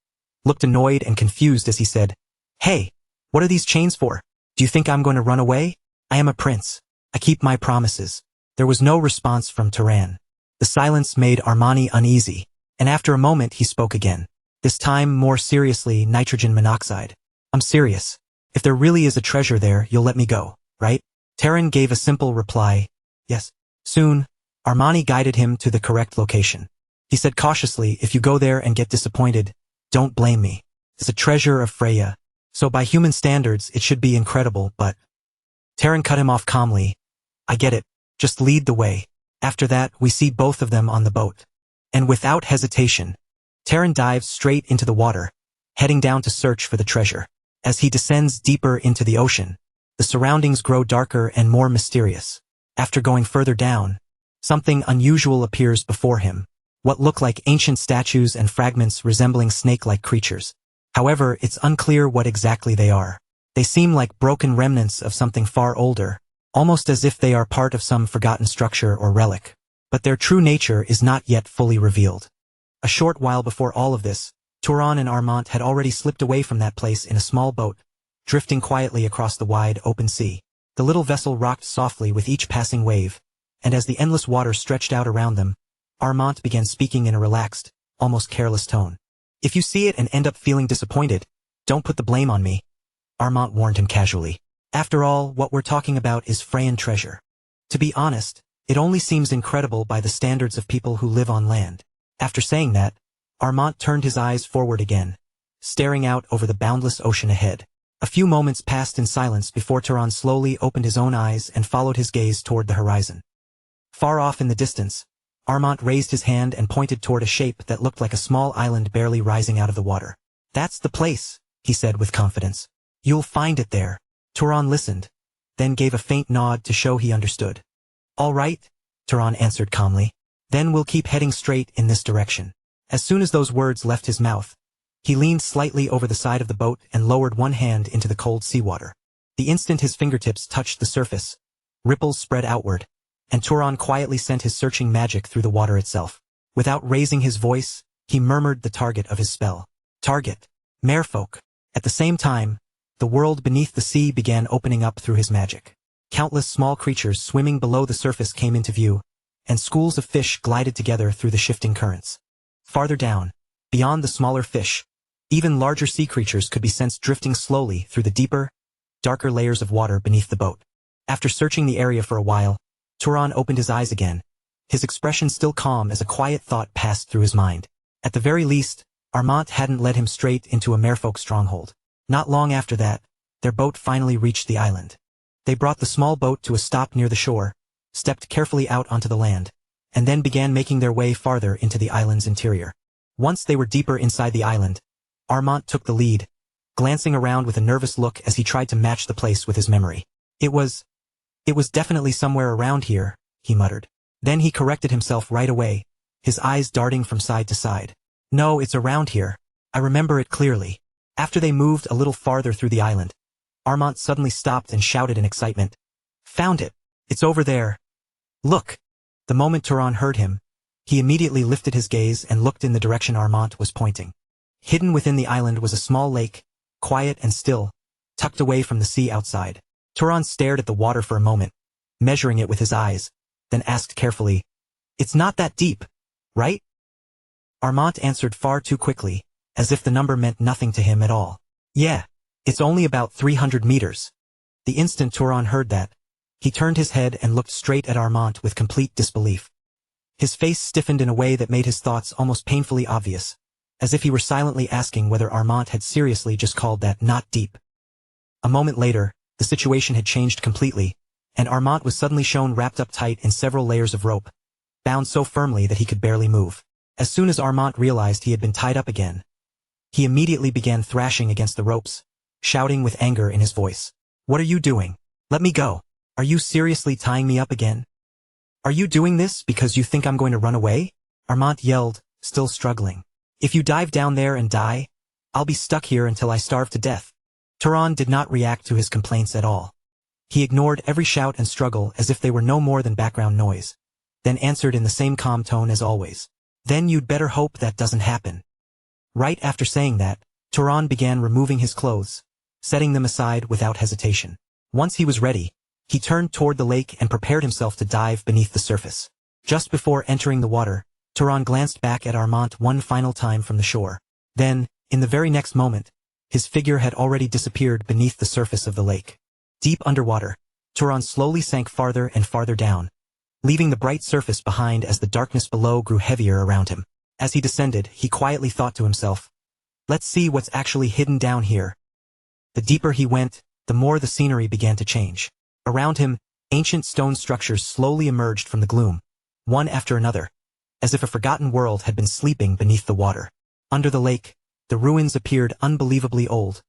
looked annoyed and confused as he said, "Hey, what are these chains for? Do you think I'm going to run away? I am a prince. I keep my promises." There was no response from Terran. The silence made Armani uneasy, and after a moment he spoke again. This time, more seriously, nitrogen monoxide. "I'm serious. If there really is a treasure there, you'll let me go, right?" Terran gave a simple reply, "Yes." Soon, Armani guided him to the correct location. He said cautiously, "If you go there and get disappointed, don't blame me. It's a treasure of Freya, so by human standards it should be incredible, but—" Terran cut him off calmly, "I get it. Just lead the way." After that, we see both of them on the boat. And without hesitation, Terran dives straight into the water, heading down to search for the treasure. As he descends deeper into the ocean, the surroundings grow darker and more mysterious. After going further down, something unusual appears before him. What look like ancient statues and fragments resembling snake-like creatures. However, it's unclear what exactly they are. They seem like broken remnants of something far older, almost as if they are part of some forgotten structure or relic. But their true nature is not yet fully revealed. A short while before all of this, Turan and Armand had already slipped away from that place in a small boat, drifting quietly across the wide, open sea. The little vessel rocked softly with each passing wave, and as the endless water stretched out around them, Armand began speaking in a relaxed, almost careless tone. "If you see it and end up feeling disappointed, don't put the blame on me," Armand warned him casually. "After all, what we're talking about is Freyan treasure. To be honest, it only seems incredible by the standards of people who live on land." After saying that, Armand turned his eyes forward again, staring out over the boundless ocean ahead. A few moments passed in silence before Turan slowly opened his own eyes and followed his gaze toward the horizon. Far off in the distance, Armand raised his hand and pointed toward a shape that looked like a small island barely rising out of the water. "That's the place," he said with confidence. "You'll find it there." Turan listened, then gave a faint nod to show he understood. "All right," Turan answered calmly. "Then we'll keep heading straight in this direction." As soon as those words left his mouth, he leaned slightly over the side of the boat and lowered one hand into the cold seawater. The instant his fingertips touched the surface, ripples spread outward, and Turan quietly sent his searching magic through the water itself. Without raising his voice, he murmured the target of his spell. Target. Merfolk. At the same time, the world beneath the sea began opening up through his magic. Countless small creatures swimming below the surface came into view, and schools of fish glided together through the shifting currents. Farther down, beyond the smaller fish, even larger sea creatures could be sensed drifting slowly through the deeper, darker layers of water beneath the boat. After searching the area for a while, Turan opened his eyes again, his expression still calm as a quiet thought passed through his mind. At the very least, Armand hadn't led him straight into a merfolk stronghold. Not long after that, their boat finally reached the island. They brought the small boat to a stop near the shore, stepped carefully out onto the land, and then began making their way farther into the island's interior. Once they were deeper inside the island, Armand took the lead, glancing around with a nervous look as he tried to match the place with his memory. It was definitely somewhere around here," he muttered. Then he corrected himself right away, his eyes darting from side to side. "No, it's around here. I remember it clearly." After they moved a little farther through the island, Armand suddenly stopped and shouted in excitement. "Found it! It's over there! Look!" The moment Turan heard him, he immediately lifted his gaze and looked in the direction Armand was pointing. Hidden within the island was a small lake, quiet and still, tucked away from the sea outside. Turan stared at the water for a moment, measuring it with his eyes, then asked carefully, "It's not that deep, right?" Armand answered far too quickly, as if the number meant nothing to him at all. "Yeah, it's only about 300 meters. The instant Turan heard that, he turned his head and looked straight at Armand with complete disbelief. His face stiffened in a way that made his thoughts almost painfully obvious, as if he were silently asking whether Armand had seriously just called that not deep. A moment later, the situation had changed completely, and Armand was suddenly shown wrapped up tight in several layers of rope, bound so firmly that he could barely move. As soon as Armand realized he had been tied up again, he immediately began thrashing against the ropes, shouting with anger in his voice. "What are you doing? Let me go. Are you seriously tying me up again? Are you doing this because you think I'm going to run away?" Armand yelled, still struggling. "If you dive down there and die, I'll be stuck here until I starve to death." Turan did not react to his complaints at all. He ignored every shout and struggle as if they were no more than background noise, then answered in the same calm tone as always. "Then you'd better hope that doesn't happen." Right after saying that, Turan began removing his clothes, setting them aside without hesitation. Once he was ready, he turned toward the lake and prepared himself to dive beneath the surface. Just before entering the water, Turan glanced back at Armand one final time from the shore. Then, in the very next moment, his figure had already disappeared beneath the surface of the lake. Deep underwater, Turan slowly sank farther and farther down, leaving the bright surface behind as the darkness below grew heavier around him. As he descended, he quietly thought to himself, "Let's see what's actually hidden down here." The deeper he went, the more the scenery began to change. Around him, ancient stone structures slowly emerged from the gloom, one after another, as if a forgotten world had been sleeping beneath the water. Under the lake, the ruins appeared unbelievably old,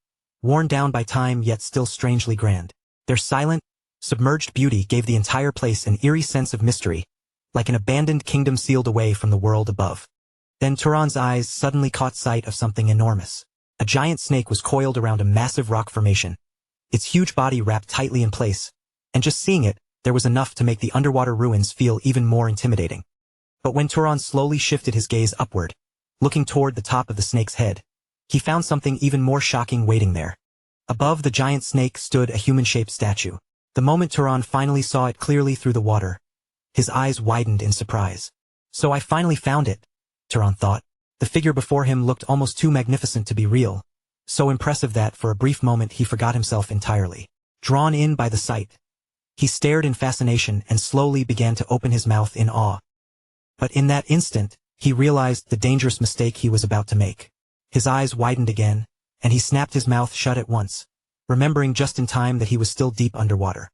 worn down by time yet still strangely grand. Their silent, submerged beauty gave the entire place an eerie sense of mystery, like an abandoned kingdom sealed away from the world above. Then Turan's eyes suddenly caught sight of something enormous. A giant snake was coiled around a massive rock formation, its huge body wrapped tightly in place, and just seeing it, there was enough to make the underwater ruins feel even more intimidating. But when Turan slowly shifted his gaze upward, looking toward the top of the snake's head, he found something even more shocking waiting there. Above the giant snake stood a human-shaped statue. The moment Turan finally saw it clearly through the water, his eyes widened in surprise. "So I finally found it," Turan thought. The figure before him looked almost too magnificent to be real, so impressive that for a brief moment he forgot himself entirely. Drawn in by the sight, he stared in fascination and slowly began to open his mouth in awe. But in that instant, he realized the dangerous mistake he was about to make. His eyes widened again, and he snapped his mouth shut at once, remembering just in time that he was still deep underwater.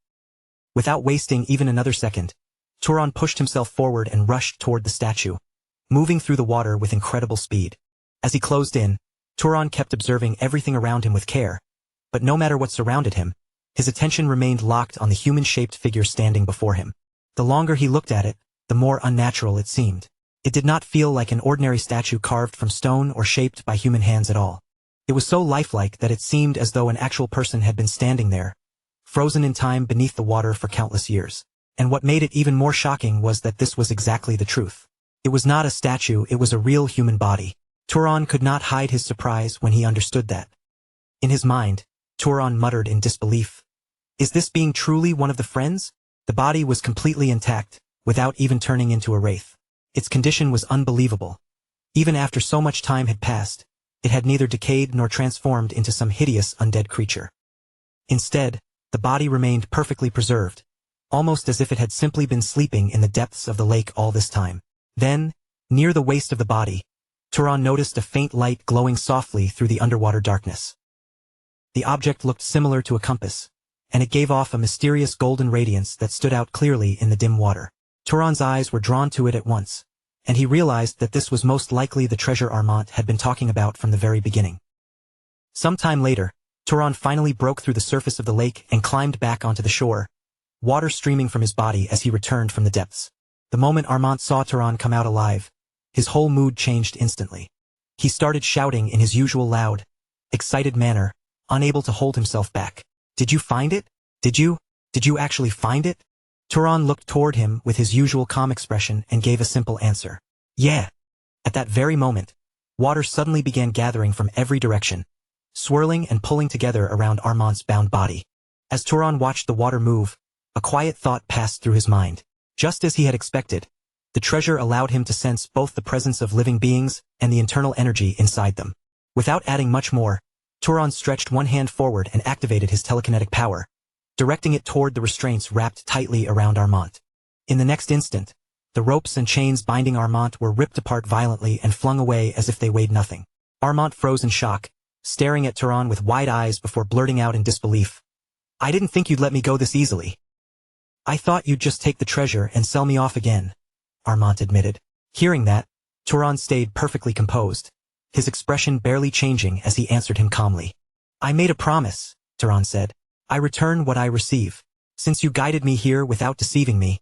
Without wasting even another second, Turan pushed himself forward and rushed toward the statue, moving through the water with incredible speed. As he closed in, Turan kept observing everything around him with care, but no matter what surrounded him, his attention remained locked on the human-shaped figure standing before him. The longer he looked at it, the more unnatural it seemed. It did not feel like an ordinary statue carved from stone or shaped by human hands at all. It was so lifelike that it seemed as though an actual person had been standing there, frozen in time beneath the water for countless years. And what made it even more shocking was that this was exactly the truth. It was not a statue, it was a real human body. Turan could not hide his surprise when he understood that. In his mind, Turan muttered in disbelief, "Is this being truly one of the friends?" The body was completely intact, without even turning into a wraith. Its condition was unbelievable. Even after so much time had passed, it had neither decayed nor transformed into some hideous undead creature. Instead, the body remained perfectly preserved, almost as if it had simply been sleeping in the depths of the lake all this time. Then, near the waist of the body, Turan noticed a faint light glowing softly through the underwater darkness. The object looked similar to a compass, and it gave off a mysterious golden radiance that stood out clearly in the dim water. Turan's eyes were drawn to it at once, and he realized that this was most likely the treasure Armand had been talking about from the very beginning. Some time later, Turan finally broke through the surface of the lake and climbed back onto the shore, water streaming from his body as he returned from the depths. The moment Armand saw Turan come out alive, his whole mood changed instantly. He started shouting in his usual loud, excited manner, unable to hold himself back. "Did you find it? Did you actually find it?" Turan looked toward him with his usual calm expression and gave a simple answer. "Yeah." At that very moment, water suddenly began gathering from every direction, swirling and pulling together around Armand's bound body. As Turan watched the water move, A quiet thought passed through his mind. Just as he had expected, the treasure allowed him to sense both the presence of living beings and the internal energy inside them. Without adding much more, Turan stretched one hand forward and activated his telekinetic power, directing it toward the restraints wrapped tightly around Armand. In the next instant, the ropes and chains binding Armand were ripped apart violently and flung away as if they weighed nothing. Armand froze in shock, staring at Turan with wide eyes before blurting out in disbelief. "I didn't think you'd let me go this easily." "I thought you'd just take the treasure and sell me off again," Armand admitted. Hearing that, Turan stayed perfectly composed, his expression barely changing as he answered him calmly. "I made a promise," Turan said. "I return what I receive. Since you guided me here without deceiving me,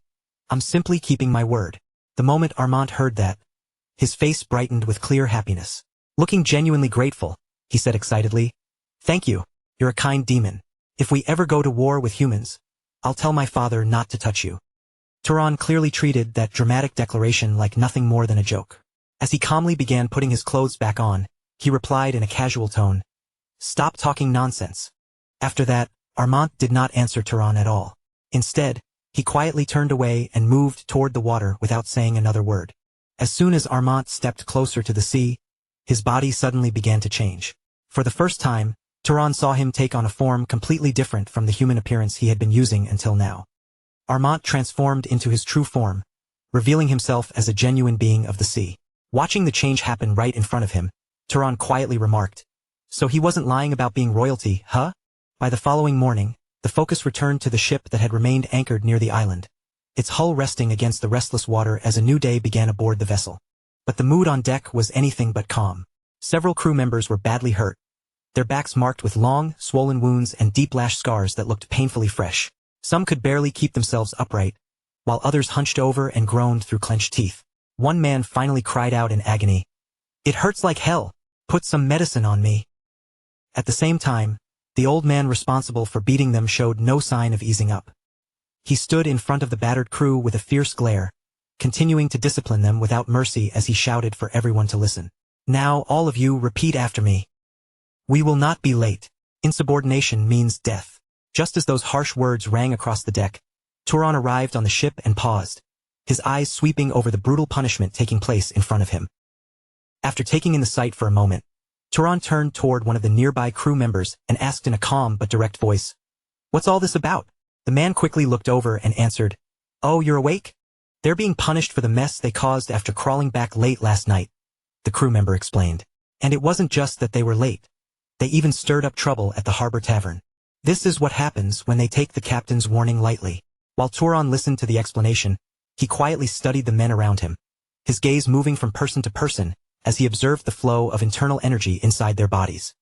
I'm simply keeping my word." The moment Armand heard that, his face brightened with clear happiness. Looking genuinely grateful, he said excitedly, "Thank you, you're a kind demon. If we ever go to war with humans, I'll tell my father not to touch you." Turan clearly treated that dramatic declaration like nothing more than a joke. As he calmly began putting his clothes back on, he replied in a casual tone, "Stop talking nonsense." After that, Armand did not answer Turan at all. Instead, he quietly turned away and moved toward the water without saying another word. As soon as Armand stepped closer to the sea, his body suddenly began to change. For the first time, Turan saw him take on a form completely different from the human appearance he had been using until now. Armand transformed into his true form, revealing himself as a genuine being of the sea. Watching the change happen right in front of him, Turan quietly remarked, "So he wasn't lying about being royalty, huh?" By the following morning, the focus returned to the ship that had remained anchored near the island, its hull resting against the restless water as a new day began aboard the vessel. But the mood on deck was anything but calm. Several crew members were badly hurt, their backs marked with long, swollen wounds and deep lash scars that looked painfully fresh. Some could barely keep themselves upright, while others hunched over and groaned through clenched teeth. One man finally cried out in agony, "It hurts like hell. Put some medicine on me." At the same time, the old man responsible for beating them showed no sign of easing up. He stood in front of the battered crew with a fierce glare, continuing to discipline them without mercy as he shouted for everyone to listen. "Now all of you repeat after me. We will not be late. Insubordination means death." Just as those harsh words rang across the deck, Turan arrived on the ship and paused, his eyes sweeping over the brutal punishment taking place in front of him. After taking in the sight for a moment, Turan turned toward one of the nearby crew members and asked in a calm but direct voice, "What's all this about?" The man quickly looked over and answered, "Oh, you're awake? They're being punished for the mess they caused after crawling back late last night," the crew member explained. "And it wasn't just that they were late. They even stirred up trouble at the harbor tavern. This is what happens when they take the captain's warning lightly." While Turan listened to the explanation, he quietly studied the men around him, his gaze moving from person to person as he observed the flow of internal energy inside their bodies.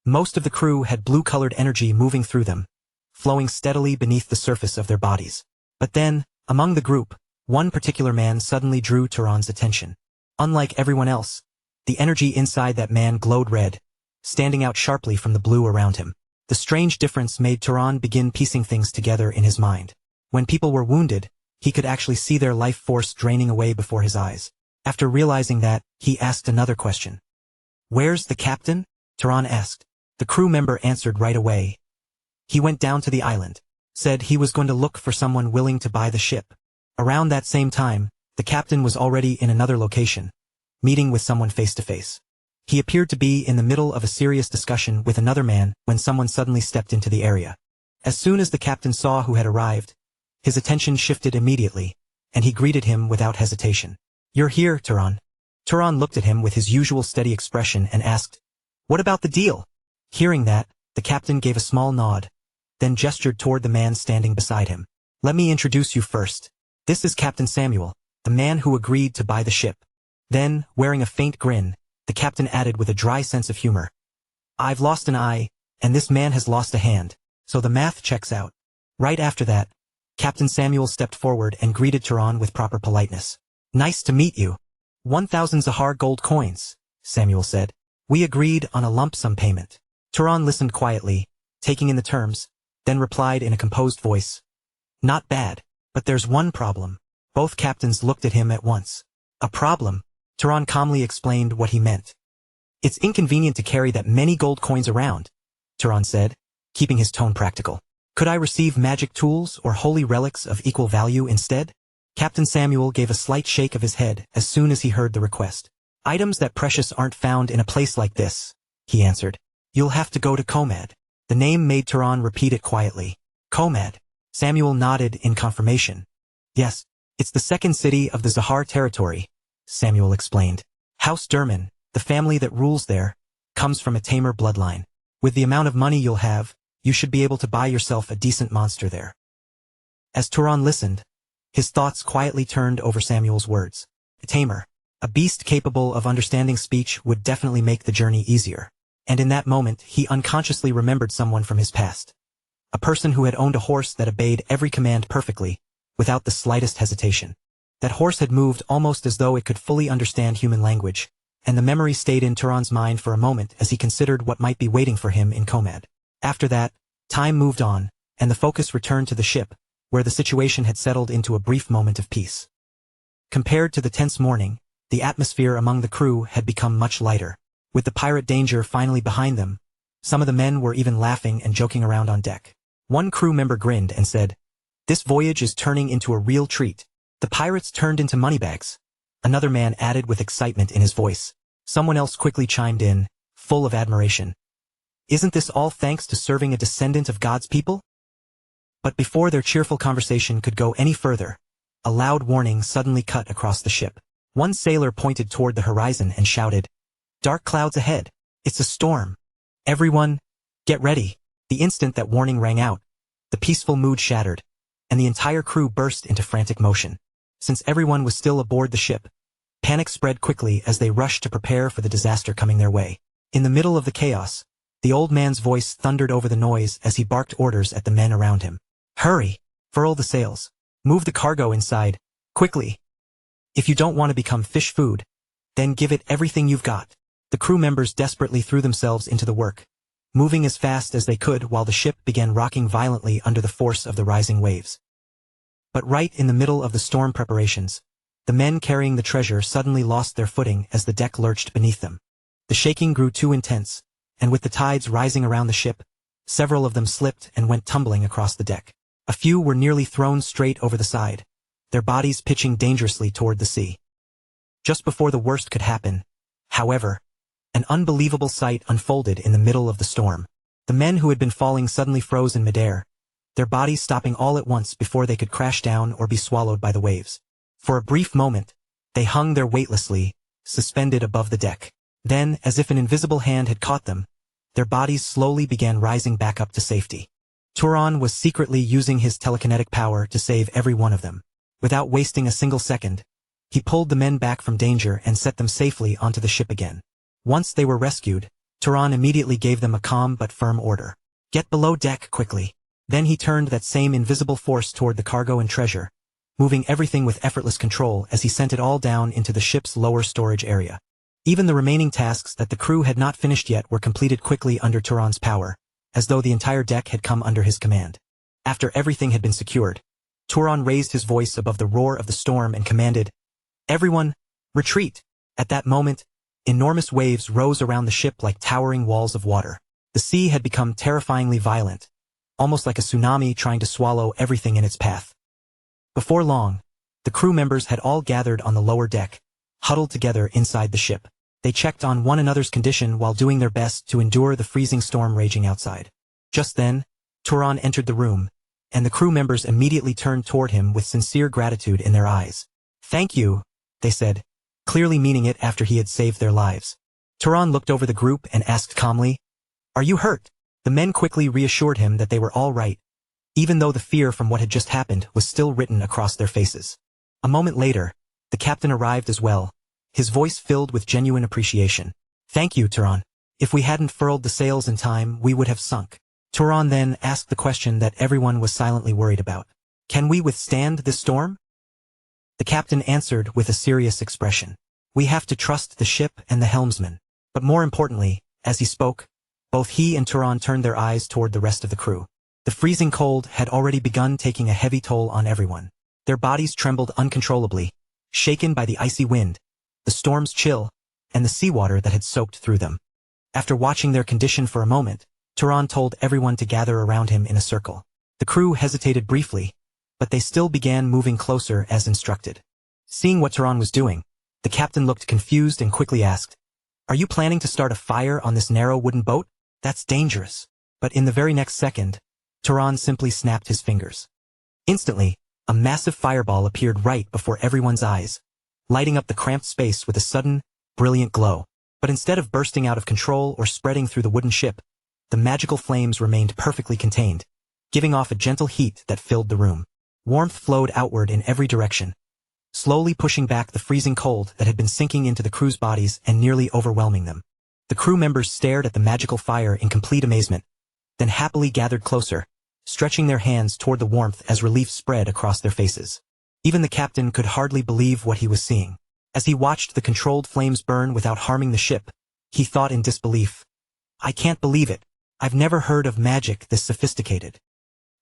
Most of the crew had blue-colored energy moving through them, flowing steadily beneath the surface of their bodies. But then, among the group, one particular man suddenly drew Turan's attention. Unlike everyone else, the energy inside that man glowed red, standing out sharply from the blue around him. The strange difference made Turan begin piecing things together in his mind. When people were wounded, he could actually see their life force draining away before his eyes. After realizing that, he asked another question. "Where's the captain?" Turan asked. The crew member answered right away. "He went down to the island. Said he was going to look for someone willing to buy the ship." Around that same time, the captain was already in another location, meeting with someone face to face. He appeared to be in the middle of a serious discussion with another man when someone suddenly stepped into the area. As soon as the captain saw who had arrived, his attention shifted immediately, and he greeted him without hesitation. "You're here, Turan." Turan looked at him with his usual steady expression and asked, "What about the deal?" Hearing that, the captain gave a small nod, then gestured toward the man standing beside him. "Let me introduce you first. This is Captain Samuel, the man who agreed to buy the ship." Then, wearing a faint grin, the captain added with a dry sense of humor, "I've lost an eye, and this man has lost a hand, so the math checks out." Right after that, Captain Samuel stepped forward and greeted Turan with proper politeness. "Nice to meet you. 1,000 Zahar gold coins," Samuel said. "We agreed on a lump sum payment." Turan listened quietly, taking in the terms, then replied in a composed voice, "Not bad, but there's one problem." Both captains looked at him at once. "A problem?" Turan calmly explained what he meant. "It's inconvenient to carry that many gold coins around," Turan said, keeping his tone practical. Could I receive magic tools or holy relics of equal value instead? Captain Samuel gave a slight shake of his head as soon as he heard the request. Items that precious aren't found in a place like this, he answered. You'll have to go to Komad. The name made Turan repeat it quietly. Komad. Samuel nodded in confirmation. Yes, it's the second city of the Zahar territory, Samuel explained. House Durman, the family that rules there, comes from a tamer bloodline. With the amount of money you'll have, you should be able to buy yourself a decent monster there. As Turan listened, his thoughts quietly turned over Samuel's words. A tamer, a beast capable of understanding speech, would definitely make the journey easier. And in that moment, he unconsciously remembered someone from his past. A person who had owned a horse that obeyed every command perfectly, without the slightest hesitation. That horse had moved almost as though it could fully understand human language, and the memory stayed in Turan's mind for a moment as he considered what might be waiting for him in Komad. After that, time moved on, and the focus returned to the ship, where the situation had settled into a brief moment of peace. Compared to the tense morning, the atmosphere among the crew had become much lighter. With the pirate danger finally behind them, some of the men were even laughing and joking around on deck. One crew member grinned and said, "This voyage is turning into a real treat. The pirates turned into moneybags." Another man added with excitement in his voice. Someone else quickly chimed in, full of admiration. "Isn't this all thanks to serving a descendant of God's people?" But before their cheerful conversation could go any further, a loud warning suddenly cut across the ship. One sailor pointed toward the horizon and shouted, "Dark clouds ahead. It's a storm. Everyone, get ready." The instant that warning rang out, the peaceful mood shattered, and the entire crew burst into frantic motion. Since everyone was still aboard the ship, panic spread quickly as they rushed to prepare for the disaster coming their way. In the middle of the chaos, the old man's voice thundered over the noise as he barked orders at the men around him. "Hurry! Furl the sails. Move the cargo inside, quickly. If you don't want to become fish food, then give it everything you've got." The crew members desperately threw themselves into the work, moving as fast as they could while the ship began rocking violently under the force of the rising waves. But right in the middle of the storm preparations, the men carrying the treasure suddenly lost their footing as the deck lurched beneath them. The shaking grew too intense, and with the tides rising around the ship, several of them slipped and went tumbling across the deck. A few were nearly thrown straight over the side, their bodies pitching dangerously toward the sea. Just before the worst could happen, however, an unbelievable sight unfolded in the middle of the storm. The men who had been falling suddenly froze in midair, their bodies stopping all at once before they could crash down or be swallowed by the waves. For a brief moment, they hung there weightlessly, suspended above the deck. Then, as if an invisible hand had caught them, their bodies slowly began rising back up to safety. Turan was secretly using his telekinetic power to save every one of them. Without wasting a single second, he pulled the men back from danger and set them safely onto the ship again. Once they were rescued, Turan immediately gave them a calm but firm order. "Get below deck quickly." Then he turned that same invisible force toward the cargo and treasure, moving everything with effortless control as he sent it all down into the ship's lower storage area. Even the remaining tasks that the crew had not finished yet were completed quickly under Turan's power, as though the entire deck had come under his command. After everything had been secured, Turan raised his voice above the roar of the storm and commanded, "Everyone, retreat." At that moment, enormous waves rose around the ship like towering walls of water. The sea had become terrifyingly violent, almost like a tsunami trying to swallow everything in its path. Before long, the crew members had all gathered on the lower deck, huddled together inside the ship. They checked on one another's condition while doing their best to endure the freezing storm raging outside. Just then, Turan entered the room, and the crew members immediately turned toward him with sincere gratitude in their eyes. "Thank you," they said, clearly meaning it after he had saved their lives. Turan looked over the group and asked calmly, "Are you hurt?" The men quickly reassured him that they were all right, even though the fear from what had just happened was still written across their faces. A moment later, the captain arrived as well, his voice filled with genuine appreciation. "Thank you, Turan. If we hadn't furled the sails in time, we would have sunk." Turan then asked the question that everyone was silently worried about. "Can we withstand this storm?" The captain answered with a serious expression. "We have to trust the ship and the helmsman." But more importantly, as he spoke, both he and Turan turned their eyes toward the rest of the crew. The freezing cold had already begun taking a heavy toll on everyone. Their bodies trembled uncontrollably, shaken by the icy wind, the storm's chill, and the seawater that had soaked through them. After watching their condition for a moment, Turan told everyone to gather around him in a circle. The crew hesitated briefly, but they still began moving closer as instructed. Seeing what Turan was doing, the captain looked confused and quickly asked, "Are you planning to start a fire on this narrow wooden boat? That's dangerous." But in the very next second, Turan simply snapped his fingers. Instantly, a massive fireball appeared right before everyone's eyes, lighting up the cramped space with a sudden, brilliant glow. But instead of bursting out of control or spreading through the wooden ship, the magical flames remained perfectly contained, giving off a gentle heat that filled the room. Warmth flowed outward in every direction, slowly pushing back the freezing cold that had been sinking into the crew's bodies and nearly overwhelming them. The crew members stared at the magical fire in complete amazement, then happily gathered closer, stretching their hands toward the warmth as relief spread across their faces. Even the captain could hardly believe what he was seeing. As he watched the controlled flames burn without harming the ship, he thought in disbelief, "I can't believe it. I've never heard of magic this sophisticated."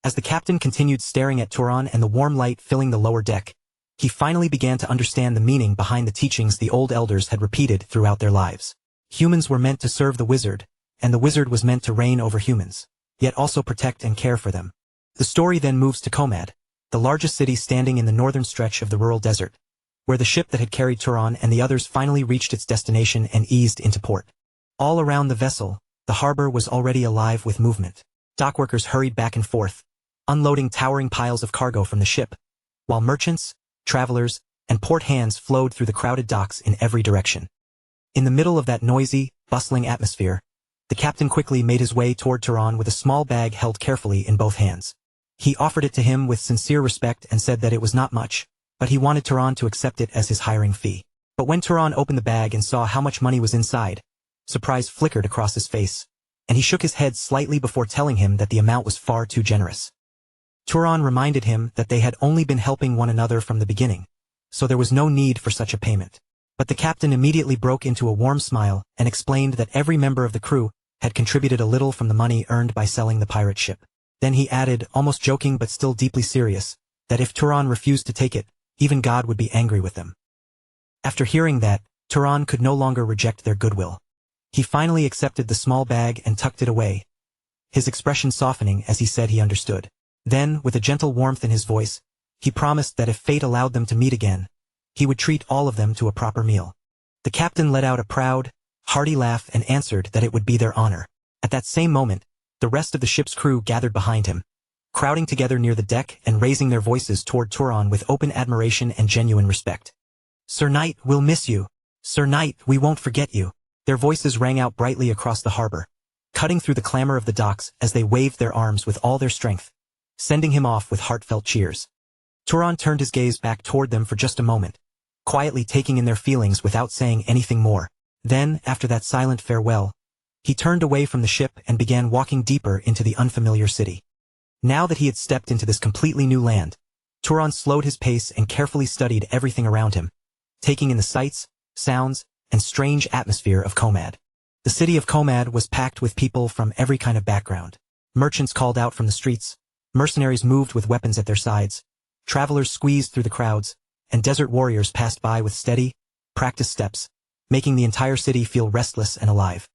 As the captain continued staring at Turan and the warm light filling the lower deck, he finally began to understand the meaning behind the teachings the old elders had repeated throughout their lives. Humans were meant to serve the wizard, and the wizard was meant to reign over humans, yet also protect and care for them. The story then moves to Komad, the largest city standing in the northern stretch of the rural desert, where the ship that had carried Turan and the others finally reached its destination and eased into port. All around the vessel, the harbor was already alive with movement. Dockworkers hurried back and forth, unloading towering piles of cargo from the ship, while merchants, travelers, and port hands flowed through the crowded docks in every direction. In the middle of that noisy, bustling atmosphere, the captain quickly made his way toward Turan with a small bag held carefully in both hands. He offered it to him with sincere respect and said that it was not much, but he wanted Turan to accept it as his hiring fee. But when Turan opened the bag and saw how much money was inside, surprise flickered across his face, and he shook his head slightly before telling him that the amount was far too generous. Turan reminded him that they had only been helping one another from the beginning, so there was no need for such a payment. But the captain immediately broke into a warm smile and explained that every member of the crew had contributed a little from the money earned by selling the pirate ship. Then he added, almost joking but still deeply serious, that if Turan refused to take it, even God would be angry with them. After hearing that, Turan could no longer reject their goodwill. He finally accepted the small bag and tucked it away, his expression softening as he said he understood. Then, with a gentle warmth in his voice, he promised that if fate allowed them to meet again, he would treat all of them to a proper meal. The captain let out a proud, hearty laugh and answered that it would be their honor. At that same moment, the rest of the ship's crew gathered behind him, crowding together near the deck and raising their voices toward Turan with open admiration and genuine respect. "Sir Knight, we'll miss you. Sir Knight, we won't forget you." Their voices rang out brightly across the harbor, cutting through the clamor of the docks as they waved their arms with all their strength, sending him off with heartfelt cheers. Turan turned his gaze back toward them for just a moment, quietly taking in their feelings without saying anything more. Then, after that silent farewell, he turned away from the ship and began walking deeper into the unfamiliar city. Now that he had stepped into this completely new land, Turan slowed his pace and carefully studied everything around him, taking in the sights, sounds, and strange atmosphere of Komad. The city of Komad was packed with people from every kind of background. Merchants called out from the streets, mercenaries moved with weapons at their sides, travelers squeezed through the crowds, and desert warriors passed by with steady, practiced steps, making the entire city feel restless and alive.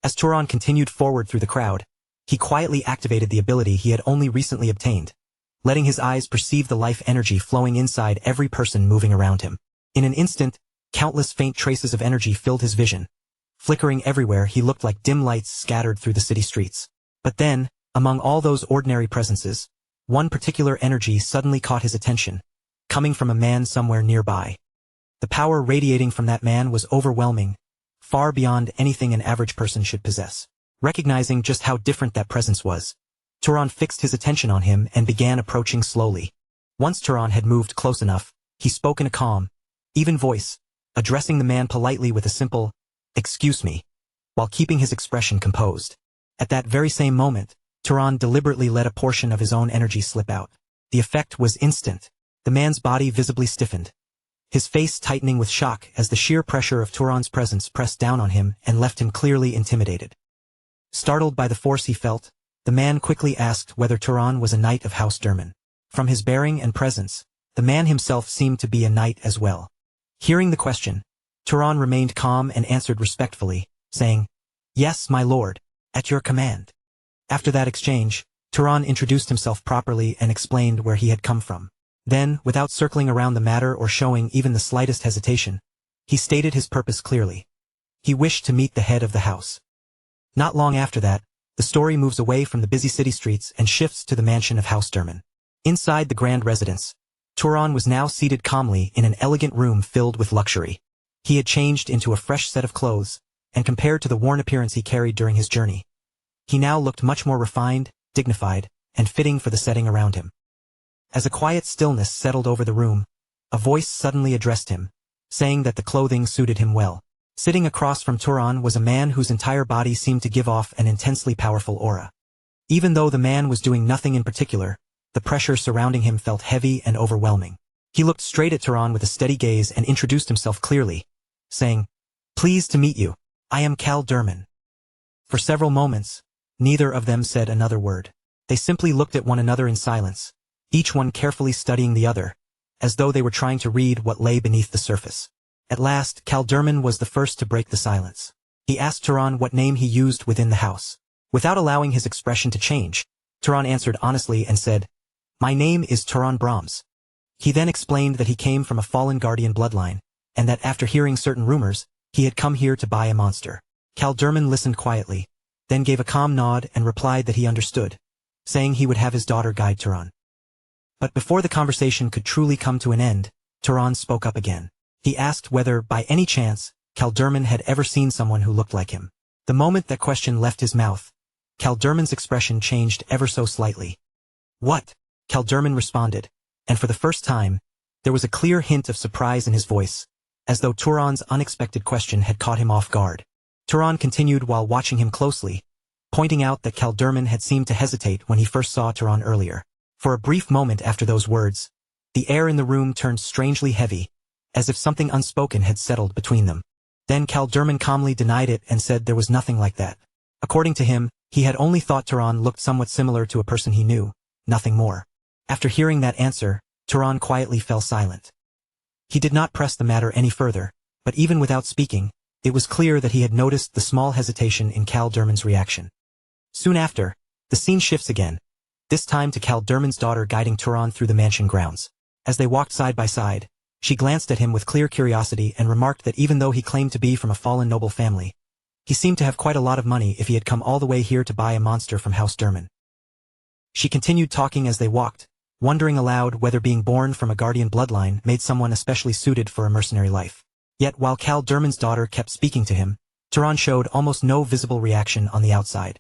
As Turan continued forward through the crowd, he quietly activated the ability he had only recently obtained, letting his eyes perceive the life energy flowing inside every person moving around him. In an instant, countless faint traces of energy filled his vision. Flickering everywhere, he looked like dim lights scattered through the city streets. But then, among all those ordinary presences, one particular energy suddenly caught his attention, coming from a man somewhere nearby. The power radiating from that man was overwhelming, far beyond anything an average person should possess. Recognizing just how different that presence was, Turan fixed his attention on him and began approaching slowly. Once Turan had moved close enough, he spoke in a calm, even voice, addressing the man politely with a simple, "Excuse me," while keeping his expression composed. At that very same moment, Turan deliberately let a portion of his own energy slip out. The effect was instant. The man's body visibly stiffened, his face tightening with shock as the sheer pressure of Turan's presence pressed down on him and left him clearly intimidated. Startled by the force he felt, the man quickly asked whether Turan was a knight of House Derman. From his bearing and presence, the man himself seemed to be a knight as well. Hearing the question, Turan remained calm and answered respectfully, saying, "Yes, my lord, at your command." After that exchange, Turan introduced himself properly and explained where he had come from. Then, without circling around the matter or showing even the slightest hesitation, he stated his purpose clearly. He wished to meet the head of the house. Not long after that, the story moves away from the busy city streets and shifts to the mansion of House Durman. Inside the grand residence, Turan was now seated calmly in an elegant room filled with luxury. He had changed into a fresh set of clothes, and compared to the worn appearance he carried during his journey, he now looked much more refined, dignified, and fitting for the setting around him. As a quiet stillness settled over the room, a voice suddenly addressed him, saying that the clothing suited him well. Sitting across from Turan was a man whose entire body seemed to give off an intensely powerful aura. Even though the man was doing nothing in particular, the pressure surrounding him felt heavy and overwhelming. He looked straight at Turan with a steady gaze and introduced himself clearly, saying, "Pleased to meet you. I am Cal Durman." For several moments, neither of them said another word. They simply looked at one another in silence, each one carefully studying the other, as though they were trying to read what lay beneath the surface. At last, Cal Durman was the first to break the silence. He asked Turan what name he used within the house. Without allowing his expression to change, Turan answered honestly and said, "My name is Turan Brahms." He then explained that he came from a fallen guardian bloodline, and that after hearing certain rumors, he had come here to buy a monster. Cal Durman listened quietly, then gave a calm nod and replied that he understood, saying he would have his daughter guide Turan. But before the conversation could truly come to an end, Turan spoke up again. He asked whether, by any chance, Cal Durman had ever seen someone who looked like him. The moment that question left his mouth, Cal Durman's expression changed ever so slightly. "What?" Cal Durman responded, and for the first time, there was a clear hint of surprise in his voice, as though Turan's unexpected question had caught him off guard. Turan continued while watching him closely, pointing out that Cal Durman had seemed to hesitate when he first saw Turan earlier. For a brief moment after those words, the air in the room turned strangely heavy, as if something unspoken had settled between them. Then Cal Durman calmly denied it and said there was nothing like that. According to him, he had only thought Turan looked somewhat similar to a person he knew, nothing more. After hearing that answer, Turan quietly fell silent. He did not press the matter any further, but even without speaking, it was clear that he had noticed the small hesitation in Cal Durman's reaction. Soon after, the scene shifts again, this time to Cal Durman's daughter guiding Turan through the mansion grounds. As they walked side by side, she glanced at him with clear curiosity and remarked that even though he claimed to be from a fallen noble family, he seemed to have quite a lot of money if he had come all the way here to buy a monster from House Durman. She continued talking as they walked, wondering aloud whether being born from a guardian bloodline made someone especially suited for a mercenary life. Yet while Cal Durman's daughter kept speaking to him, Turan showed almost no visible reaction on the outside.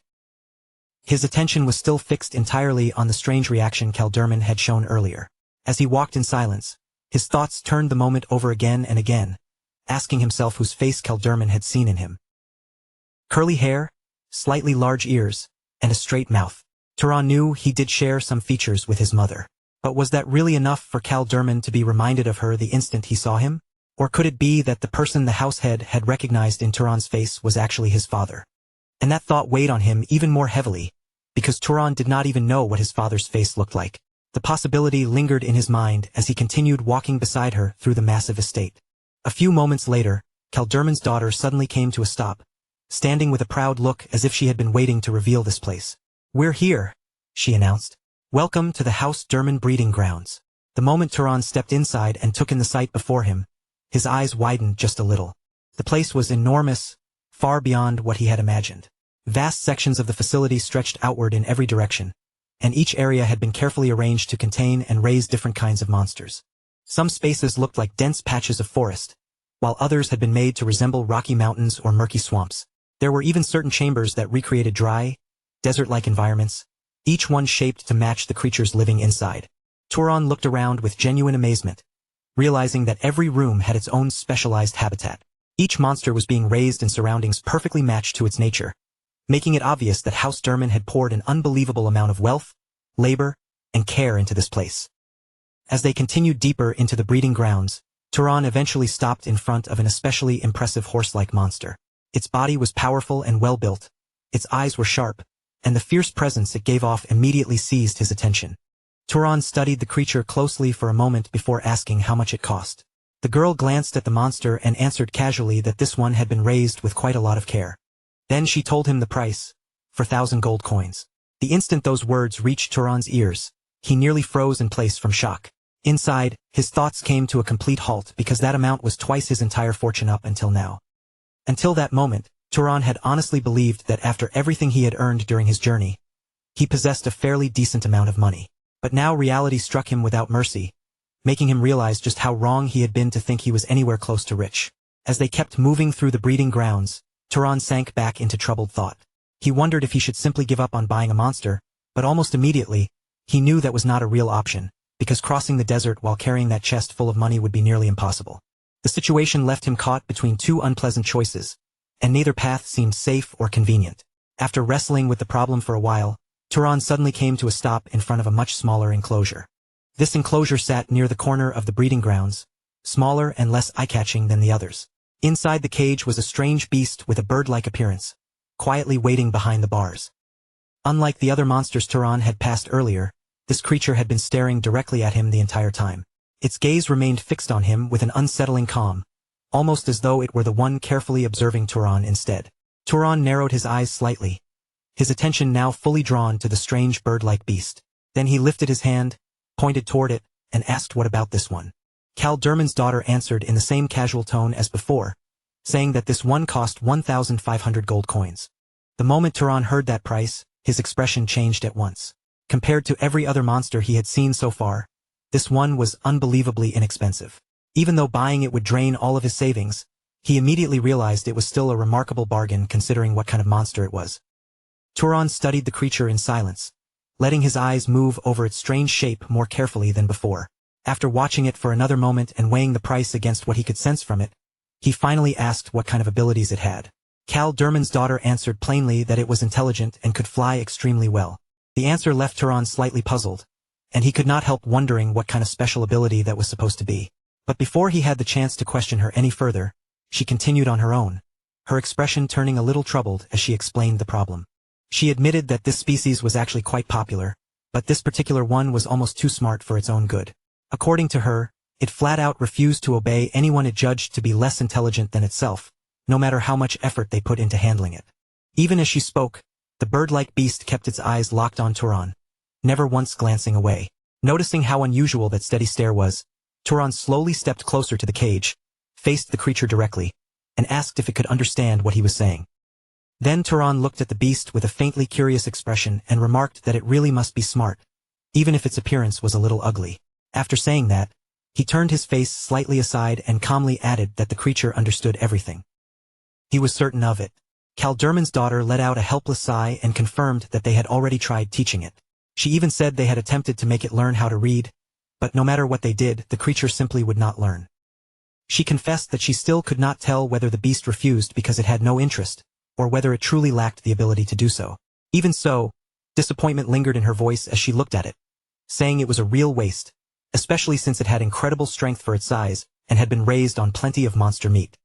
His attention was still fixed entirely on the strange reaction Cal Durman had shown earlier. As he walked in silence, his thoughts turned the moment over again and again, asking himself whose face Cal Durman had seen in him. Curly hair, slightly large ears, and a straight mouth. Turan knew he did share some features with his mother. But was that really enough for Cal Durman to be reminded of her the instant he saw him? Or could it be that the person the house head had recognized in Turan's face was actually his father? And that thought weighed on him even more heavily, because Turan did not even know what his father's face looked like. The possibility lingered in his mind as he continued walking beside her through the massive estate. A few moments later, Cal Durman's daughter suddenly came to a stop, standing with a proud look as if she had been waiting to reveal this place. "We're here," she announced. "Welcome to the House Durman breeding grounds." The moment Turan stepped inside and took in the sight before him, his eyes widened just a little. The place was enormous, far beyond what he had imagined. Vast sections of the facility stretched outward in every direction, and each area had been carefully arranged to contain and raise different kinds of monsters. Some spaces looked like dense patches of forest, while others had been made to resemble rocky mountains or murky swamps. There were even certain chambers that recreated dry, desert-like environments, each one shaped to match the creatures living inside. Turan looked around with genuine amazement, realizing that every room had its own specialized habitat. Each monster was being raised in surroundings perfectly matched to its nature, making it obvious that House Durman had poured an unbelievable amount of wealth, labor, and care into this place. As they continued deeper into the breeding grounds, Turan eventually stopped in front of an especially impressive horse-like monster. Its body was powerful and well-built, its eyes were sharp, and the fierce presence it gave off immediately seized his attention. Turan studied the creature closely for a moment before asking how much it cost. The girl glanced at the monster and answered casually that this one had been raised with quite a lot of care. Then she told him the price, 4,000 gold coins. The instant those words reached Turan's ears, he nearly froze in place from shock. Inside, his thoughts came to a complete halt because that amount was twice his entire fortune up until now. Until that moment, Turan had honestly believed that after everything he had earned during his journey, he possessed a fairly decent amount of money. But now reality struck him without mercy, making him realize just how wrong he had been to think he was anywhere close to rich. As they kept moving through the breeding grounds, Turan sank back into troubled thought. He wondered if he should simply give up on buying a monster, but almost immediately, he knew that was not a real option, because crossing the desert while carrying that chest full of money would be nearly impossible. The situation left him caught between two unpleasant choices, and neither path seemed safe or convenient. After wrestling with the problem for a while, Turan suddenly came to a stop in front of a much smaller enclosure. This enclosure sat near the corner of the breeding grounds, smaller and less eye-catching than the others. Inside the cage was a strange beast with a bird-like appearance, quietly waiting behind the bars. Unlike the other monsters Turan had passed earlier, this creature had been staring directly at him the entire time. Its gaze remained fixed on him with an unsettling calm, almost as though it were the one carefully observing Turan instead. Turan narrowed his eyes slightly, his attention now fully drawn to the strange bird-like beast. Then he lifted his hand, pointed toward it, and asked what about this one. Kaldurman's daughter answered in the same casual tone as before, saying that this one cost 1,500 gold coins. The moment Turan heard that price, his expression changed at once. Compared to every other monster he had seen so far, this one was unbelievably inexpensive. Even though buying it would drain all of his savings, he immediately realized it was still a remarkable bargain considering what kind of monster it was. Turan studied the creature in silence, letting his eyes move over its strange shape more carefully than before. After watching it for another moment and weighing the price against what he could sense from it, he finally asked what kind of abilities it had. Kaldurman's daughter answered plainly that it was intelligent and could fly extremely well. The answer left Turan slightly puzzled, and he could not help wondering what kind of special ability that was supposed to be. But before he had the chance to question her any further, she continued on her own, her expression turning a little troubled as she explained the problem. She admitted that this species was actually quite popular, but this particular one was almost too smart for its own good. According to her, it flat out refused to obey anyone it judged to be less intelligent than itself, no matter how much effort they put into handling it. Even as she spoke, the bird-like beast kept its eyes locked on Turan, never once glancing away. Noticing how unusual that steady stare was, Turan slowly stepped closer to the cage, faced the creature directly, and asked if it could understand what he was saying. Then Turan looked at the beast with a faintly curious expression and remarked that it really must be smart, even if its appearance was a little ugly. After saying that, he turned his face slightly aside and calmly added that the creature understood everything. He was certain of it. Kaldurman's daughter let out a helpless sigh and confirmed that they had already tried teaching it. She even said they had attempted to make it learn how to read, but no matter what they did, the creature simply would not learn. She confessed that she still could not tell whether the beast refused because it had no interest, or whether it truly lacked the ability to do so. Even so, disappointment lingered in her voice as she looked at it, saying it was a real waste, especially since it had incredible strength for its size and had been raised on plenty of monster meat.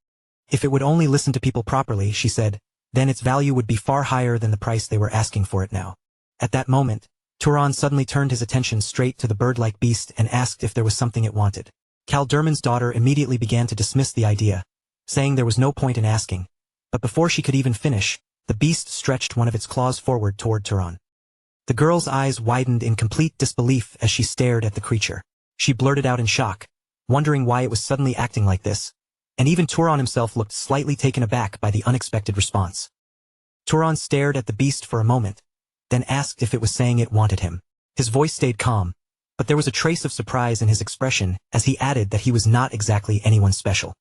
If it would only listen to people properly, she said, then its value would be far higher than the price they were asking for it now. At that moment, Turan suddenly turned his attention straight to the bird-like beast and asked if there was something it wanted. Kaldurman's daughter immediately began to dismiss the idea, saying there was no point in asking, but before she could even finish, the beast stretched one of its claws forward toward Turan. The girl's eyes widened in complete disbelief as she stared at the creature. She blurted out in shock, wondering why it was suddenly acting like this, and even Turan himself looked slightly taken aback by the unexpected response. Turan stared at the beast for a moment, then asked if it was saying it wanted him. His voice stayed calm, but there was a trace of surprise in his expression as he added that he was not exactly anyone special.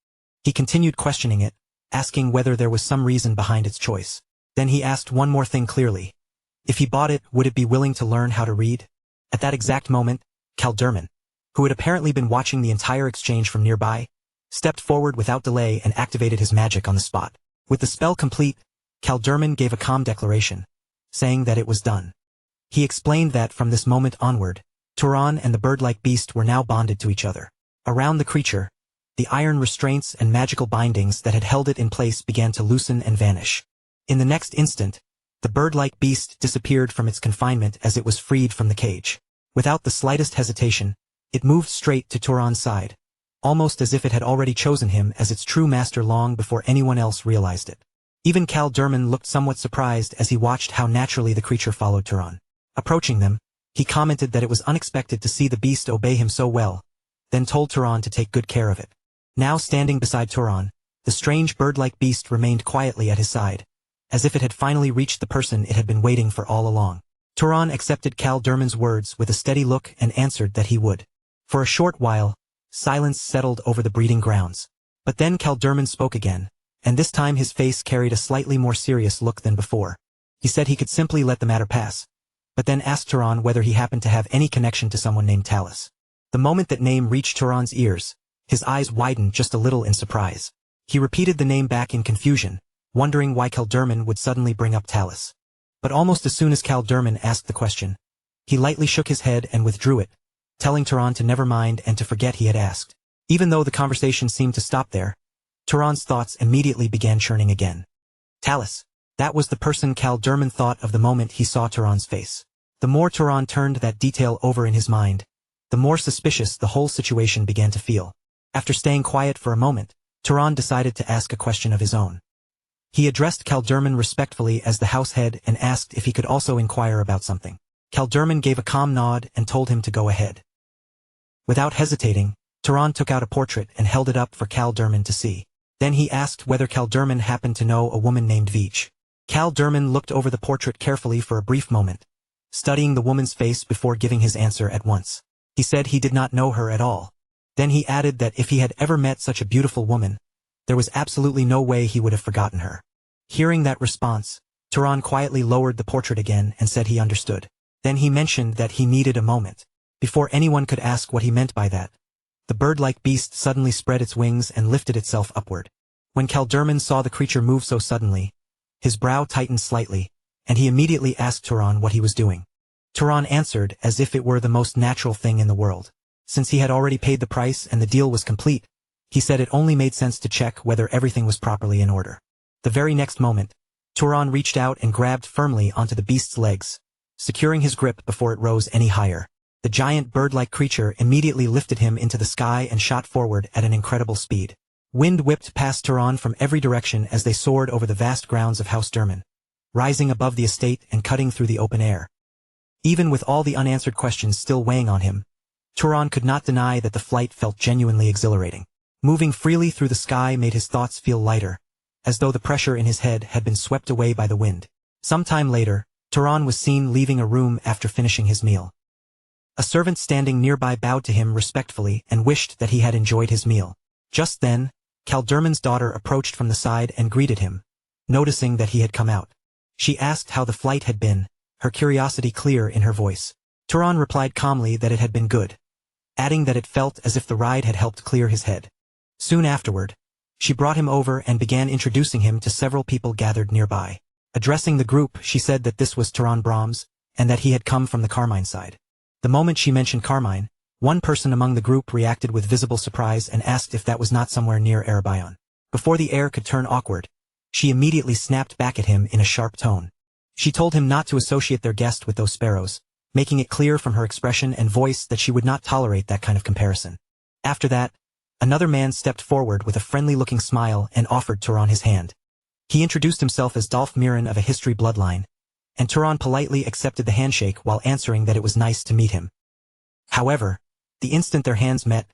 He continued questioning it, asking whether there was some reason behind its choice. Then he asked one more thing clearly. If he bought it, would it be willing to learn how to read? At that exact moment, Kaldurman, who had apparently been watching the entire exchange from nearby, stepped forward without delay and activated his magic on the spot. With the spell complete, Kaldurman gave a calm declaration, saying that it was done. He explained that from this moment onward, Turan and the bird-like beast were now bonded to each other. Around the creature, the iron restraints and magical bindings that had held it in place began to loosen and vanish. In the next instant, the bird-like beast disappeared from its confinement as it was freed from the cage. Without the slightest hesitation, it moved straight to Turan's side, almost as if it had already chosen him as its true master long before anyone else realized it. Even Kaldurman looked somewhat surprised as he watched how naturally the creature followed Turan. Approaching them, he commented that it was unexpected to see the beast obey him so well, then told Turan to take good care of it. Now standing beside Turan, the strange bird-like beast remained quietly at his side, as if it had finally reached the person it had been waiting for all along. Turan accepted Cal Durman's words with a steady look and answered that he would. For a short while, silence settled over the breeding grounds. But then Cal Durman spoke again, and this time his face carried a slightly more serious look than before. He said he could simply let the matter pass, but then asked Turan whether he happened to have any connection to someone named Talus. The moment that name reached Turan's ears, his eyes widened just a little in surprise. He repeated the name back in confusion, wondering why Cal Durman would suddenly bring up Talus. But almost as soon as Cal Durman asked the question, he lightly shook his head and withdrew it, telling Turan to never mind and to forget he had asked. Even though the conversation seemed to stop there, Turan's thoughts immediately began churning again. Talus. That was the person Cal Durman thought of the moment he saw Turan's face. The more Turan turned that detail over in his mind, the more suspicious the whole situation began to feel. After staying quiet for a moment, Turan decided to ask a question of his own. He addressed Cal Durman respectfully as the house head and asked if he could also inquire about something. Cal Durman gave a calm nod and told him to go ahead. Without hesitating, Turan took out a portrait and held it up for Cal Durman to see. Then he asked whether Cal Durman happened to know a woman named Veech. Cal Durman looked over the portrait carefully for a brief moment, studying the woman's face before giving his answer at once. He said he did not know her at all. Then he added that if he had ever met such a beautiful woman, there was absolutely no way he would have forgotten her. Hearing that response, Turan quietly lowered the portrait again and said he understood. Then he mentioned that he needed a moment. Before anyone could ask what he meant by that, the bird-like beast suddenly spread its wings and lifted itself upward. When Cal Durman saw the creature move so suddenly, his brow tightened slightly, and he immediately asked Turan what he was doing. Turan answered as if it were the most natural thing in the world. Since he had already paid the price and the deal was complete, he said it only made sense to check whether everything was properly in order. The very next moment, Turan reached out and grabbed firmly onto the beast's legs, securing his grip before it rose any higher. The giant bird-like creature immediately lifted him into the sky and shot forward at an incredible speed. Wind whipped past Turan from every direction as they soared over the vast grounds of House Durman, rising above the estate and cutting through the open air. Even with all the unanswered questions still weighing on him, Turan could not deny that the flight felt genuinely exhilarating. Moving freely through the sky made his thoughts feel lighter, as though the pressure in his head had been swept away by the wind. Sometime later, Turan was seen leaving a room after finishing his meal. A servant standing nearby bowed to him respectfully and wished that he had enjoyed his meal. Just then, Cal Durman's daughter approached from the side and greeted him, noticing that he had come out. She asked how the flight had been, her curiosity clear in her voice. Turan replied calmly that it had been good, adding that it felt as if the ride had helped clear his head. Soon afterward, she brought him over and began introducing him to several people gathered nearby. Addressing the group, she said that this was Turan Brahms, and that he had come from the Carmine side. The moment she mentioned Carmine, one person among the group reacted with visible surprise and asked if that was not somewhere near Erebion. Before the air could turn awkward, she immediately snapped back at him in a sharp tone. She told him not to associate their guest with those sparrows, making it clear from her expression and voice that she would not tolerate that kind of comparison. After that, another man stepped forward with a friendly-looking smile and offered Turan his hand. He introduced himself as Dolph Mirren of a history bloodline, and Turan politely accepted the handshake while answering that it was nice to meet him. However, the instant their hands met,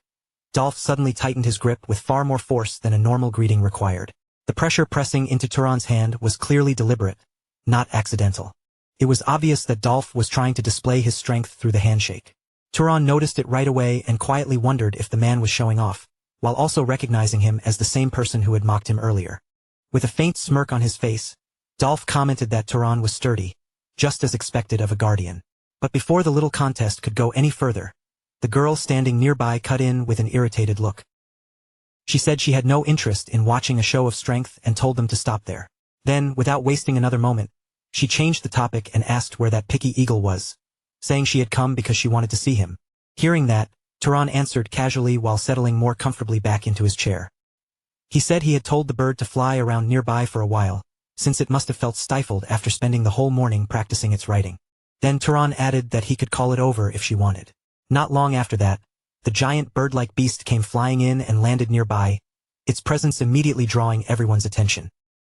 Dolph suddenly tightened his grip with far more force than a normal greeting required. The pressure pressing into Turan's hand was clearly deliberate, not accidental. It was obvious that Dolph was trying to display his strength through the handshake. Turan noticed it right away and quietly wondered if the man was showing off, while also recognizing him as the same person who had mocked him earlier. With a faint smirk on his face, Dolph commented that Turan was sturdy, just as expected of a guardian. But before the little contest could go any further, the girl standing nearby cut in with an irritated look. She said she had no interest in watching a show of strength and told them to stop there. Then, without wasting another moment, she changed the topic and asked where that picky eagle was, saying she had come because she wanted to see him. Hearing that, Turan answered casually while settling more comfortably back into his chair. He said he had told the bird to fly around nearby for a while, since it must have felt stifled after spending the whole morning practicing its writing. Then Turan added that he could call it over if she wanted. Not long after that, the giant bird-like beast came flying in and landed nearby, its presence immediately drawing everyone's attention.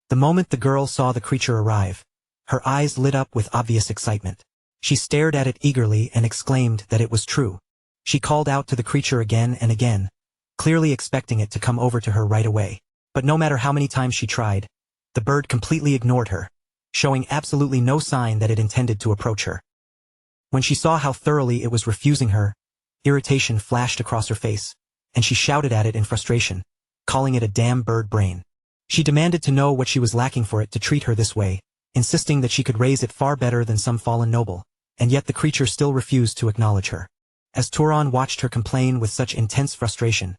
The moment the girl saw the creature arrive, her eyes lit up with obvious excitement. She stared at it eagerly and exclaimed that it was true. She called out to the creature again and again, clearly expecting it to come over to her right away. But no matter how many times she tried, the bird completely ignored her, showing absolutely no sign that it intended to approach her. When she saw how thoroughly it was refusing her, irritation flashed across her face, and she shouted at it in frustration, calling it a damn bird brain. She demanded to know what she was lacking for it to treat her this way, insisting that she could raise it far better than some fallen noble, and yet the creature still refused to acknowledge her. As Turan watched her complain with such intense frustration,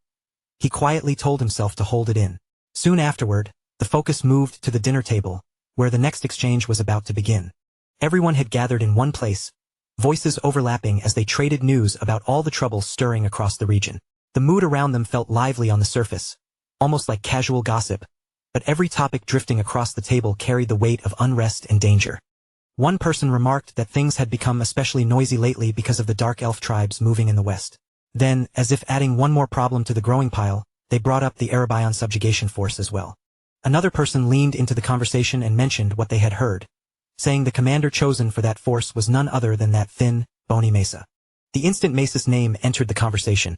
he quietly told himself to hold it in. Soon afterward, the focus moved to the dinner table, where the next exchange was about to begin. Everyone had gathered in one place, voices overlapping as they traded news about all the trouble stirring across the region. The mood around them felt lively on the surface, almost like casual gossip, but every topic drifting across the table carried the weight of unrest and danger. One person remarked that things had become especially noisy lately because of the dark elf tribes moving in the west. Then, as if adding one more problem to the growing pile, they brought up the Erebion subjugation force as well. Another person leaned into the conversation and mentioned what they had heard, saying the commander chosen for that force was none other than that thin, bony Mesa. The instant Mesa's name entered the conversation,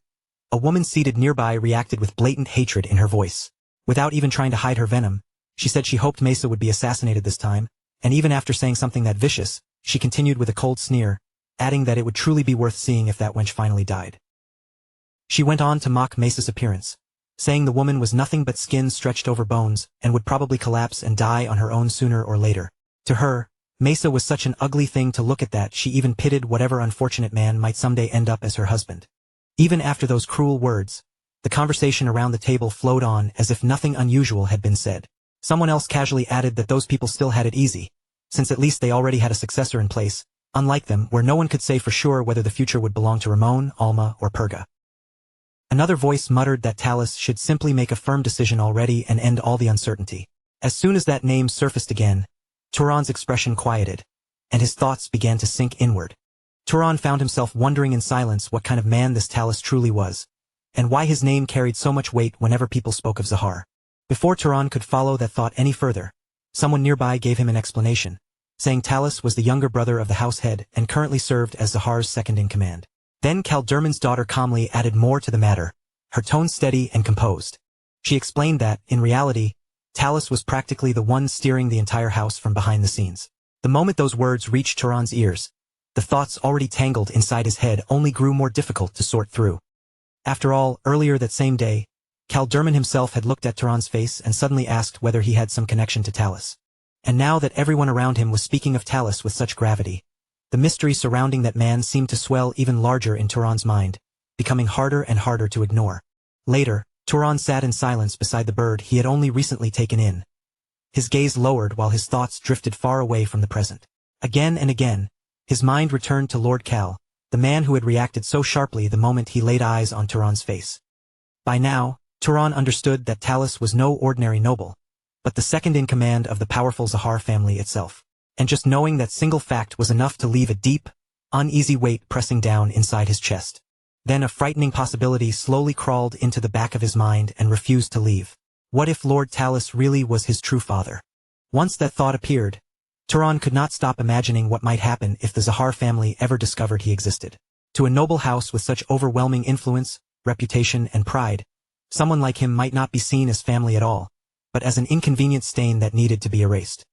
a woman seated nearby reacted with blatant hatred in her voice. Without even trying to hide her venom, she said she hoped Mesa would be assassinated this time, and even after saying something that vicious, she continued with a cold sneer, adding that it would truly be worth seeing if that wench finally died. She went on to mock Mesa's appearance, saying the woman was nothing but skin stretched over bones and would probably collapse and die on her own sooner or later. To her, Mesa was such an ugly thing to look at that she even pitied whatever unfortunate man might someday end up as her husband. Even after those cruel words, the conversation around the table flowed on as if nothing unusual had been said. Someone else casually added that those people still had it easy, since at least they already had a successor in place, unlike them where no one could say for sure whether the future would belong to Ramon, Alma, or Perga. Another voice muttered that Talus should simply make a firm decision already and end all the uncertainty. As soon as that name surfaced again, Turan's expression quieted, and his thoughts began to sink inward. Turan found himself wondering in silence what kind of man this Talus truly was, and why his name carried so much weight whenever people spoke of Zahar. Before Turan could follow that thought any further, someone nearby gave him an explanation, saying Talus was the younger brother of the house head and currently served as Zahar's second-in-command. Then Calderman's daughter calmly added more to the matter, her tone steady and composed. She explained that, in reality, Talus was practically the one steering the entire house from behind the scenes. The moment those words reached Turan's ears, the thoughts already tangled inside his head only grew more difficult to sort through. After all, earlier that same day, Calderman himself had looked at Turan's face and suddenly asked whether he had some connection to Talus. And now that everyone around him was speaking of Talus with such gravity, the mystery surrounding that man seemed to swell even larger in Turan's mind, becoming harder and harder to ignore. Later, Turan sat in silence beside the bird he had only recently taken in. His gaze lowered while his thoughts drifted far away from the present. Again and again, his mind returned to Lord Cal, the man who had reacted so sharply the moment he laid eyes on Turan's face. By now, Turan understood that Talus was no ordinary noble, but the second-in-command of the powerful Zahar family itself. And just knowing that single fact was enough to leave a deep, uneasy weight pressing down inside his chest. Then a frightening possibility slowly crawled into the back of his mind and refused to leave. What if Lord Talus really was his true father? Once that thought appeared, Turan could not stop imagining what might happen if the Zahar family ever discovered he existed. To a noble house with such overwhelming influence, reputation, and pride, someone like him might not be seen as family at all, but as an inconvenient stain that needed to be erased.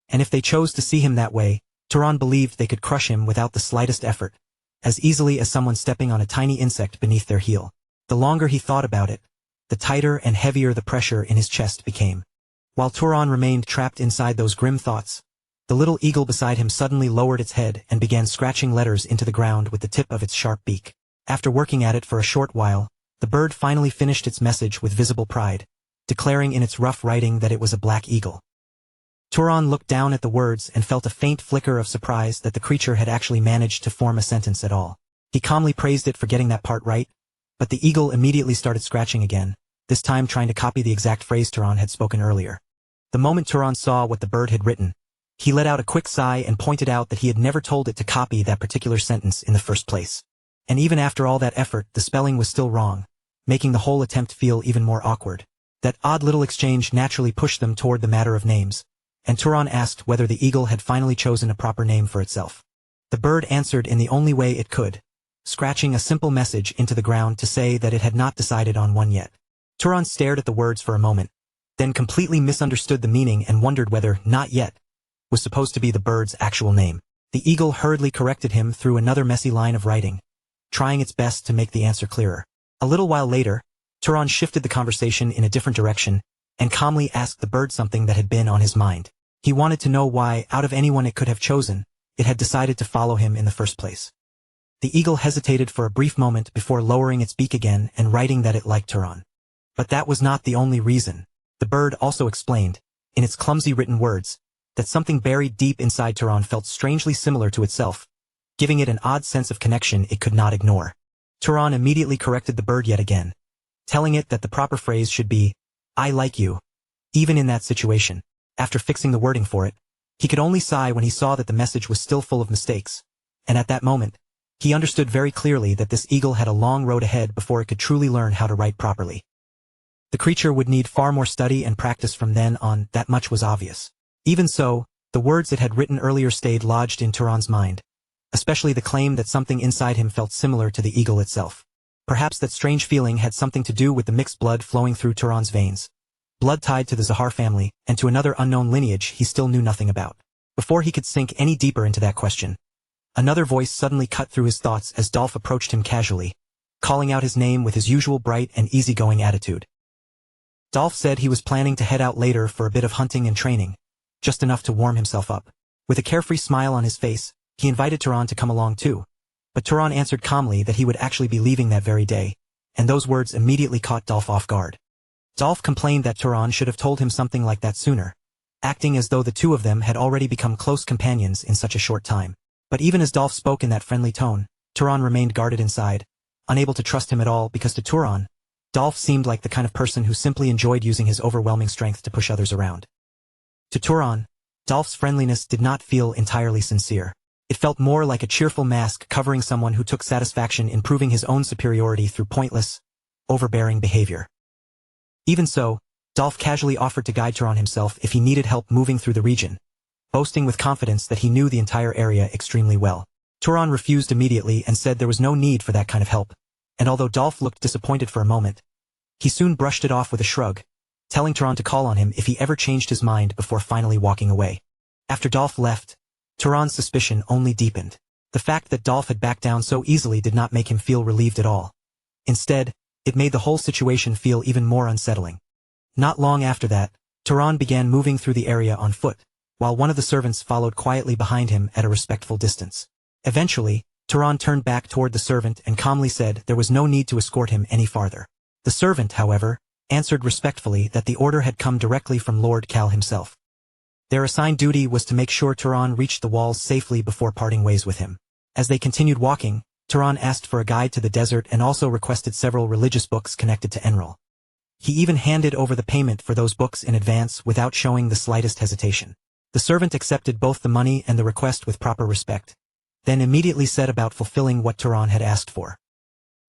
And if they chose to see him that way, Turan believed they could crush him without the slightest effort, as easily as someone stepping on a tiny insect beneath their heel. The longer he thought about it, the tighter and heavier the pressure in his chest became. While Turan remained trapped inside those grim thoughts, the little eagle beside him suddenly lowered its head and began scratching letters into the ground with the tip of its sharp beak. After working at it for a short while, the bird finally finished its message with visible pride, declaring in its rough writing that it was a black eagle. Turan looked down at the words and felt a faint flicker of surprise that the creature had actually managed to form a sentence at all. He calmly praised it for getting that part right, but the eagle immediately started scratching again, this time trying to copy the exact phrase Turan had spoken earlier. The moment Turan saw what the bird had written, he let out a quick sigh and pointed out that he had never told it to copy that particular sentence in the first place. And even after all that effort, the spelling was still wrong, making the whole attempt feel even more awkward. That odd little exchange naturally pushed them toward the matter of names, and Turan asked whether the eagle had finally chosen a proper name for itself. The bird answered in the only way it could, scratching a simple message into the ground to say that it had not decided on one yet. Turan stared at the words for a moment, then completely misunderstood the meaning and wondered whether "not yet" was supposed to be the bird's actual name. The eagle hurriedly corrected him through another messy line of writing, trying its best to make the answer clearer. A little while later, Turan shifted the conversation in a different direction and calmly asked the bird something that had been on his mind. He wanted to know why, out of anyone it could have chosen, it had decided to follow him in the first place. The eagle hesitated for a brief moment before lowering its beak again and writing that it liked Turan. But that was not the only reason. The bird also explained, in its clumsy written words, that something buried deep inside Turan felt strangely similar to itself, giving it an odd sense of connection it could not ignore. Turan immediately corrected the bird yet again, telling it that the proper phrase should be, "I like you." Even in that situation, after fixing the wording for it, he could only sigh when he saw that the message was still full of mistakes, and at that moment, he understood very clearly that this eagle had a long road ahead before it could truly learn how to write properly. The creature would need far more study and practice from then on, that much was obvious. Even so, the words it had written earlier stayed lodged in Turan's mind, especially the claim that something inside him felt similar to the eagle itself. Perhaps that strange feeling had something to do with the mixed blood flowing through Turan's veins, blood tied to the Zahar family and to another unknown lineage he still knew nothing about. Before he could sink any deeper into that question, another voice suddenly cut through his thoughts as Dolph approached him casually, calling out his name with his usual bright and easygoing attitude. Dolph said he was planning to head out later for a bit of hunting and training, just enough to warm himself up. With a carefree smile on his face, he invited Turan to come along too, but Turan answered calmly that he would actually be leaving that very day, and those words immediately caught Dolph off guard. Dolph complained that Turan should have told him something like that sooner, acting as though the two of them had already become close companions in such a short time. But even as Dolph spoke in that friendly tone, Turan remained guarded inside, unable to trust him at all because to Turan, Dolph seemed like the kind of person who simply enjoyed using his overwhelming strength to push others around. To Turan, Dolph's friendliness did not feel entirely sincere. It felt more like a cheerful mask covering someone who took satisfaction in proving his own superiority through pointless, overbearing behavior. Even so, Dolph casually offered to guide Turan himself if he needed help moving through the region, boasting with confidence that he knew the entire area extremely well. Turan refused immediately and said there was no need for that kind of help, and although Dolph looked disappointed for a moment, he soon brushed it off with a shrug, telling Turan to call on him if he ever changed his mind before finally walking away. After Dolph left, Turan's suspicion only deepened. The fact that Dolph had backed down so easily did not make him feel relieved at all. Instead, it made the whole situation feel even more unsettling. Not long after that, Turan began moving through the area on foot, while one of the servants followed quietly behind him at a respectful distance. Eventually, Turan turned back toward the servant and calmly said there was no need to escort him any farther. The servant, however, answered respectfully that the order had come directly from Lord Cal himself. Their assigned duty was to make sure Turan reached the walls safely before parting ways with him. As they continued walking, Turan asked for a guide to the desert and also requested several religious books connected to Enril. He even handed over the payment for those books in advance without showing the slightest hesitation. The servant accepted both the money and the request with proper respect, then immediately set about fulfilling what Turan had asked for.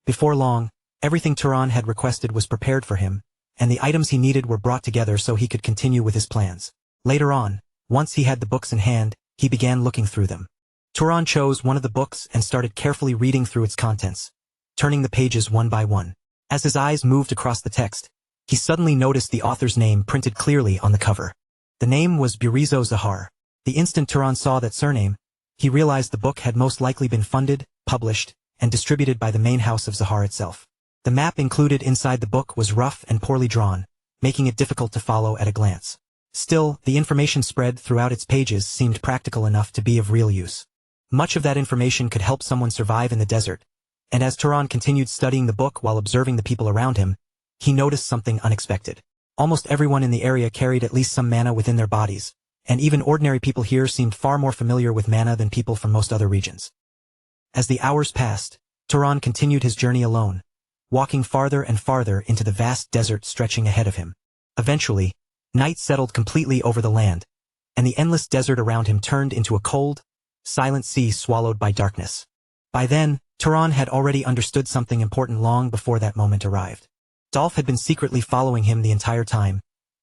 Before long, everything Turan had requested was prepared for him, and the items he needed were brought together so he could continue with his plans. Later on, once he had the books in hand, he began looking through them. Turan chose one of the books and started carefully reading through its contents, turning the pages one by one. As his eyes moved across the text, he suddenly noticed the author's name printed clearly on the cover. The name was Burizo Zahar. The instant Turan saw that surname, he realized the book had most likely been funded, published, and distributed by the main house of Zahar itself. The map included inside the book was rough and poorly drawn, making it difficult to follow at a glance. Still, the information spread throughout its pages seemed practical enough to be of real use. Much of that information could help someone survive in the desert, and as Turan continued studying the book while observing the people around him, he noticed something unexpected. Almost everyone in the area carried at least some mana within their bodies, and even ordinary people here seemed far more familiar with mana than people from most other regions. As the hours passed, Turan continued his journey alone, walking farther and farther into the vast desert stretching ahead of him. Eventually, night settled completely over the land, and the endless desert around him turned into a cold, silent sea swallowed by darkness. By then, Turan had already understood something important long before that moment arrived. Dolph had been secretly following him the entire time,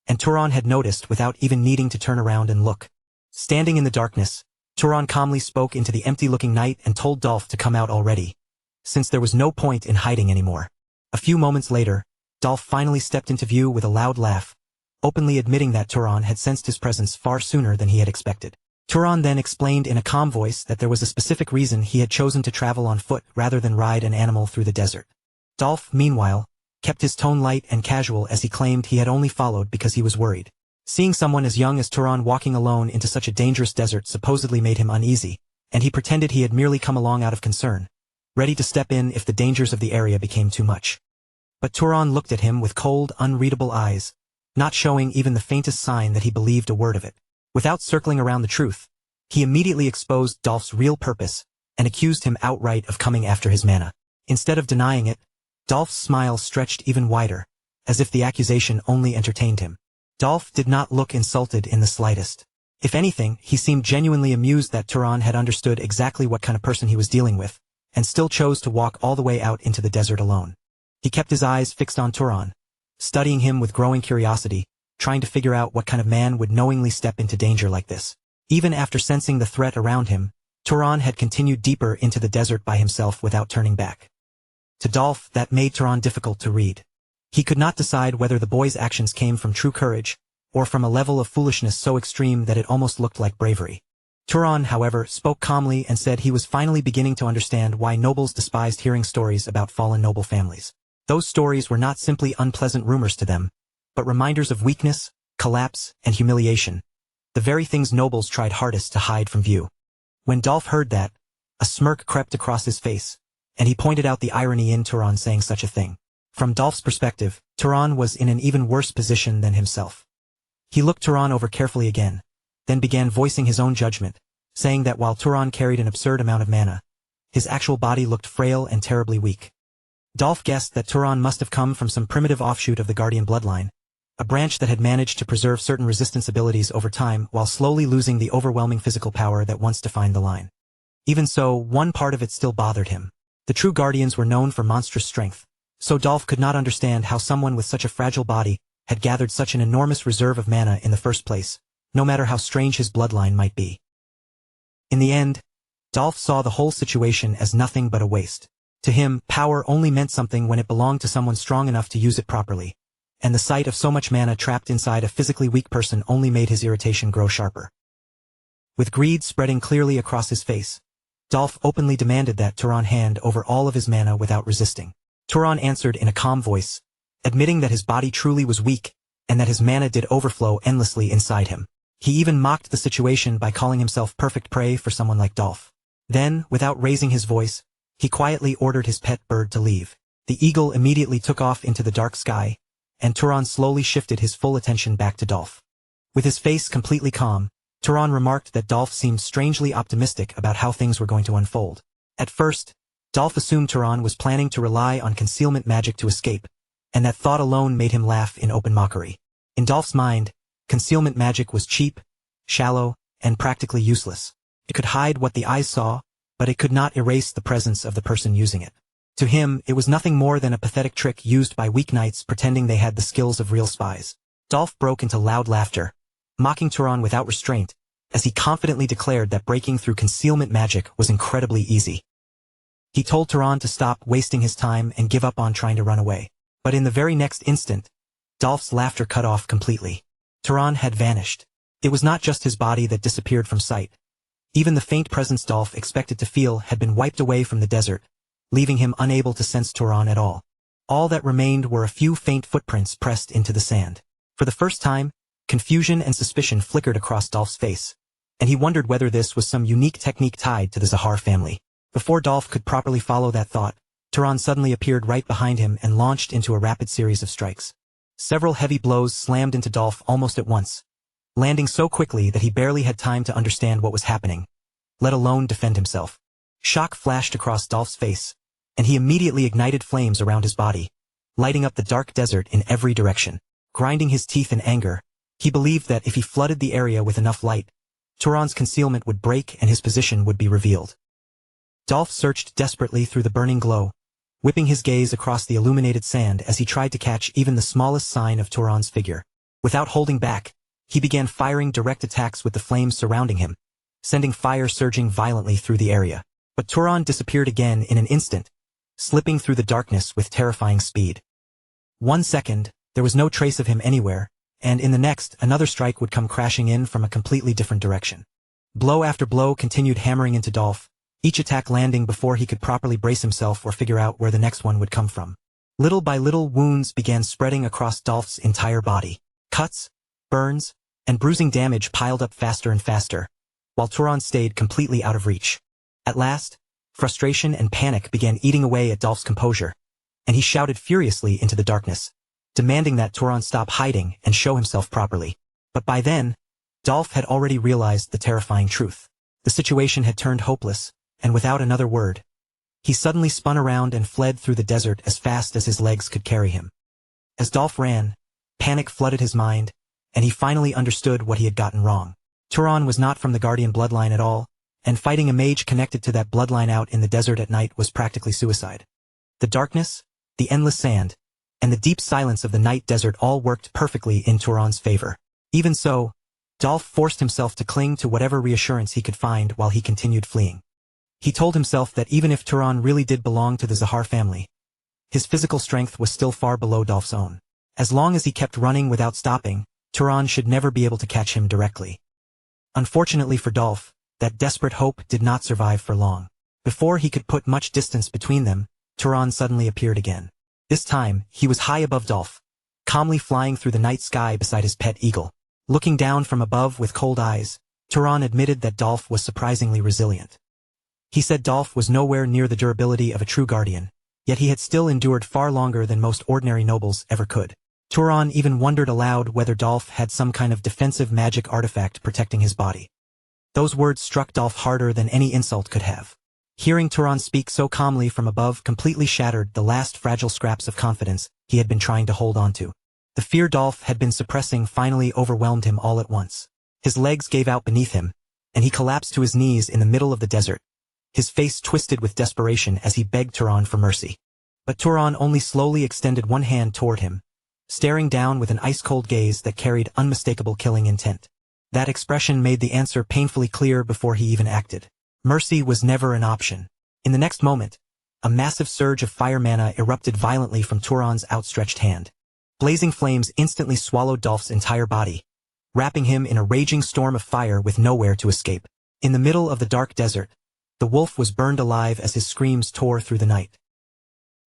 and Turan had noticed without even needing to turn around and look. Standing in the darkness, Turan calmly spoke into the empty-looking night and told Dolph to come out already, since there was no point in hiding anymore. A few moments later, Dolph finally stepped into view with a loud laugh, openly admitting that Turan had sensed his presence far sooner than he had expected. Turan then explained in a calm voice that there was a specific reason he had chosen to travel on foot rather than ride an animal through the desert. Dolph, meanwhile, kept his tone light and casual as he claimed he had only followed because he was worried. Seeing someone as young as Turan walking alone into such a dangerous desert supposedly made him uneasy, and he pretended he had merely come along out of concern, ready to step in if the dangers of the area became too much. But Turan looked at him with cold, unreadable eyes, not showing even the faintest sign that he believed a word of it. Without circling around the truth, he immediately exposed Dolph's real purpose and accused him outright of coming after his mana. Instead of denying it, Dolph's smile stretched even wider, as if the accusation only entertained him. Dolph did not look insulted in the slightest. If anything, he seemed genuinely amused that Turan had understood exactly what kind of person he was dealing with, and still chose to walk all the way out into the desert alone. He kept his eyes fixed on Turan, studying him with growing curiosity, trying to figure out what kind of man would knowingly step into danger like this. Even after sensing the threat around him, Turan had continued deeper into the desert by himself without turning back. To Dolph, that made Turan difficult to read. He could not decide whether the boy's actions came from true courage, or from a level of foolishness so extreme that it almost looked like bravery. Turan, however, spoke calmly and said he was finally beginning to understand why nobles despised hearing stories about fallen noble families. Those stories were not simply unpleasant rumors to them, but reminders of weakness, collapse, and humiliation, the very things nobles tried hardest to hide from view. When Dolph heard that, a smirk crept across his face, and he pointed out the irony in Turan saying such a thing. From Dolph's perspective, Turan was in an even worse position than himself. He looked Turan over carefully again, then began voicing his own judgment, saying that while Turan carried an absurd amount of mana, his actual body looked frail and terribly weak. Dolph guessed that Turan must have come from some primitive offshoot of the Guardian bloodline, a branch that had managed to preserve certain resistance abilities over time while slowly losing the overwhelming physical power that once defined the line. Even so, one part of it still bothered him. The true Guardians were known for monstrous strength, so Dolph could not understand how someone with such a fragile body had gathered such an enormous reserve of mana in the first place, no matter how strange his bloodline might be. In the end, Dolph saw the whole situation as nothing but a waste. To him, power only meant something when it belonged to someone strong enough to use it properly, and the sight of so much mana trapped inside a physically weak person only made his irritation grow sharper. With greed spreading clearly across his face, Dolph openly demanded that Turan hand over all of his mana without resisting. Turan answered in a calm voice, admitting that his body truly was weak, and that his mana did overflow endlessly inside him. He even mocked the situation by calling himself perfect prey for someone like Dolph. Then, without raising his voice, he quietly ordered his pet bird to leave. The eagle immediately took off into the dark sky, and Turan slowly shifted his full attention back to Dolph. With his face completely calm, Turan remarked that Dolph seemed strangely optimistic about how things were going to unfold. At first, Dolph assumed Turan was planning to rely on concealment magic to escape, and that thought alone made him laugh in open mockery. In Dolph's mind, concealment magic was cheap, shallow, and practically useless. It could hide what the eyes saw, but it could not erase the presence of the person using it. To him, it was nothing more than a pathetic trick used by weak knights pretending they had the skills of real spies. Dolph broke into loud laughter, mocking Turan without restraint, as he confidently declared that breaking through concealment magic was incredibly easy. He told Turan to stop wasting his time and give up on trying to run away. But in the very next instant, Dolph's laughter cut off completely. Turan had vanished. It was not just his body that disappeared from sight. Even the faint presence Dolph expected to feel had been wiped away from the desert, leaving him unable to sense Turan at all. All that remained were a few faint footprints pressed into the sand. For the first time, confusion and suspicion flickered across Dolph's face, and he wondered whether this was some unique technique tied to the Zahar family. Before Dolph could properly follow that thought, Turan suddenly appeared right behind him and launched into a rapid series of strikes. Several heavy blows slammed into Dolph almost at once, landing so quickly that he barely had time to understand what was happening, let alone defend himself. Shock flashed across Dolph's face, and he immediately ignited flames around his body, lighting up the dark desert in every direction. Grinding his teeth in anger, he believed that if he flooded the area with enough light, Turan's concealment would break and his position would be revealed. Dolph searched desperately through the burning glow, whipping his gaze across the illuminated sand as he tried to catch even the smallest sign of Turan's figure. Without holding back, he began firing direct attacks with the flames surrounding him, sending fire surging violently through the area. But Turan disappeared again in an instant, slipping through the darkness with terrifying speed. 1 second, there was no trace of him anywhere, and in the next, another strike would come crashing in from a completely different direction. Blow after blow continued hammering into Dolph, each attack landing before he could properly brace himself or figure out where the next one would come from. Little by little, wounds began spreading across Dolph's entire body. Cuts, burns, and bruising damage piled up faster and faster, while Turan stayed completely out of reach. At last, frustration and panic began eating away at Dolph's composure, and he shouted furiously into the darkness, demanding that Turan stop hiding and show himself properly. But by then, Dolph had already realized the terrifying truth. The situation had turned hopeless, and without another word, he suddenly spun around and fled through the desert as fast as his legs could carry him. As Dolph ran, panic flooded his mind, and he finally understood what he had gotten wrong. Turan was not from the Guardian bloodline at all, and fighting a mage connected to that bloodline out in the desert at night was practically suicide. The darkness, the endless sand, and the deep silence of the night desert all worked perfectly in Turan's favor. Even so, Dolph forced himself to cling to whatever reassurance he could find while he continued fleeing. He told himself that even if Turan really did belong to the Zahar family, his physical strength was still far below Dolph's own. As long as he kept running without stopping, Turan should never be able to catch him directly. Unfortunately for Dolph, that desperate hope did not survive for long. Before he could put much distance between them, Turan suddenly appeared again. This time, he was high above Dolph, calmly flying through the night sky beside his pet eagle. Looking down from above with cold eyes, Turan admitted that Dolph was surprisingly resilient. He said Dolph was nowhere near the durability of a true guardian, yet he had still endured far longer than most ordinary nobles ever could. Turan even wondered aloud whether Dolph had some kind of defensive magic artifact protecting his body. Those words struck Dolph harder than any insult could have. Hearing Turan speak so calmly from above completely shattered the last fragile scraps of confidence he had been trying to hold on to. The fear Dolph had been suppressing finally overwhelmed him all at once. His legs gave out beneath him, and he collapsed to his knees in the middle of the desert, his face twisted with desperation as he begged Turan for mercy. But Turan only slowly extended one hand toward him, staring down with an ice-cold gaze that carried unmistakable killing intent. That expression made the answer painfully clear before he even acted. Mercy was never an option. In the next moment, a massive surge of fire mana erupted violently from Turan's outstretched hand. Blazing flames instantly swallowed Dolph's entire body, wrapping him in a raging storm of fire with nowhere to escape. In the middle of the dark desert, the wolf was burned alive as his screams tore through the night.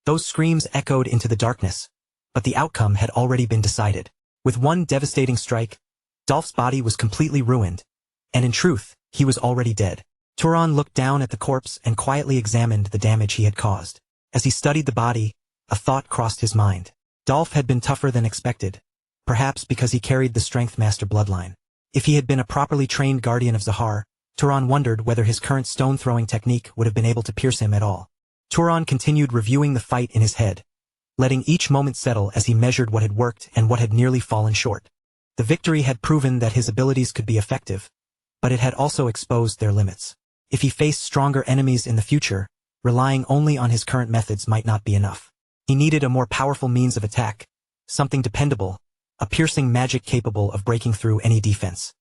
Those screams echoed into the darkness, but the outcome had already been decided. With one devastating strike, Dolph's body was completely ruined, and in truth, he was already dead. Turan looked down at the corpse and quietly examined the damage he had caused. As he studied the body, a thought crossed his mind. Dolph had been tougher than expected, perhaps because he carried the Strength Master bloodline. If he had been a properly trained guardian of Zahar, Turan wondered whether his current stone-throwing technique would have been able to pierce him at all. Turan continued reviewing the fight in his head, letting each moment settle as he measured what had worked and what had nearly fallen short. The victory had proven that his abilities could be effective, but it had also exposed their limits. If he faced stronger enemies in the future, relying only on his current methods might not be enough. He needed a more powerful means of attack, something dependable, a piercing magic capable of breaking through any defense.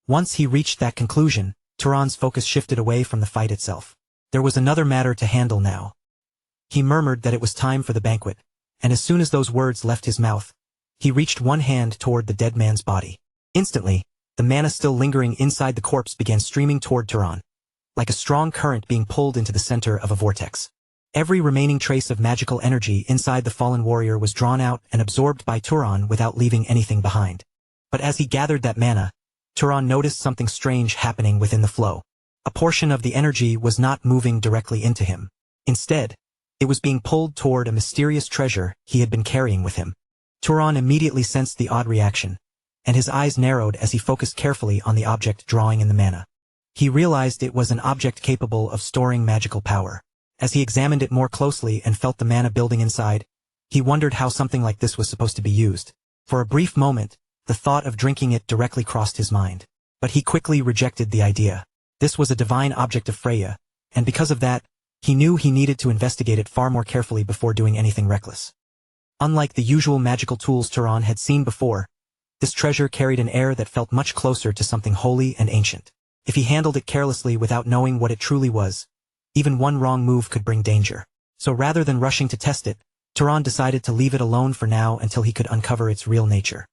Once he reached that conclusion, Turan's focus shifted away from the fight itself. There was another matter to handle now. He murmured that it was time for the banquet, and as soon as those words left his mouth, he reached one hand toward the dead man's body. Instantly, the mana still lingering inside the corpse began streaming toward Turan, like a strong current being pulled into the center of a vortex. Every remaining trace of magical energy inside the fallen warrior was drawn out and absorbed by Turan without leaving anything behind. But as he gathered that mana, Turan noticed something strange happening within the flow. A portion of the energy was not moving directly into him. Instead, it was being pulled toward a mysterious treasure he had been carrying with him. Turan immediately sensed the odd reaction, and his eyes narrowed as he focused carefully on the object drawing in the mana. He realized it was an object capable of storing magical power. As he examined it more closely and felt the mana building inside, he wondered how something like this was supposed to be used. For a brief moment, the thought of drinking it directly crossed his mind. But he quickly rejected the idea. This was a divine object of Freya, and because of that, he knew he needed to investigate it far more carefully before doing anything reckless. Unlike the usual magical tools Turan had seen before, this treasure carried an air that felt much closer to something holy and ancient. If he handled it carelessly without knowing what it truly was, even one wrong move could bring danger. So rather than rushing to test it, Turan decided to leave it alone for now until he could uncover its real nature.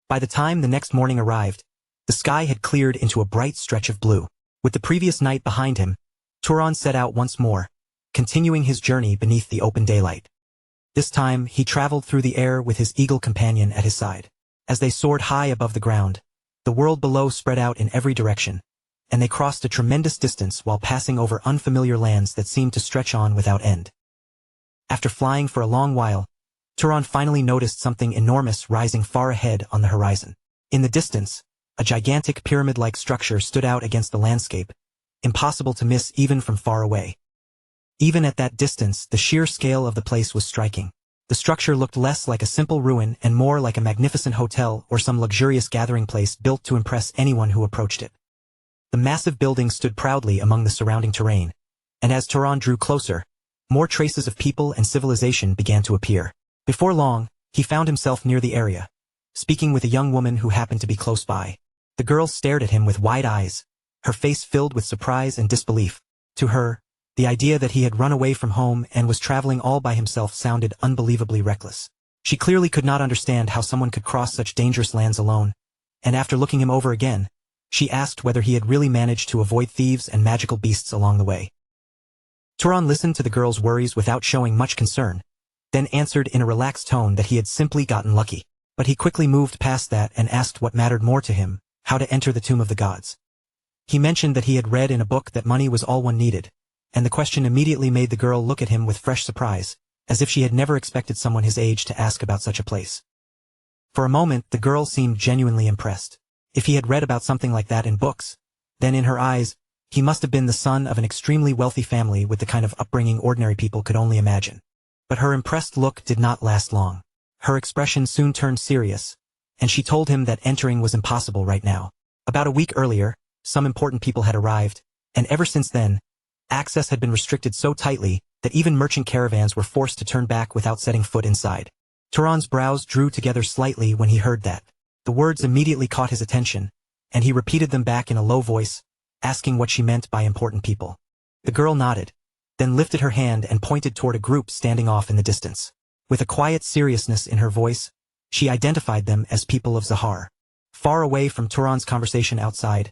By the time the next morning arrived, the sky had cleared into a bright stretch of blue. With the previous night behind him, Turan set out once more, continuing his journey beneath the open daylight. This time, he traveled through the air with his eagle companion at his side. As they soared high above the ground, the world below spread out in every direction, and they crossed a tremendous distance while passing over unfamiliar lands that seemed to stretch on without end. After flying for a long while, Turan finally noticed something enormous rising far ahead on the horizon. In the distance, a gigantic pyramid-like structure stood out against the landscape, impossible to miss even from far away. Even at that distance, the sheer scale of the place was striking. The structure looked less like a simple ruin and more like a magnificent hotel or some luxurious gathering place built to impress anyone who approached it. The massive building stood proudly among the surrounding terrain, and as Turan drew closer, more traces of people and civilization began to appear. Before long, he found himself near the area, speaking with a young woman who happened to be close by. The girl stared at him with wide eyes, her face filled with surprise and disbelief. To her, the idea that he had run away from home and was traveling all by himself sounded unbelievably reckless. She clearly could not understand how someone could cross such dangerous lands alone, and after looking him over again, she asked whether he had really managed to avoid thieves and magical beasts along the way. Turan listened to the girl's worries without showing much concern, then answered in a relaxed tone that he had simply gotten lucky. But he quickly moved past that and asked what mattered more to him, how to enter the tomb of the gods. He mentioned that he had read in a book that money was all one needed, and the question immediately made the girl look at him with fresh surprise, as if she had never expected someone his age to ask about such a place. For a moment, the girl seemed genuinely impressed. If he had read about something like that in books, then in her eyes, he must have been the son of an extremely wealthy family with the kind of upbringing ordinary people could only imagine. But her impressed look did not last long. Her expression soon turned serious, and she told him that entering was impossible right now. About a week earlier, some important people had arrived, and ever since then, access had been restricted so tightly that even merchant caravans were forced to turn back without setting foot inside. Turan's brows drew together slightly when he heard that. The words immediately caught his attention, and he repeated them back in a low voice, asking what she meant by important people. The girl nodded, then lifted her hand and pointed toward a group standing off in the distance. With a quiet seriousness in her voice, she identified them as people of Zahar. Far away from Turan's conversation outside,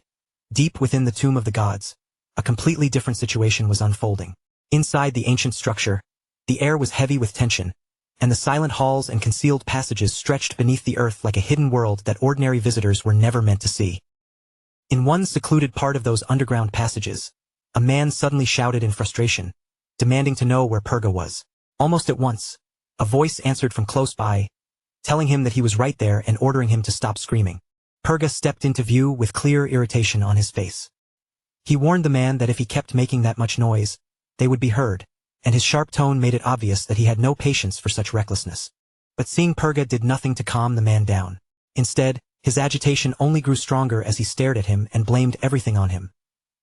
deep within the tomb of the gods, a completely different situation was unfolding. Inside the ancient structure, the air was heavy with tension, and the silent halls and concealed passages stretched beneath the earth like a hidden world that ordinary visitors were never meant to see. In one secluded part of those underground passages, a man suddenly shouted in frustration, demanding to know where Purga was. Almost at once, a voice answered from close by, telling him that he was right there and ordering him to stop screaming. Purga stepped into view with clear irritation on his face. He warned the man that if he kept making that much noise, they would be heard, and his sharp tone made it obvious that he had no patience for such recklessness. But seeing Purga did nothing to calm the man down. Instead, his agitation only grew stronger as he stared at him and blamed everything on him,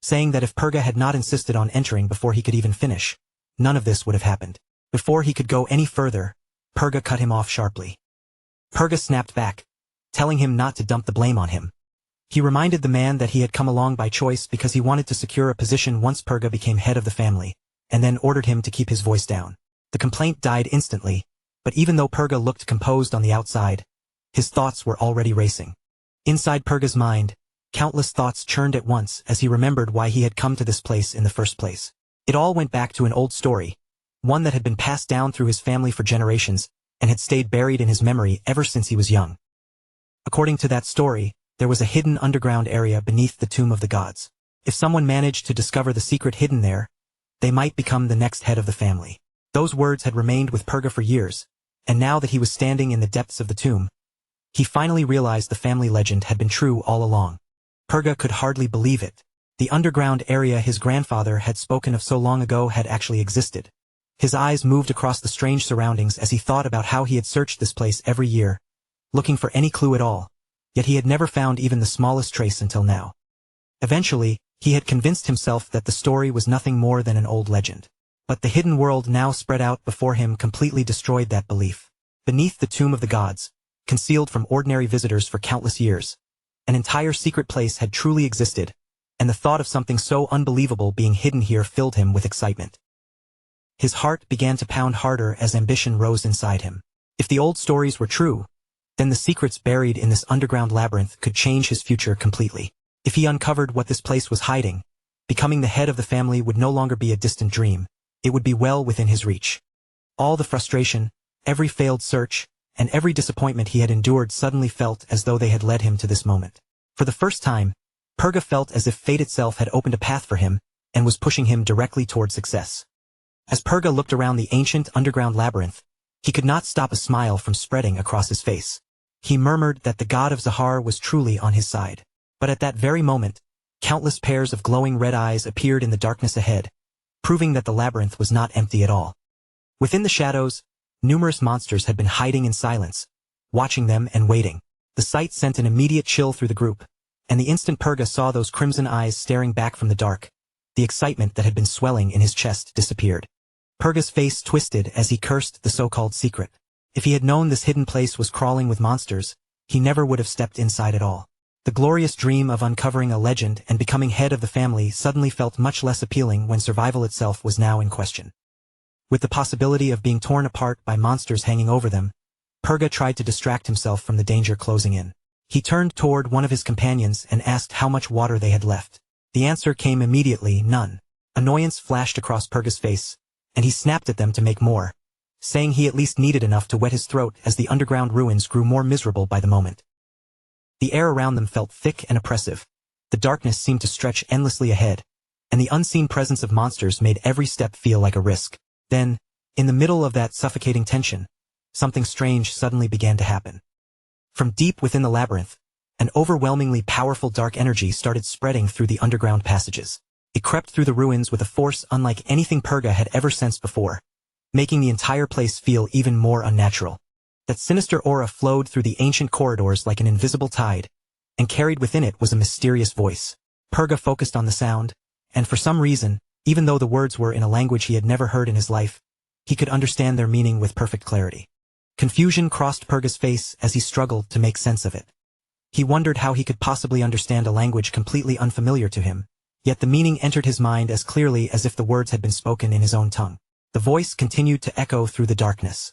saying that if Purga had not insisted on entering before he could even finish, none of this would have happened. Before he could go any further, Purga cut him off sharply. Purga snapped back, telling him not to dump the blame on him. He reminded the man that he had come along by choice because he wanted to secure a position once Purga became head of the family, and then ordered him to keep his voice down. The complaint died instantly, but even though Purga looked composed on the outside, his thoughts were already racing. Inside Purga's mind, countless thoughts churned at once as he remembered why he had come to this place in the first place. It all went back to an old story, one that had been passed down through his family for generations, and had stayed buried in his memory ever since he was young. According to that story, there was a hidden underground area beneath the tomb of the gods. If someone managed to discover the secret hidden there, they might become the next head of the family. Those words had remained with Purga for years, and now that he was standing in the depths of the tomb, he finally realized the family legend had been true all along. Purga could hardly believe it. The underground area his grandfather had spoken of so long ago had actually existed. His eyes moved across the strange surroundings as he thought about how he had searched this place every year, looking for any clue at all, yet he had never found even the smallest trace until now. Eventually, he had convinced himself that the story was nothing more than an old legend. But the hidden world now spread out before him completely destroyed that belief. Beneath the tomb of the gods, concealed from ordinary visitors for countless years, an entire secret place had truly existed, and the thought of something so unbelievable being hidden here filled him with excitement. His heart began to pound harder as ambition rose inside him. If the old stories were true, then the secrets buried in this underground labyrinth could change his future completely. If he uncovered what this place was hiding, becoming the head of the family would no longer be a distant dream. It would be well within his reach. All the frustration, every failed search, and every disappointment he had endured suddenly felt as though they had led him to this moment. For the first time, Purga felt as if fate itself had opened a path for him and was pushing him directly toward success. As Purga looked around the ancient underground labyrinth, he could not stop a smile from spreading across his face. He murmured that the god of Zahar was truly on his side. But at that very moment, countless pairs of glowing red eyes appeared in the darkness ahead, proving that the labyrinth was not empty at all. Within the shadows, numerous monsters had been hiding in silence, watching them and waiting. The sight sent an immediate chill through the group, and the instant Purga saw those crimson eyes staring back from the dark, the excitement that had been swelling in his chest disappeared. Purga's face twisted as he cursed the so-called secret. If he had known this hidden place was crawling with monsters, he never would have stepped inside at all. The glorious dream of uncovering a legend and becoming head of the family suddenly felt much less appealing when survival itself was now in question. With the possibility of being torn apart by monsters hanging over them, Purga tried to distract himself from the danger closing in. He turned toward one of his companions and asked how much water they had left. The answer came immediately, none. Annoyance flashed across Purga's face, and he snapped at them to make more, saying he at least needed enough to wet his throat as the underground ruins grew more miserable by the moment. The air around them felt thick and oppressive. The darkness seemed to stretch endlessly ahead, and the unseen presence of monsters made every step feel like a risk. Then, in the middle of that suffocating tension, something strange suddenly began to happen. From deep within the labyrinth, an overwhelmingly powerful dark energy started spreading through the underground passages. It crept through the ruins with a force unlike anything Purga had ever sensed before, making the entire place feel even more unnatural. That sinister aura flowed through the ancient corridors like an invisible tide, and carried within it was a mysterious voice. Purga focused on the sound, and for some reason, even though the words were in a language he had never heard in his life, he could understand their meaning with perfect clarity. Confusion crossed Purga's face as he struggled to make sense of it. He wondered how he could possibly understand a language completely unfamiliar to him, yet the meaning entered his mind as clearly as if the words had been spoken in his own tongue. The voice continued to echo through the darkness.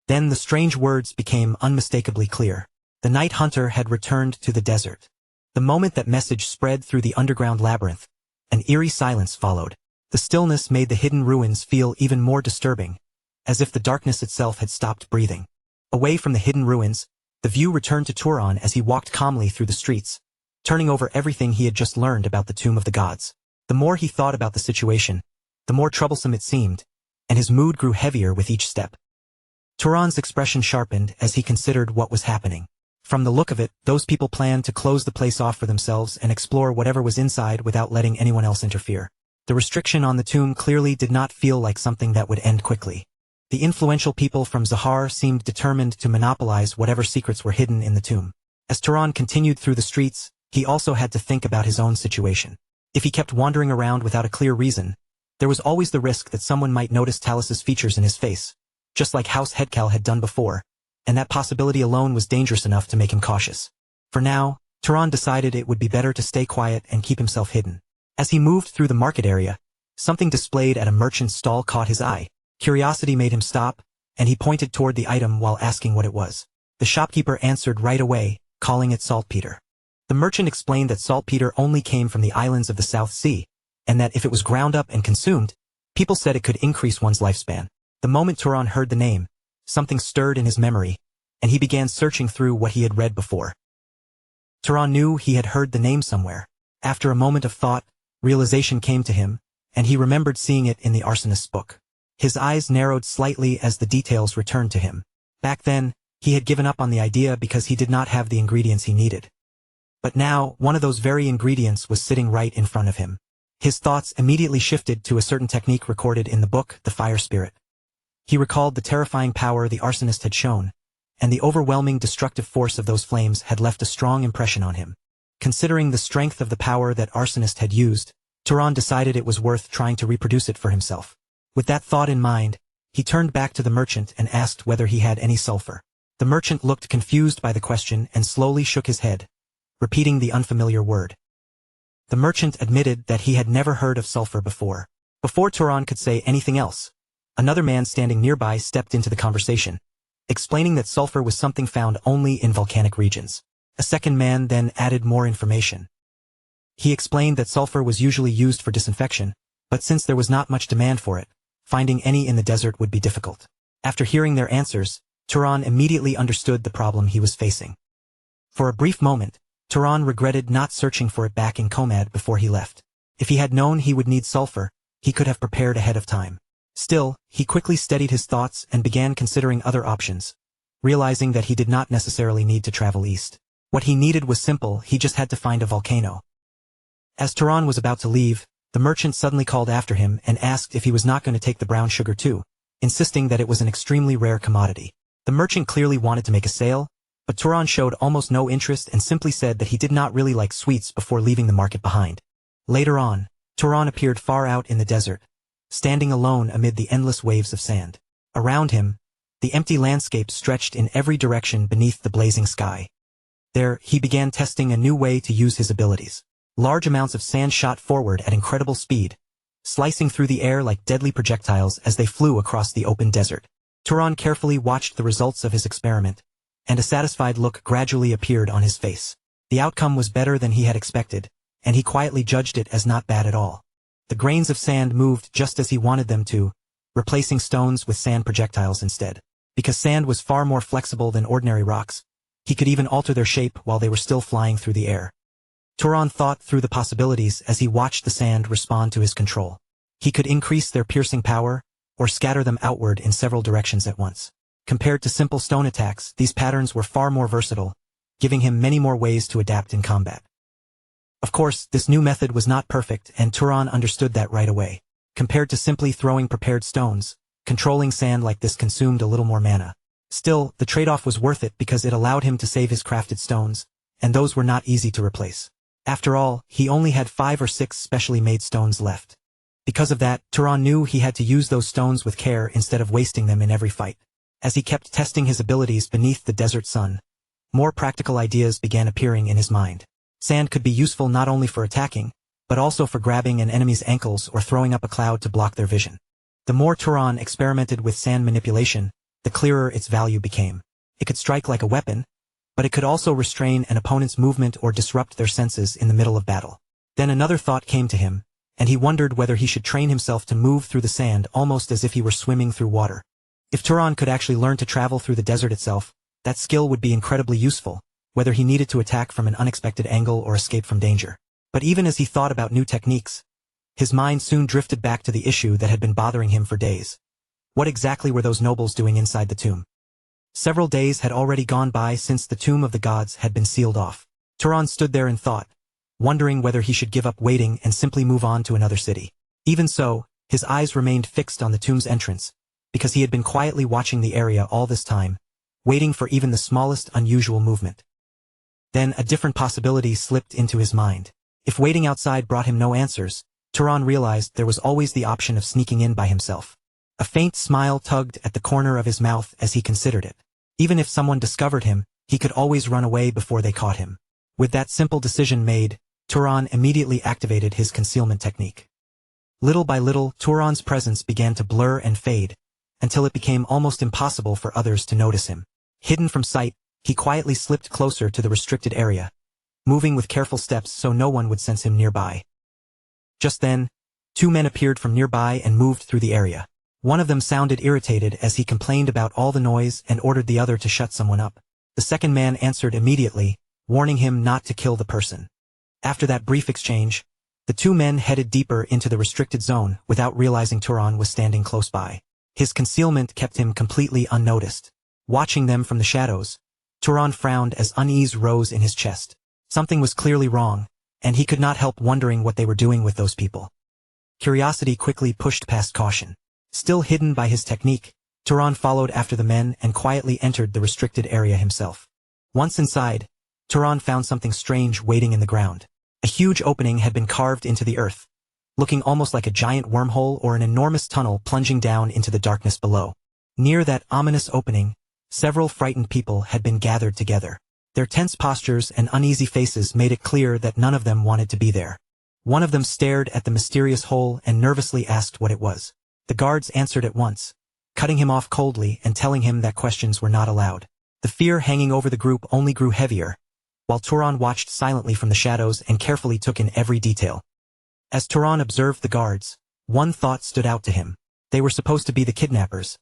Then the strange words became unmistakably clear. The night hunter had returned to the desert. The moment that message spread through the underground labyrinth, an eerie silence followed. The stillness made the hidden ruins feel even more disturbing, as if the darkness itself had stopped breathing. Away from the hidden ruins, the view returned to Turan as he walked calmly through the streets, turning over everything he had just learned about the Tomb of the Gods. The more he thought about the situation, the more troublesome it seemed, and his mood grew heavier with each step. Turan's expression sharpened as he considered what was happening. From the look of it, those people planned to close the place off for themselves and explore whatever was inside without letting anyone else interfere. The restriction on the tomb clearly did not feel like something that would end quickly. The influential people from Zahar seemed determined to monopolize whatever secrets were hidden in the tomb. As Turan continued through the streets, he also had to think about his own situation. If he kept wandering around without a clear reason, there was always the risk that someone might notice Talus's features in his face, just like House Headcal had done before, and that possibility alone was dangerous enough to make him cautious. For now, Turan decided it would be better to stay quiet and keep himself hidden. As he moved through the market area, something displayed at a merchant's stall caught his eye. Curiosity made him stop, and he pointed toward the item while asking what it was. The shopkeeper answered right away, calling it saltpeter. The merchant explained that saltpeter only came from the islands of the South Sea, and that if it was ground up and consumed, people said it could increase one's lifespan. The moment Turan heard the name, something stirred in his memory, and he began searching through what he had read before. Turan knew he had heard the name somewhere. After a moment of thought, realization came to him, and he remembered seeing it in the arsonist's book. His eyes narrowed slightly as the details returned to him. Back then, he had given up on the idea because he did not have the ingredients he needed. But now, one of those very ingredients was sitting right in front of him. His thoughts immediately shifted to a certain technique recorded in the book, The Fire Spirit. He recalled the terrifying power the arsonist had shown, and the overwhelming destructive force of those flames had left a strong impression on him. Considering the strength of the power that arsonist had used, Turan decided it was worth trying to reproduce it for himself. With that thought in mind, he turned back to the merchant and asked whether he had any sulfur. The merchant looked confused by the question and slowly shook his head, repeating the unfamiliar word. The merchant admitted that he had never heard of sulfur before. Before Turan could say anything else, another man standing nearby stepped into the conversation, explaining that sulfur was something found only in volcanic regions. A second man then added more information. He explained that sulfur was usually used for disinfection, but since there was not much demand for it, finding any in the desert would be difficult. After hearing their answers, Turan immediately understood the problem he was facing. For a brief moment, Turan regretted not searching for it back in Komad before he left. If he had known he would need sulfur, he could have prepared ahead of time. Still, he quickly steadied his thoughts and began considering other options, realizing that he did not necessarily need to travel east. What he needed was simple, he just had to find a volcano. As Turan was about to leave, the merchant suddenly called after him and asked if he was not going to take the brown sugar too, insisting that it was an extremely rare commodity. The merchant clearly wanted to make a sale, but Turan showed almost no interest and simply said that he did not really like sweets before leaving the market behind. Later on, Turan appeared far out in the desert, standing alone amid the endless waves of sand. Around him, the empty landscape stretched in every direction beneath the blazing sky. There, he began testing a new way to use his abilities. Large amounts of sand shot forward at incredible speed, slicing through the air like deadly projectiles as they flew across the open desert. Turan carefully watched the results of his experiment, and a satisfied look gradually appeared on his face. The outcome was better than he had expected, and he quietly judged it as not bad at all. The grains of sand moved just as he wanted them to, replacing stones with sand projectiles instead. Because sand was far more flexible than ordinary rocks, he could even alter their shape while they were still flying through the air. Turan thought through the possibilities as he watched the sand respond to his control. He could increase their piercing power, or scatter them outward in several directions at once. Compared to simple stone attacks, these patterns were far more versatile, giving him many more ways to adapt in combat. Of course, this new method was not perfect, and Turan understood that right away. Compared to simply throwing prepared stones, controlling sand like this consumed a little more mana. Still, the trade-off was worth it because it allowed him to save his crafted stones, and those were not easy to replace. After all, he only had 5 or 6 specially made stones left. Because of that, Turan knew he had to use those stones with care instead of wasting them in every fight. As he kept testing his abilities beneath the desert sun, more practical ideas began appearing in his mind. Sand could be useful not only for attacking, but also for grabbing an enemy's ankles or throwing up a cloud to block their vision. The more Turan experimented with sand manipulation, the clearer its value became. It could strike like a weapon, but it could also restrain an opponent's movement or disrupt their senses in the middle of battle. Then another thought came to him, and he wondered whether he should train himself to move through the sand almost as if he were swimming through water. If Turan could actually learn to travel through the desert itself, that skill would be incredibly useful, whether he needed to attack from an unexpected angle or escape from danger. But even as he thought about new techniques, his mind soon drifted back to the issue that had been bothering him for days. What exactly were those nobles doing inside the tomb? Several days had already gone by since the tomb of the gods had been sealed off. Turan stood there in thought, wondering whether he should give up waiting and simply move on to another city. Even so, his eyes remained fixed on the tomb's entrance, because he had been quietly watching the area all this time, waiting for even the smallest unusual movement. Then a different possibility slipped into his mind. If waiting outside brought him no answers, Turan realized there was always the option of sneaking in by himself. A faint smile tugged at the corner of his mouth as he considered it. Even if someone discovered him, he could always run away before they caught him. With that simple decision made, Turan immediately activated his concealment technique. Little by little, Turan's presence began to blur and fade, until it became almost impossible for others to notice him. Hidden from sight, he quietly slipped closer to the restricted area, moving with careful steps so no one would sense him nearby. Just then, 2 men appeared from nearby and moved through the area. One of them sounded irritated as he complained about all the noise and ordered the other to shut someone up. The second man answered immediately, warning him not to kill the person. After that brief exchange, the 2 men headed deeper into the restricted zone without realizing Turan was standing close by. His concealment kept him completely unnoticed. Watching them from the shadows, Turan frowned as unease rose in his chest. Something was clearly wrong, and he could not help wondering what they were doing with those people. Curiosity quickly pushed past caution. Still hidden by his technique, Turan followed after the men and quietly entered the restricted area himself. Once inside, Turan found something strange waiting in the ground. A huge opening had been carved into the earth, looking almost like a giant wormhole or an enormous tunnel plunging down into the darkness below. Near that ominous opening, several frightened people had been gathered together. Their tense postures and uneasy faces made it clear that none of them wanted to be there. One of them stared at the mysterious hole and nervously asked what it was. The guards answered at once, cutting him off coldly and telling him that questions were not allowed. The fear hanging over the group only grew heavier, while Turan watched silently from the shadows and carefully took in every detail. As Turan observed the guards, one thought stood out to him. They were supposed to be the kidnappers,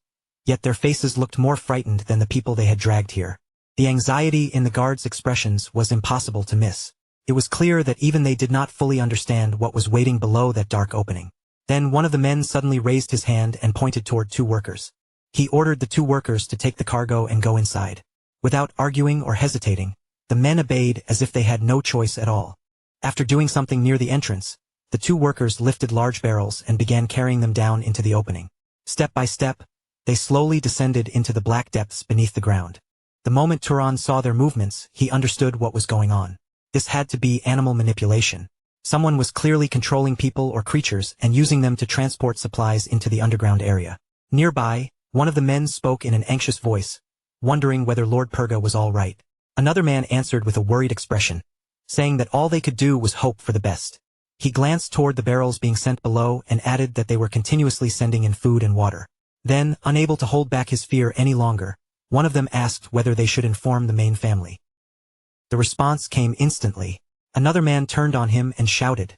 yet their faces looked more frightened than the people they had dragged here. The anxiety in the guards' expressions was impossible to miss. It was clear that even they did not fully understand what was waiting below that dark opening. Then one of the men suddenly raised his hand and pointed toward two workers. He ordered the two workers to take the cargo and go inside. Without arguing or hesitating, the men obeyed as if they had no choice at all. After doing something near the entrance, the two workers lifted large barrels and began carrying them down into the opening. Step by step, they slowly descended into the black depths beneath the ground. The moment Turan saw their movements, he understood what was going on. This had to be animal manipulation. Someone was clearly controlling people or creatures and using them to transport supplies into the underground area. Nearby, one of the men spoke in an anxious voice, wondering whether Lord Purga was all right. Another man answered with a worried expression, saying that all they could do was hope for the best. He glanced toward the barrels being sent below and added that they were continuously sending in food and water. Then, unable to hold back his fear any longer, one of them asked whether they should inform the main family. The response came instantly. Another man turned on him and shouted,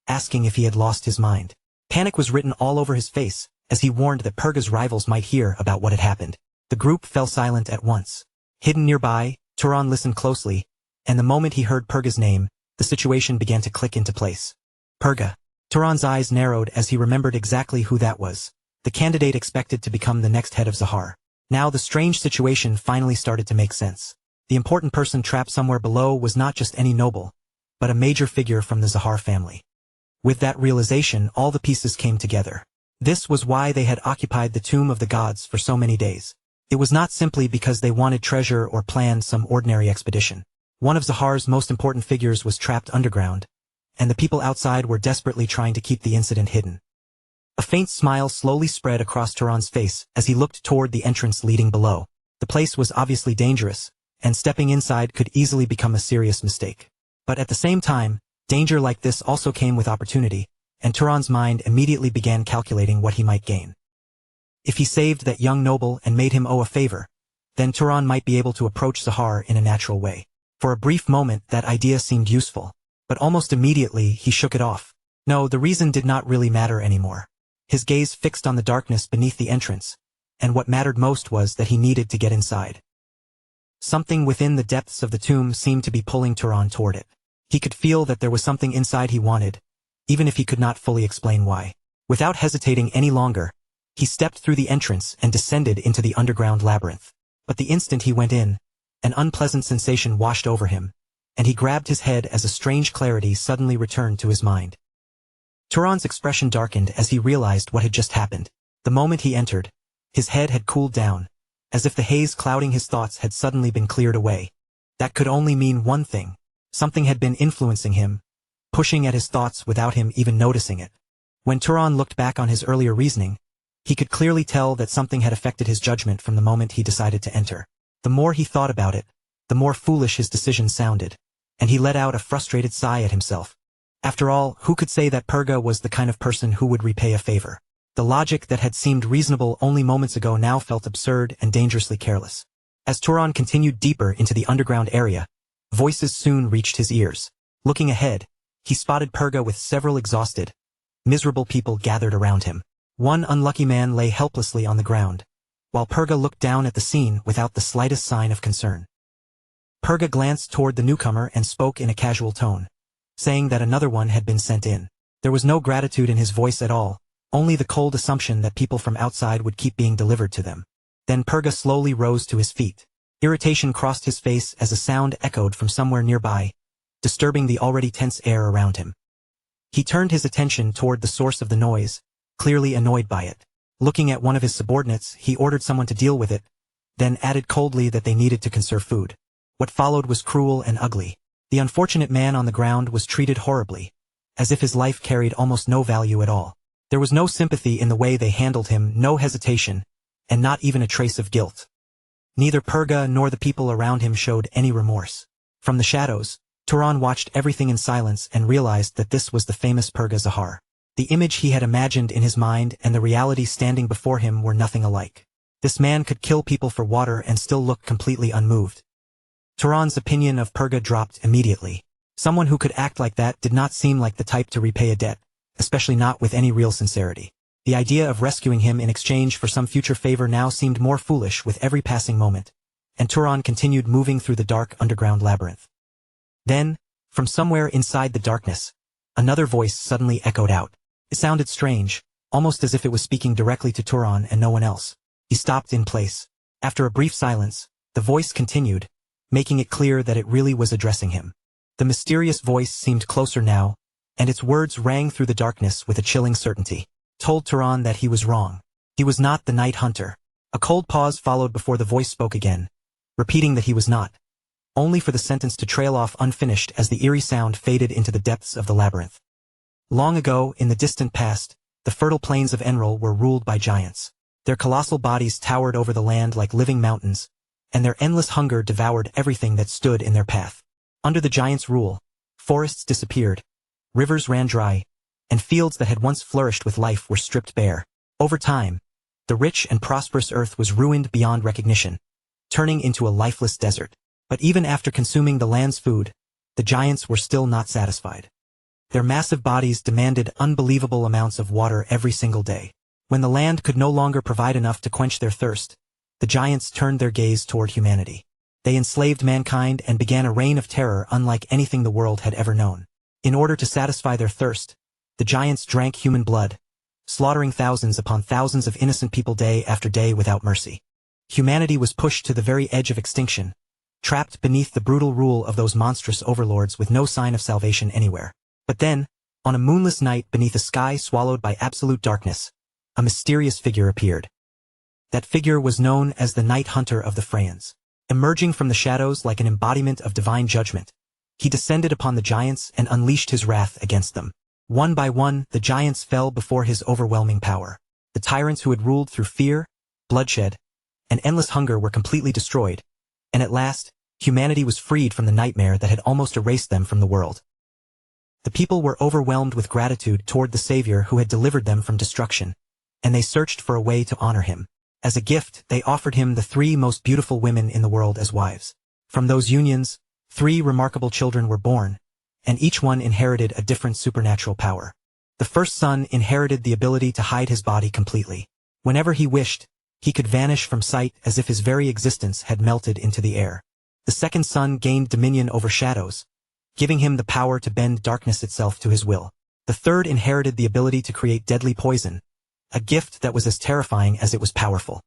asking if he had lost his mind. Panic was written all over his face, as he warned that Purga's rivals might hear about what had happened. The group fell silent at once. Hidden nearby, Turan listened closely, and the moment he heard Purga's name, the situation began to click into place. Purga. Turan's eyes narrowed as he remembered exactly who that was, the candidate expected to become the next head of Zahar. Now the strange situation finally started to make sense. The important person trapped somewhere below was not just any noble, but a major figure from the Zahar family. With that realization, all the pieces came together. This was why they had occupied the tomb of the gods for so many days. It was not simply because they wanted treasure or planned some ordinary expedition. One of Zahar's most important figures was trapped underground, and the people outside were desperately trying to keep the incident hidden. A faint smile slowly spread across Turan's face as he looked toward the entrance leading below. The place was obviously dangerous, and stepping inside could easily become a serious mistake. But at the same time, danger like this also came with opportunity, and Turan's mind immediately began calculating what he might gain. If he saved that young noble and made him owe a favor, then Turan might be able to approach Zahar in a natural way. For a brief moment that idea seemed useful, but almost immediately he shook it off. No, the reason did not really matter anymore. His gaze fixed on the darkness beneath the entrance, and what mattered most was that he needed to get inside. Something within the depths of the tomb seemed to be pulling Turan toward it. He could feel that there was something inside he wanted, even if he could not fully explain why. Without hesitating any longer, he stepped through the entrance and descended into the underground labyrinth. But the instant he went in, an unpleasant sensation washed over him, and he grabbed his head as a strange clarity suddenly returned to his mind. Turan's expression darkened as he realized what had just happened. The moment he entered, his head had cooled down, as if the haze clouding his thoughts had suddenly been cleared away. That could only mean one thing. Something had been influencing him, pushing at his thoughts without him even noticing it. When Turan looked back on his earlier reasoning, he could clearly tell that something had affected his judgment from the moment he decided to enter. The more he thought about it, the more foolish his decision sounded, and he let out a frustrated sigh at himself. After all, who could say that Purga was the kind of person who would repay a favor? The logic that had seemed reasonable only moments ago now felt absurd and dangerously careless. As Turan continued deeper into the underground area, voices soon reached his ears. Looking ahead, he spotted Purga with several exhausted, miserable people gathered around him. One unlucky man lay helplessly on the ground, while Purga looked down at the scene without the slightest sign of concern. Purga glanced toward the newcomer and spoke in a casual tone, saying that another one had been sent in. There was no gratitude in his voice at all, only the cold assumption that people from outside would keep being delivered to them. Then Purga slowly rose to his feet. Irritation crossed his face as a sound echoed from somewhere nearby, disturbing the already tense air around him. He turned his attention toward the source of the noise, clearly annoyed by it. Looking at one of his subordinates, he ordered someone to deal with it, then added coldly that they needed to conserve food. What followed was cruel and ugly. The unfortunate man on the ground was treated horribly, as if his life carried almost no value at all. There was no sympathy in the way they handled him, no hesitation, and not even a trace of guilt. Neither Purga nor the people around him showed any remorse. From the shadows, Turan watched everything in silence and realized that this was the famous Purga Zahar. The image he had imagined in his mind and the reality standing before him were nothing alike. This man could kill people for water and still look completely unmoved. Turan's opinion of Purga dropped immediately. Someone who could act like that did not seem like the type to repay a debt, especially not with any real sincerity. The idea of rescuing him in exchange for some future favor now seemed more foolish with every passing moment, and Turan continued moving through the dark underground labyrinth. Then, from somewhere inside the darkness, another voice suddenly echoed out. It sounded strange, almost as if it was speaking directly to Turan and no one else. He stopped in place. After a brief silence, the voice continued, making it clear that it really was addressing him. The mysterious voice seemed closer now, and its words rang through the darkness with a chilling certainty. Told Turan that he was wrong. He was not the night hunter. A cold pause followed before the voice spoke again, repeating that he was not, only for the sentence to trail off unfinished as the eerie sound faded into the depths of the labyrinth. Long ago, in the distant past, the fertile plains of Enrol were ruled by giants. Their colossal bodies towered over the land like living mountains, and their endless hunger devoured everything that stood in their path. Under the giants' rule, forests disappeared, rivers ran dry, and fields that had once flourished with life were stripped bare. Over time, the rich and prosperous earth was ruined beyond recognition, turning into a lifeless desert. But even after consuming the land's food, the giants were still not satisfied. Their massive bodies demanded unbelievable amounts of water every single day. When the land could no longer provide enough to quench their thirst, the giants turned their gaze toward humanity. They enslaved mankind and began a reign of terror unlike anything the world had ever known. In order to satisfy their thirst, the giants drank human blood, slaughtering thousands upon thousands of innocent people day after day without mercy. Humanity was pushed to the very edge of extinction, trapped beneath the brutal rule of those monstrous overlords with no sign of salvation anywhere. But then, on a moonless night beneath a sky swallowed by absolute darkness, a mysterious figure appeared. That figure was known as the Night Hunter of the Freyans. Emerging from the shadows like an embodiment of divine judgment, he descended upon the giants and unleashed his wrath against them. One by one, the giants fell before his overwhelming power. The tyrants who had ruled through fear, bloodshed, and endless hunger were completely destroyed, and at last, humanity was freed from the nightmare that had almost erased them from the world. The people were overwhelmed with gratitude toward the Savior who had delivered them from destruction, and they searched for a way to honor him. As a gift, they offered him the 3 most beautiful women in the world as wives. From those unions, 3 remarkable children were born, and each one inherited a different supernatural power. The first son inherited the ability to hide his body completely. Whenever he wished, he could vanish from sight as if his very existence had melted into the air. The second son gained dominion over shadows, giving him the power to bend darkness itself to his will. The third inherited the ability to create deadly poison, a gift that was as terrifying as it was powerful.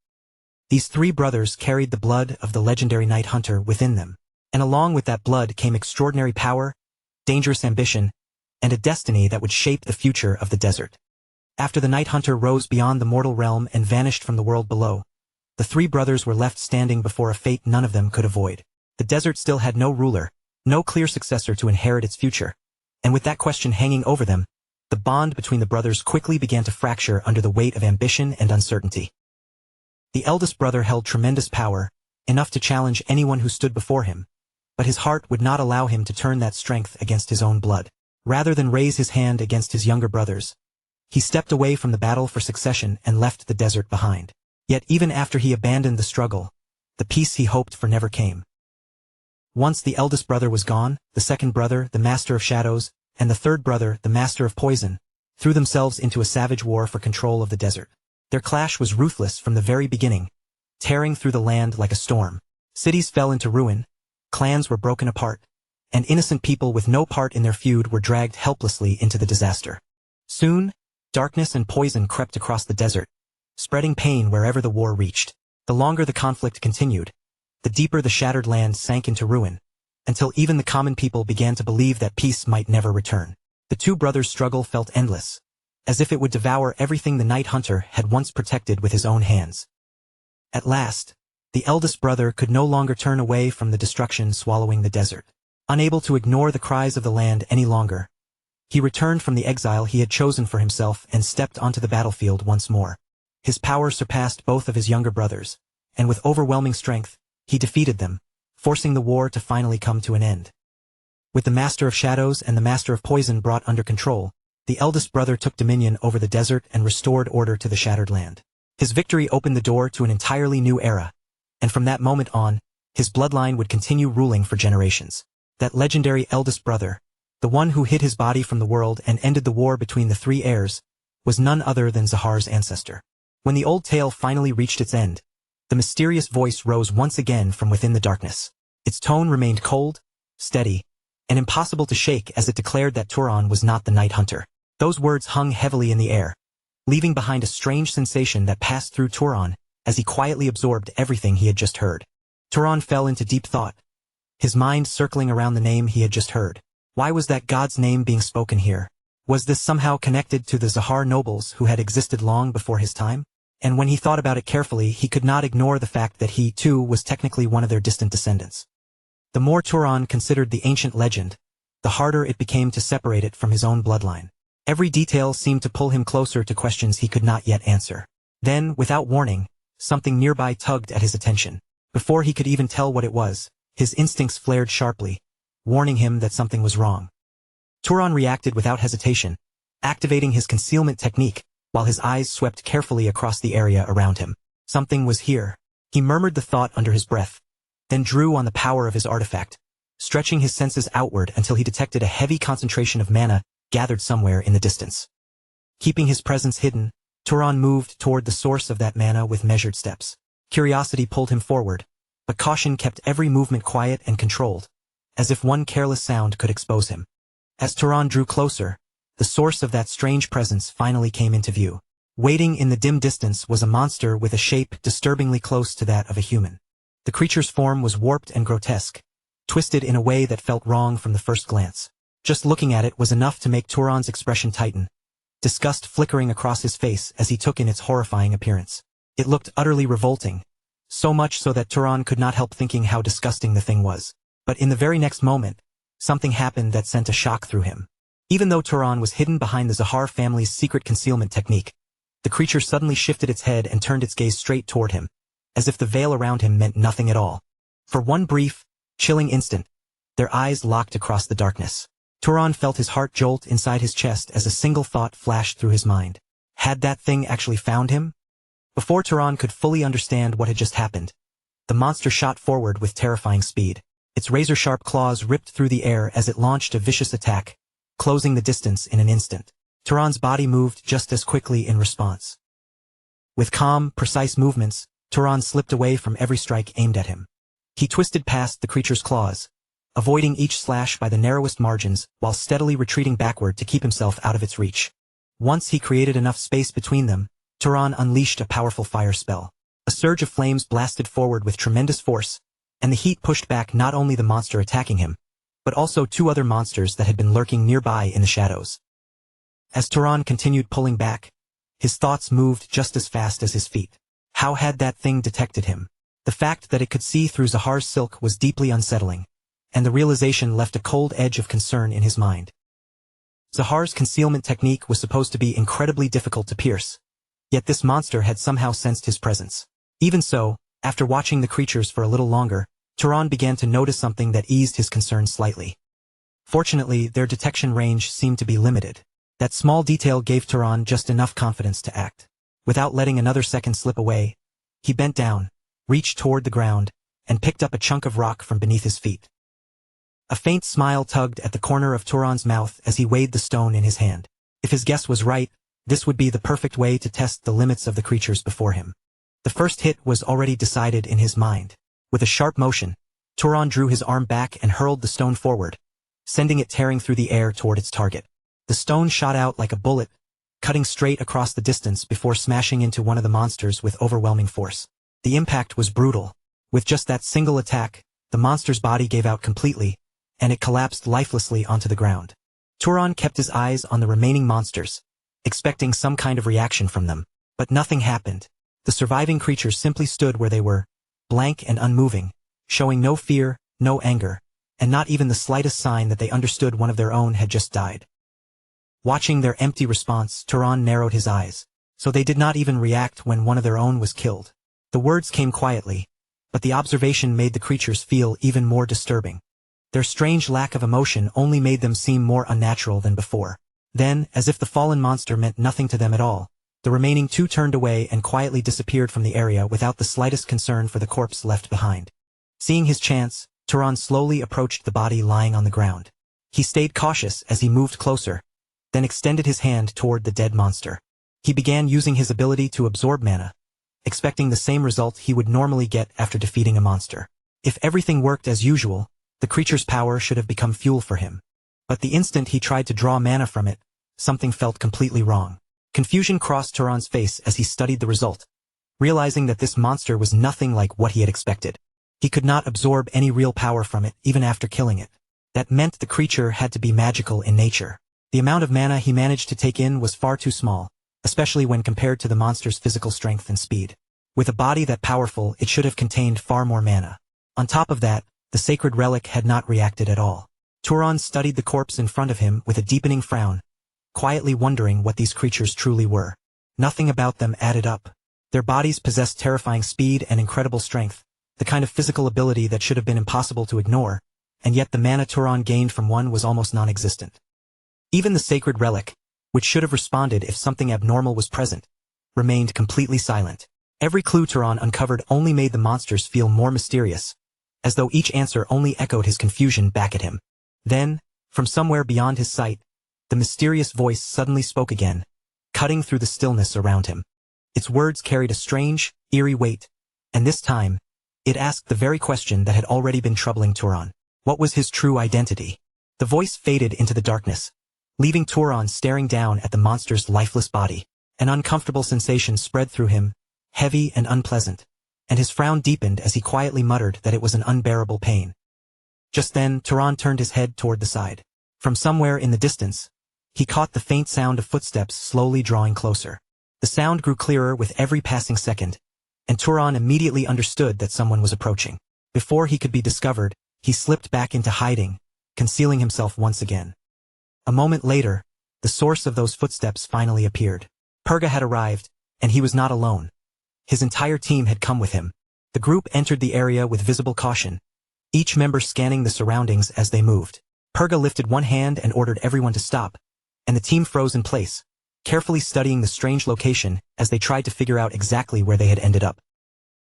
These 3 brothers carried the blood of the legendary Night Hunter within them, and along with that blood came extraordinary power, dangerous ambition, and a destiny that would shape the future of the desert. After the Night Hunter rose beyond the mortal realm and vanished from the world below, the 3 brothers were left standing before a fate none of them could avoid. The desert still had no ruler, no clear successor to inherit its future, and with that question hanging over them, the bond between the brothers quickly began to fracture under the weight of ambition and uncertainty. The eldest brother held tremendous power, enough to challenge anyone who stood before him, but his heart would not allow him to turn that strength against his own blood. Rather than raise his hand against his younger brothers, he stepped away from the battle for succession and left the desert behind. Yet even after he abandoned the struggle, the peace he hoped for never came. Once the eldest brother was gone, the second brother, the Master of Shadows, and the third brother, the Master of Poison, threw themselves into a savage war for control of the desert. Their clash was ruthless from the very beginning, tearing through the land like a storm. Cities fell into ruin, clans were broken apart, and innocent people with no part in their feud were dragged helplessly into the disaster. Soon, darkness and poison crept across the desert, spreading pain wherever the war reached. The longer the conflict continued, the deeper the shattered land sank into ruin, until even the common people began to believe that peace might never return. The 2 brothers' struggle felt endless, as if it would devour everything the Night Hunter had once protected with his own hands. At last, the eldest brother could no longer turn away from the destruction swallowing the desert. Unable to ignore the cries of the land any longer, he returned from the exile he had chosen for himself and stepped onto the battlefield once more. His power surpassed both of his younger brothers, and with overwhelming strength, he defeated them, forcing the war to finally come to an end. With the Master of Shadows and the Master of Poison brought under control, the eldest brother took dominion over the desert and restored order to the shattered land. His victory opened the door to an entirely new era, and from that moment on, his bloodline would continue ruling for generations. That legendary eldest brother, the one who hid his body from the world and ended the war between the three heirs, was none other than Zahar's ancestor. When the old tale finally reached its end, the mysterious voice rose once again from within the darkness. Its tone remained cold, steady, and impossible to shake as it declared that Turan was not the Night Hunter. Those words hung heavily in the air, leaving behind a strange sensation that passed through Turan as he quietly absorbed everything he had just heard. Turan fell into deep thought, his mind circling around the name he had just heard. Why was that god's name being spoken here? Was this somehow connected to the Zahar nobles who had existed long before his time? And when he thought about it carefully, he could not ignore the fact that he, too, was technically one of their distant descendants. The more Turan considered the ancient legend, the harder it became to separate it from his own bloodline. Every detail seemed to pull him closer to questions he could not yet answer. Then, without warning, something nearby tugged at his attention. Before he could even tell what it was, his instincts flared sharply, warning him that something was wrong. Turan reacted without hesitation, activating his concealment technique, while his eyes swept carefully across the area around him. Something was here. He murmured the thought under his breath, then drew on the power of his artifact, stretching his senses outward until he detected a heavy concentration of mana gathered somewhere in the distance. Keeping his presence hidden, Turan moved toward the source of that mana with measured steps. Curiosity pulled him forward, but caution kept every movement quiet and controlled, as if one careless sound could expose him. As Turan drew closer, the source of that strange presence finally came into view. Waiting in the dim distance was a monster with a shape disturbingly close to that of a human. The creature's form was warped and grotesque, twisted in a way that felt wrong from the first glance. Just looking at it was enough to make Turan's expression tighten, disgust flickering across his face as he took in its horrifying appearance. It looked utterly revolting, so much so that Turan could not help thinking how disgusting the thing was. But in the very next moment, something happened that sent a shock through him. Even though Turan was hidden behind the Zahar family's secret concealment technique, the creature suddenly shifted its head and turned its gaze straight toward him, as if the veil around him meant nothing at all. For one brief, chilling instant, their eyes locked across the darkness. Turan felt his heart jolt inside his chest as a single thought flashed through his mind. Had that thing actually found him? Before Turan could fully understand what had just happened, the monster shot forward with terrifying speed. Its razor-sharp claws ripped through the air as it launched a vicious attack, closing the distance in an instant. Turan's body moved just as quickly in response. With calm, precise movements, Turan slipped away from every strike aimed at him. He twisted past the creature's claws, avoiding each slash by the narrowest margins while steadily retreating backward to keep himself out of its reach. Once he created enough space between them, Turan unleashed a powerful fire spell. A surge of flames blasted forward with tremendous force, and the heat pushed back not only the monster attacking him, but also two other monsters that had been lurking nearby in the shadows. As Turan continued pulling back, his thoughts moved just as fast as his feet. How had that thing detected him? The fact that it could see through Zahar's silk was deeply unsettling, and the realization left a cold edge of concern in his mind. Zahar's concealment technique was supposed to be incredibly difficult to pierce, yet this monster had somehow sensed his presence. Even so, after watching the creatures for a little longer, Turan began to notice something that eased his concern slightly. Fortunately, their detection range seemed to be limited. That small detail gave Turan just enough confidence to act. Without letting another second slip away, he bent down, reached toward the ground, and picked up a chunk of rock from beneath his feet. A faint smile tugged at the corner of Turan's mouth as he weighed the stone in his hand. If his guess was right, this would be the perfect way to test the limits of the creatures before him. The first hit was already decided in his mind. With a sharp motion, Turan drew his arm back and hurled the stone forward, sending it tearing through the air toward its target. The stone shot out like a bullet, cutting straight across the distance before smashing into one of the monsters with overwhelming force. The impact was brutal. With just that single attack, the monster's body gave out completely, and it collapsed lifelessly onto the ground. Turan kept his eyes on the remaining monsters, expecting some kind of reaction from them, but nothing happened. The surviving creatures simply stood where they were, blank and unmoving, showing no fear, no anger, and not even the slightest sign that they understood one of their own had just died. Watching their empty response, Turan narrowed his eyes, so they did not even react when one of their own was killed. The words came quietly, but the observation made the creatures feel even more disturbing. Their strange lack of emotion only made them seem more unnatural than before. Then, as if the fallen monster meant nothing to them at all, the remaining two turned away and quietly disappeared from the area without the slightest concern for the corpse left behind. Seeing his chance, Turan slowly approached the body lying on the ground. He stayed cautious as he moved closer, then extended his hand toward the dead monster. He began using his ability to absorb mana, expecting the same result he would normally get after defeating a monster. If everything worked as usual, the creature's power should have become fuel for him. But the instant he tried to draw mana from it, something felt completely wrong. Confusion crossed Turan's face as he studied the result, realizing that this monster was nothing like what he had expected. He could not absorb any real power from it even after killing it. That meant the creature had to be magical in nature. The amount of mana he managed to take in was far too small, especially when compared to the monster's physical strength and speed. With a body that powerful, it should have contained far more mana. On top of that, the sacred relic had not reacted at all. Turan studied the corpse in front of him with a deepening frown, quietly wondering what these creatures truly were. Nothing about them added up. Their bodies possessed terrifying speed and incredible strength, the kind of physical ability that should have been impossible to ignore, and yet the mana Turan gained from one was almost non-existent. Even the sacred relic, which should have responded if something abnormal was present, remained completely silent. Every clue Turan uncovered only made the monsters feel more mysterious, as though each answer only echoed his confusion back at him. Then, from somewhere beyond his sight, the mysterious voice suddenly spoke again, cutting through the stillness around him. Its words carried a strange, eerie weight, and this time, it asked the very question that had already been troubling Turan. What was his true identity? The voice faded into the darkness, leaving Turan staring down at the monster's lifeless body. An uncomfortable sensation spread through him, heavy and unpleasant, and his frown deepened as he quietly muttered that it was an unbearable pain. Just then, Turan turned his head toward the side. From somewhere in the distance, he caught the faint sound of footsteps slowly drawing closer. The sound grew clearer with every passing second, and Turan immediately understood that someone was approaching. Before he could be discovered, he slipped back into hiding, concealing himself once again. A moment later, the source of those footsteps finally appeared. Purga had arrived, and he was not alone. His entire team had come with him. The group entered the area with visible caution, each member scanning the surroundings as they moved. Purga lifted one hand and ordered everyone to stop, and the team froze in place, carefully studying the strange location as they tried to figure out exactly where they had ended up.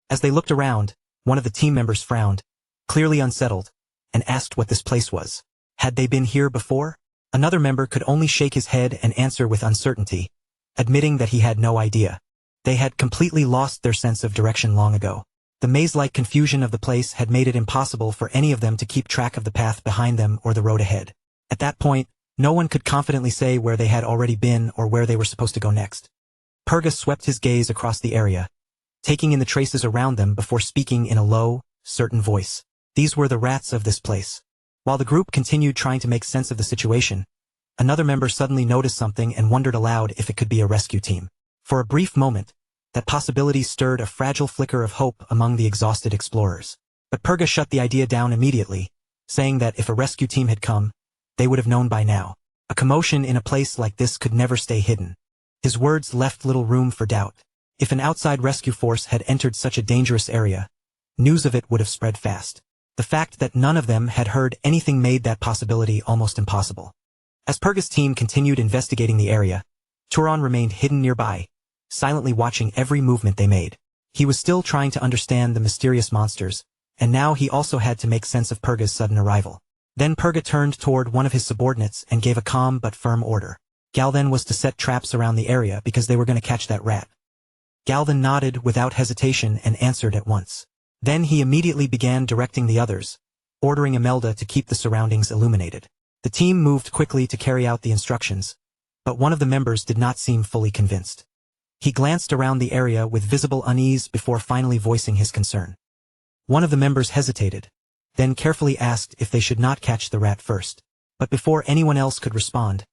As they looked around, one of the team members frowned, clearly unsettled, and asked what this place was. Had they been here before? Another member could only shake his head and answer with uncertainty, admitting that he had no idea. They had completely lost their sense of direction long ago. The maze-like confusion of the place had made it impossible for any of them to keep track of the path behind them or the road ahead. At that point, no one could confidently say where they had already been or where they were supposed to go next. Purga swept his gaze across the area, taking in the traces around them before speaking in a low, certain voice. These were the rats of this place. While the group continued trying to make sense of the situation, another member suddenly noticed something and wondered aloud if it could be a rescue team. For a brief moment, that possibility stirred a fragile flicker of hope among the exhausted explorers. But Purga shut the idea down immediately, saying that if a rescue team had come, they would have known by now. A commotion in a place like this could never stay hidden. His words left little room for doubt. If an outside rescue force had entered such a dangerous area, news of it would have spread fast. The fact that none of them had heard anything made that possibility almost impossible. As Purga's team continued investigating the area, Turan remained hidden nearby, silently watching every movement they made. He was still trying to understand the mysterious monsters, and now he also had to make sense of Purga's sudden arrival. Then Purga turned toward one of his subordinates and gave a calm but firm order. Galvan was to set traps around the area because they were going to catch that rat. Galvan nodded without hesitation and answered at once. Then he immediately began directing the others, ordering Imelda to keep the surroundings illuminated. The team moved quickly to carry out the instructions, but one of the members did not seem fully convinced. He glanced around the area with visible unease before finally voicing his concern. One of the members hesitated, then carefully asked if they should not catch the rat first. But before anyone else could respond,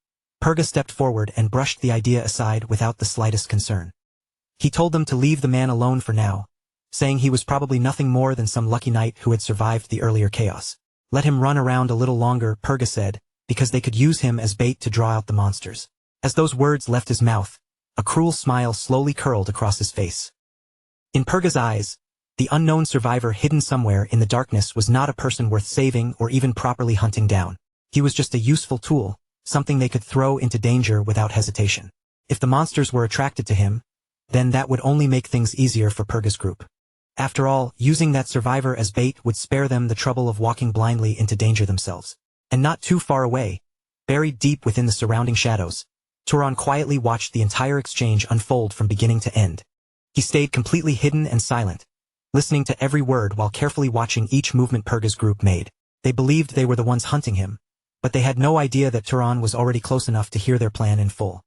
Purga stepped forward and brushed the idea aside without the slightest concern. He told them to leave the man alone for now, saying he was probably nothing more than some lucky knight who had survived the earlier chaos. Let him run around a little longer, Purga said, because they could use him as bait to draw out the monsters. As those words left his mouth, a cruel smile slowly curled across his face. In Purga's eyes, The unknown survivor hidden somewhere in the darkness was not a person worth saving or even properly hunting down. He was just a useful tool, something they could throw into danger without hesitation. If the monsters were attracted to him, then that would only make things easier for Purga's group. After all, using that survivor as bait would spare them the trouble of walking blindly into danger themselves. And not too far away, buried deep within the surrounding shadows, Turan quietly watched the entire exchange unfold from beginning to end. He stayed completely hidden and silent, listening to every word while carefully watching each movement Purga's group made. They believed they were the ones hunting him, but they had no idea that Turan was already close enough to hear their plan in full.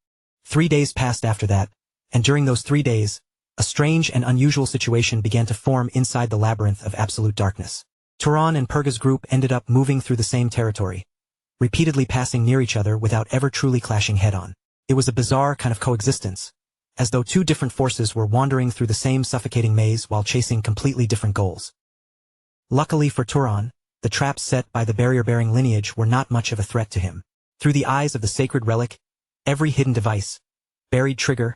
3 days passed after that, and during those 3 days, a strange and unusual situation began to form inside the labyrinth of absolute darkness. Turan and Purga's group ended up moving through the same territory, repeatedly passing near each other without ever truly clashing head-on. It was a bizarre kind of coexistence, as though two different forces were wandering through the same suffocating maze while chasing completely different goals. Luckily for Turan, the traps set by the barrier-bearing lineage were not much of a threat to him. Through the eyes of the sacred relic, every hidden device, buried trigger,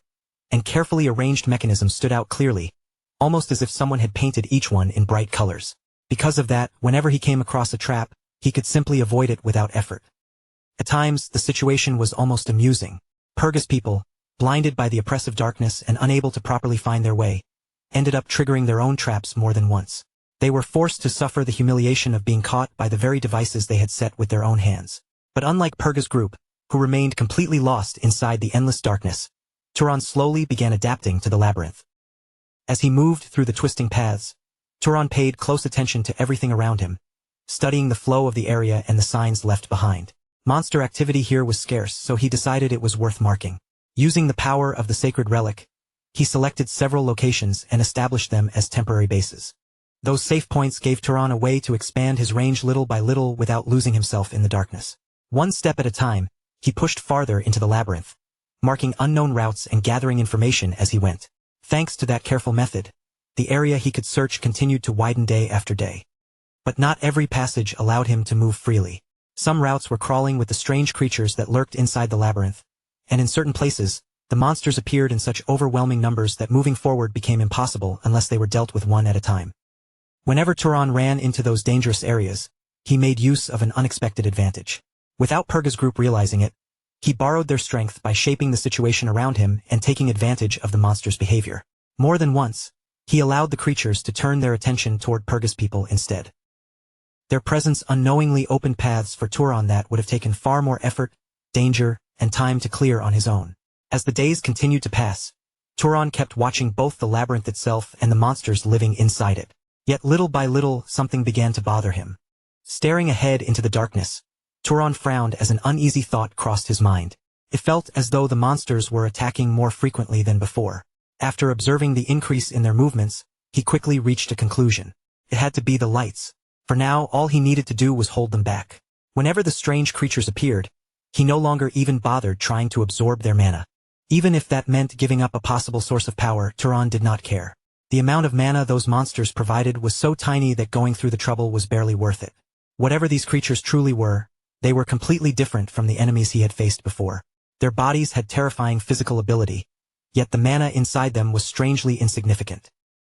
and carefully arranged mechanism stood out clearly, almost as if someone had painted each one in bright colors. Because of that, whenever he came across a trap, he could simply avoid it without effort. At times, the situation was almost amusing. Purga's people, blinded by the oppressive darkness and unable to properly find their way, ended up triggering their own traps more than once. They were forced to suffer the humiliation of being caught by the very devices they had set with their own hands. But unlike Purga's group, who remained completely lost inside the endless darkness, Turan slowly began adapting to the labyrinth. As he moved through the twisting paths, Turan paid close attention to everything around him, studying the flow of the area and the signs left behind. Monster activity here was scarce, so he decided it was worth marking. Using the power of the sacred relic, he selected several locations and established them as temporary bases. Those safe points gave Turan a way to expand his range little by little without losing himself in the darkness. One step at a time, he pushed farther into the labyrinth, marking unknown routes and gathering information as he went. Thanks to that careful method, the area he could search continued to widen day after day. But not every passage allowed him to move freely. Some routes were crawling with the strange creatures that lurked inside the labyrinth, and in certain places, the monsters appeared in such overwhelming numbers that moving forward became impossible unless they were dealt with one at a time. Whenever Turan ran into those dangerous areas, he made use of an unexpected advantage. Without Purga's group realizing it, he borrowed their strength by shaping the situation around him and taking advantage of the monster's behavior. More than once, he allowed the creatures to turn their attention toward Purga's people instead. Their presence unknowingly opened paths for Turan that would have taken far more effort, danger, and time to clear on his own. As the days continued to pass, Turan kept watching both the labyrinth itself and the monsters living inside it. Yet little by little, something began to bother him. Staring ahead into the darkness, Turan frowned as an uneasy thought crossed his mind. It felt as though the monsters were attacking more frequently than before. After observing the increase in their movements, he quickly reached a conclusion. It had to be the lights. For now, all he needed to do was hold them back. Whenever the strange creatures appeared, he no longer even bothered trying to absorb their mana. Even if that meant giving up a possible source of power, Turan did not care. The amount of mana those monsters provided was so tiny that going through the trouble was barely worth it. Whatever these creatures truly were, they were completely different from the enemies he had faced before. Their bodies had terrifying physical ability, yet the mana inside them was strangely insignificant.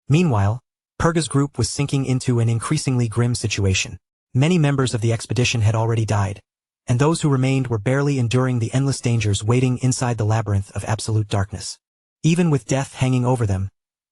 Meanwhile, Purga's group was sinking into an increasingly grim situation. Many members of the expedition had already died, and those who remained were barely enduring the endless dangers waiting inside the labyrinth of absolute darkness. Even with death hanging over them,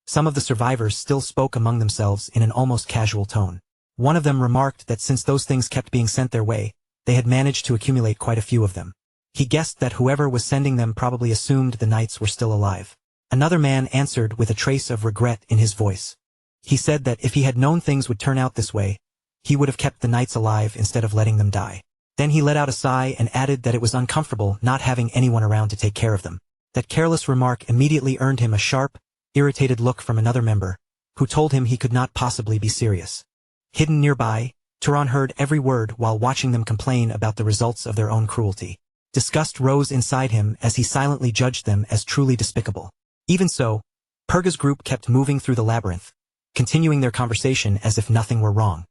some of the survivors still spoke among themselves in an almost casual tone. One of them remarked that since those things kept being sent their way, they had managed to accumulate quite a few of them. He guessed that whoever was sending them probably assumed the knights were still alive. Another man answered with a trace of regret in his voice. He said that if he had known things would turn out this way, he would have kept the knights alive instead of letting them die. Then he let out a sigh and added that it was uncomfortable not having anyone around to take care of them. That careless remark immediately earned him a sharp, irritated look from another member, who told him he could not possibly be serious. Hidden nearby, Turan heard every word while watching them complain about the results of their own cruelty. Disgust rose inside him as he silently judged them as truly despicable. Even so, Purga's group kept moving through the labyrinth, continuing their conversation as if nothing were wrong.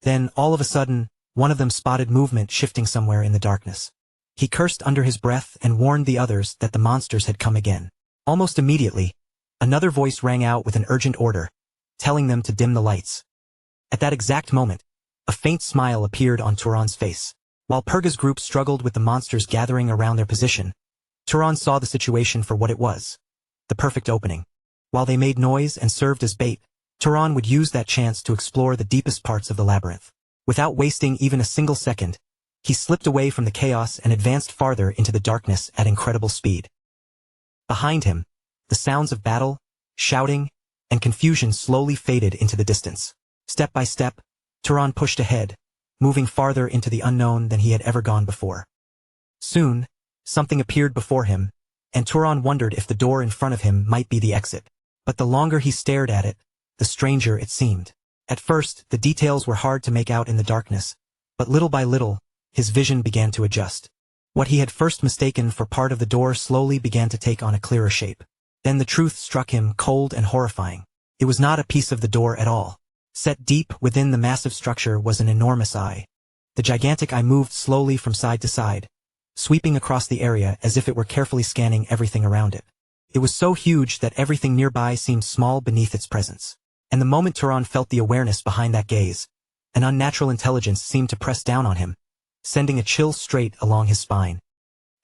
Then, all of a sudden, one of them spotted movement shifting somewhere in the darkness. He cursed under his breath and warned the others that the monsters had come again. Almost immediately, another voice rang out with an urgent order, telling them to dim the lights. At that exact moment, a faint smile appeared on Turan's face. While Purga's group struggled with the monsters gathering around their position, Turan saw the situation for what it was. The perfect opening. While they made noise and served as bait, Turan would use that chance to explore the deepest parts of the labyrinth. Without wasting even a single second, he slipped away from the chaos and advanced farther into the darkness at incredible speed. Behind him, the sounds of battle, shouting, and confusion slowly faded into the distance. Step by step, Turan pushed ahead, moving farther into the unknown than he had ever gone before. Soon, something appeared before him, and Turan wondered if the door in front of him might be the exit. But the longer he stared at it, the stranger it seemed. At first, the details were hard to make out in the darkness, but little by little, his vision began to adjust. What he had first mistaken for part of the door slowly began to take on a clearer shape. Then the truth struck him, cold and horrifying. It was not a piece of the door at all. Set deep within the massive structure was an enormous eye. The gigantic eye moved slowly from side to side, sweeping across the area as if it were carefully scanning everything around it. It was so huge that everything nearby seemed small beneath its presence. And the moment Turan felt the awareness behind that gaze, an unnatural intelligence seemed to press down on him, sending a chill straight along his spine.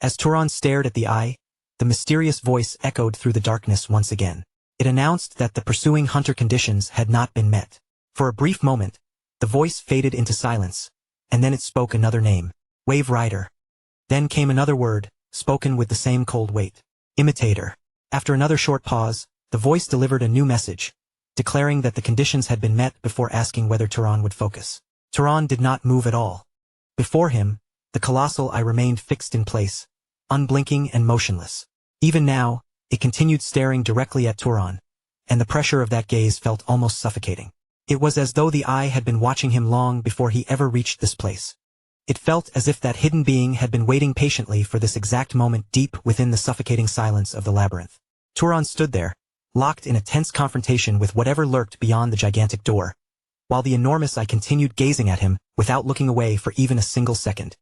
As Turan stared at the eye, the mysterious voice echoed through the darkness once again. It announced that the pursuing hunter conditions had not been met. For a brief moment, the voice faded into silence, and then it spoke another name, Wave Rider. Then came another word, spoken with the same cold weight, Imitator. After another short pause, the voice delivered a new message, declaring that the conditions had been met before asking whether Turan would focus. Turan did not move at all. Before him, the colossal eye remained fixed in place, unblinking and motionless. Even now, it continued staring directly at Turan, and the pressure of that gaze felt almost suffocating. It was as though the eye had been watching him long before he ever reached this place. It felt as if that hidden being had been waiting patiently for this exact moment deep within the suffocating silence of the labyrinth. Turan stood there, locked in a tense confrontation with whatever lurked beyond the gigantic door, while the enormous eye continued gazing at him without looking away for even a single second.